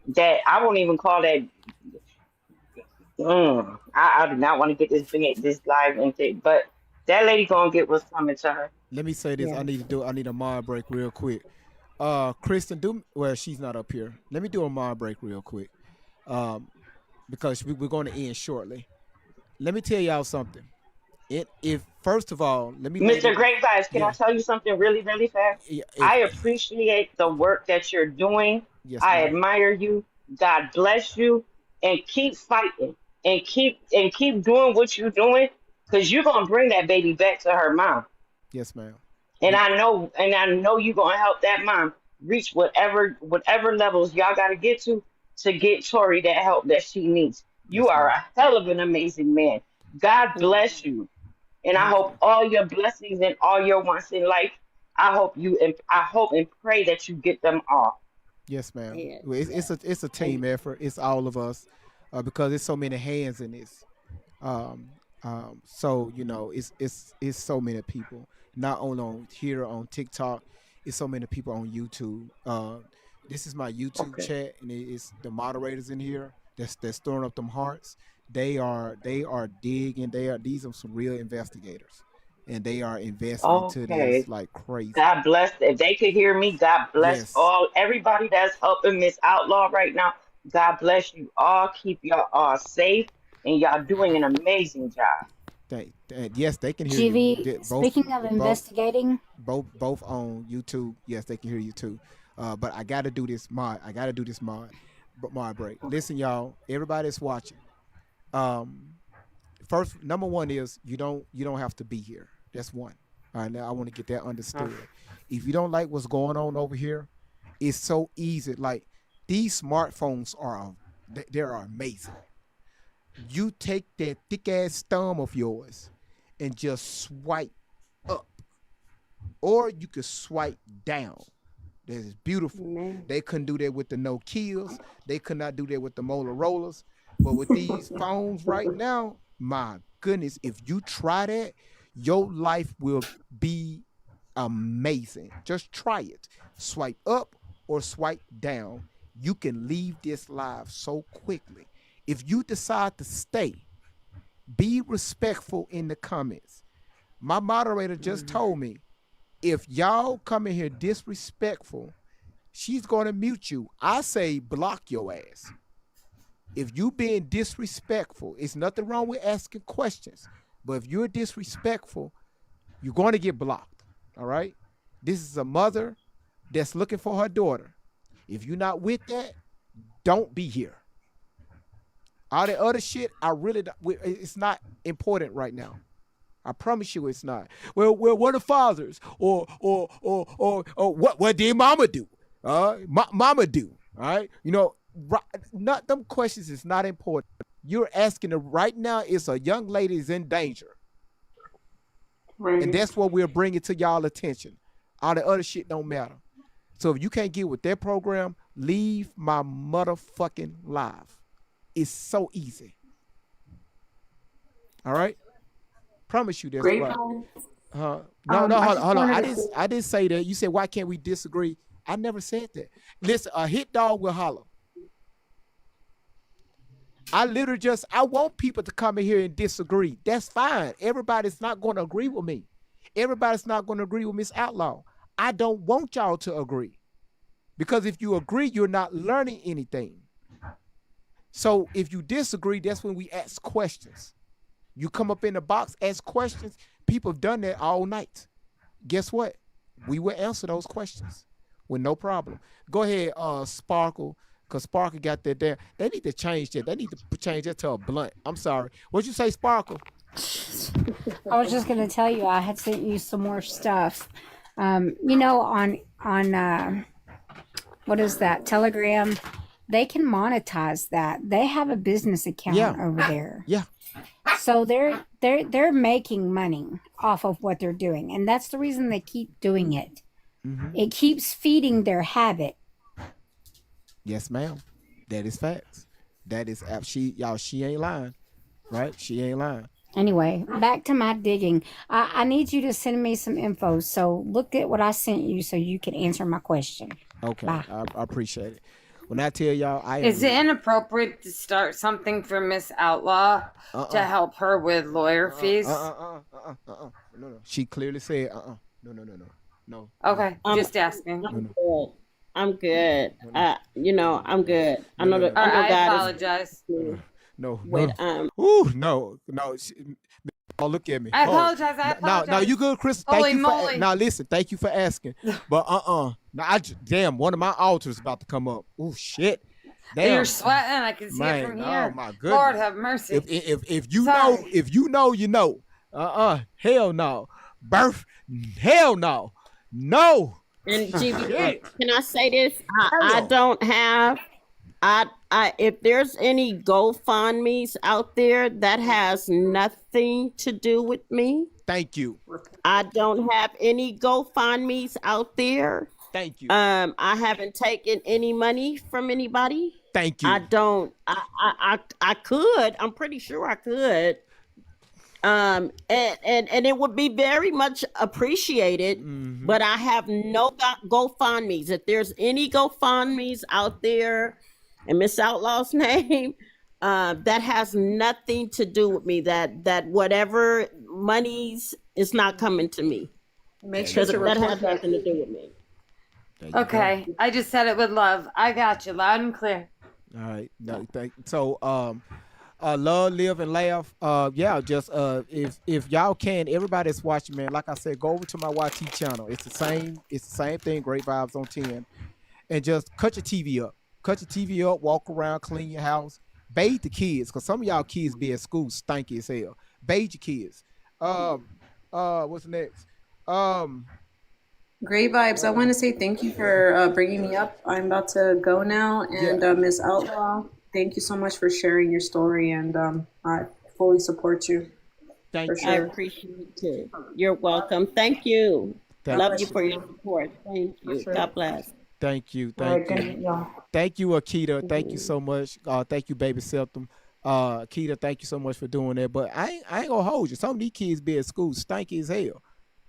that I won't even call that. I do not want to get this live and thing, but that lady gonna get what's coming to her. Let me say this. Yeah. I need a mod break real quick. Kristen, well, she's not up here. Let me do a mod break real quick. Um, because we're going to end shortly. Let me tell y'all something. If first of all, let me lay Mr. this. Great Vibes, can I Yeah, tell you something really, really fast? yeah. I appreciate the work that you're doing. Yes, I ma'am. admire you. God bless you, and keep fighting and keep doing what you're doing because you're gonna bring that baby back to her mom. Yes, ma'am. And I know you're gonna help that mom reach whatever levels y'all gotta to get Tori that help that she needs. You Yes, are ma'am. a hell of an amazing man. God bless you. And I Thank hope you. all your blessings and all your wants in life, I hope and pray that you get them all. Yes, ma'am. Yeah. Well, it's a Thank team effort. It's all of us, because there's so many hands in this. Um, so it's so many people. Not only on here on TikTok, it's so many people on YouTube. This is my YouTube Okay. chat, and it's the moderators in here that's throwing up them hearts. They are digging. These are some real investigators, and they are investing into this Okay. like crazy. God bless. If they could hear me, God bless Yes, all everybody that's helping Miss Outlaw right now. God bless you all. Keep y'all all safe, and y'all doing an amazing job. yes, they can hear you. GV, Both, speaking of both, investigating, both on YouTube. Yes, they can hear you too. But I got to do this mod. I got to do this mod break. Listen, y'all. Everybody that's watching. Um, First, number one is you don't have to be here. That's one. All right, now I want to get that understood. If you don't like what's going on over here, it's so easy. Like these smartphones are amazing. You take that thick ass thumb of yours and just swipe up, or you could swipe down. That is beautiful. Man. They couldn't do that with the no kills. They could not do that with the Rollers. But with these phones right now, my goodness, if you try that, your life will be amazing. Just try it. Swipe up or swipe down. You can leave this live so quickly. If you decide to stay, be respectful in the comments. My moderator just told me if y'all come in here disrespectful, she's going to mute you. I say block your ass. If you being disrespectful, it's nothing wrong with asking questions. But if you're disrespectful, you're going to get blocked. All right? This is a mother that's looking for her daughter. If you're not with that, don't be here. All the other shit, it's not important right now. I promise you, it's not. Well, what are fathers, or what did mama do? Mama do. All right, not them questions is not important. You're asking her right now. It's a young lady is in danger, and that's what we're bringing to y'all attention. All the other shit don't matter. So if you can't get with that program, leave my motherfucking live. It's so easy. All right. Promise you that's right. Grateful. No, I hold on, just hold on. wanted I to didn't say, I didn't say that. You said why can't we disagree? I never said that. Listen, a hit dog will holler. I want people to come in here and disagree. That's fine. Everybody's not going to agree with me. Everybody's not going to agree with Miss Outlaw. I don't want y'all to agree. Because if you agree, you're not learning anything. So if you disagree, that's when we ask questions. You come up in the box, ask questions. People have done that all night. Guess what? We will answer those questions with no problem. Go ahead, Sparkle. Cause Sparkle got that damn. They need to change that. They need to change that to a blunt. I'm sorry. What'd you say, Sparkle? I was just going to tell you I had sent you some more stuff. You know, on what is that, Telegram? They can monetize that. They have a business account over there. Yeah. So they're making money off of what they're doing, and that's the reason they keep doing it. Mm-hmm. It keeps feeding their habit. Yes, ma'am. That is facts. That is she ain't lying, right? She ain't lying. Anyway, back to my digging. I need you to send me some info. So look at what I sent you so you can answer my question. Okay, Bye. I appreciate it. When I tell y'all, Is it inappropriate to start something for Miss Outlaw to help her with lawyer fees? No. She clearly said, no. Okay, just asking. I'm good. I'm good. I know that. I God apologize. No. No. Oh, look at me. I apologize. No, you good, Chris? Holy Thank you moly. now listen, thank you for asking. But now damn, one of my altars about to come up. Oh shit. Damn. You're sweating. I can see it from here. Oh my goodness. Lord have mercy. If you know, you know. Hell no. Birth, hell no. No. And GB, can I say this? I don't have. If there's any GoFundMe's out there, that has nothing to do with me. Thank you. I don't have any GoFundMe's out there. Thank you. I haven't taken any money from anybody. Thank you. I don't. I could. I'm pretty sure I could. And it would be very much appreciated. Mm-hmm. But I have no GoFundMe's. If there's any GoFundMe's out there, in Miss Outlaw's name, that has nothing to do with me. That whatever monies is not coming to me. Make sure to that has report that. nothing to do with me. Okay, I just said it with love. I got you loud and clear. All right. No, so love, live, and laugh. Just if y'all can, everybody that's watching, man, like I said, go over to my YT channel. It's the same thing, Great Vibes on 10. And just cut your TV up. Cut your TV up, walk around, clean your house, bathe the kids, because some of y'all kids be at school stanky as hell. Bathe your kids. What's next? Great vibes. I want to say thank you for bringing me up. I'm about to go now, and Miss Outlaw, thank you so much for sharing your story, and I fully support you. Thank you. I appreciate it. You're welcome. Thank you. Love you for your support. Thank you. God bless. Thank you. Thank you, Akita. Thank you so much. Thank you, Baby Septum. Akita, thank you so much for doing that. But I ain't gonna hold you. Some of these kids be at school stanky as hell.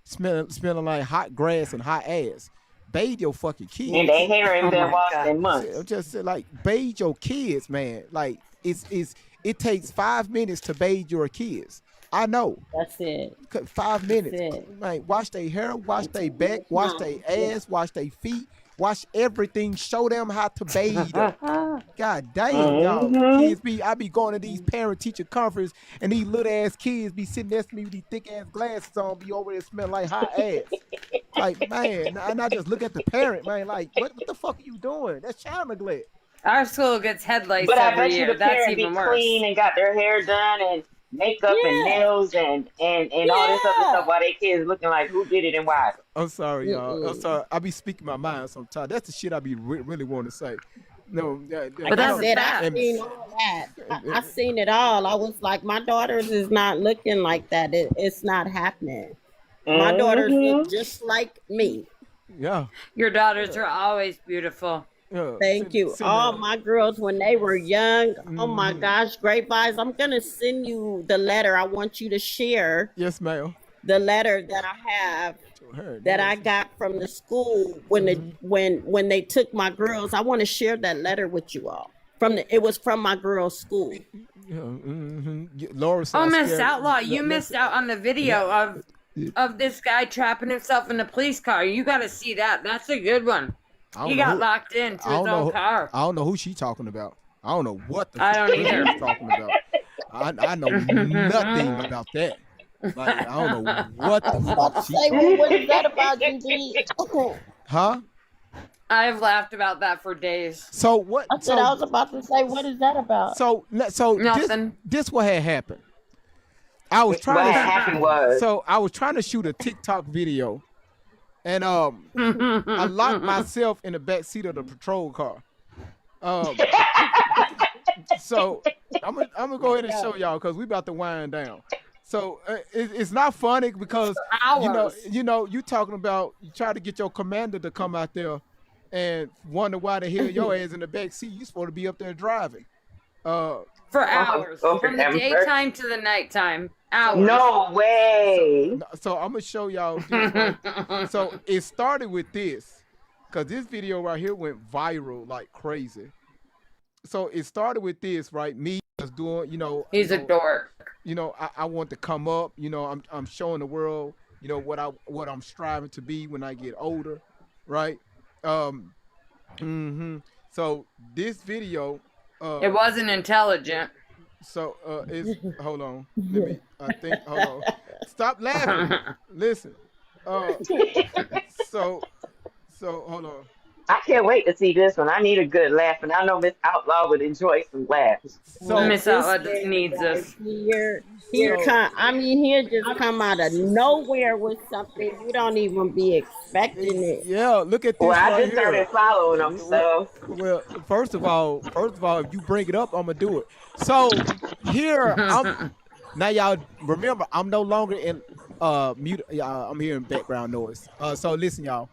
Smelling like hot grass and hot ass. Bathe your fucking kids. And their hair ain't been washed in months. I'm just like, bathe your kids, man. Like it takes 5 minutes to bathe your kids. I know. That's it. 5 minutes. Like, wash their hair, wash their back, wash their ass, wash their feet, wash everything. Show them how to bathe. God damn, y'all. Kids I be going to these parent teacher conference, and these little ass kids be sitting next to me with these thick ass glasses on, be over there smelling like hot ass. Like, man, and I just look at the parent, man, like, what the fuck are you doing? That's child neglect. Our school gets headlights But I every bet you year. the That's parent be even worse. clean and got their hair done and makeup and nails and all this other stuff while they kids looking like who did it and why. I'm sorry, y'all. I'm sorry. I be speaking my mind sometimes. That's the shit I be really want to say. No, but that's it. I've seen all that. I've seen it all. I was like, my daughters is not looking like that. It's not happening. My daughters look just like me. Yeah. Your daughters are always beautiful. Thank you. All my girls, when they were young, oh my gosh, Great Vibes. I'm going to send you the letter. I want you to share. Yes, ma'am. The letter that I have that I got from the school when they took my girls. I want to share that letter with you all. It was from my girls' school. Laura said, oh, Miss Outlaw, you missed out on the video of this guy trapping himself in the police car. You got to see that. That's a good one. He got locked into his own car. I don't know who she's talking about. I don't know what the I don't she's either. talking about. I know nothing about that. Like, I don't know what the fuck Say, what is that about, GG? Huh? I've laughed about that for days. So what? I said I was about to say, what is that about? So Nothing. This what had happened. I was trying What to happened was so I was trying to shoot a TikTok video, and I locked myself in the back seat of the patrol car. So I'm gonna go ahead and show y'all because we about to wind down. So it's not funny because you talking about you try to get your commander to come out there and wonder why the hell your ass in the back seat. You supposed to be up there driving. For hours, from the daytime to the nighttime. Hours. No way. So I'm gonna show y'all this one. So it started with this, cause this video right here went viral like crazy. So it started with this, right? Me just doing, He's a dork. I want to come up. I'm showing the world, what I'm striving to be when I get older, right? So this video. It wasn't intelligent. So it's hold on. Hold on. Stop laughing. Listen. So hold on. I can't wait to see this one. I need a good laugh, and I know Miss Outlaw would enjoy some laughs. So Miss Outlaw needs us. He'll just come out of nowhere with something you don't even be expecting it. Yeah, look at this. Well, I right just started following him, so. Well, first of all, if you bring it up, I'm gonna do it. So here, now y'all remember, I'm no longer in mute. I'm hearing background noise. So listen, y'all.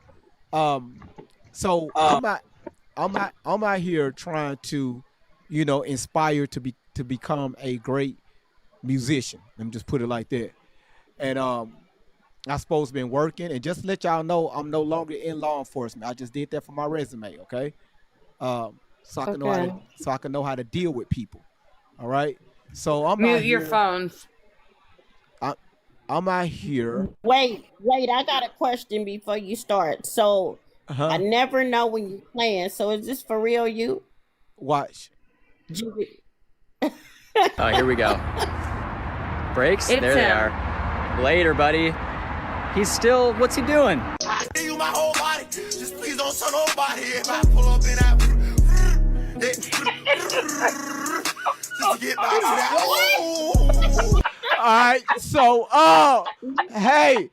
So I'm out here trying to, inspire to become a great musician. Let me just put it like that. And I supposed to been working, and just to let y'all know, I'm no longer in law enforcement. I just did that for my resume, okay? So I can know how to deal with people. All right. So I'm mute out your here, phones. I'm out here. Wait, I got a question before you start. So I never know when you're playing. So is this for real you? Watch. Oh, here we go. Brakes? It's there they him. are. Later, buddy. He's still, what's he doing? You my whole body. Just please don't tell nobody if I pull up in that. Just to get back to that. All right. So, hey,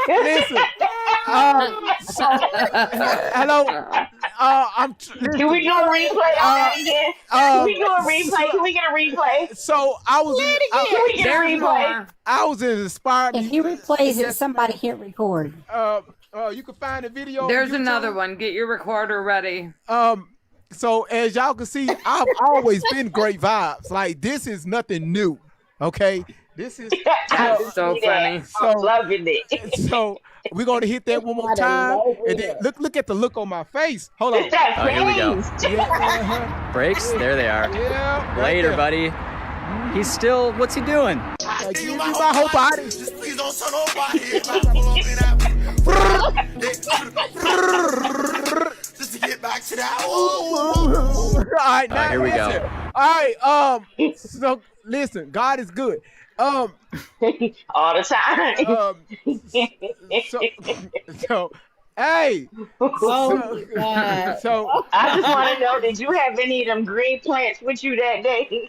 listen. So, hello. Can we do a replay on that again? Can we do a replay? Can we get a replay? So I was. Can we get a replay? I was inspired. If he replays it, somebody hit record. You can find the video. There's another one. Get your recorder ready. So as y'all can see, I've always been great vibes. Like this is nothing new. Okay, this is so funny. I'm loving it. So we're gonna hit that one more time, and then look at the look on my face. Hold on. Oh, here we go. Yeah, Brakes? There they are. Yeah. Later, there. buddy. He's still, what's he doing? Give me my whole body. Just please don't tell nobody if I pull up in that. Just to get back to that. All right, now here we listen. go. All right, so listen, God is good. All the time. So hey. So I just want to know, did you have any of them green plants with you that day?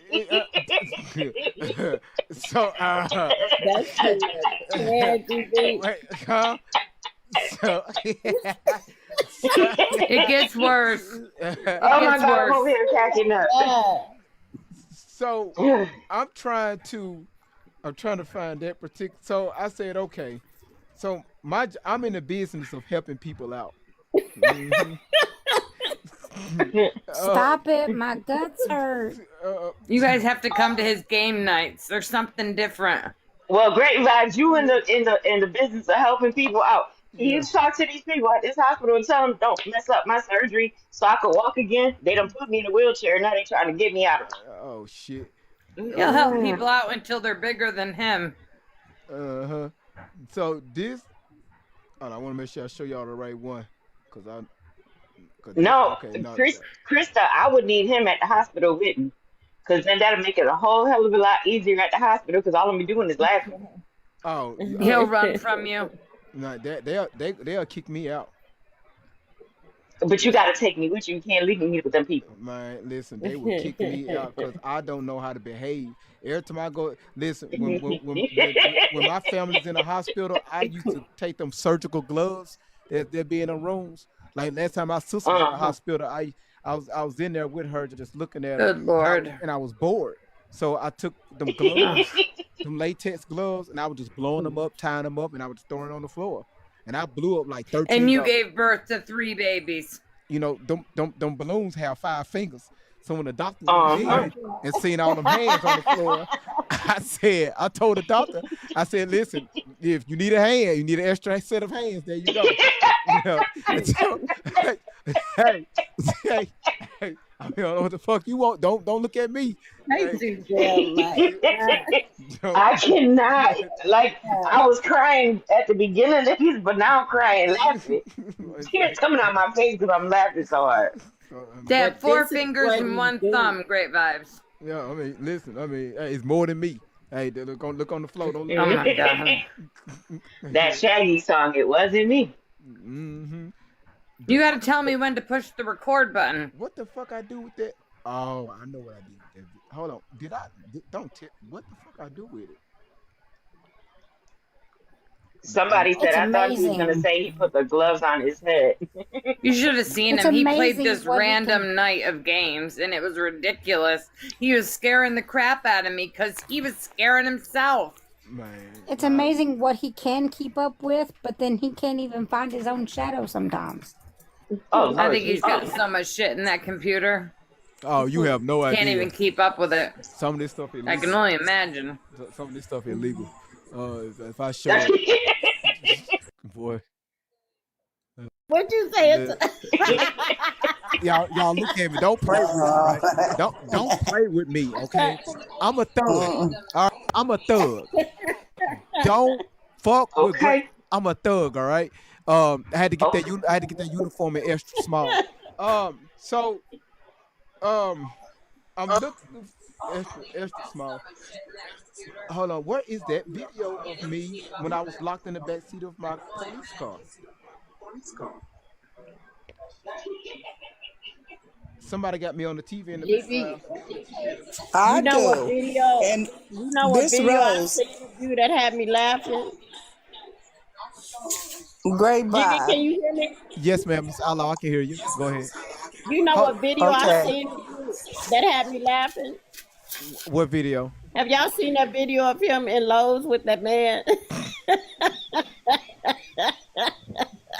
So That's wait, huh? So It gets worse. Oh my God, I'm over here cracking up. So I'm trying to find that particular. So I said, okay. So I'm in the business of helping people out. Mm-hmm. Stop it, my guts hurt. You guys have to come to his game nights. There's something different. Well, great vibes. You in the business of helping people out. You talk to these people at this hospital and tell them don't mess up my surgery so I can walk again. They done put me in a wheelchair. Now they trying to get me out of it. Oh shit. He'll help people out until they're bigger than him. So this, I want to make sure I show y'all the right one, Krista, I would need him at the hospital with me, because then that'll make it a whole hell of a lot easier at the hospital, because all I'm doing is laughing. Oh, he'll run from you. No, they'll kick me out. But you got to take me with you. You can't leave me with them people. Man, listen, they were kicking me out because I don't know how to behave. Every time I go, listen, when my family's in the hospital, I used to take them surgical gloves that be in the rooms. Like last time my sister was in the hospital, I was in there with her, just looking at her, Good Lord. and I was bored. So I took them gloves, them latex gloves, and I was just blowing them up, tying them up, and I was just throwing it on the floor. And I blew up like 13. And you gave birth to 3 babies. You know, them balloons have 5 fingers. So when the doctor came in and seen all them hands on the floor, I told the doctor, I said, listen, if you need a hand, you need an extra set of hands. There you go. You know, and so, hey, I don't know what the fuck you want. Don't look at me. I cannot. Like, I was crying at the beginning of this, but now I'm crying laughing. Tears coming out my face because I'm laughing so hard. They have 4 fingers and 1 thumb. Great vibes. Yeah, I mean, listen, hey, it's more than me. Hey, look on the floor. Don't look Oh my God. That Shaggy song, it wasn't me. Mm-hmm. You got to tell me when to push the record button. What the fuck I do with that? Oh, I know what I did with that. Hold on. Don't tip. What the fuck I do with it? Somebody said, I thought he was going to say he put the gloves on his head. You should have seen him. He played this random night of games, and it was ridiculous. He was scaring the crap out of me because he was scaring himself. Man, it's amazing what he can keep up with, but then he can't even find his own shadow sometimes. Oh, I think he's got so much shit in that computer. Oh, you have no idea. Can't even keep up with it. Some of this stuff illegal. I can only imagine. Some of this stuff illegal. If I show it, boy. What'd you say? Y'all look at me. Don't pray with me, right? Don't pray with me, okay? I'm a thug. All right? I'm a thug. Don't fuck with me. I'm a thug, all right? I had to get that uniform in extra small. I'm looking extra small. Hold on, where is that video of me when I was locked in the back seat of my police car? Somebody got me on the TV in the background. You know what video? And you know what video I seen of you that had me laughing? Great vibe. Can you hear me? Yes, ma'am. Miss Allah, I can hear you. Go ahead. You know what video I seen of you that had me laughing? What video? Have y'all seen that video of him in Lowe's with that man?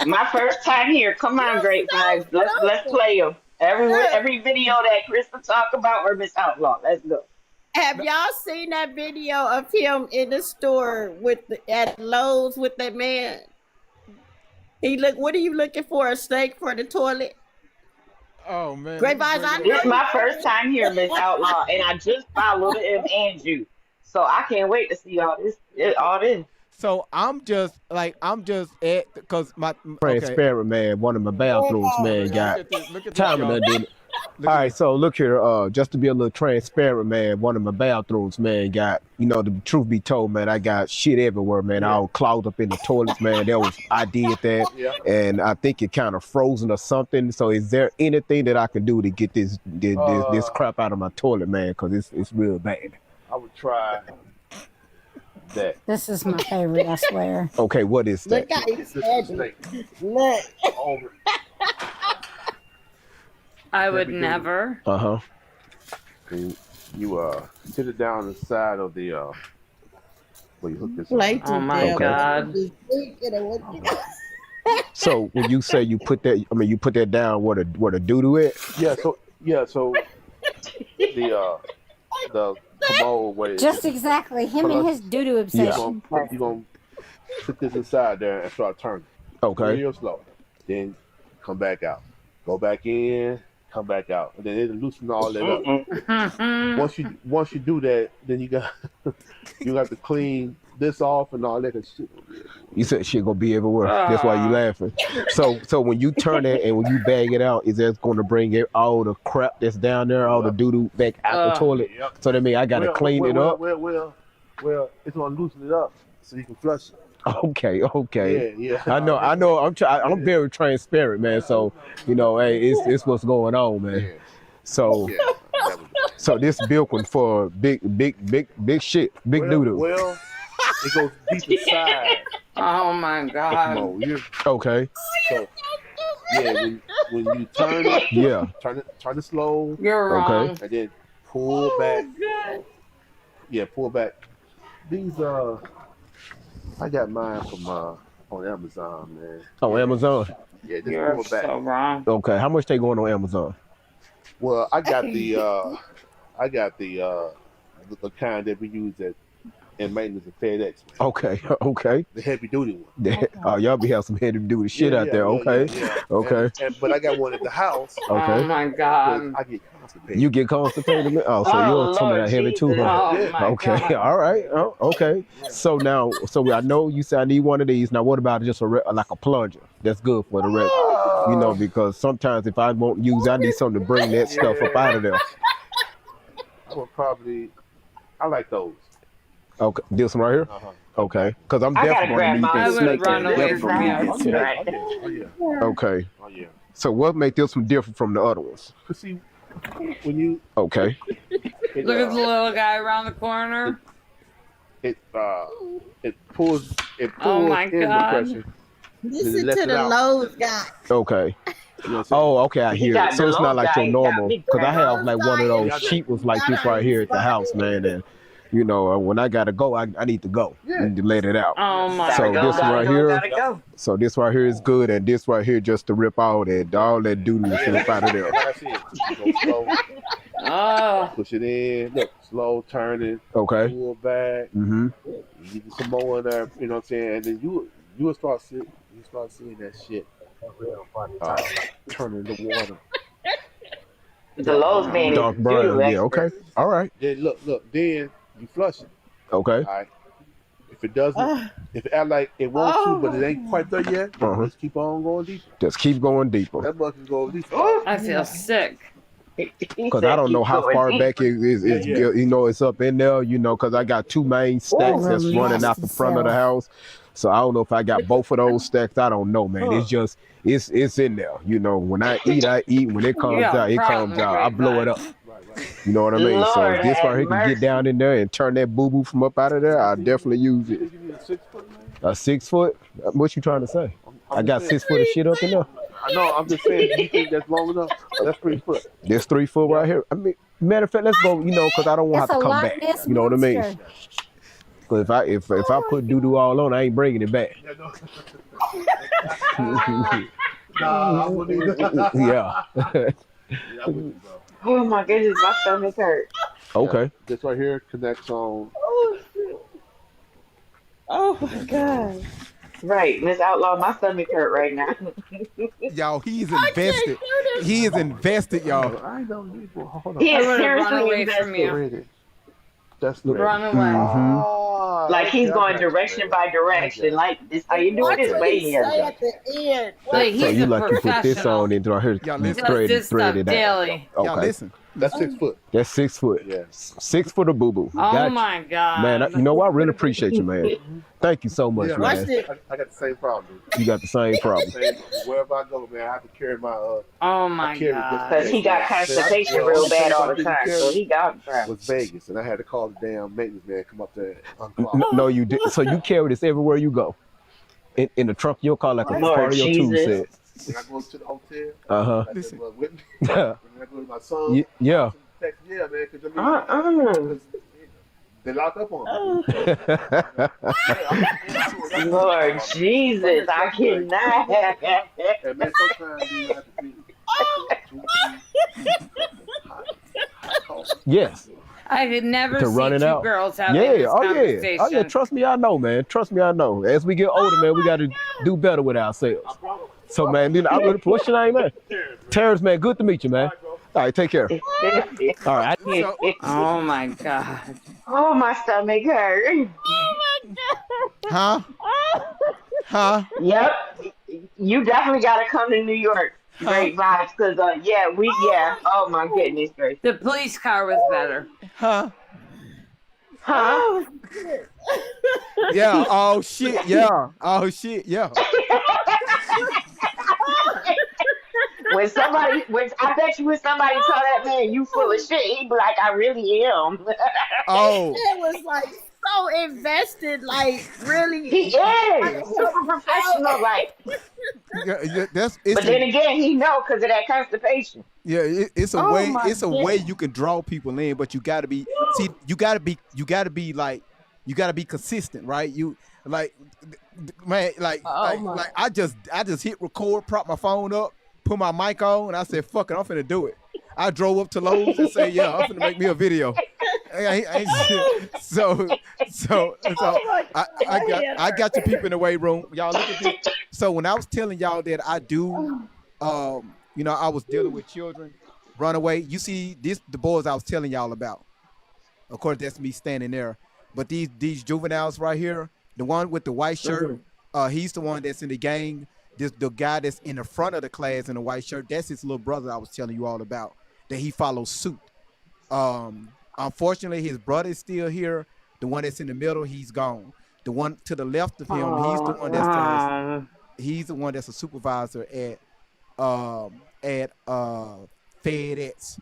My first time here. Come on, Great Vibes. Let's play them. Every video that Krista talk about or Miss Outlaw. Let's go. Have y'all seen that video of him in the store at Lowe's with that man? What are you looking for? A snake for the toilet? Oh man. Great Vibes, I know. This is my first time here, Miss Outlaw, and I just followed him and you. So I can't wait to see all this. So I'm just at because my transparent man, one of my bathrooms, man, got time of that. All right, so look here, just to be a little transparent, man, one of my bathrooms, man, got, the truth be told, man, I got shit everywhere, man. I was clogged up in the toilets, man. I did that, and I think it kind of frozen or something. So is there anything that I can do to get this crap out of my toilet, man? Because it's real bad. I would try that. This is my favorite, I swear. Okay, what is that? Look how he's edging. Look. I would never. Uh-huh. And you sit it down on the side of the where you hook this up. Oh my God. So when you say you put that down where the doo-doo is? Yeah, so the commode where just exactly him and his doo-doo obsession. You're gonna put this inside there and start turning. Okay. Real slow. Then come back out. Go back in. Come back out, and then it'll loosen all that up. Once you do that, then you got to clean this off and all that shit. You said shit gonna be everywhere. That's why you laughing. So when you turn it and when you bag it out, is that going to bring all the crap that's down there, all the doo doo back out the toilet? Yep. So that means I got to clean it up. Well, it's gonna loosen it up so you can flush it. Okay. Yeah. I know. I'm very transparent, man. So hey, it's what's going on, man. Yeah. So Yeah. That was so this bilking for big shit, big doo-doo. Well, it goes deep inside. Oh my God. Okay. So yeah, when you turn it, Yeah. turn it slow. You're wrong. Okay. And then pull back. Yeah, pull back. These I got mine from on Amazon, man. On Amazon. Yeah, just You're pull back. so wrong. Okay. How much they going on Amazon? Well, I got the kind that we use in maintenance of FedEx. Okay. The heavy duty one. Oh, y'all be having some heavy duty shit out there. Okay. Yeah. Okay. But I got one at the house. Okay. Oh my God. I get constipated. You get constipated? Oh, so you're some of that heavy too, huh? Oh my Okay. God. All right. Oh, okay. So now, I know you said I need one of these. Now, what about just like a plunger? That's good for the rest. Because sometimes if I won't use, I need something to bring that stuff up out of there. I like those. Okay. This one right here? Uh-huh. Okay. Because I'm I definitely gotta going to grab need mine. that I would snake. run away Definitely from need you. that snake. Oh yeah. Okay. Oh yeah. So what make this one different from the other ones? Cause see, when you Okay. Look at the little guy around the corner. it pulls Oh my in God. the pressure. Listen Let to it the out. Lowe's guy. Okay. You know what I'm saying? Oh, okay, I He hear got it. So the it's not low like guy. your He got normal, me because I grabbed. have like one of those sheeples like this right here at the house, man. And when I gotta go, I need to go. I need to let it out. Oh my So God. this one right here, Gotta go. so this right here is good, and this right here just to rip all that doo-doo shit up out of there. Like I said, you go slow, Oh. push it in. Look, slow turning. Okay. Pull back. Mm-hmm. You get some more in there. You know what I'm saying? And then you will start seeing that shit turning the water. The Lowe's man Dark is brown. doo-doo Yeah. expert. Okay. All right. Then look. Then you flush it. Okay. All right. If it doesn't, if it act like it wants to, but it ain't quite there yet, just keep on going deeper. Just keep going deeper. That bucket go deeper. I feel sick. Because I don't know how far back it's up in there, because I got two main stacks that's running out the front of the house. So I don't know if I got both of those stacks. I don't know, man. It's just, it's in there. When I eat, I eat. When it comes out, it comes out. I blow it up. You know what I mean? Lord So if this right here can have get down in there and turn that boo-boo from up out of there, I'll definitely use it. A 6 foot? What you trying to say? I got 6 foot of shit up in there. I know. I'm just saying. You think that's long enough? That's 3 foot. This 3 foot right here. I mean, matter of fact, let's go. Because I don't want to have to come back. You know what I mean? Because if I put doo-doo all on, I ain't bringing it back. Nah, I wouldn't either. Yeah. I wouldn't, bro. Oh my goodness, my stomach hurt. Okay. This right here connects on. Oh my God. Right, Miss Outlaw, my stomach hurt right now. Y'all, he's invested. He is invested, y'all. I don't need one. Hold on. He is I would have run seriously away from you. invested. That's the Run away. Oh, Like he's okay, going I got you. direction by direction. Like this, how you doing this way here? At the end. Like, So he's you a like to put this professional. on and right here, Y'all He listen. does this stuff thread it out. daily. Y'all Okay. listen. That's 6 foot. That's 6 foot. Yeah. 6 foot of boo-boo. Oh Gotcha. my God. Man, you know what? I really appreciate you, man. Thank you so much, Yeah, man. I got the same problem. Dude. You got the same problem. Wherever I go, man, I have to carry my Oh my carry God. Because he got constipation real bad all the time, so he got was Vegas, and I had to call the damn maintenance man come up there and unclog. No, you did. So you carry this everywhere you go. In the trunk, you'll call like a Lord part of your tool Jesus. set. When I go to the hotel, Uh-huh. I said, well, with me. When I go to my son, Yeah. yeah, man, because they lock up on me. Lord Jesus, I cannot. And man, sometimes you have to be Yes. I could never To see run it two out. girls having Yeah. this Oh yeah. conversation. Oh yeah. Trust me, I know, man. Trust me, I know. As we get older, man, we got to do better with ourselves. So, man, I really, what's your name, man? Terrence, man. Good to meet you, man. All right, take care. All right. Oh my God. Oh, my stomach hurt. Huh? Huh? Yep. You definitely got to come to New York. Great vibes, because oh my goodness gracious. The police car was better. Huh? Huh? Yeah. Oh shit. Yeah. Oh shit. Yeah. When I bet you when somebody tell that man you full of shit, he'd be like, I really am. Oh. It was like so invested, like really. He is super professional, like. Yeah, But then again, he know because of that constipation. Yeah, it's a Oh way. my It's a way goodness. you can draw people in, but you gotta be. See, you gotta be consistent, right? You like, man, I just hit record, prop my phone up, put my mic on, and I said, "Fuck it, I'm finna do it." I drove up to Lowe's and say, "Yeah, I'm finna make me a video." So I got your people in the weight room. Y'all look at this. So when I was telling y'all that I do, I was dealing with children, runaway. You see, the boys I was telling y'all about. Of course, that's me standing there. But these juveniles right here, the one with the white shirt, he's the one that's in the gang. The guy that's in the front of the class in the white shirt, that's his little brother I was telling you all about. That he follows suit. Unfortunately, his brother is still here. The one that's in the middle, he's gone. The one to the left of him, he's the one that's a supervisor at FedEx,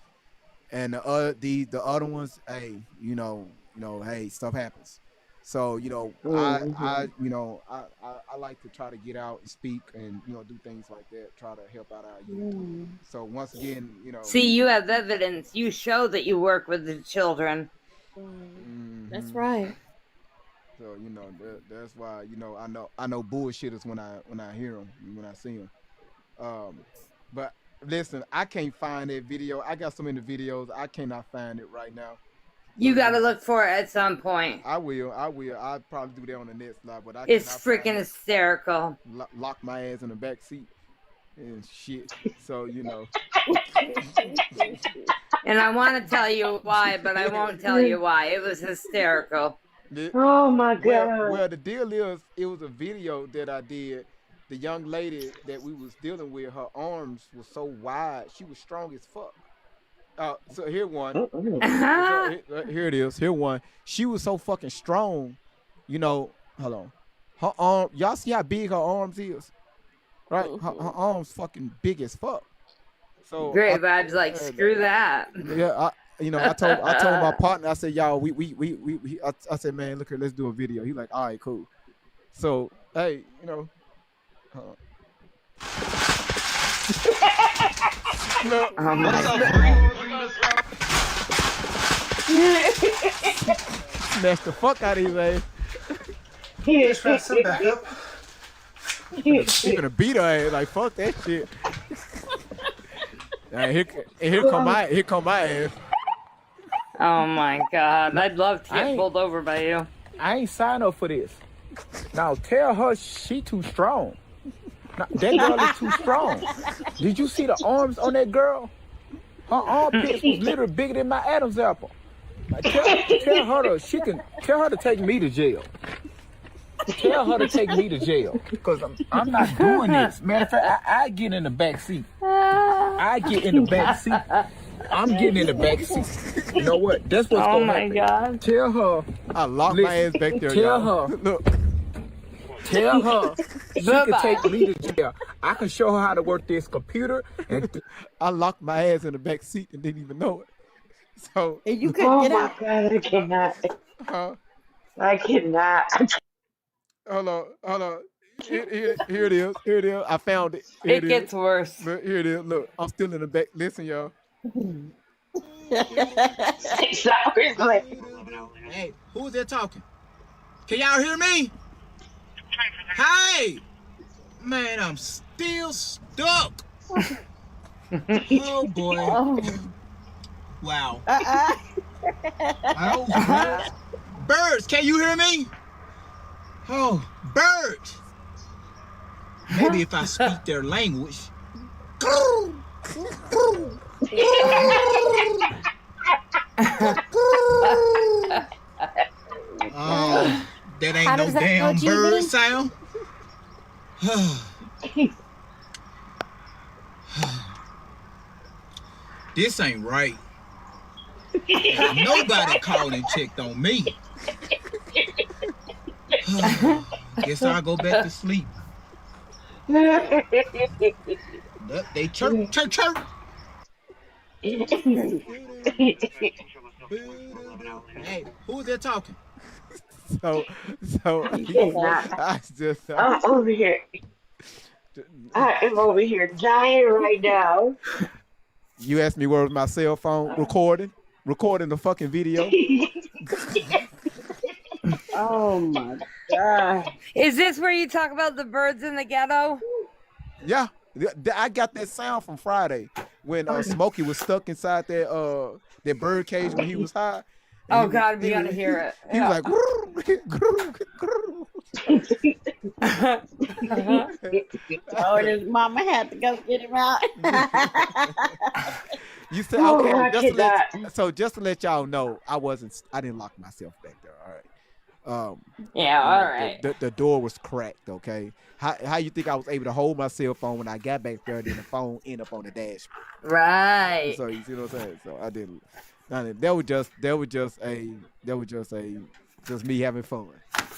and the other ones, hey, hey, stuff happens. So I like to try to get out and speak and do things like that, try to help out our youth. So once again, See, you have evidence. You show that you work with the children. That's right. So that's why I know bullshitters when I hear them, when I see them. But listen, I can't find that video. I got so many videos, I cannot find it right now. You got to look for it at some point. I will. I'll probably do that on the next live, but It's freaking hysterical. Lock my ass in the back seat and shit. So And I want to tell you why, but I won't tell you why. It was hysterical. Oh my God. Well, the deal is, it was a video that I did. The young lady that we was dealing with, her arms were so wide. She was strong as fuck. So here one. Here it is. Here one. She was so fucking strong. Hold on. Her arm. Y'all see how big her arms is, right? Her arms fucking big as fuck. So Great vibes, like screw that. Yeah, I told my partner. I said, y'all, I said, man, look here, let's do a video. He like, all right, cool. So hey, Look, smash the fuck out of his ass. He gonna beat her ass, like fuck that shit. Here come my ass. Oh my God, I'd love to get pulled over by you. I ain't signed up for this. Now tell her she too strong. Now, that girl is too strong. Did you see the arms on that girl? Her armpits was literally bigger than my Adam's apple. Like, tell her to take me to jail. Tell her to take me to jail, because I'm not doing this. Matter of fact, I get in the back seat. I get in the back seat. I'm getting in the back seat. You know what? That's what's going to happen. Oh my God. Tell her. I locked my ass back there, Tell y'all. her. Look. Tell her she can take me to jail. I can show her how to work this computer. And I locked my ass in the back seat and didn't even know it. So And you couldn't get out. Oh my God, I cannot. Huh? I cannot. Hold on. Here it is. Here it is. I found it. Here It gets worse. Look, here it is. Look, I'm still in the back. Listen, y'all. Hey, who's there talking? Can y'all hear me? Hey! Man, I'm still stuck. Oh boy. Wow. Birds, can you hear me? Oh, birds. Maybe if I speak their language. Oh, that ain't no damn bird sound. This ain't right. Nobody called and checked on me. Guess I'll go back to sleep. They chirp. Hey, who's there talking? So You cannot. I just I'm over here. I am over here dying right now. you asked me where was my cell phone recording the fucking video. Oh my God. Is this where you talk about the birds in the ghetto? Yeah, I got that sound from Friday when Smokey was stuck inside that bird cage when he was high. Oh God, we gotta hear it. He was like, Oh, and his mama had to go get him out. you said Oh, okay. I Just to let y'all know, I didn't lock myself back there. All right. Yeah, all right. The door was cracked. Okay. How you think I was able to hold my cell phone when I got back there? Then the phone ended up on the dashboard. Right. So you see what I'm saying? So I didn't. That was just me having fun.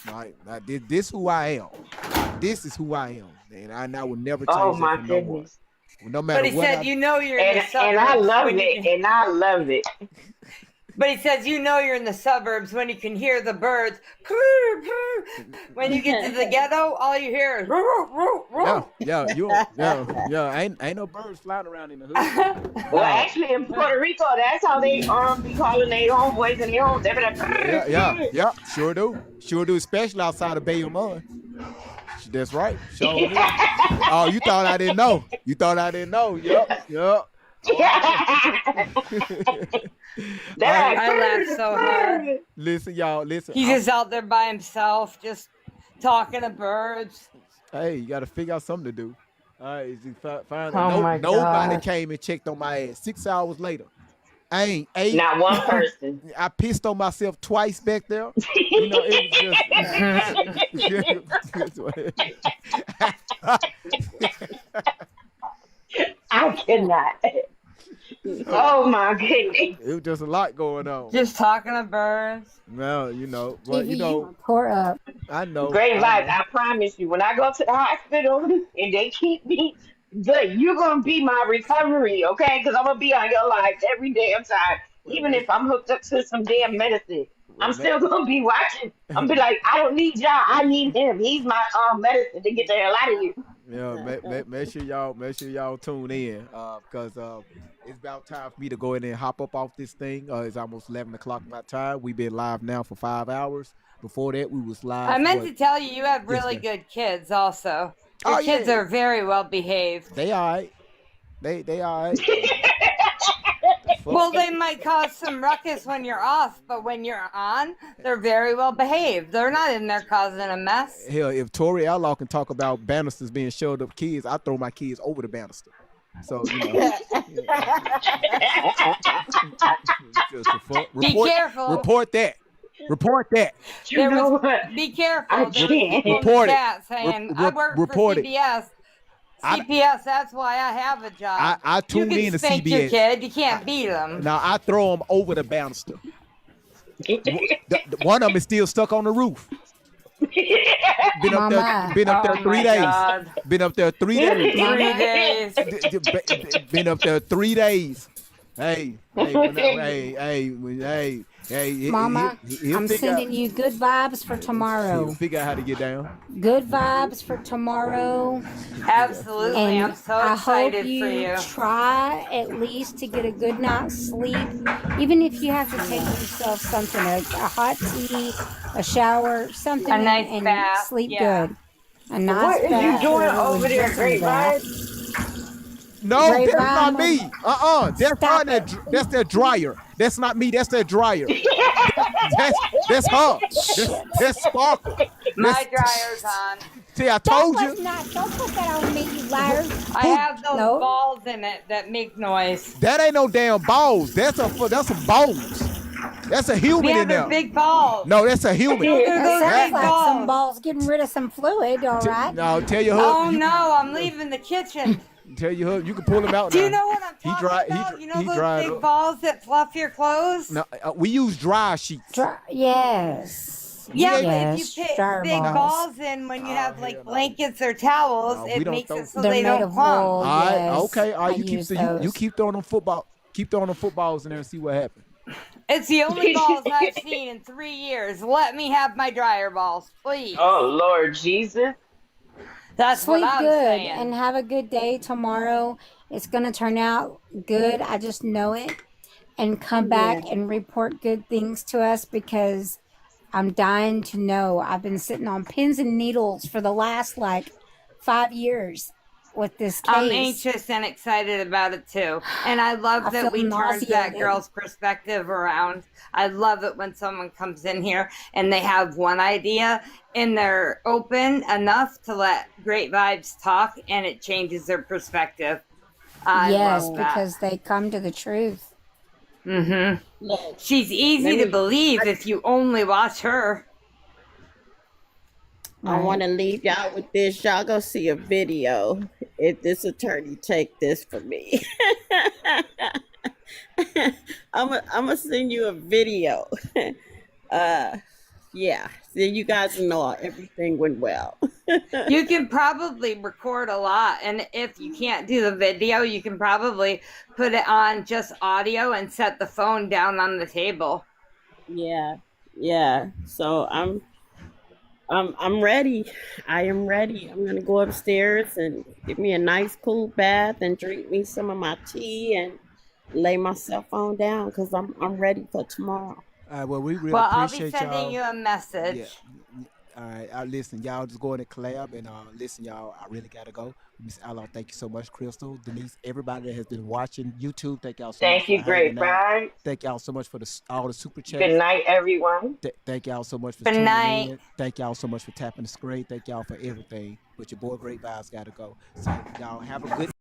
Right? This who I am. This is who I am, and I will never change. Oh my that for goodness. No one. No matter But he what. said, you know, you're in the suburbs. And I love it. And I love it. But he says, you know, you're in the suburbs when you can hear the birds. When you get to the ghetto, all you hear is. Yeah. Ain't no birds flying around in the hood. Well, actually, in Puerto Rico, that's how they be calling their homeboys and their homes. They be like, yeah. Sure do. Especially outside of Bayamon. That's right. Sure do. Oh, you thought I didn't know? Yup. I laughed so hard. Listen, y'all. He's just out there by himself, just talking to birds. Hey, you got to figure out something to do. All right, nobody came and checked on my ass. 6 hours later, I ain't ate. Not one person. I pissed on myself twice back there. You know, it was just. I cannot. Oh my goodness. It was just a lot going on. Just talking to birds. Well, pour up. I know. Great vibes. I promise you. When I go to the hospital and they keep me good, you're gonna be my recovery, okay? Because I'm gonna be on your lives every damn time. Even if I'm hooked up to some damn medicine, I'm still gonna be watching. I'm be like, I don't need y'all. I need him. He's my medicine to get the hell out of you. Yeah, make sure y'all tune in because it's about time for me to go in and hop up off this thing. It's almost 11 o'clock my time. We've been live now for 5 hours. Before that, we was live. I meant to tell you have really good kids also. Your kids are very well behaved. They all right. They all right. Well, they might cause some ruckus when you're off, but when you're on, they're very well behaved. They're not in there causing a mess. Hell, if Tori Outlaw can talk about banisters being showed up kids, I throw my kids over the banister. So, Be careful. Report that. You know what? Be careful. I There can't. was people in the chat saying, I work for report it. CBS. CPS, that's why I have a job. I tune in to spank CBS. Your kid. You can't beat them. Now, I throw them over the banister. One of them is still stuck on the roof. Been up there 3 days. God. Been up there 3 days. 3 days. Been up there 3 days. Hey. Mama, I'm sending you good vibes for tomorrow. He'll figure out how to get down. Good vibes for tomorrow. Absolutely. And I'm so excited for you. for you. Try at least to get a good night's sleep. Even if you have to take yourself something, a hot tea, a shower, something, A nice and bath, sleep yeah. good. A nice What bath. are you doing or a over there, refreshing Great bath. Vibes? No, Great that's not Vibes. me. That's their dryer. That's not me. That's their dryer. That's her. That's Sparkle. My dryer's on. See, I told Don't you. put that on me, you liar. I have those No. balls in it that make noise. That ain't no damn balls. That's some bones. That's a human Yeah, in they're there. big balls. No, that's a human. They're That those sounds big like balls. some balls getting rid of some fluid, all right? No, tell your Oh husband. no, I'm leaving the kitchen. Tell your husband you can pull him out Do now. you know what I'm talking about? You know he those dried big up. balls that fluff your clothes? No, we use dry sheets. Yes. Yeah, but Yes, if you put dryer big balls. balls in when you have like blankets or towels, No, we it don't makes throw. it so They're they made don't of clump. wool. All right, Yes, okay. All I right, you keep use so you those. keep throwing them football. Keep throwing them footballs in there and see what happens. It's the only balls I've seen in 3 years. Let me have my dryer balls, please. Oh Lord Jesus. That's what Sleep I'm good saying. and have a good day tomorrow. It's going to turn out good. I just know it. And come Yeah. back and report good things to us because I'm dying to know. I've been sitting on pins and needles for the last like 5 years with this I'm case. anxious and excited about it too. And I love I that feel we turned that nauseated. girl's perspective around. I love it when someone comes in here and they have one idea and they're open enough to let Great Vibes talk and it changes their perspective. I Yes, love that. because they come to the truth. Mm-hmm. Look, She's easy let to me. believe if you only watch her. I want Right. to leave y'all with this. Y'all go see a video. If this attorney take this for me, I'm gonna send you a video. Yeah, so you guys know everything went well. You can probably record a lot, and if you can't do the video, you can probably put it on just audio and set the phone down on the table. Yeah, yeah. So I'm ready. I am ready. I'm gonna go upstairs and get me a nice cool bath and drink me some of my tea and lay my cell phone down because I'm ready for tomorrow. Well, we really Well, I'll be appreciate sending y'all. you a message. Yeah. All right. Listen, y'all just go in and collab and listen, y'all. I really gotta go. Miss Outlaw, thank you so much, Crystal, Denise, everybody that has been watching YouTube. Thank y'all so much Thank for you, hanging Great out. Vibes. Thank y'all so much for all the super Good chats. night, everyone. Thank y'all so much for Good tuning night. in. Thank y'all so much for tapping the screen. Thank y'all for everything. But your boy Great Vibes gotta go. So y'all have a good